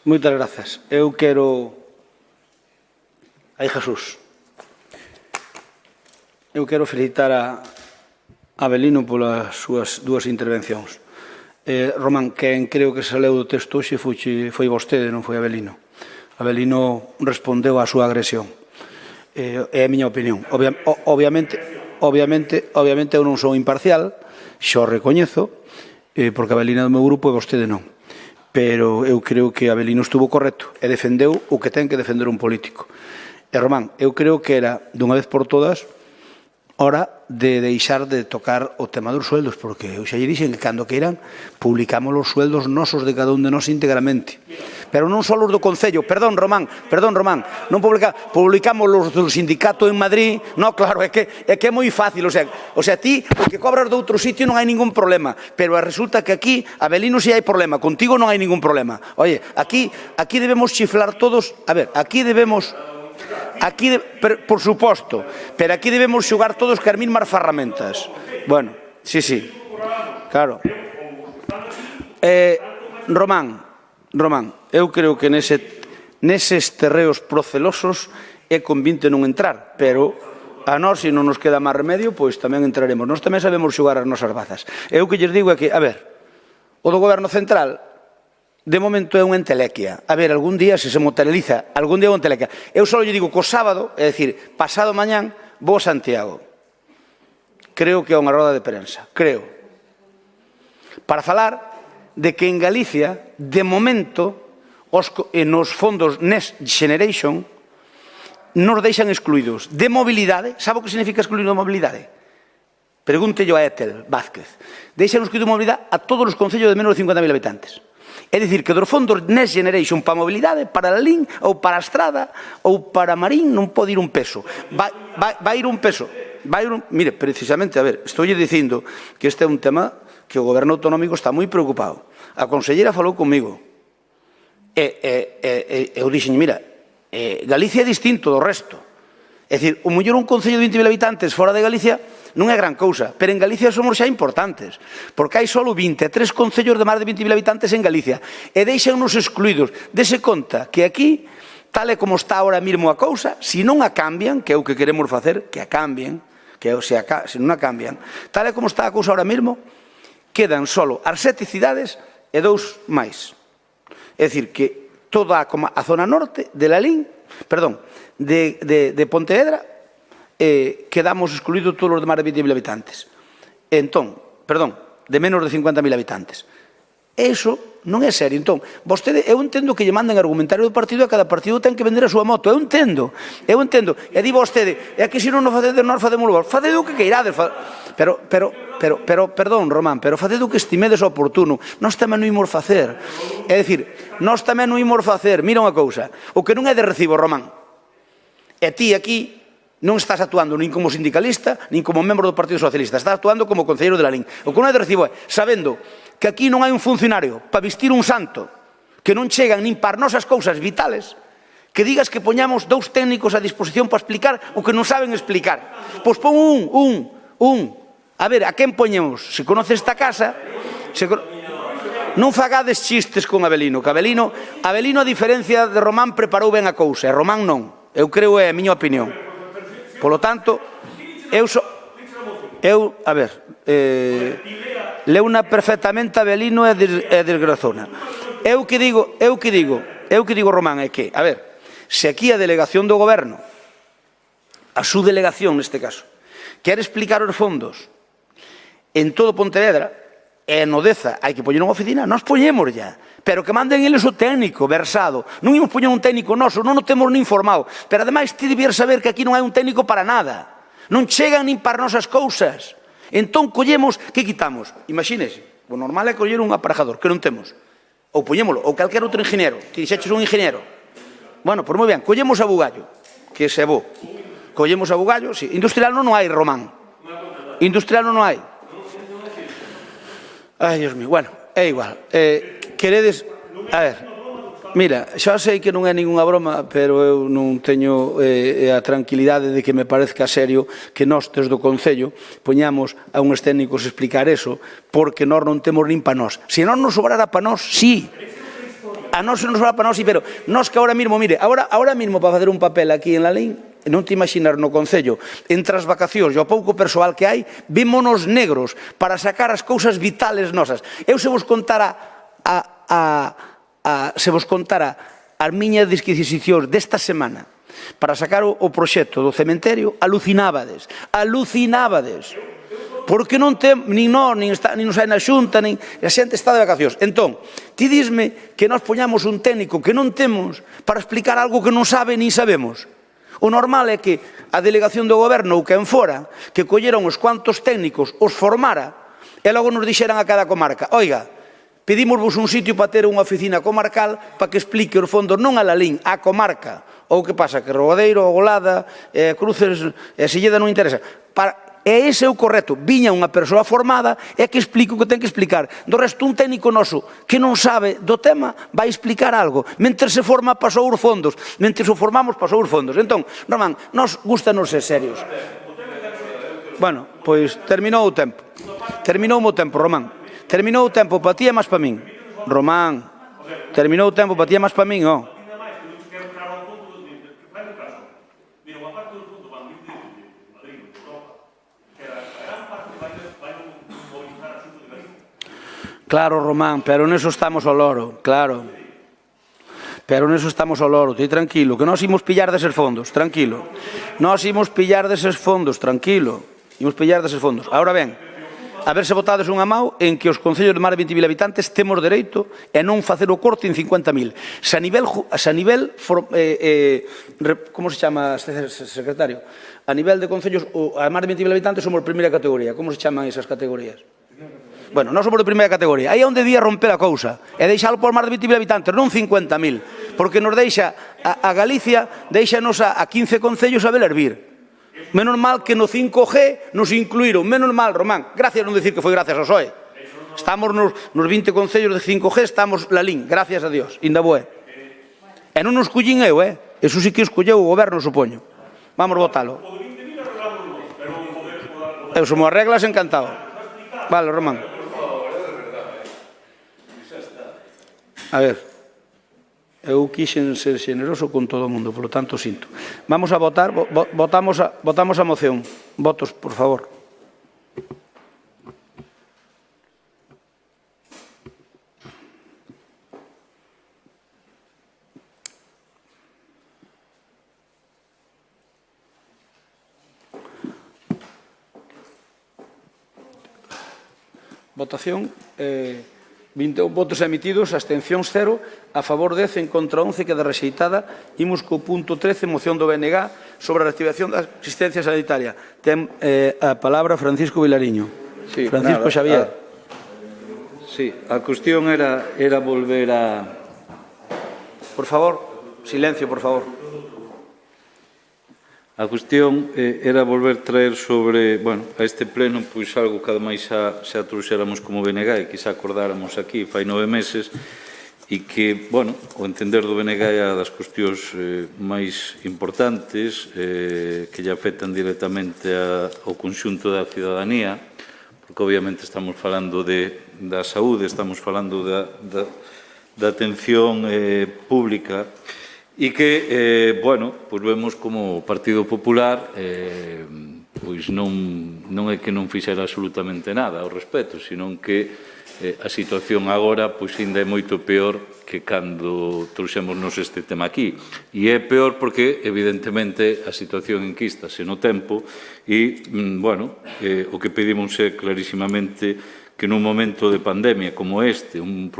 Moitas grazas. Eu quero... Aí, Jesús. Eu quero felicitar a Abelino polas súas dúas intervencións. Román, quen creo que se leu do texto hoxe foi vostede, non foi Abelino. Abelino respondeu á súa agresión. É a miña opinión. Obviamente eu non sou imparcial, xo recoñezo, porque Abelino é do meu grupo e vostede non. Pero eu creo que Abelino estuvo correcto e defendeu o que ten que defender un político. E Román, eu creo que era, dunha vez por todas, hora de deixar de tocar o tema dos sueldos, porque eu xa lle dixen que cando queiran publicamos os sueldos nosos de cada un de nós íntegramente. Pero non só os do Concello, perdón, Román, non publicamos os do sindicato en Madrid, non, claro, é que é moi fácil, o sea, ti, porque cobras de outro sitio non hai ningún problema, pero resulta que aquí, Abelino, si hai problema, contigo non hai ningún problema. Oye, aquí debemos chiflar todos, a ver, aquí debemos... por suposto, pero aquí debemos xogar todos que as mismas ferramentas. Bueno, sí, claro. Román, eu creo que neses terreos procelosos é convinte non entrar, pero a nós, se non nos queda máis remedio, pois tamén entraremos. Nós tamén sabemos xogar as nosas bazas. Eu que lles digo é que, a ver, o do Goberno Central de momento é unha entelequia. A ver, algún día, se materializa, algún día é unha entelequia. Eu só lle digo que o sábado, é dicir, pasado mañán, vou a Santiago. Creo que é unha roda de prensa. Creo. Para falar de que en Galicia, de momento, nos fondos Next Generation, nos deixan excluídos de mobilidade. Sabe o que significa excluído de mobilidade? Pregúntello a Etel Vázquez. Deixan excluído de mobilidade a todos os concellos de menos de 50.000 habitantes. É dicir, que dos fondos Next Generation para a mobilidade, para a LIN, ou para a Estrada, ou para a Marín, non pode ir un peso. Vai ir un peso. Mire, precisamente, a ver, estou dicindo que este é un tema que o goberno autonómico está moi preocupado. A conselleira falou comigo. Eu dixen, mira, Galicia é distinto do resto. É dicir, o mellor un concello de 20.000 habitantes fora de Galicia non é gran cousa, pero en Galicia somos xa importantes, porque hai só 23 concellos de máis de 20.000 habitantes en Galicia, e deixan-nos excluídos. Dese conta que aquí, tal e como está ahora mesmo a cousa, se non a cambian, que é o que queremos facer, que a cambien, que se non a cambian, tal e como está a cousa ahora mesmo, quedan só as 7 cidades e 2 máis. É dicir, que toda a zona norte de Lalín, perdón, de Pontevedra, quedamos excluídos todos os demais de 20.000 habitantes. Entón, perdón, de menos de 50.000 habitantes. Eso non é serio. Entón, vostede, eu entendo que lle manden argumentario do partido e cada partido ten que vender a súa moto. Eu entendo. E di vostede, é que se non nos facedes, nós facemos vos. Facede o que queirades. Pero, perdón, Román, pero facede o que estimedes oportuno. Nós tamén non imos facer. É dicir, nós tamén non imos facer. Mira unha cousa, o que non é de recibo, Román, e ti aquí non estás actuando nin como sindicalista, nin como membro do Partido Socialista, estás actuando como concelleiro de Lalín. O que non é de recibo é, sabendo que aquí non hai un funcionario para vestir un santo, que non chegan nin para nosas cousas vitales, que digas que poñamos 2 técnicos a disposición para explicar o que non saben explicar. Pois pon un. A ver, a quen poñemos? Se conoce esta casa, non fagades chistes con Avelino, que Avelino, a diferencia de Román, preparou ben a cousa, e Román non. Eu creo é a miña opinión. Polo tanto, a ver, leuna perfectamente Avelino e desgrazona. Eu que digo, Román, é que, a ver, se aquí a delegación do goberno, a súa delegación neste caso, quer explicar os fondos en todo Pontevedra, e no Deza hai que poñer unha oficina, nós poñemos ya, pero que manden eles o técnico versado. Non imos poñer un técnico noso, non o temos nin informado, pero ademais ti debías saber que aquí non hai un técnico para nada, non chegan nin para nosas cousas. Entón collemos, que quitamos? Imagínese, o normal é coller un aparejador, que non temos, ou poñémolo, ou calquer outro ingeniero, ti dixeches un ingeniero. Bueno, pois moi ben, collemos a Bugallo, que se bo, collemos a Bugallo, si, industrial non hai, Román, industrial non hai. Ai, Dios mío, bueno, é igual. Queredes, a ver, mira, xa sei que non é ninguna broma, pero eu non teño a tranquilidade de que me parezca serio que nós, desde o Concello, poñamos a uns técnicos explicar eso, porque nós non temos nin pa nós. Se non nos sobrara pa nós, sí. A nós se nos sobrara pa nós, sí, pero nós que ahora mismo, mire, ahora mismo para facer un papel aquí en Lalín, non te imaginas no Concello, entre as vacacións e o pouco persoal que hai, vímonos negros para sacar as cousas vitales nosas. Eu se vos contara as miñas disquisicións desta semana para sacar o proxecto do cementerio, alucinábades. Porque non tem, nin nos hai na xunta, nin a xente está de vacacións. Entón, ti disme que nos poñamos un técnico que non temos para explicar algo que non sabe nin sabemos. O normal é que a delegación do goberno ou quen fora, que colleron os cuantos técnicos, os formara, e logo nos dixeran a cada comarca, oiga, pedimosvos un sitio para ter unha oficina comarcal para que explique os fondos non a Lalín, a comarca. Ou que pasa, que Rogadeiro, Golada, Cruces, Silleda non interesa. E ese é o correcto. Viña unha persoa formada e que explique o que ten que explicar. Do resto, un técnico noso que non sabe do tema vai explicar algo. Mentre se forma, pasou os fondos. Mentre o formamos, pasou os fondos. Entón, Román, nos gustanos ser serios. Bueno, pois terminou o tempo. Terminou o tempo, Román. Terminou o tempo para ti e máis para min. Román, terminou o tempo para ti e máis para min, ó. Claro, Román, pero neso estamos ao loro, claro. Pero neso estamos ao loro, ti tranquilo, que nós imos pillar deses fondos, tranquilo. Nós imos pillar deses fondos, tranquilo. Imos pillar deses fondos. Ahora ben, a ver se votades unha mau en que os concellos de máis de 20.000 habitantes temos dereito a non facer o corte en 50.000. Se a nivel, como se chama, secretario? A nivel de concellos a máis de 20.000 habitantes somos primeira categoría. Como se chaman esas categorías? Bueno, non somos de primeira categoría. Aí é onde día romper a cousa. E deixalo por máis de 20.000 habitantes, non 50.000. Porque nos deixa, a Galicia, deixanos a 15 concellos a Belervir. Menos mal que no 5G nos incluíron. Menos mal, Román. Gracias non decir que foi gracias ao PSOE. Estamos nos 20 concellos de 5G, estamos lalín, gracias a Dios, inda boé. E non nos collín eu, Eso sí que escolleu o goberno, supoño. Vamos votalo. Eu somos as reglas, encantado. Vale, Román. A ver, eu quixen ser xeneroso con todo o mundo, polo tanto sinto. Vamos a votar, votamos a moción. Votos, por favor. Votación, 21 votos emitidos, abstencións 0, a favor 10, en contra 11, queda rexeitada. Imos co punto 13, moción do BNG sobre a reactivación da asistencia sanitaria. Ten a palabra Francisco Vilariño. Sí, Francisco nada, Xavier. Sí, a cuestión era volver a... Por favor, silencio, por favor. A cuestión era volver traer sobre, bueno, a este pleno, pois algo que ademais xa trouxéramos como BNG e que xa acordáramos aquí fai 9 meses e que, bueno, o entender do BNG é das cuestións máis importantes que lle afectan directamente ao conxunto da cidadanía, porque obviamente estamos falando da saúde, estamos falando da atención pública. E que, bueno, pois vemos como o Partido Popular pois non é que non fixera absolutamente nada ao respecto, senón que a situación agora pois ainda é moito peor que cando trouxémonos este tema aquí. E é peor porque, evidentemente, a situación enquístase no tempo e, bueno, o que pedimos é clarísimamente que nun momento de pandemia como este, un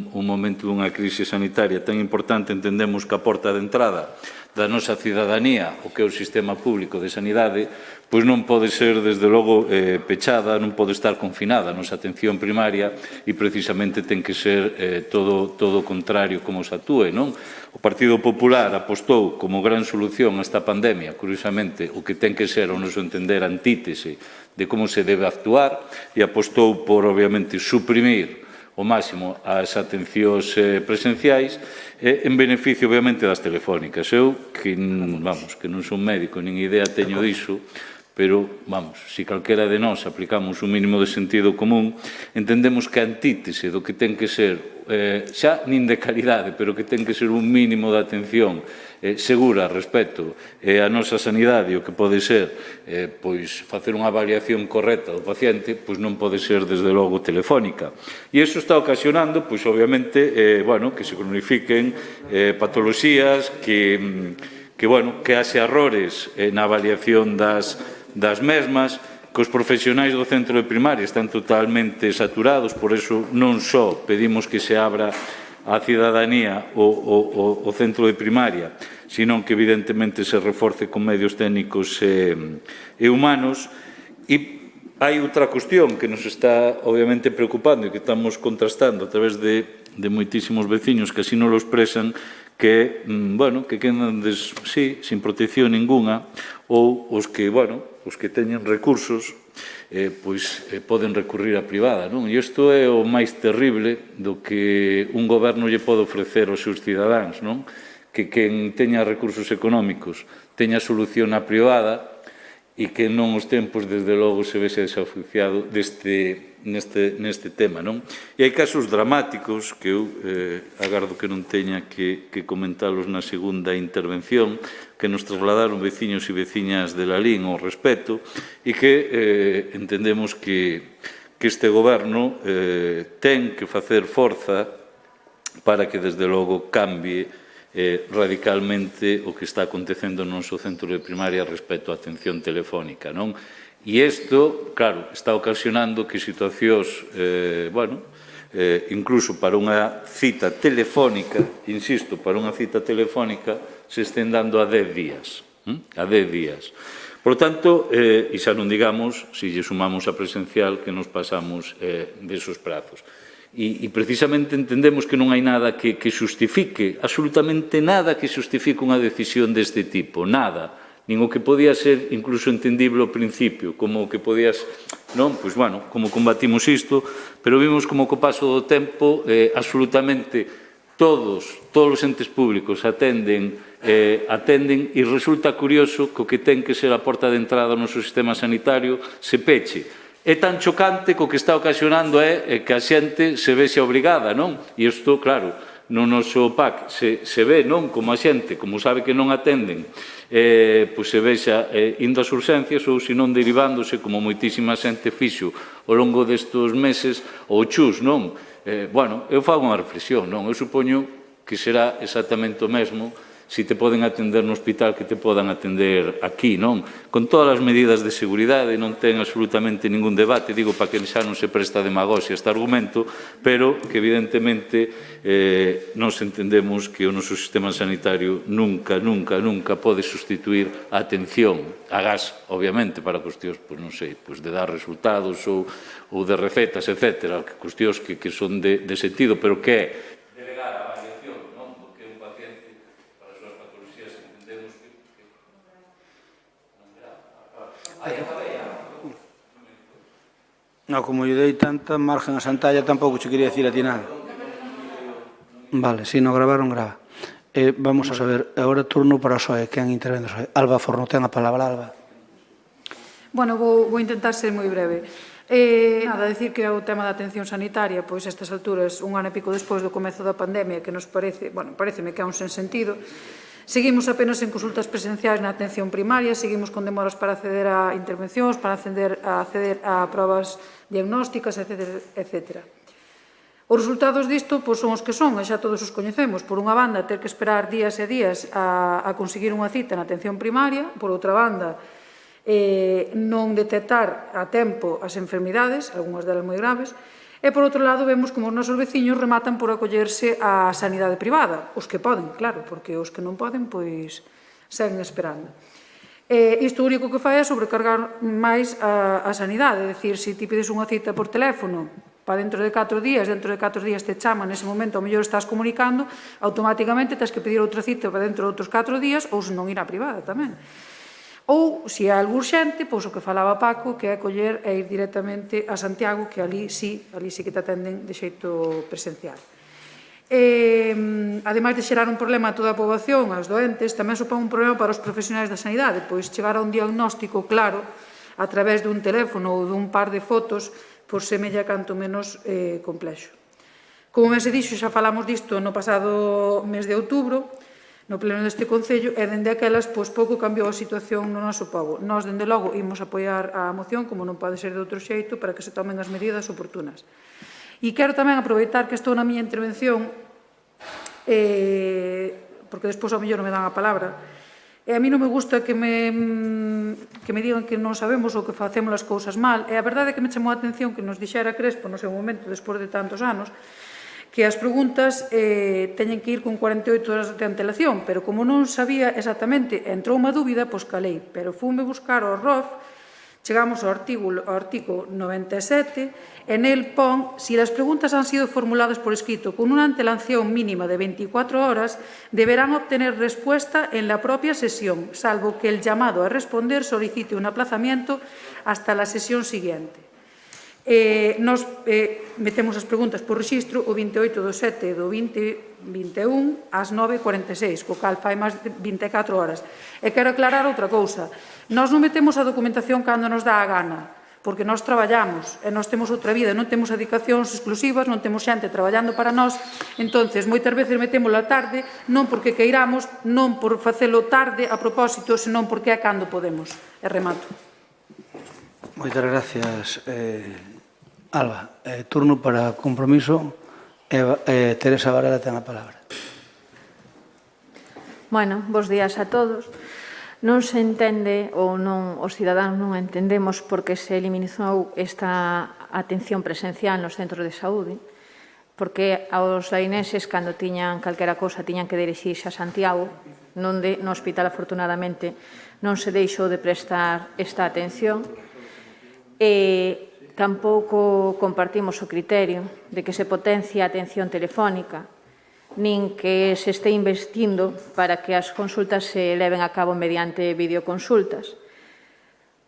momento dunha crise sanitaria tan importante, entendemos que a porta de entrada da nosa cidadanía, o que é o sistema público de sanidade, pois non pode ser, desde logo, pechada, non pode estar confinada a nosa atención primaria e precisamente ten que ser todo o contrario como se actúe, non? O Partido Popular apostou como gran solución a esta pandemia, curiosamente, o que ten que ser, ao noso entender, antítese de como se debe actuar e apostou por, obviamente, suprimir o máximo as atencións presenciais en beneficio, obviamente, das telefónicas. Eu, que non son médico, nin idea teño diso, pero, se calquera de nós aplicamos un mínimo de sentido común, entendemos que a antítese do que ten que ser, xa nin de calidade, pero que ten que ser un mínimo de atención segura respecto a nosa sanidade, o que pode ser pois facer unha avaliación correcta do paciente, pois non pode ser desde logo telefónica. E iso está ocasionando, pois obviamente, bueno, que se cronifiquen patoloxías, que haxe errores na avaliación das mesmas, que os profesionais do centro de primaria están totalmente saturados, por iso non só pedimos que se abra a cidadanía o centro de primaria, sino que evidentemente se reforce con medios técnicos e humanos. E hai outra cuestión que nos está obviamente preocupando e que estamos contrastando a través de moitísimos veciños que así non lo expresan, que, bueno, que quedan, sin protección ninguna, ou os que teñen recursos, pois poden recurrir á privada, non? E isto é o máis terrible do que un goberno lle pode ofrecer aos seus cidadáns, non? Que quen teña recursos económicos teña solución á privada e que non os tempos, desde logo, se vese desafiado neste tema, non? E hai casos dramáticos que eu agardo que non teña que comentalos na segunda intervención, que nos trasladaron veciños e veciñas de Lalín ao respecto e que entendemos que este goberno ten que facer forza para que, desde logo, cambie radicalmente o que está acontecendo no noso centro de primaria respecto á atención telefónica, non? E isto, claro, está ocasionando que situacións, incluso para unha cita telefónica, insisto, para unha cita telefónica, se estén dando a 10 días. A 10 días. Por tanto, e xa non digamos, se lle sumamos a presencial, que nos pasamos desos prazos. E precisamente entendemos que non hai nada que xustifique, absolutamente nada que xustifique unha decisión deste tipo, nada. nin o que podía ser incluso entendible ao principio, como o que podías, non? Pois, bueno, como combatimos isto, pero vimos como co paso do tempo absolutamente todos os entes públicos atenden e resulta curioso que o que ten que ser a porta de entrada no noso sistema sanitario se peche. É tan chocante que o que está ocasionando é que a xente se vexe obrigada, non? E isto, claro, no noso PAC se ve, non? Como a xente, como sabe que non atenden, pois se vexa indo ás urxencias ou senón derivándose, como moitísima xente fixo ao longo destes meses, ou chus, non? Bueno, eu fago unha reflexión, non? Eu supoño que será exactamente o mesmo se te poden atender no hospital que te podan atender aquí, non? Con todas as medidas de seguridade, non ten absolutamente ningún debate, digo, para que xa non se presta demagoxia este argumento, pero que evidentemente nos entendemos que o noso sistema sanitario nunca pode sustituir a atención, agás, obviamente, para cuestións, pois non sei, pois de dar resultados ou de recetas, etc., cuestións que son de sentido, pero que é No, como lle dei tanta margen a Santalla, tampouco che quería decir a ti nada. Vale, si non gravaron, grava. Vamos a saber, agora turno para o SOE, quen intervende o SOE? Alba Forno, ten a palabra, Alba. Bueno, vou intentar ser moi breve. Nada, decir que o tema da atención sanitaria, pois a estas alturas, un ano e pico despois do comezo da pandemia, que nos parece, bueno, pareceme que é un sensentido. Seguimos apenas en consultas presenciais na atención primaria, seguimos con demoras para acceder a intervencións, para acceder a probas diagnósticas, etc. Os resultados disto son os que son, e xa todos os coñecemos. Por unha banda, ter que esperar días e días a conseguir unha cita na atención primaria, por outra banda, non detectar a tempo as enfermidades, algunhas delas moi graves, e, por outro lado, vemos como os nosos veciños rematan por acollerse á sanidade privada. Os que poden, claro, porque os que non poden, pois, seguen esperando. Isto o único que fai é sobrecargar máis a sanidade. É dicir, se ti pides unha cita por teléfono para dentro de 4 días, dentro de 4 días te chaman, nese momento, ao mellor estás comunicando, automáticamente tens que pedir outra cita para dentro de outros 4 días, ou se non ir á privada tamén. Ou, se é algo urxente, pois o que falaba Paco, que é coller e ir directamente a Santiago, que ali sí que te atenden de xeito presencial. Ademais de xerar un problema a toda a poboación, aos doentes, tamén supón un problema para os profesionais da sanidade, pois chegar a un diagnóstico claro a través dun teléfono ou dun par de fotos, pois semella canto menos complexo. Como ben se dixo, xa falamos disto no pasado mes de outubro, no pleno deste Concello, e dende aquelas pouco cambiou a situación no noso pobo. Nós, dende logo, imos apoiar a moción, como non pode ser de outro xeito, para que se tomen as medidas oportunas. E quero tamén aproveitar que estou na miña intervención, porque despois ao mellor non me dan a palabra, e a mí non me gusta que me digan que non sabemos ou que facemos as cousas mal, e a verdade é que me chamou a atención que nos dixera Crespo no seu momento, despois de tantos anos, que as preguntas teñen que ir con 48 horas de antelación, pero como non sabía exactamente, entrou unha dúbida, pois calei, pero fume buscar o ROF, chegamos ao artigo 97, e nel pon, si as preguntas han sido formuladas por escrito con unha antelación mínima de 24 horas, deberán obtener respuesta en la propia sesión, salvo que el llamado a responder solicite un aplazamiento hasta la sesión siguiente. Nos metemos as preguntas por rexistro o 28 do 7 do 2021 ás 9:46, co cal fai máis de 24 horas. E quero aclarar outra cousa. Nós non metemos a documentación cando nos dá a gana, porque nós traballamos e nós temos outra vida, non temos dedicacións exclusivas, non temos xente traballando para nós, entonces moitas veces metémoslo a tarde, non porque queiramos, non por facelo tarde a propósito, senón porque é cando podemos. E remato. Moitas gracias, Alba. Turno para compromiso. Teresa Varela ten a palabra. Bueno, bos días a todos. Non se entende, ou non, os cidadáns non entendemos por que se eliminizou esta atención presencial nos centros de saúde, porque aos laineses, cando tiñan calquera cousa, tiñan que dirixirse a Santiago, no hospital, afortunadamente, non se deixou de prestar esta atención, e tampouco compartimos o criterio de que se potencie a atención telefónica, nin que se este investindo para que as consultas se leven a cabo mediante videoconsultas,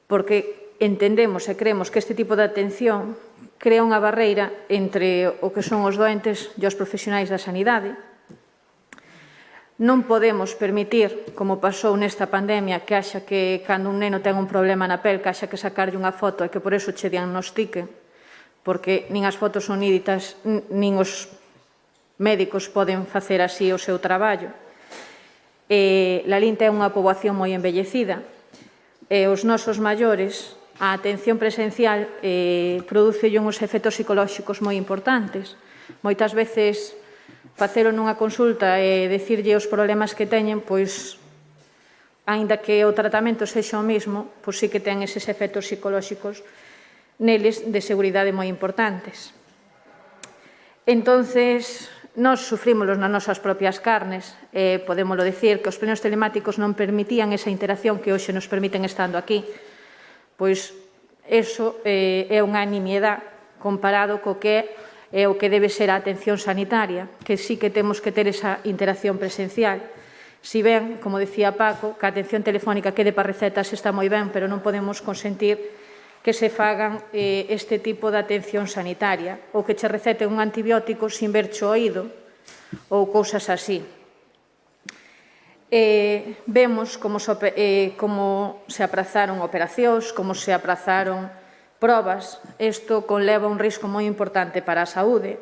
porque entendemos e creemos que este tipo de atención crea unha barreira entre o que son os doentes e os profesionais da sanidade. Non podemos permitir, como pasou nesta pandemia, que haxa que, cando un neno ten un problema na pel, que haxa que sacarlle unha foto e que por eso che diagnostique, porque nin as fotos son inéditas, nin os médicos poden facer así o seu traballo. Lalín ten unha poboación moi envellecida e os nosos maiores, a atención presencial produce uns efectos psicolóxicos moi importantes. Moitas veces facelo nunha consulta e dicirlle os problemas que teñen, pois, aínda que o tratamento sexa o mesmo, pois sí que ten eses efectos psicolóxicos neles de seguridade moi importantes. Entonces, nós sufrímolos nas nosas propias carnes, podémoslo dicir, que os plenos telemáticos non permitían esa interacción que hoxe nos permiten estando aquí. Pois, eso é unha nimiedade comparado co que é o que debe ser a atención sanitaria, que sí que temos que ter esa interacción presencial. Si ben, como decía Paco, que a atención telefónica quede para recetas está moi ben, pero non podemos consentir que se fagan este tipo de atención sanitaria, ou que che receten un antibiótico sin verche o oído, ou cousas así. Vemos como se aprazaron operacións, como se aprazaron probas. Isto conleva un risco moi importante para a saúde.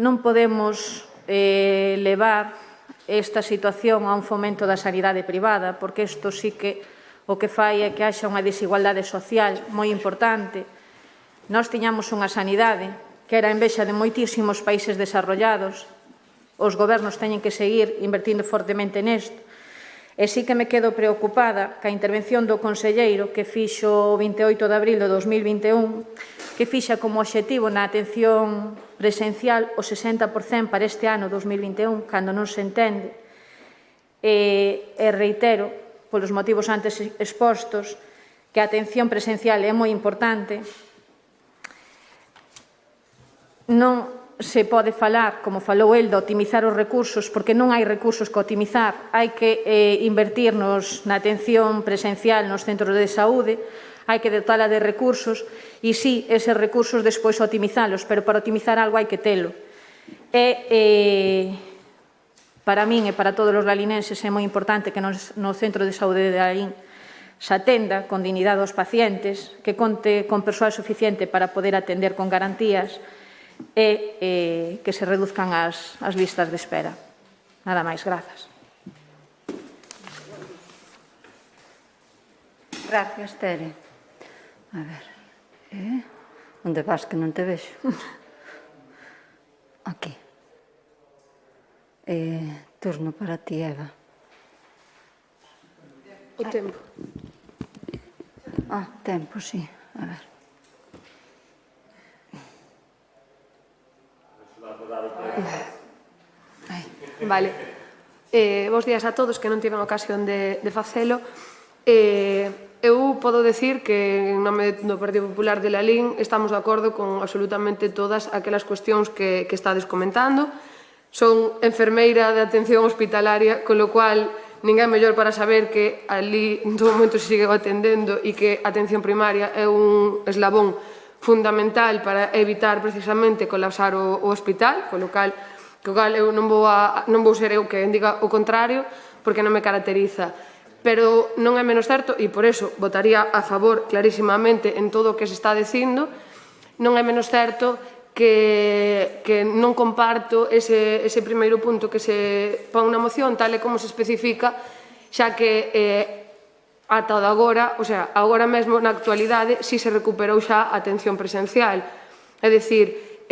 Non podemos levar esta situación a un fomento da sanidade privada, porque isto sí que o que fai é que haxa unha desigualdade social moi importante. Nós tiñamos unha sanidade que era a envexa de moitísimos países desarrollados. Os gobernos teñen que seguir invertindo fortemente nesto. E sí que me quedo preocupada ca intervención do conselleiro que fixo o 28 de abril de 2021, que fixa como obxectivo na atención presencial o 60% para este ano 2021, cando non se entende. E reitero, polos motivos antes expostos, que a atención presencial é moi importante. Non se pode falar, como falou el, de optimizar os recursos, porque non hai recursos que optimizar. Hai que invertirnos na atención presencial nos centros de saúde, hai que dotala de recursos, e sí, eses recursos despois optimizalos, pero para optimizar algo hai que telo. Para min e para todos os lalinenses é moi importante que no centro de saúde de Lalín se atenda con dignidade aos pacientes, que conte con persoal suficiente para poder atender con garantías, e que se reduzcan as listas de espera. Nada máis, grazas. Gracias, Tere. A ver, onde vas que non te vexo? Aquí. Turno para ti, Eva. O tempo. Tempo, sí. A ver. Vale. Bos días a todos que non tiven ocasión de facelo. Eu podo decir que en nome do Partido Popular de Lalín estamos de acordo con absolutamente todas aquelas cuestións que estades comentando. Son enfermeira de atención hospitalaria, con lo cual ninguén mellor para saber que ali en todo momento se sigue atendendo e que a atención primaria é un eslabón fundamental para evitar precisamente colapsar o hospital, con lo cal eu non vou ser eu que diga o contrario, porque non me caracteriza. Pero non é menos certo, e por eso votaría a favor clarísimamente en todo o que se está dicindo, non é menos certo que non comparto ese primeiro punto que se pon na moción, tal e como se especifica, xa que ata o de agora, o sea, agora mesmo na actualidade, si se recuperou xa a atención presencial. É dicir,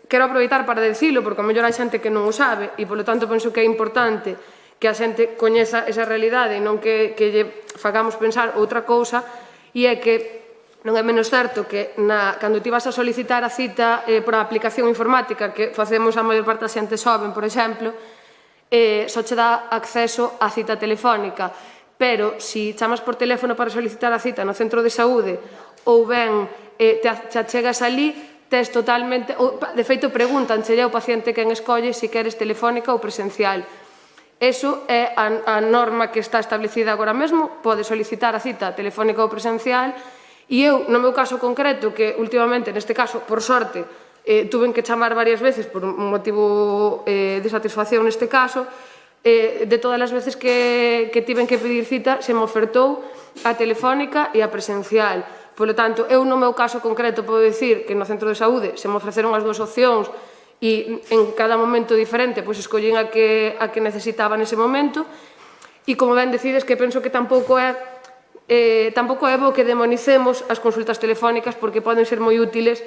quero aproveitar para dicilo, porque a mellor hai xente que non o sabe, e polo tanto penso que é importante que a xente coñeza esa realidade e non que lle fagamos pensar outra cousa, e é que non é menos certo que cando ti vas a solicitar a cita por a aplicación informática que facemos a maior parte da xente xoven, por exemplo, só che dá acceso á cita telefónica, pero se chamas por teléfono para solicitar a cita no centro de saúde ou ben te achegas ali, tes totalmente... De feito, pregúntanchelle ao paciente quen escolle se queres telefónica ou presencial. Eso é a norma que está establecida agora mesmo, pode solicitar a cita telefónica ou presencial, e eu, no meu caso concreto, que últimamente, neste caso, por sorte, tuven que chamar varias veces por un motivo de satisfacción neste caso, de todas as veces que tiven que pedir cita, se me ofertou a telefónica e a presencial. Polo tanto, eu no meu caso concreto podo dicir que no centro de saúde se me ofreceron as dúas opcións e en cada momento diferente pois escollín a que necesitaba nese momento, e como ben decides que penso que tampouco é bo que demonicemos as consultas telefónicas porque poden ser moi útiles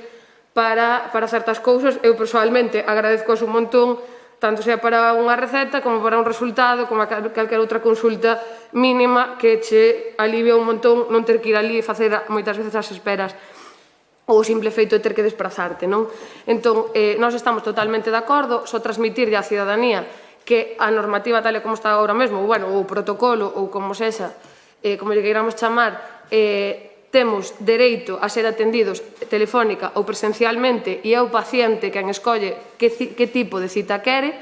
para certas cousas. Eu persoalmente agradezco un montón, tanto sea para unha receta como para un resultado, como calquera outra consulta mínima que che alivia un montón non ter que ir ali e facer moitas veces as esperas ou o simple feito de ter que desplazarte, non? Entón, nós estamos totalmente de acordo, só transmitirlle á cidadanía que a normativa tal e como está agora mesmo, ou o protocolo, ou como sexa, como lle queiramos chamar, temos dereito a ser atendidos telefónica ou presencialmente e é o paciente quen escolle que tipo de cita quere,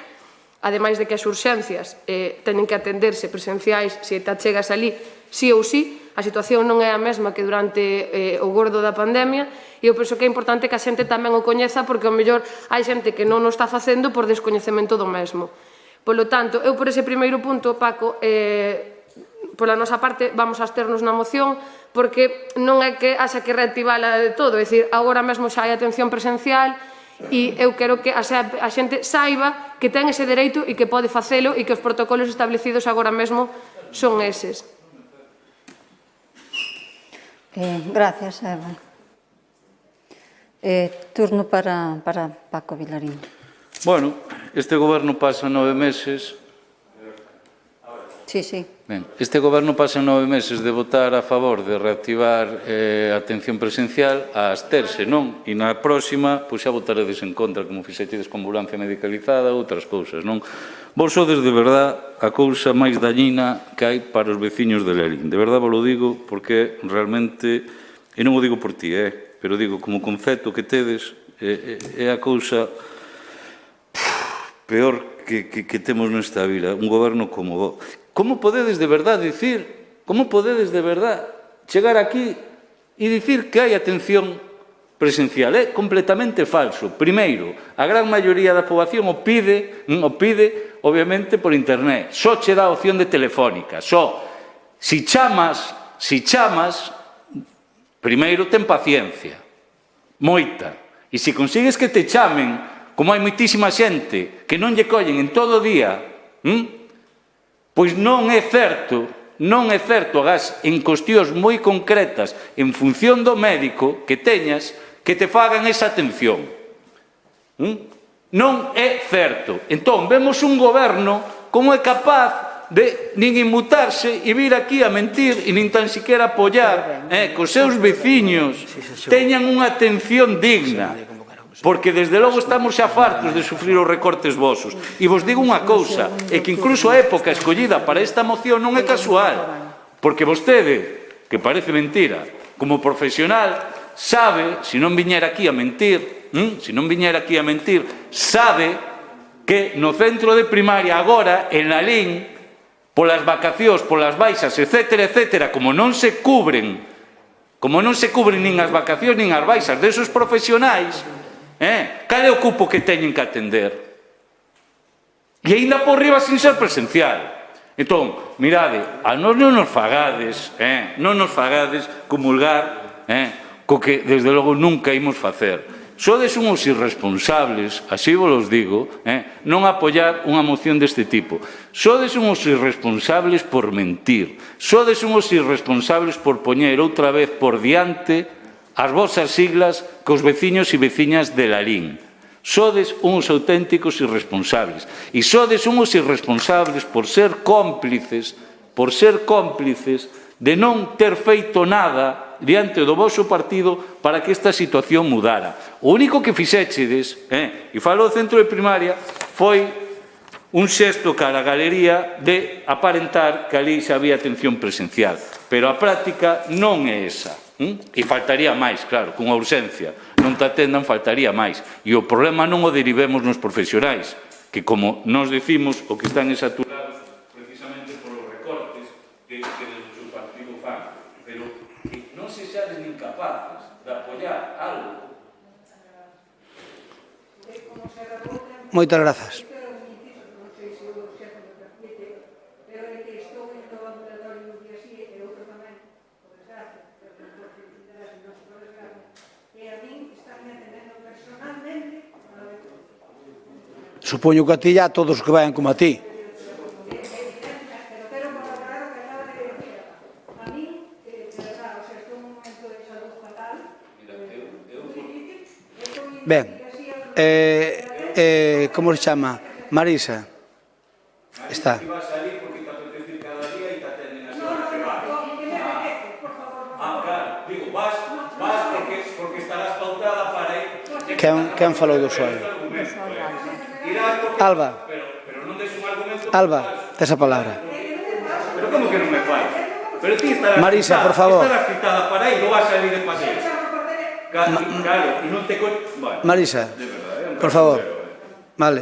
ademais de que as urxencias teñen que atenderse presenciais se te chegas ali sí ou sí. A situación non é a mesma que durante o gordo da pandemia e eu penso que é importante que a xente tamén o coñeza porque ao mellor hai xente que non o está facendo por descoñecemento do mesmo. Polo tanto, eu por ese primeiro punto, Paco, pola nosa parte vamos a absternos na moción porque non é que haxa que reactivala de todo, é dicir, agora mesmo xa hai atención presencial e eu quero que a xente saiba que ten ese dereito e que pode facelo e que os protocolos establecidos agora mesmo son eses. Gracias, Eva. Turno para Paco Vilarín. Bueno, este goberno pasa 9 meses... Sí. Ben, este goberno pasa 9 meses de votar a favor de reactivar a atención presencial a absterse, non? E na próxima, pois xa votaredes en contra, como fixetedes con ambulancia medicalizada ou outras cousas, non? Vos sodes de verdad a cousa máis dañina que hai para os veciños de Lerín. De verdad vos lo digo porque realmente, e non o digo por ti, pero digo como concepto que tedes, é a cousa peor que temos nesta vida, un goberno como vos. Como podedes de verdad chegar aquí e dicir que hai atención presencial? É completamente falso. Primeiro, a gran maioría da poboación o pide, obviamente, por internet. Só che dá a opción de telefónica. Só, si chamas, primeiro ten paciencia. Moita. E se consigues que te chamen, como hai moitísima xente que non lle collen en todo o día, pois non é certo, agás en cuestións moi concretas, en función do médico que teñas, que te fagan esa atención. Non é certo. Entón, vemos un goberno como é capaz de nin inmutarse e vir aquí a mentir e nin tan siquiera apoiar que os seus veciños teñan unha atención digna. Porque, desde logo, estamos xa fartos de sufrir os recortes vosos. E vos digo unha cousa, é que incluso a época escollida para esta moción non é casual. Porque vostede, que parece mentira, como profesional, sabe, se non viñera aquí a mentir, sabe que no centro de primaria agora, en Lalín, polas vacacións, polas baixas, etcétera, como non se cubren nin as vacacións nin as baixas desos profesionais, cal é o cupo que teñen que atender? E aínda por riba sin ser presencial. Entón, mirade, a nós non nos fagades comulgar co que, desde logo, nunca imos facer. Sodes uns irresponsables, así vos digo, non apoiar unha moción deste tipo. Sodes uns irresponsables por mentir. Sodes uns irresponsables por poñer outra vez por diante as vosas siglas cos veciños e veciñas de Lalín. Sodes uns auténticos irresponsables. E sodes uns irresponsables por ser cómplices de non ter feito nada diante do voso partido para que esta situación mudara. O único que fixéchedes, e falo do centro de primaria, foi un xesto cara a galería de aparentar que ali xa había atención presencial. Pero a práctica non é esa. E faltaría máis, claro, cunha urxencia. Non te atendan, faltaría máis. E o problema non o derivemos nos profesionais, que, como nos decimos, o que están é saturados precisamente polos recortes que desde o seu partido fan. Pero que non se xades nin capaces de apoiar algo. Moitas grazas. Supoño que a ti ya todos que vayan como a ti. Ben, como se chama? Marisa. Está. Quen falou do suelo? Alba. Alba, tes a palabra. Pero como que non me fai? Pero ti estarás... Marisa, por favor. Estarás citada para aí, non vas a salir de paseo. Claro, e non te... Marisa, por favor. Vale.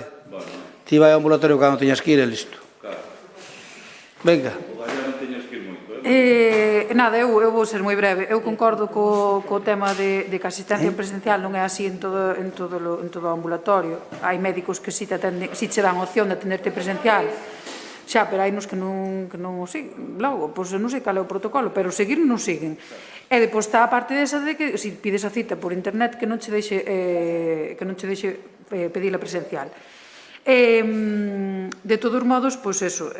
Ti vai ao ambulatorio cando teñas que ir e listo. Venga. Nada, eu vou ser moi breve. Eu concordo co tema de que a asistencia presencial non é así en todo o ambulatorio. Hai médicos que si che dan opción de atenderte presencial, xa, pero hai nos que non o siguen. Logo, pois non sei cal é o protocolo, pero seguir non siguen. E depois está a parte desa de que se pides a cita por internet que non che deixe pedila presencial. De todos modos, pois eso,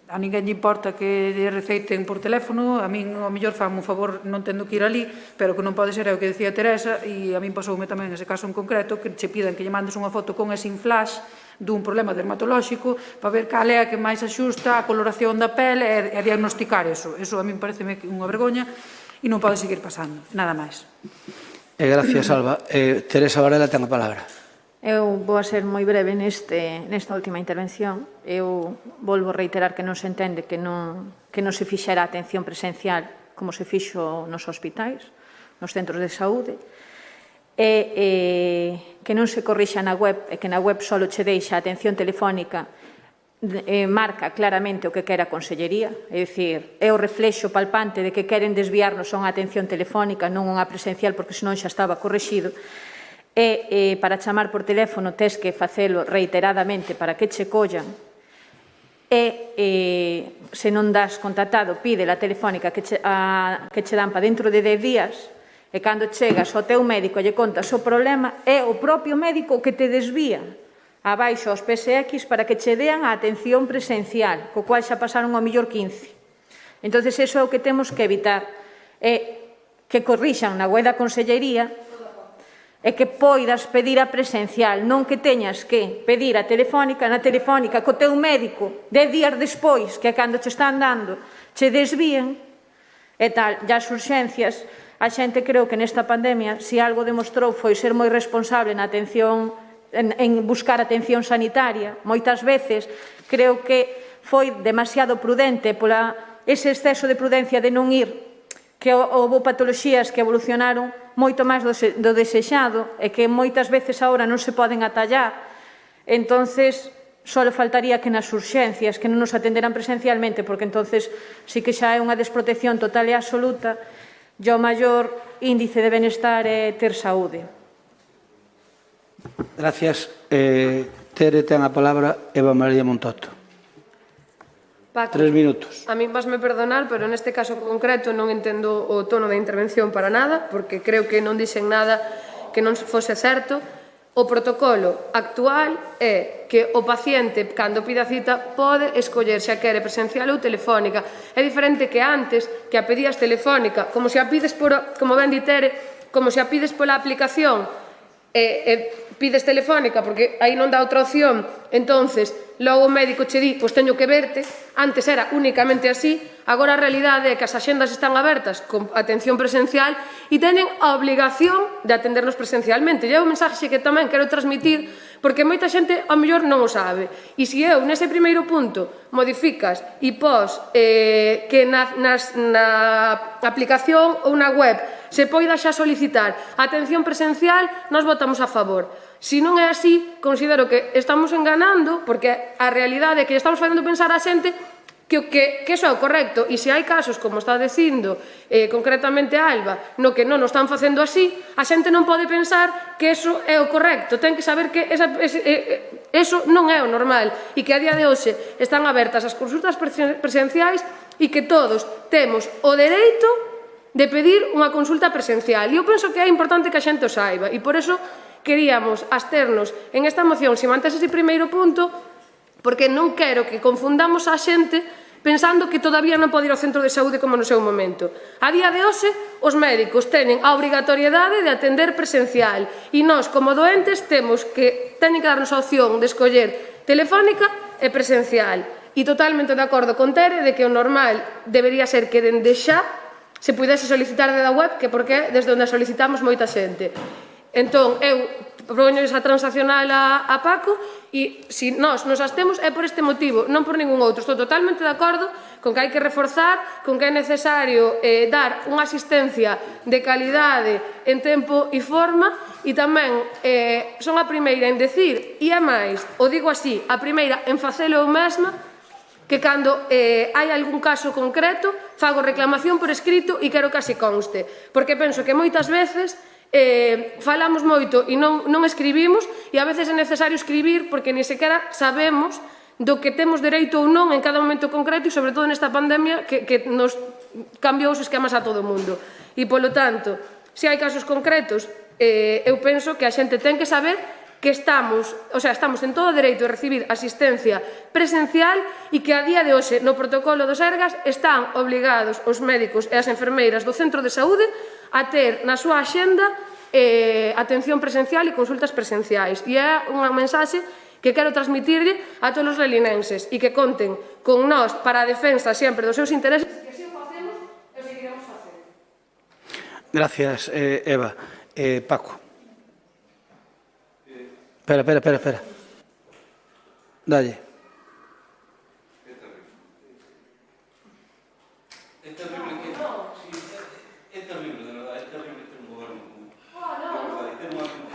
a ninguén lle importa que lle receiten por teléfono, a min ao mellor fan un favor non tendo que ir ali, pero que non pode ser é o que decía Teresa, e a min pasoume tamén ese caso en concreto, que che pidan que lle mandes unha foto con e sin flash dun problema dermatolóxico para ver cal é a que máis axusta a coloración da pele e diagnosticar eso. Eso a min parece unha vergoña e non pode seguir pasando, nada máis. Gracias, Alba. Teresa Varela ten a palabra. Eu vou a ser moi breve nesta última intervención. Eu volvo a reiterar que non se entende que non se fixera atención presencial como se fixo nos hospitais, nos centros de saúde, e que non se corrixa na web, e que na web só che deixa atención telefónica, marca claramente o que quere a Consellería, é dicir, é o reflexo palpante de que queren desviarnos a unha atención telefónica, non unha presencial, porque senón xa estaba corrixido. E para chamar por teléfono tes que facelo reiteradamente para que che collan, e se non das contactado pide a telefónica que che dan para dentro de 10 días, e cando chegas ao teu médico e lle contas o problema, é o propio médico que te desvía abaixo aos PSX para que che dean a atención presencial, co cual xa pasaron ao mellor 15. Entón, iso é o que temos que evitar, é que corrixan na web da Consellería e que poidas pedir a presencial, non que teñas que pedir a telefónica, na telefónica co teu médico 10 días despois, que é cando che están dando, che desvíen e tal. E as urxencias, a xente creo que nesta pandemia, se algo demostrou foi ser moi responsable na atención, en buscar atención sanitaria. Moitas veces creo que foi demasiado prudente pola ese exceso de prudencia de non ir, que houve patoloxías que evolucionaron moito máis do desexado e que moitas veces agora non se poden atallar. Entonces, só faltaría que nas urxencias que non nos atenderan presencialmente, porque entonces sí que xa é unha desprotección total e absoluta, e o maior índice de benestar é ter saúde. Gracias. Tere ten a palabra Eva María Montoto. Paco, 3 minutos. A min vasme perdonar, pero neste caso concreto non entendo o tono da intervención para nada, porque creo que non dixen nada que non fose certo. O protocolo actual é que o paciente, cando pida cita, pode escoller se a quere presencial ou telefónica. É diferente que antes, que a pedías telefónica, como se a pides como ben di Tere, como se a pides pola aplicación, pides telefónica, porque aí non dá outra opción, entonces logo o médico che di, pois teño que verte, antes era únicamente así, agora a realidade é que as axendas están abertas con atención presencial e teñen a obligación de atendernos presencialmente. E é un mensaxe que tamén quero transmitir, porque moita xente, ao mellor, non o sabe. E se eu, nese primeiro punto, modificas e pos que na aplicación ou na web se poida xa solicitar atención presencial, nós votamos a favor. Se non é así, considero que estamos enganando, porque a realidade é que estamos facendo pensar a xente que iso é o correcto, e se hai casos, como está dicindo concretamente Alba, no que non o están facendo así, a xente non pode pensar que iso é o correcto, ten que saber que iso non é o normal, e que a día de hoxe están abertas as consultas presenciais e que todos temos o dereito de pedir unha consulta presencial. E eu penso que é importante que a xente o saiba, e por iso queríamos absternos en esta moción se mantese ese primeiro punto, porque non quero que confundamos a xente pensando que todavía non pode ir ao centro de saúde como no seu momento. A día de hoxe, os médicos teñen a obrigatoriedade de atender presencial e nós, como doentes, teñen que darnos a opción de escoller telefónica e presencial. E totalmente de acordo con Tere de que o normal debería ser que dende xa se pudese solicitar desde a web, que porque desde onde solicitamos moita xente. Entón, eu propoño esa transaccional a Paco e se nós nos abstemos é por este motivo, non por ningún outro. Estou totalmente de acordo con que hai que reforzar, con que é necesario dar unha asistencia de calidade en tempo e forma e tamén son a primeira en decir, e é máis, o digo así, a primeira en facelo eu mesma, que cando hai algún caso concreto fago reclamación por escrito e quero que así conste, porque penso que moitas veces falamos moito e non escribimos e a veces é necesario escribir porque ni sequera sabemos do que temos dereito ou non en cada momento concreto e sobre todo nesta pandemia que nos cambiou os esquemas a todo o mundo. E polo tanto, se hai casos concretos, eu penso que a xente ten que saber que estamos en todo o dereito de recibir asistencia presencial e que a día de hoxe no protocolo do Sergas están obligados os médicos e as enfermeiras do centro de saúde a ter na súa axenda atención presencial e consultas presenciais. E é unha mensaxe que quero transmitirlle a todos os lelinenses e que conten con nós para a defensa sempre dos seus intereses, que así o facemos e o seguiremos facendo. Gracias, Eva. Paco. Espera. Dalle.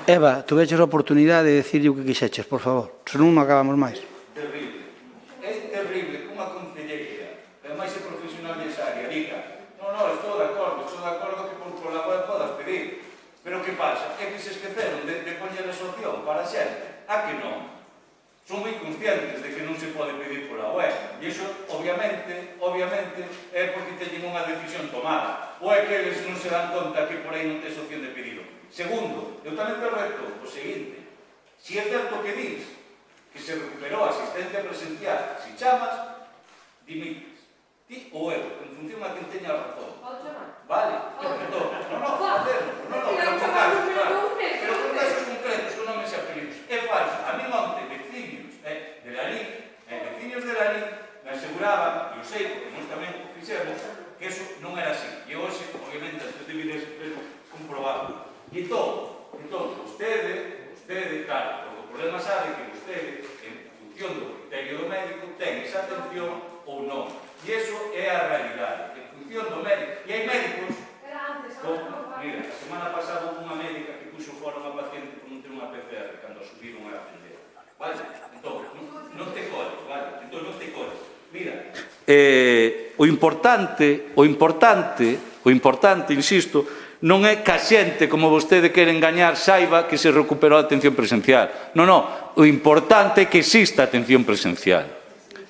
Eva, tuveches a oportunidade de decirlle o que quixeches, por favor. Senón non acabamos máis. Terrible. É terrible que unha concelleira, ademais é profesional desa área, diga estou de acordo que pola web podas pedir. Pero que pasa? É que se esqueceron de poñer a opción para a xente. A que non? Son moi conscientes de que non se pode pedir pola web. E iso, obviamente, é porque teñen unha decisión tomada. Ou é que eles non se dan conta que por aí non tes opción de pedirlo. Segundo, eu tamén te reto o seguinte. Si é certo que dis que se recuperou a asistencia presencial, si chamas, dimites. Ti ou eu, en función a quen teña a razón. Vale? Non, pero con casos concretos, con nomes e apelidos. É falso. A mí onte, veciños de Lalín, me aseguraban, e eu sei, porque nós tamén o fixemos, que eso non era así. E hoxe, obviamente, antes de vir ese pleno, comprobado. E todo, vostede, claro, o problema sabe que vostede, en función do criterio do médico, ten esa atención ou non. E iso é a realidade, en función do médico. E hai médicos, mira, a semana pasada houve unha médica que puxo fora unha paciente por non ter unha PCR cando a subiron a atender. Vale? Entón, non te coles, vale? Entón, non te coles. Mira. O importante, insisto, non é que a xente, como vostede quere engañar, saiba que se recuperou a atención presencial. Non, o importante é que exista atención presencial.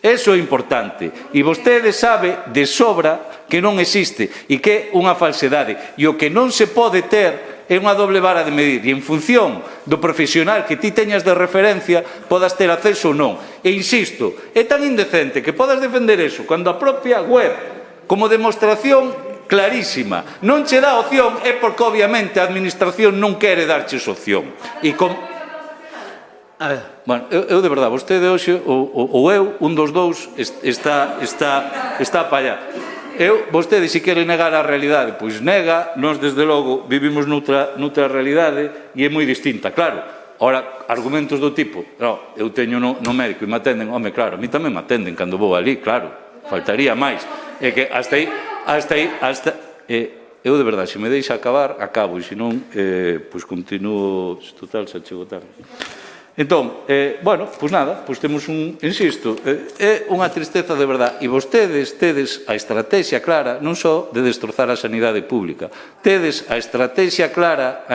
Eso é importante. E vostede sabe de sobra que non existe e que é unha falsedade. E o que non se pode ter é unha doble vara de medir. E en función do profesional que ti teñas de referencia, podas ter acceso ou non. E insisto, é tan indecente que podas defender eso cando a propia web, como demostración clarísima, non che dá opción, é porque obviamente a administración non quere darche esa opción. E A ver. Bueno, eu de verdade, vostede hoxe, ou eu, un dos dous, está para allá. Vostede, se quere negar a realidade, pois nega, nós, desde logo, vivimos noutra realidade e é moi distinta, claro. Ora, argumentos do tipo, eu teño no médico e me atenden, home, claro, a mí tamén me atenden cando vou ali, claro, faltaría máis. É que hasta aí, eu de verdade, se me deixa acabar, acabo, e se non, pois continuo, total, xa chego tarde. Entón, bueno, pois nada, pois temos insisto, é unha tristeza de verdade, e vostedes tedes a estrategia clara, non só de destrozar a sanidade pública, tedes a estrategia clara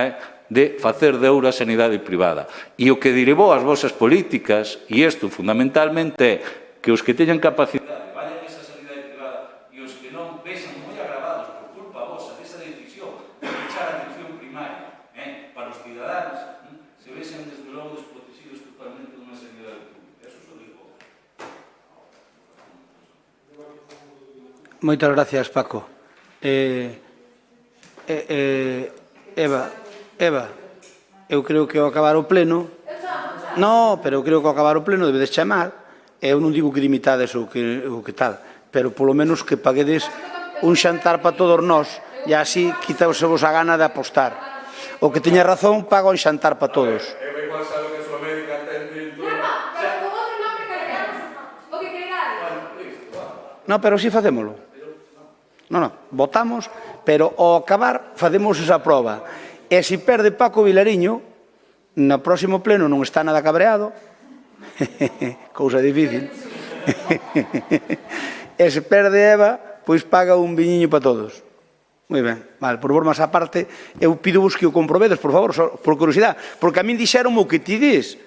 de facer de ouro a sanidade privada. E o que derivou as vosas políticas, e isto fundamentalmente é que os que teñan capacidade vayan a esa sanidade privada e os que non vexan moi agravados por culpa vosa desa decisión de echar a atención primaria para os cidadáns, se vexan desde logo desprotegidos totalmente dunha sanidade pública. Eso só digo. Moitas gracias, Paco. Eva, eu creo que ao acabar o pleno... No, pero eu creo que ao acabar o pleno debedes chamar. Eu non digo que dimitades ou que tal, pero polo menos que paguedes un xantar para todos nós e así quitaosevos a gana de apostar. O que teña razón paga un xantar para todos. No, pero si facémolo. Non, votamos, pero ao acabar facemos esa proba. E se perde Paco Vilariño, no próximo pleno non está nada cabreado, cousa difícil, e se perde Eva, pois paga un viñiño para todos. Moi ben, vale, por formas a parte, eu pido-vos que o comprobedes, por favor, por curiosidade, porque a min dixeron o que ti dis.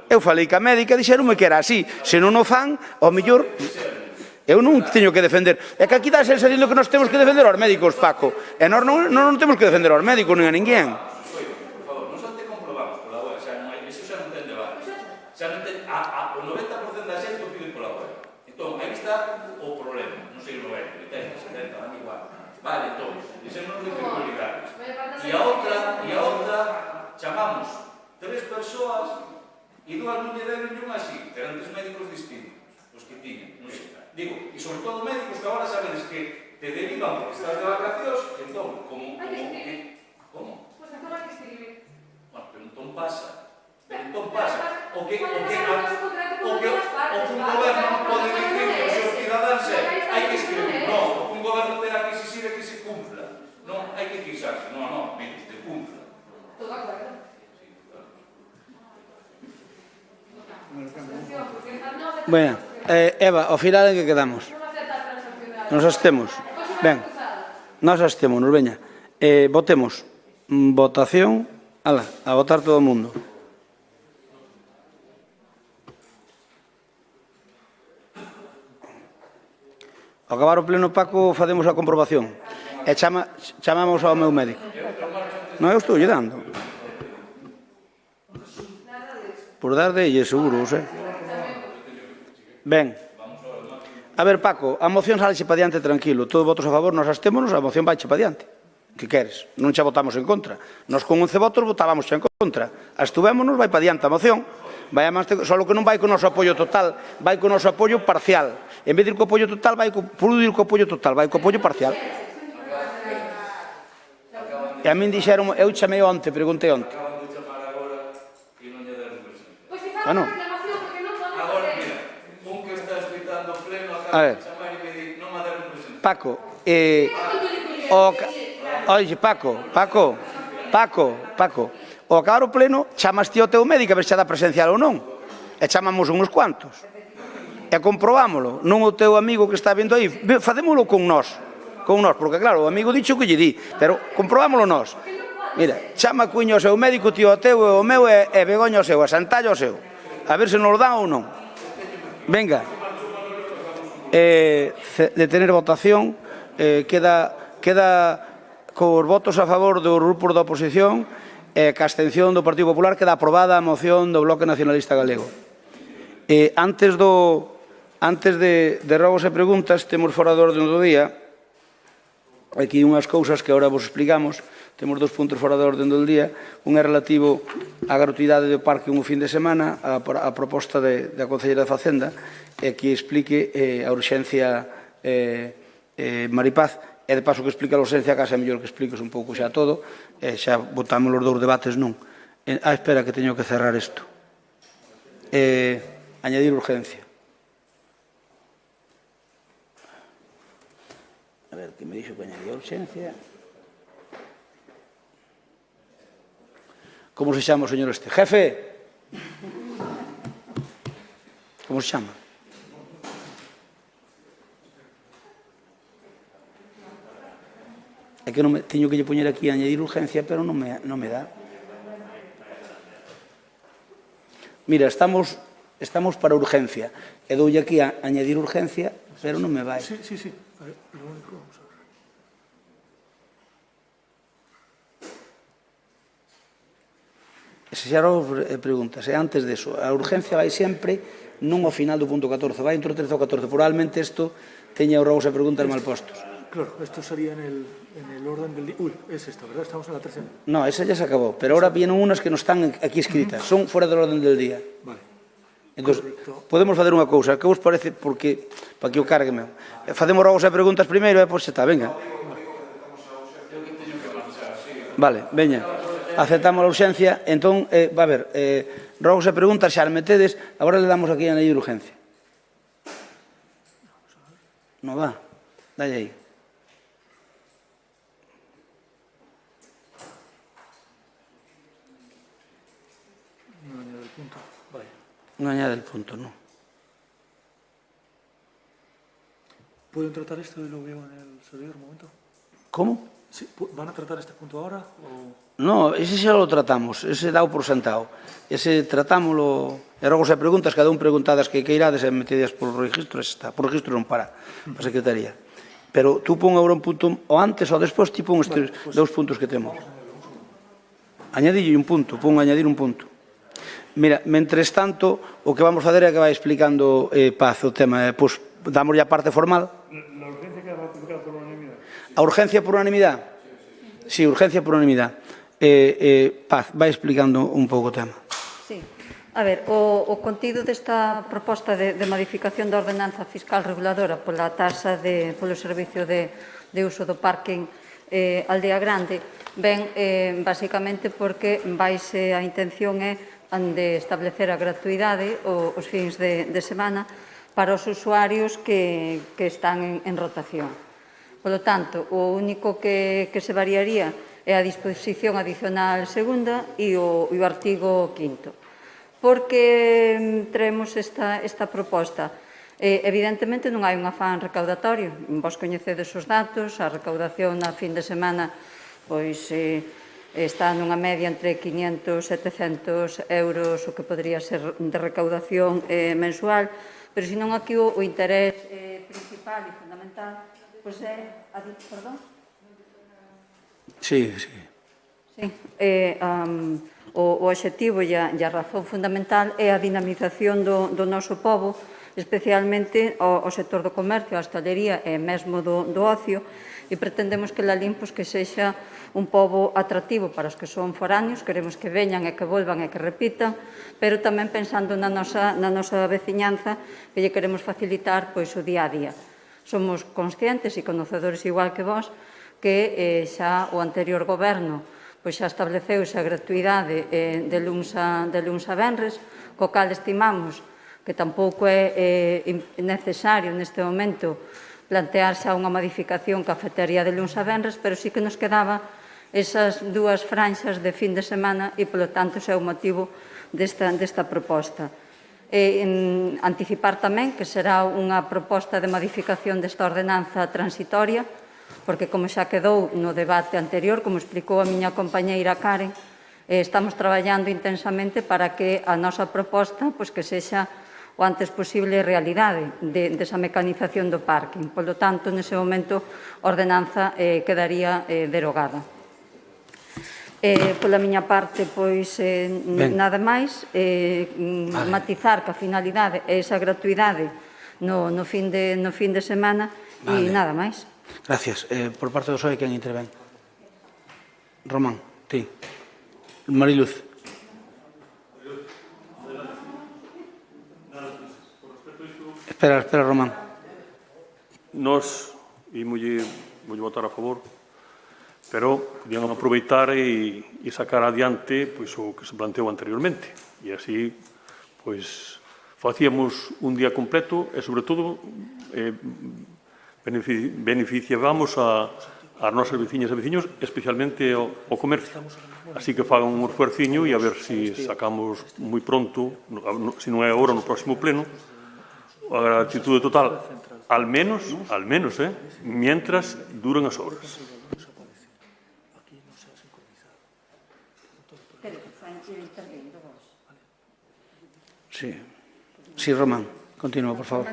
Eu falei ca médica, dixeronme que era así, se non o fan, ao mellor... Eu non teño que defender. É que aquí dá a sensación que nós temos que defender aos médicos, Paco. E nós non temos que defender aos médicos, nin a ninguén. Por favor, nós antes comprobamos pola web, iso xa non ten debate. Xa non ten... O 90% da xente o pide pola web. Entón, aí está o problema. Non sei o 90, 80, 70, dan igual. Vale, entón, dixemos de frivolidades. E a outra, chamamos 3 persoas e 2 non lle deron un así, que eran 3 médicos distintos, os que tiñan, non sei. Digo, e sobre todo médicos que agora sabedes que te derivan porque estás de vacacións, entón, como que... Como? Pois entón hai que escribir. Bueno, pero entón pasa. O que un goberno non pode dicir que os seus cidadáns hai que escribir. Non, o que un goberno terá que exigir é que se cumpla. Non, hai que quixarse. Non, mire, usted cumpla. Todo de acordo. Bueno, Eva, ao final en que quedamos? Nos abstemos. Ben, nos abstemos, veña. Votemos. Votación. Ala, a votar todo o mundo. Ao acabar o pleno, Paco, facemos a comprobación. E chamamos ao meu médico. Non, eu estou lle dando. Por dar de elle, seguro, sei. Ben. A ver, Paco, a moción sale para diante tranquilo. Todos votos a favor, nos abstémonos, a moción vai para diante. Que queres? Non xa votamos en contra. Nos con 11 votos votábamos xa en contra. Abstuvémonos, vai para diante a moción. Só que non vai con o noso apoio total, vai con o noso apoio parcial. En vez de ir co apoio total, vai co apoio total, vai co apoio parcial. E a min dixeron, eu chamei onte, preguntei onte. Bueno. A ver. Paco, oye, Paco, ao acabar o pleno, chamas ti ao teu médico a ver se dá presencial ou non. E chamamos uns cuantos. E comprobámolo, non o teu amigo que está vendo aí. Facémolo con nós, porque claro, o amigo dixo que lle di, pero comprobámolo nós. Mira, chama cuño ao seu médico, tío ao teu e o meu e Begoña ao seu, a Santalla ao seu. A ver se nos dan ou non. Venga. De tener votación, queda cos votos a favor dos grupos da oposición e ca abstención do Partido Popular queda aprobada a moción do Bloque Nacionalista Galego. Antes de rogos e preguntas, temos fora do orden do día aquí unhas cousas que agora vos explicamos. temos 2 puntos fora da orden do día. Un é relativo á gratuidade do parque un fin de semana, a proposta da Concelleira de Facenda, e que explique a urxencia Maripaz, e de paso que explica a urxencia a casa, é mellor que expliques un pouco xa todo, e xa botamos os 2 debates nun. Espera que teño que cerrar isto. Añadir urgencia. A ver, que me dixo que añadía urxencia. Como se chama o señor este? Jefe! Como se chama? É que teño que lle poñer aquí a añadir urgencia, pero non me dá. Mira, estamos para urgencia. E doulle aquí a añadir urgencia, pero non me vai. Sí. A ver, lo único, vamos a ver. Ese xa era preguntas. E antes deso, a urgencia vai sempre non ao final do punto 14, vai entre o 13 e o 14. Probablemente isto teña os preguntas mal postos. Claro, esto sería en el orden del día. Uy, es esta, ¿verdad? Estamos en la tercera. No, esa ya se acabó, pero ahora vienen unas que no están aquí escritas, son fuera del orden del día. Vale. Entón, podemos fazer unha cousa, que vos parece, porque, para que o cargue, facemos rogos e preguntas primeiro, e pois xa está, venga. Vale, veña, aceptamos a urxencia, entón, va a ver, rogos e preguntas, xa le metedes, agora le damos aquí a lei de urgencia. Non va, dalle aí. No añade el punto, vaya. Non añade el punto, non. ¿Pueden tratar esto y lo veo en el servidor un momento? ¿Cómo? Sí, ¿van a tratar este punto ahora? O... No, ese xa lo tratamos, ese dao por sentado. Ese tratámoslo, e rogos e preguntas, cada un preguntadas que irades e metidas por registro, está. Por registro non para a Secretaría. Pero tú pon agora un punto, o antes ou despois, ti pon estes dous puntos que temos. Añadille un punto, pon añadir un punto. Mira, mentres tanto, o que vamos fazer é que vai explicando Paz o tema. Pois, damos a parte formal. La urgencia queda ratificada por unanimidad. A urgencia por unanimidade? Sí, urgencia por unanimidade. Paz, vai explicando un pouco o tema. Sí. A ver, o contido desta proposta de modificación da ordenanza fiscal reguladora pola taxa polo servicio de uso do parking Aldea Grande ven basicamente porque a intención é de establecer a gratuidade os fins de semana para os usuarios que están en rotación. Polo tanto, o único que se variaría é a disposición adicional segunda e o artigo 5º. Por que traemos esta proposta? Evidentemente non hai un afán recaudatorio. Vos coñecedes os datos, a recaudación na fin de semana está nunha media entre 500 e 700 euros o que podría ser de recaudación mensual, pero senón aquí o interés principal e fundamental é a... Perdón? Sí. O obxectivo e a razón fundamental é a dinamización do noso pobo, especialmente o sector do comercio, a hostalería e mesmo do ocio, e pretendemos que Lalín que sexa un pobo atractivo para os que son foráneos, queremos que veñan e que volvan e que repitan, pero tamén pensando na nosa veciñanza, que lle queremos facilitar o día a día. Somos conscientes e conocedores igual que vós que xa o anterior goberno xa estableceu esa gratuidade de luns a venres, co cal estimamos que tampouco é necesario neste momento plantear xa unha modificación que afectaría de luns a venres, pero sí que nos quedaba esas dúas franxas de fin de semana e, polo tanto, ese é o motivo desta proposta. Anticipar tamén que será unha proposta de modificación desta ordenanza transitoria, porque como xa quedou no debate anterior, como explicou a miña compañeira Karen, estamos traballando intensamente para que a nosa proposta que sexa o antes posible realidade desa mecanización do parking. Por lo tanto, nese momento, a ordenanza quedaría derogada. Pola miña parte, nada máis, matizar que a finalidade é esa gratuidade no fin de semana e nada máis. Gracias. Por parte do PSOE, quen intervén? Román, ti. Mariluz. Espera, Román. Nós ímolle votar a favor, pero podíamos aproveitar e sacar adiante o que se planteou anteriormente. E así, facíamos un día completo e, sobre todo, beneficiábamos as nosas veciñas e veciños, especialmente o comercio. Así que fagan un esfuerciño e a ver se sacamos moi pronto, se non é agora no próximo pleno, a gratuidade total, al menos, mientras duran as obras. Sí, Román, continúa, por favor.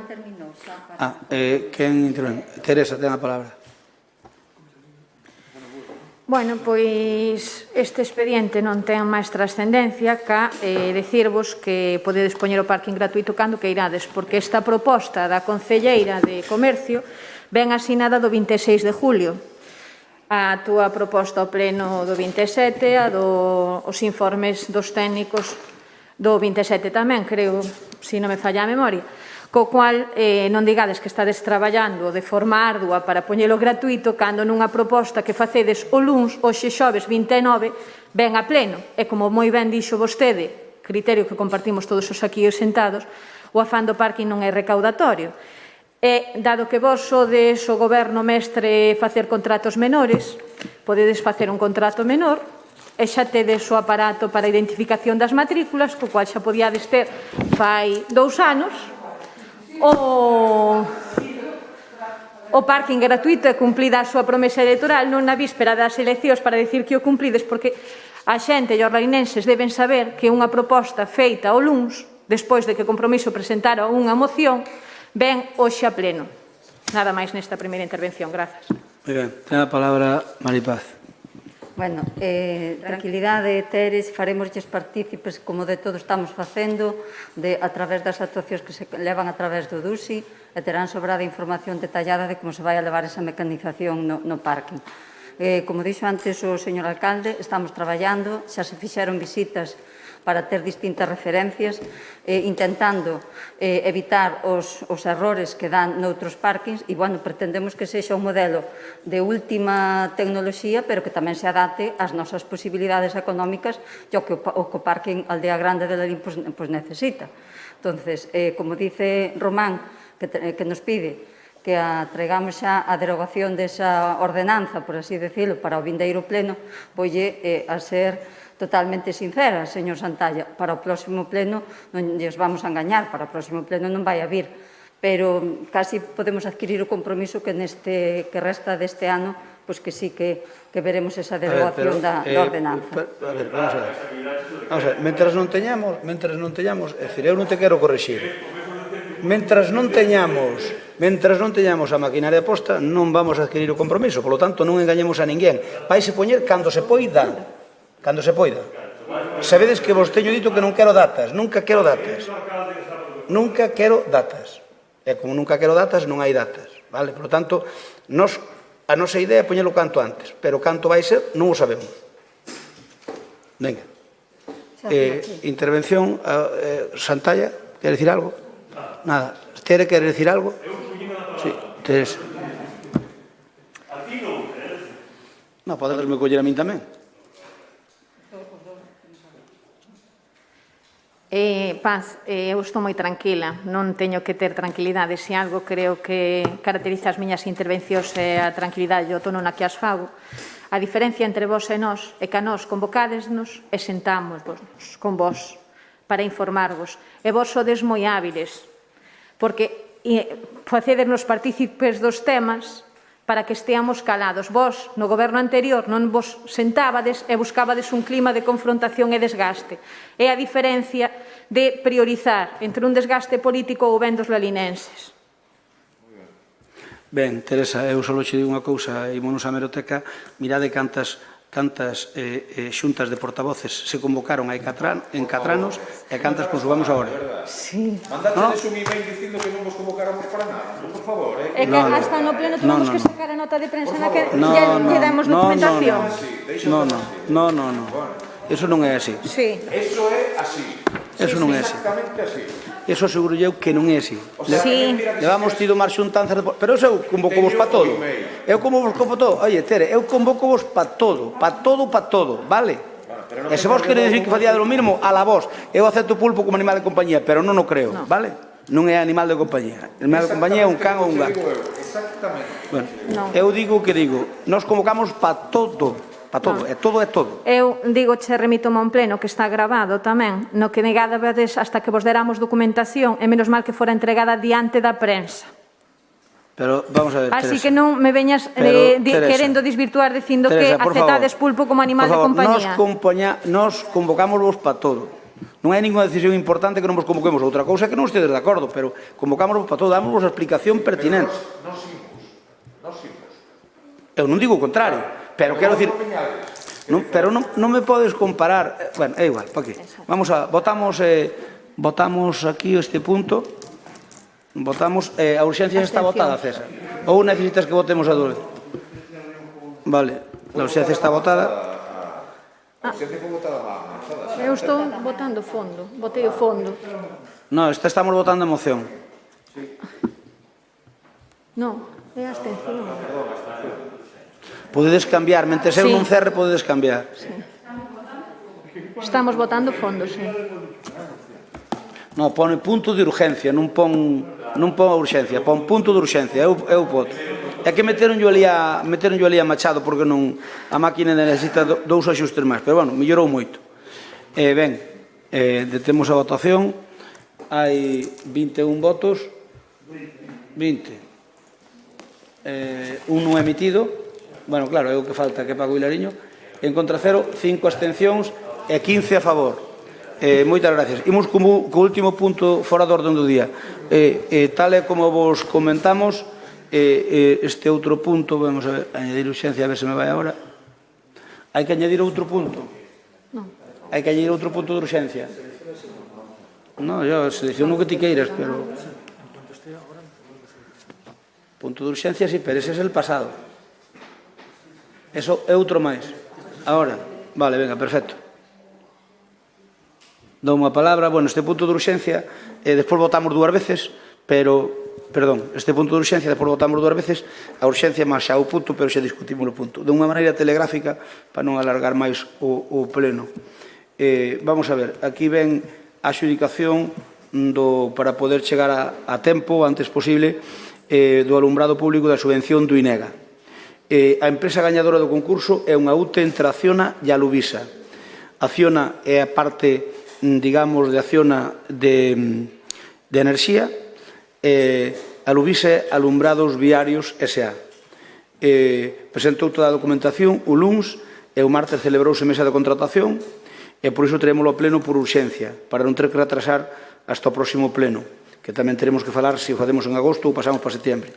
Quen intervén? Teresa, ten a palabra. Bueno, pois este expediente non ten máis trascendencia ca decirvos que podedes poñer o parking gratuito cando que irades, porque esta proposta da Concelleira de Comercio ven asinada do 26 de julio. A túa proposta ao pleno do 27, a dos informes dos técnicos do 27 tamén, creo, se non me falla a memoria. Co cual, non digades que estades traballando de forma ardua para poñelo gratuito cando nunha proposta que facedes o luns, hoxe xoves 29, ven a pleno. E como moi ben dixo vostede, criterio que compartimos todos os aquí sentados, o afán do parking non é recaudatorio. E, dado que vos sodes o goberno mestre facer contratos menores, podedes facer un contrato menor, e xa tedes o aparato para a identificación das matrículas, co cual xa podíades ter fai 2 anos, o parking gratuito e cumplida a súa promesa electoral non na víspera das eleccións para decir que o cumplides, porque a xente e os rainenses deben saber que unha proposta feita o luns, despois de que o Compromiso presentara unha moción, ven hoxe a pleno. Nada máis nesta primeira intervención. Grazas. Moi ben, ten a palabra Maripaz. Bueno, tranquilidade, Teres, faremosles partícipes, como de todo estamos facendo, a través das actuacións que se levan a través do DUSI, e terán sobrada información detallada de como se vai a levar esa mecanización no parking. Como dixo antes o señor alcalde, estamos traballando, xa se fixeron visitas para ter distintas referencias, intentando evitar os errores que dan noutros parkings e, bueno, pretendemos que sexa un modelo de última tecnoloxía, pero que tamén se adapte ás nosas posibilidades económicas e o que o parking Aldea Grande de Lalín necesita. Entonces, como dice Román, que nos pide que traigamos xa a derogación desa ordenanza, por así decirlo, para o vindeiro pleno, volle a ser totalmente sincera, señor Santalla, para o próximo pleno non lles vamos a engañar, para o próximo pleno non vai a vir, pero casi podemos adquirir o compromiso que que resta deste ano, pois que sí que veremos esa derogación da ordenanza. A ver, vamos a ver. Mentras non teñamos, é dicir, eu non te quero corrixir. Mentras non teñamos a maquinaria posta, non vamos a adquirir o compromiso, polo tanto, non engañemos a ninguén. Vaise poñer cando se poida. Cando se poida. Sabedes que vos teño dito que non quero datas, nunca quero datas. Nunca quero datas. E como nunca quero datas, non hai datas. Vale? Por lo tanto, a nosa idea é poñelo canto antes, pero canto vai ser, non o sabemos. Venga. Intervención, Santalla, quere dicir algo? Nada. Tere, quere dicir algo? Sí, Teresa. Non, podesme coller a min tamén. Paz, eu estou moi tranquila, non teño que ter tranquilidade. Se algo creo que caracteriza as miñas intervencións é a tranquilidade e o tono na que as fago. A diferencia entre vós e nós é que a nós convocádesnos e sentámosvos con vós para informarvos. E vós sodes moi hábiles, porque facedesnos partícipes dos temas para que esteamos calados. Vós, no goberno anterior, non vos sentábades e buscábades un clima de confrontación e desgaste. É a diferencia de priorizar entre un desgaste político ou ben dos lalinenses. Ben, Teresa, eu só che digo unha cousa, ímonos á hemeroteca, mirade cantas xuntas de portavoces se convocaron en Catranos e cantas consumamos agora. Sí. Mandácheles un email dicindo que non vos convocáramos para nada, por favor. É que hasta no pleno tuvimos que sacar a nota de prensa na que lle demos documentación. No. Eso non é así. Sí. Eso é así. Eso non é así. Exactamente así. Eso aseguro eu que non é así. Sí. Levamos tido máis xuntanzas, pero eu convoco vos para todo. Eu convoco vos para todo. Oye, Tere, eu convoco vos para todo, vale? E se vos queredes dicir que facía de lo mínimo, a la vos. Eu acepto o pulpo como animal de compañía, pero non o creo, vale? Non é animal de compañía. Animal de compañía é un can ou un gato. Exactamente. Bueno, eu digo o que digo. Nos convocamos para todo. Para todo, é todo. Eu digo, che remito a un pleno que está grabado tamén, no que negada vedes hasta que vos deramos documentación, e menos mal que fora entregada diante da prensa. Pero, vamos a ver, Así Teresa. que non me veñas querendo desvirtuar dicindo que aceptades pulpo como animal de compañía. Nos convocamos vos para todo. Non hai ninguna decisión importante que non vos convoquemos. Outra cousa que non estedes de acordo, pero convocamos vos para todo, damos vos a explicación pertinente. Eu non digo o contrario, pero quero dicir... Pero non me podes comparar... Bueno, é igual, para aquí. Votamos aquí este punto. Votamos... A urxencia está votada, César. Ou necesitas que votemos a dúas? Vale, a urxencia está votada. Eu estou votando fondo, votei o fondo. Non, estamos votando a moción. Non, é a abstención. Podedes cambiar, mentre eu non cerre, podedes cambiar. Estamos votando fondo, sí. Non, pone punto de urgencia, non pon a urxencia, pon punto de urgencia, eu voto. É que meteronllo ali a Machado porque non a máquina necesita dous axustes máis, pero bueno, mellorou moito. Ben, detemos a votación, hai 21 votos, 20. Un non emitido. Bueno, claro, é o que falta, que Paco Vilariño. En contra 0, 5 abstencións e 15 a favor. Moitas gracias. Imos co último punto fora do orden do día. Tal e como vos comentamos, este outro punto, vamos a ver, añadir urxencia, a ver se me vai agora. Hai que añadir outro punto? Non. Hai que añadir outro punto de urxencia? Non, eu selecciono o que ti queiras, pero... Punto de urxencia, sí, pero ese é el pasado. Eso é outro máis. Ahora, vale, venga, perfecto. Dou unha palabra. Bueno, este punto de urxencia, despois votamos dúas veces, pero, perdón, este punto de urxencia, despois votamos dúas veces, a urxencia máis xa o punto, pero xa discutimos o punto. De unha maneira telegráfica, para non alargar máis o pleno. Vamos a ver, aquí ven a xudicación para poder chegar a tempo, o antes posible, do alumbrado público da subvención do INEGA. A empresa gañadora do concurso é unha UTE entre Acciona e Aluvisa. Acciona é a parte, digamos, de Acciona de enerxía, Aluvisa é Alumbrados Viarios S.A. Presentou toda a documentación o luns e o martes celebrouse mesa de contratación e por iso teremos o pleno por urxencia, para non ter que retrasar hasta o próximo pleno, que tamén teremos que falar se o facemos en agosto ou pasamos para setembro.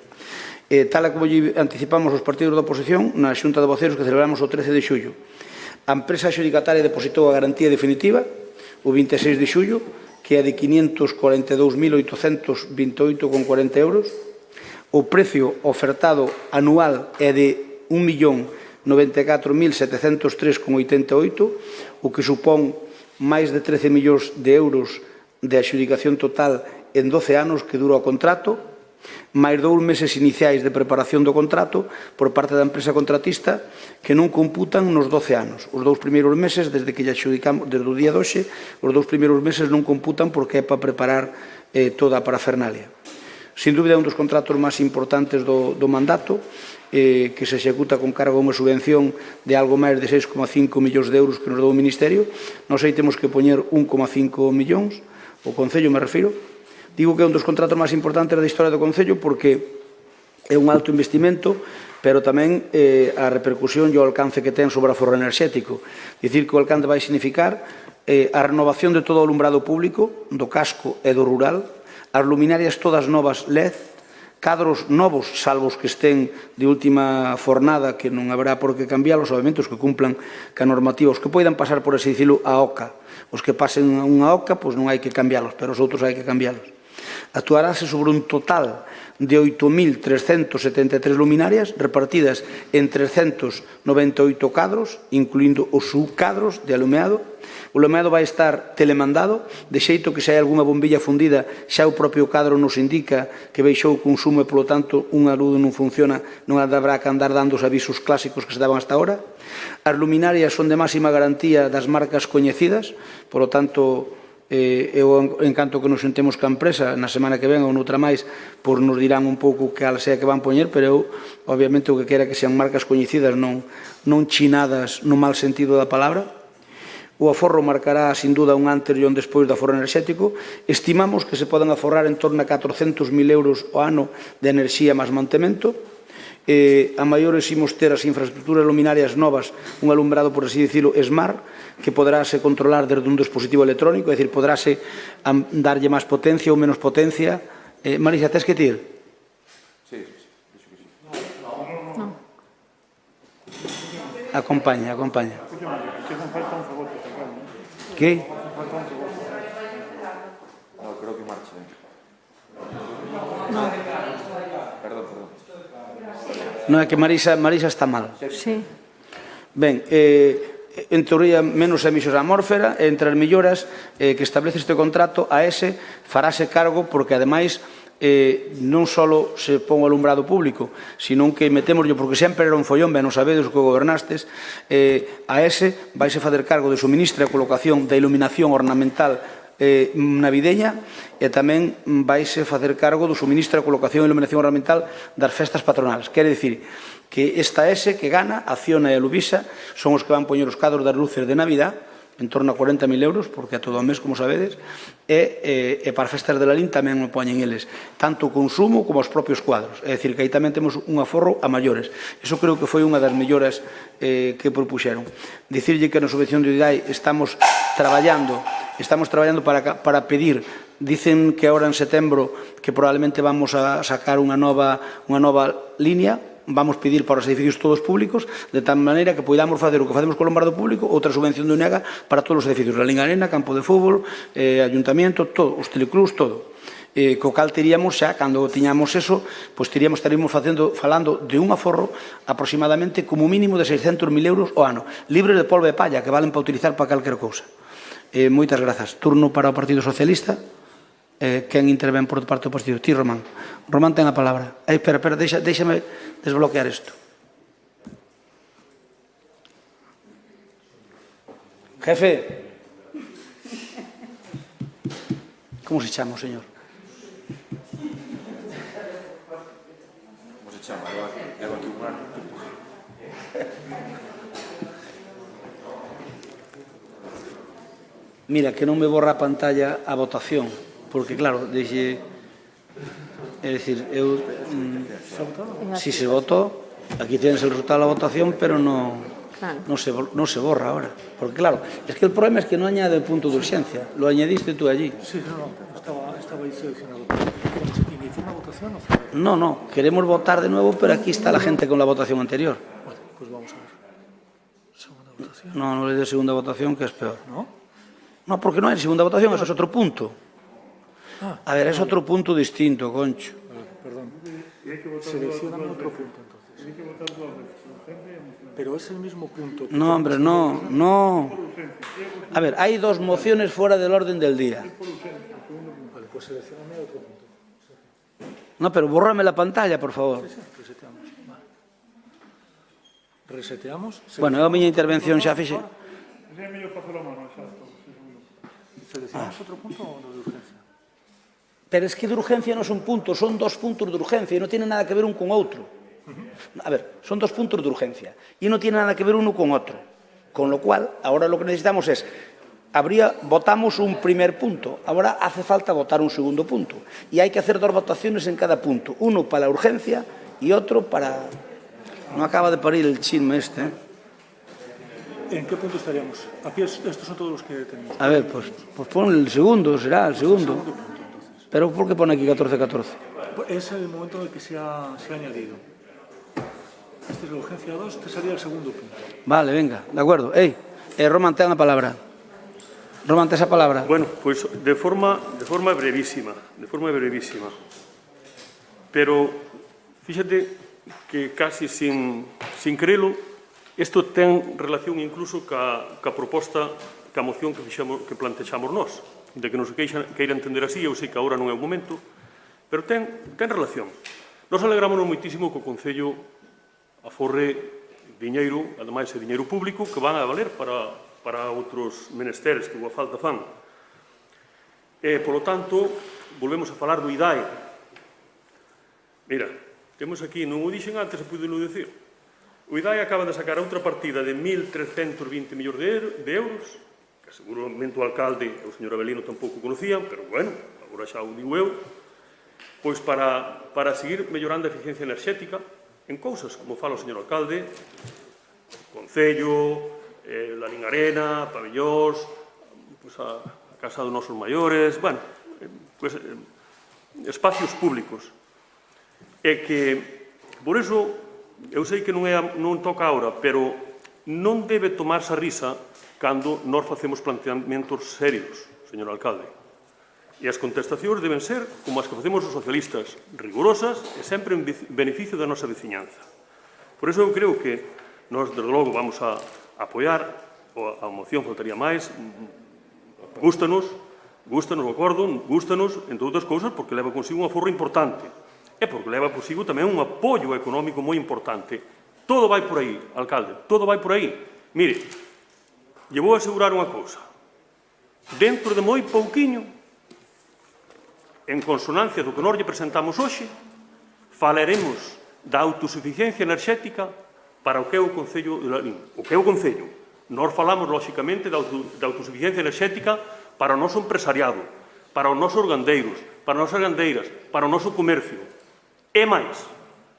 Tal como anticipamos os partidos da oposición na Xunta de Voceros que celebramos o 13 de xullo. A empresa xudicataria depositou a garantía definitiva o 26 de xullo, que é de 542.828,40 euros. O precio ofertado anual é de 1.094.703,88, o que supón máis de 13 millóns de euros de adxudicación total en 12 anos que dura o contrato, máis 2 meses iniciais de preparación do contrato por parte da empresa contratista que non computan nos 12 anos. Os 2 primeiros meses, desde que lle adxudicamos, desde o día 12, os 2 primeiros meses non computan porque é para preparar toda a parafernalia. Sin dúbida é un dos contratos máis importantes do mandato, que se executa con cargo a unha subvención de algo máis de 6,5 millóns de euros que nos dou o Ministerio. Nós aí temos que poñer 1,5 millóns, o Concello me refiro. Digo que é un dos contratos máis importantes da historia do Concello porque é un alto investimento, pero tamén a repercusión e o alcance que ten sobre o aforro enerxético. Dicir que o alcance vai significar a renovación de todo o alumbrado público, do casco e do rural, as luminarias todas novas LED, cadros novos, salvo os que estén de última fornada, que non haberá por que cambiálos, obviamente os que cumplan ca normativa, os que poidan pasar, por así dicilo, a OCA. Os que pasen a unha OCA, pois non hai que cambiálos, pero os outros hai que cambiálos. Actuarase sobre un total de 8.373 luminarias repartidas en 398 cadros, incluindo os subcadros de alumeado. O alumeado vai estar telemandado, de xeito que se hai algunha bombilla fundida, xa o propio cadro nos indica que baixou o consumo e, polo tanto, unha luz non funciona, non habrá que andar dando os avisos clásicos que se daban hasta ahora. As luminarias son de máxima garantía das marcas coñecidas, polo tanto, eu encanto que nos xuntemos ca empresa na semana que ven ou noutra máis, pois nos dirán un pouco cal sea que van poñer, pero eu, obviamente, o que quera que sean marcas coñecidas, non chinadas no mal sentido da palabra. O aforro marcará, sin duda, un antes e un despois do aforro enerxético. Estimamos que se poden aforrar en torno a 400.000 euros ao ano de enerxía máis mantemento. A maiores imos ter as infraestructuras luminarias novas, un alumbrado, por así dicilo, smart, que poderase controlar desde un dispositivo electrónico, é dicir, poderase darlle máis potencia ou menos potencia. Marisa, tes que ti ir? Sí. Acompaña. ¿Qué? No, creo que marcha. Perdón. Non é que Marisa está mal. Sí. Ben, en teoría, menos emisións á atmósfera, entre as melloras que establece este contrato, a ese farase cargo, porque, ademais, non só se pon o alumbrado público, sino que metémoslo, porque sempre era un follón, ben, non sabedes o que gobernastes, a ese vaise facer cargo de suministro e colocación da iluminación ornamental navideña, e tamén vaise facer cargo do suministro e colocación e iluminación ornamental das festas patronales. Quere dicir que esta ese que gana, Acciona e a Lubisa, son os que van poñer os cadros das luces de Navidad, en torno a 40.000 euros, porque a todo o mes, como sabedes, e para as festas de Lalín tamén o poñen eles, tanto o consumo como os propios cuadros. É dicir, que aí tamén temos un aforro a maiores. Iso creo que foi unha das melloras que propuxeron. Dicirlle que na subvención de IDAI estamos traballando para pedir, dicen que agora en setembro que probablemente vamos a sacar unha nova línea, vamos pedir para os edificios todos públicos, de tal maneira que poidamos facer o que facemos co lombardo público, outra subvención de UNEGA para todos os edificios, la Liga Arena, campo de fútbol, ayuntamiento, todo, os teleclubs, todo. Co cal teríamos xa, cando tiñamos eso, pois estaríamos falando de un aforro aproximadamente como mínimo de 600.000 euros ao ano, libres de polvo e palla, que valen para utilizar para calquer cousa. Moitas grazas. Turno para o Partido Socialista. Quen intervén por parte do partido? Ti, Román. Román ten a palabra. Espera, déxame desbloquear isto. Jefe. Como se chama o señor? Como se chama? Levo aquí un ano. Mira, que non me borra a pantalla a votación. Porque, claro, é dicir, eu... Si se votou, aquí tienes el resultado da votación, pero non se borra ahora. Porque, claro, es que el problema es que non añade el punto de urxencia. Lo añadiste tú allí. Sí, no, estaba ahí seleccionado. ¿Iniciar una votación o...? No, queremos votar de nuevo, pero aquí está la gente con la votación anterior. Bueno, pues vamos a ver. Segunda votación. No le dé segunda votación, que es peor. ¿No? No, porque non hai segunda votación, eso es otro punto. A ver, es otro punto distinto, Concho. Perdón. Seleccioname otro punto, entonces. Pero es el mismo punto. No, hombre, no. A ver, hay dos mociones fuera del orden del día. Vale, pues seleccioname otro punto. No, pero bórrame la pantalla, por favor. Reseteamos. Vale. Reseteamos. Bueno, é a miña intervención xa fixe. ¿Seleccionamos otro punto o no de urgencia? Pero es que de urgencia no son puntos, son dos puntos de urgencia y no tienen nada que ver un con otro. A ver, son dos puntos de urgencia y no tiene nada que ver uno con otro. Con lo cual, ahora lo que necesitamos es, votamos un primer punto, ahora hace falta votar un segundo punto. Y hay que hacer dos votaciones en cada punto, uno para la urgencia y otro para... No acaba de parir el chisme este, ¿En qué punto estaríamos? Aquí estos son todos los que tenemos. A ver, pues pon el segundo, será el segundo. Pero ¿por qué pone aquí 14-14? es el momento en el que se ha añadido. Esta es la urgencia 2, este sería el segundo punto. Vale, venga, de acuerdo. Roman, ten a palabra. Roman, ten esa palabra. Bueno, pues de forma brevísima, pero fíxate que casi sin crelo, isto ten relación incluso ca proposta, ca moción que plantexamos nós, de que non se queira entender así, eu sei que agora non é o momento, pero ten relación. Nos alegramos moitísimo que o Concello aforre diñeiro, ademais é diñeiro público, que van a valer para outros menesteres que boa falta fan. Polo tanto, volvemos a falar do IDAE. Mira, temos aquí, non o dixen antes, se pude non dicir. O IDAE acaba de sacar outra partida de 1.320 millóns de euros, que seguramente o alcalde e o señor Avelino tampouco conocían, pero bueno, agora xa o digo eu, pois para seguir mellorando a eficiencia enerxética en cousas como fala o señor alcalde, Concello, la Lingarena, pabellóns, pois a Casa dos Nosos Maiores, bueno, pois, espacios públicos. E que, por iso, eu sei que non toca agora, pero non debe tomarse a risa cando nós facemos planteamentos serios, señor alcalde. E as contestacións deben ser como as que facemos os socialistas, rigurosas e sempre en beneficio da nosa veciñanza. Por iso eu creo que nós, desde logo, vamos a apoiar a moción, faltaría máis, gústanos o acordo, gústanos, entre outras cousas, porque leva consigo un aforro importante e porque leva consigo tamén un apoio económico moi importante. Todo vai por aí, alcalde, todo vai por aí. Mire, lle vou asegurar unha cousa. Dentro de moi pouquiño, en consonancia do que nós lle presentamos hoxe, falaremos da autosuficiencia enerxética para o que é o Concello de Lalín. O que é o Concello. Nós falamos, lóxicamente, da autosuficiencia enerxética para o noso empresariado, para os nosos gandeiros, para as nosas gandeiras, para o noso comercio. E máis,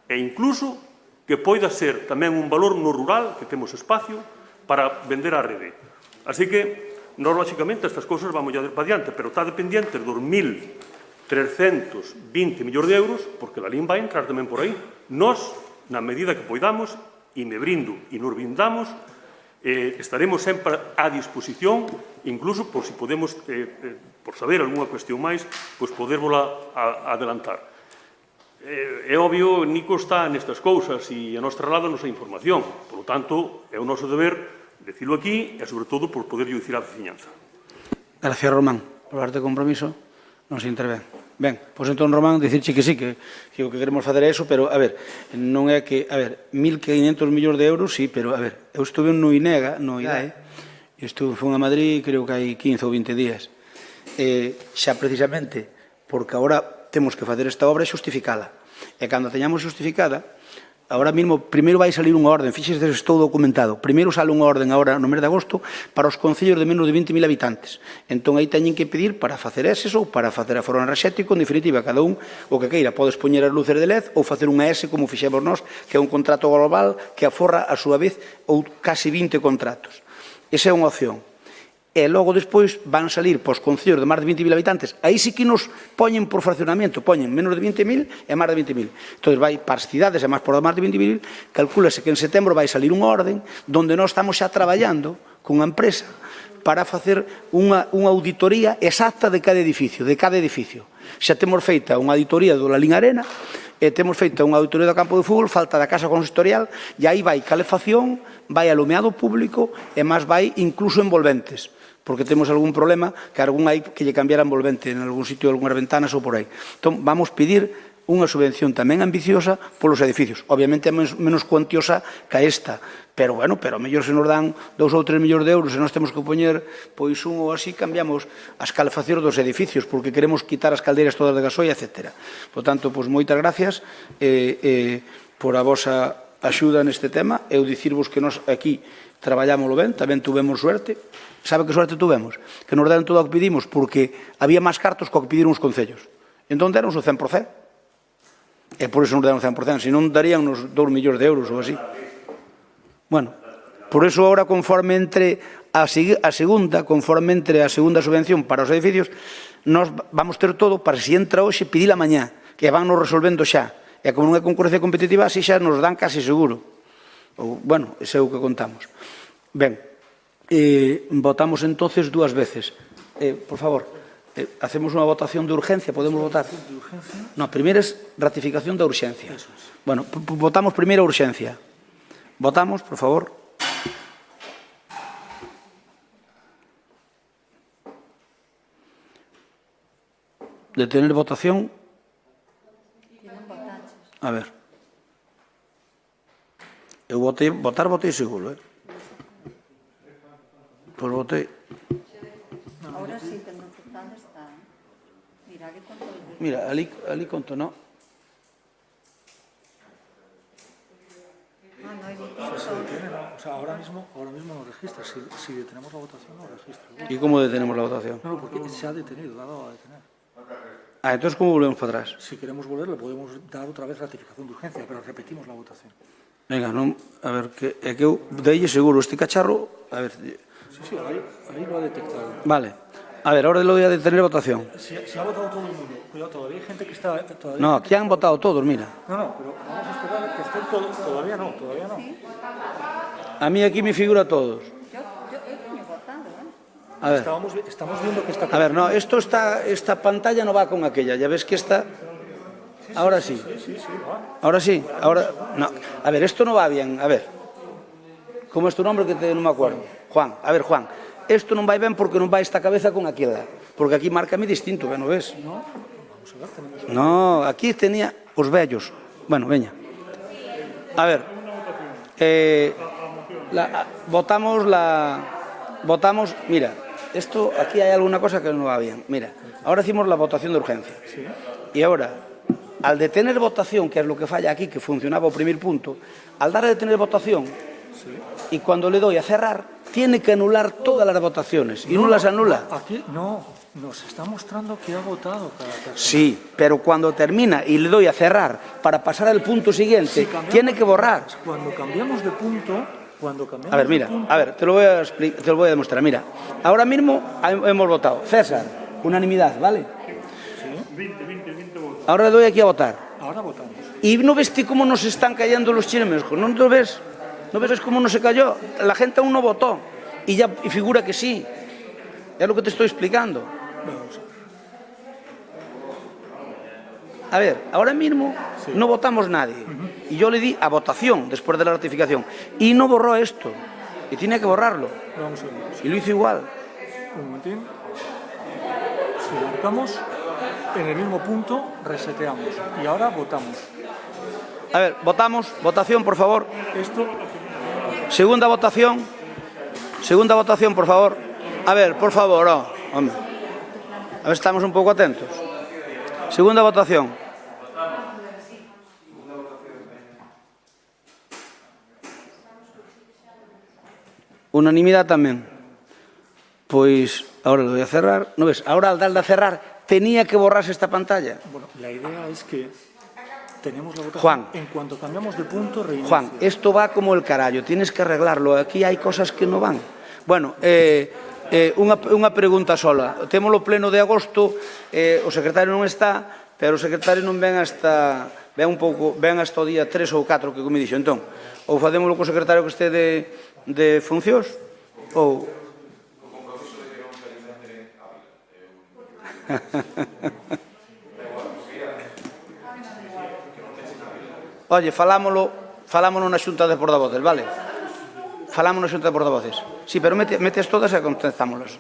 e incluso que poida ser tamén un valor no rural, que temos espacio, para vender á rede. Así que, nós, lóxicamente, estas cousas vamos a ir para diante, pero está dependiente dos 1.320 millóns de euros, porque la LIN vai entrar tamén por aí. Nós, na medida que poidamos, e me brindo e nos brindamos, estaremos sempre á disposición, incluso por si podemos, por saber algunha cuestión máis, pois podervola adelantar. É obvio, Nico está nestas cousas e a nos traslada a nosa información. Por lo tanto, é o noso deber decirlo aquí e, sobre todo, por poder dicir á veciñanza. Gracias, Román. Por darte compromiso, non se intervén. Ben, pois entón, Román, dicirche que sí, que o que queremos fazer é eso, pero, a ver, non é que, a ver, 1.500 millóns de euros, sí, pero, a ver, eu estuve no INEGA, no IDAE, e fui a Madrid, creo que hai 15 ou 20 días, xa precisamente, porque agora temos que facer esta obra e xustificala. E cando teñamos xustificada, agora mesmo, primeiro vai salir unha orden, fíxese que estou documentado, primeiro sale unha orden agora no mes de agosto para os concellos de menos de 20.000 habitantes. Entón, aí teñen que pedir para facer eses ou para facer aforo enerxético, en definitiva, cada un o que queira, podes poñer as luces de LED ou facer unha S como fixemos nós, que é un contrato global que aforra a súa vez ou casi 20 contratos. Esa é unha opción. E logo despois van salir para os concellos de máis de 20.000 habitantes. Aí sí que nos poñen por fraccionamento, poñen menos de 20.000 e máis de 20.000. Entón, vai para as cidades e máis por máis de 20.000, calcúlase que en setembro vai salir unha orden onde nós estamos xa traballando cunha empresa para facer unha auditoría exacta de cada edificio, Xa temos feita unha auditoría do Lalín Arena, e temos feita unha auditoría do campo de fútbol, falta da casa consistorial, e aí vai calefacción, vai alumeado público e máis vai incluso envolventes, porque temos algún problema que algún hai que lle cambiar a envolvente en algún sitio, algunhas ventanas ou por aí. Entón, vamos pedir unha subvención tamén ambiciosa polos edificios. Obviamente é menos cuantiosa que esta, pero, bueno, pero mellor se nos dan 2 ou 3 millóns de euros e nós temos que poñer pois un ou así, cambiamos as calefaccións dos edificios, porque queremos quitar as caldeiras todas de gasoil, etc. Por tanto, pois moitas gracias por a vosa axuda neste tema. Eu dicirvos que nós aquí traballámoslo ben, tamén tuvemos suerte. Sabe que suerte tuvemos? Que nos deron todo o que pedimos, porque había máis cartos co que pediron os concellos. Entón deron o 100%. E por iso nos deron o 100%, senón darían uns 2 millóns de euros ou así. Bueno, por iso agora, conforme entre a segunda subvención para os edificios, nós vamos ter todo para, se entra hoxe, pedila mañá. que van nos resolvendo xa. E como non é concurrencia competitiva, así xa nos dan casi seguro. Bueno, ese é o que contamos. Ben, votamos entonces dúas veces. Por favor, hacemos unha votación de urgencia, podemos votar? No, primeiro é ratificación da urxencia. Bueno, votamos primeiro a urxencia. Votamos, por favor. Detener votación. A ver. Eu votei seguro, Pois votei. Ahora sí, que no está. Mira, ali conto. Mira, ali conto, no. O sea, ahora mismo no registra. Si detenemos la votación, no registra. ¿Y cómo detenemos la votación? No, porque se ha detenido, la ha dado a detener. Entonces, ¿cómo volvemos para atrás? Si queremos volver, le podemos dar otra vez ratificación de urgencia, pero repetimos la votación. Venga, non, a ver, é que eu deille seguro este cacharro, a ver... Sí, ahí lo ha detectado. Vale. A ver, ahora lo voy a detener votación. Si ha votado todo el mundo, cuidado, todavía hay gente que está... No, aquí han votado todos, mira. No, pero vamos a esperar a que estén todos. Todavía no. A mí aquí me figura todos. Yo he votado, A ver. Estamos viendo que está... A ver, no, esta pantalla no va con aquella, ya ves que esta... Ahora sí. Sí, va. Ahora sí, ahora... No. A ver, esto no va bien, a ver. ¿Cómo es tu nombre que no me acuerdo? Juan, a ver, Juan. Esto non vai ben porque non vai esta cabeza con aquela. Porque aquí marca-me distinto, non ves? No, vamos a ver, tenemos... No, aquí tenía os vellos. Bueno, veña. A ver. Votamos, mira, esto, aquí hay alguna cosa que no va bien. Mira, ahora hicimos la votación de urgencia. Sí. Y ahora, al detener votación, que es lo que falla aquí, que funcionaba o primer punto, al dar a detener votación, y cuando le doy a cerrar, tiene que anular todas las votaciones, y no las anula. Aquí no, nos está mostrando que ha votado cada persona. Sí, pero cuando termina y le doy a cerrar para pasar al punto siguiente, tiene que borrar. Cuando cambiamos de punto... A ver, mira, a ver, te lo voy a demostrar. Mira, ahora mismo hemos votado. César, unanimidad, ¿vale? Sí. 20 votos. Ahora le doy aquí a votar. Ahora votamos. ¿Y no ves cómo nos están cayendo los chilenos? ¿No lo ves? ¿No ves cómo no se cayó? La gente aún no votó. Y figura que sí. Es lo que te estoy explicando. A ver, ahora mismo no votamos nadie. Y yo le di a votación después de la ratificación. Y no borró esto. Y tiene que borrarlo. Vamos a ver. Y lo hizo igual. Un momentín. Si marcamos en el mismo punto, reseteamos. Y ahora votamos. A ver, votamos. Votación, por favor. Esto... Segunda votación. Segunda votación, por favor. A ver, por favor, hombre. A ver, estamos un poco atentos. Segunda votación. Unanimidad tamén. Pois, ahora lo voy a cerrar. ¿No ves? Ahora al darle a cerrar, tenía que borrarse esta pantalla. Bueno, la idea es que tenemos la votación. Juan. En cuanto cambiamos de punto, reinicia. Juan, esto va como el carallo. Tienes que arreglarlo. Aquí hay cosas que no van. Bueno, unha pregunta sola. Temos o pleno de agosto, o secretario non está, pero o secretario non ven hasta o día 3 ou 4, que como dixo. Entón, ou facémoslo co secretario que este de funcións, ou... Oye, falámoslo na xunta de portavoces, vale? Falamos na xunta de portavoces. Sí, pero metes todas e contestámoslas.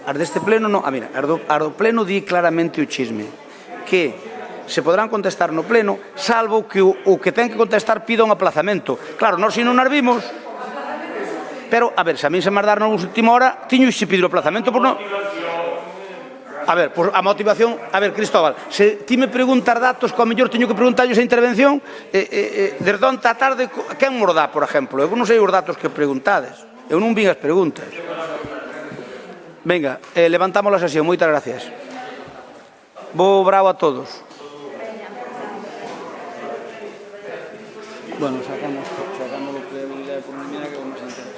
As deste pleno non... mira, as do pleno di claramente o chisme. Que se podrán contestar no pleno, salvo que o que ten que contestar pida un aplazamento. Claro, nós se non as vimos... Pero, a ver, se a mí se me dar na última hora, tiño que pedir o aplazamento por non... A ver, pues a motivación... A ver, Cristóbal, se ti me preguntas datos, que ao mellor teño que preguntarles a intervención, desde onde a tarde, quen mos dá, por exemplo? Eu non sei os datos que preguntades. Eu non vi as preguntas. Venga, levantamos a sesión. Moitas gracias. Bo bravo a todos. Bueno, sacamos lo que debería de por mañana, que vamos a intentar.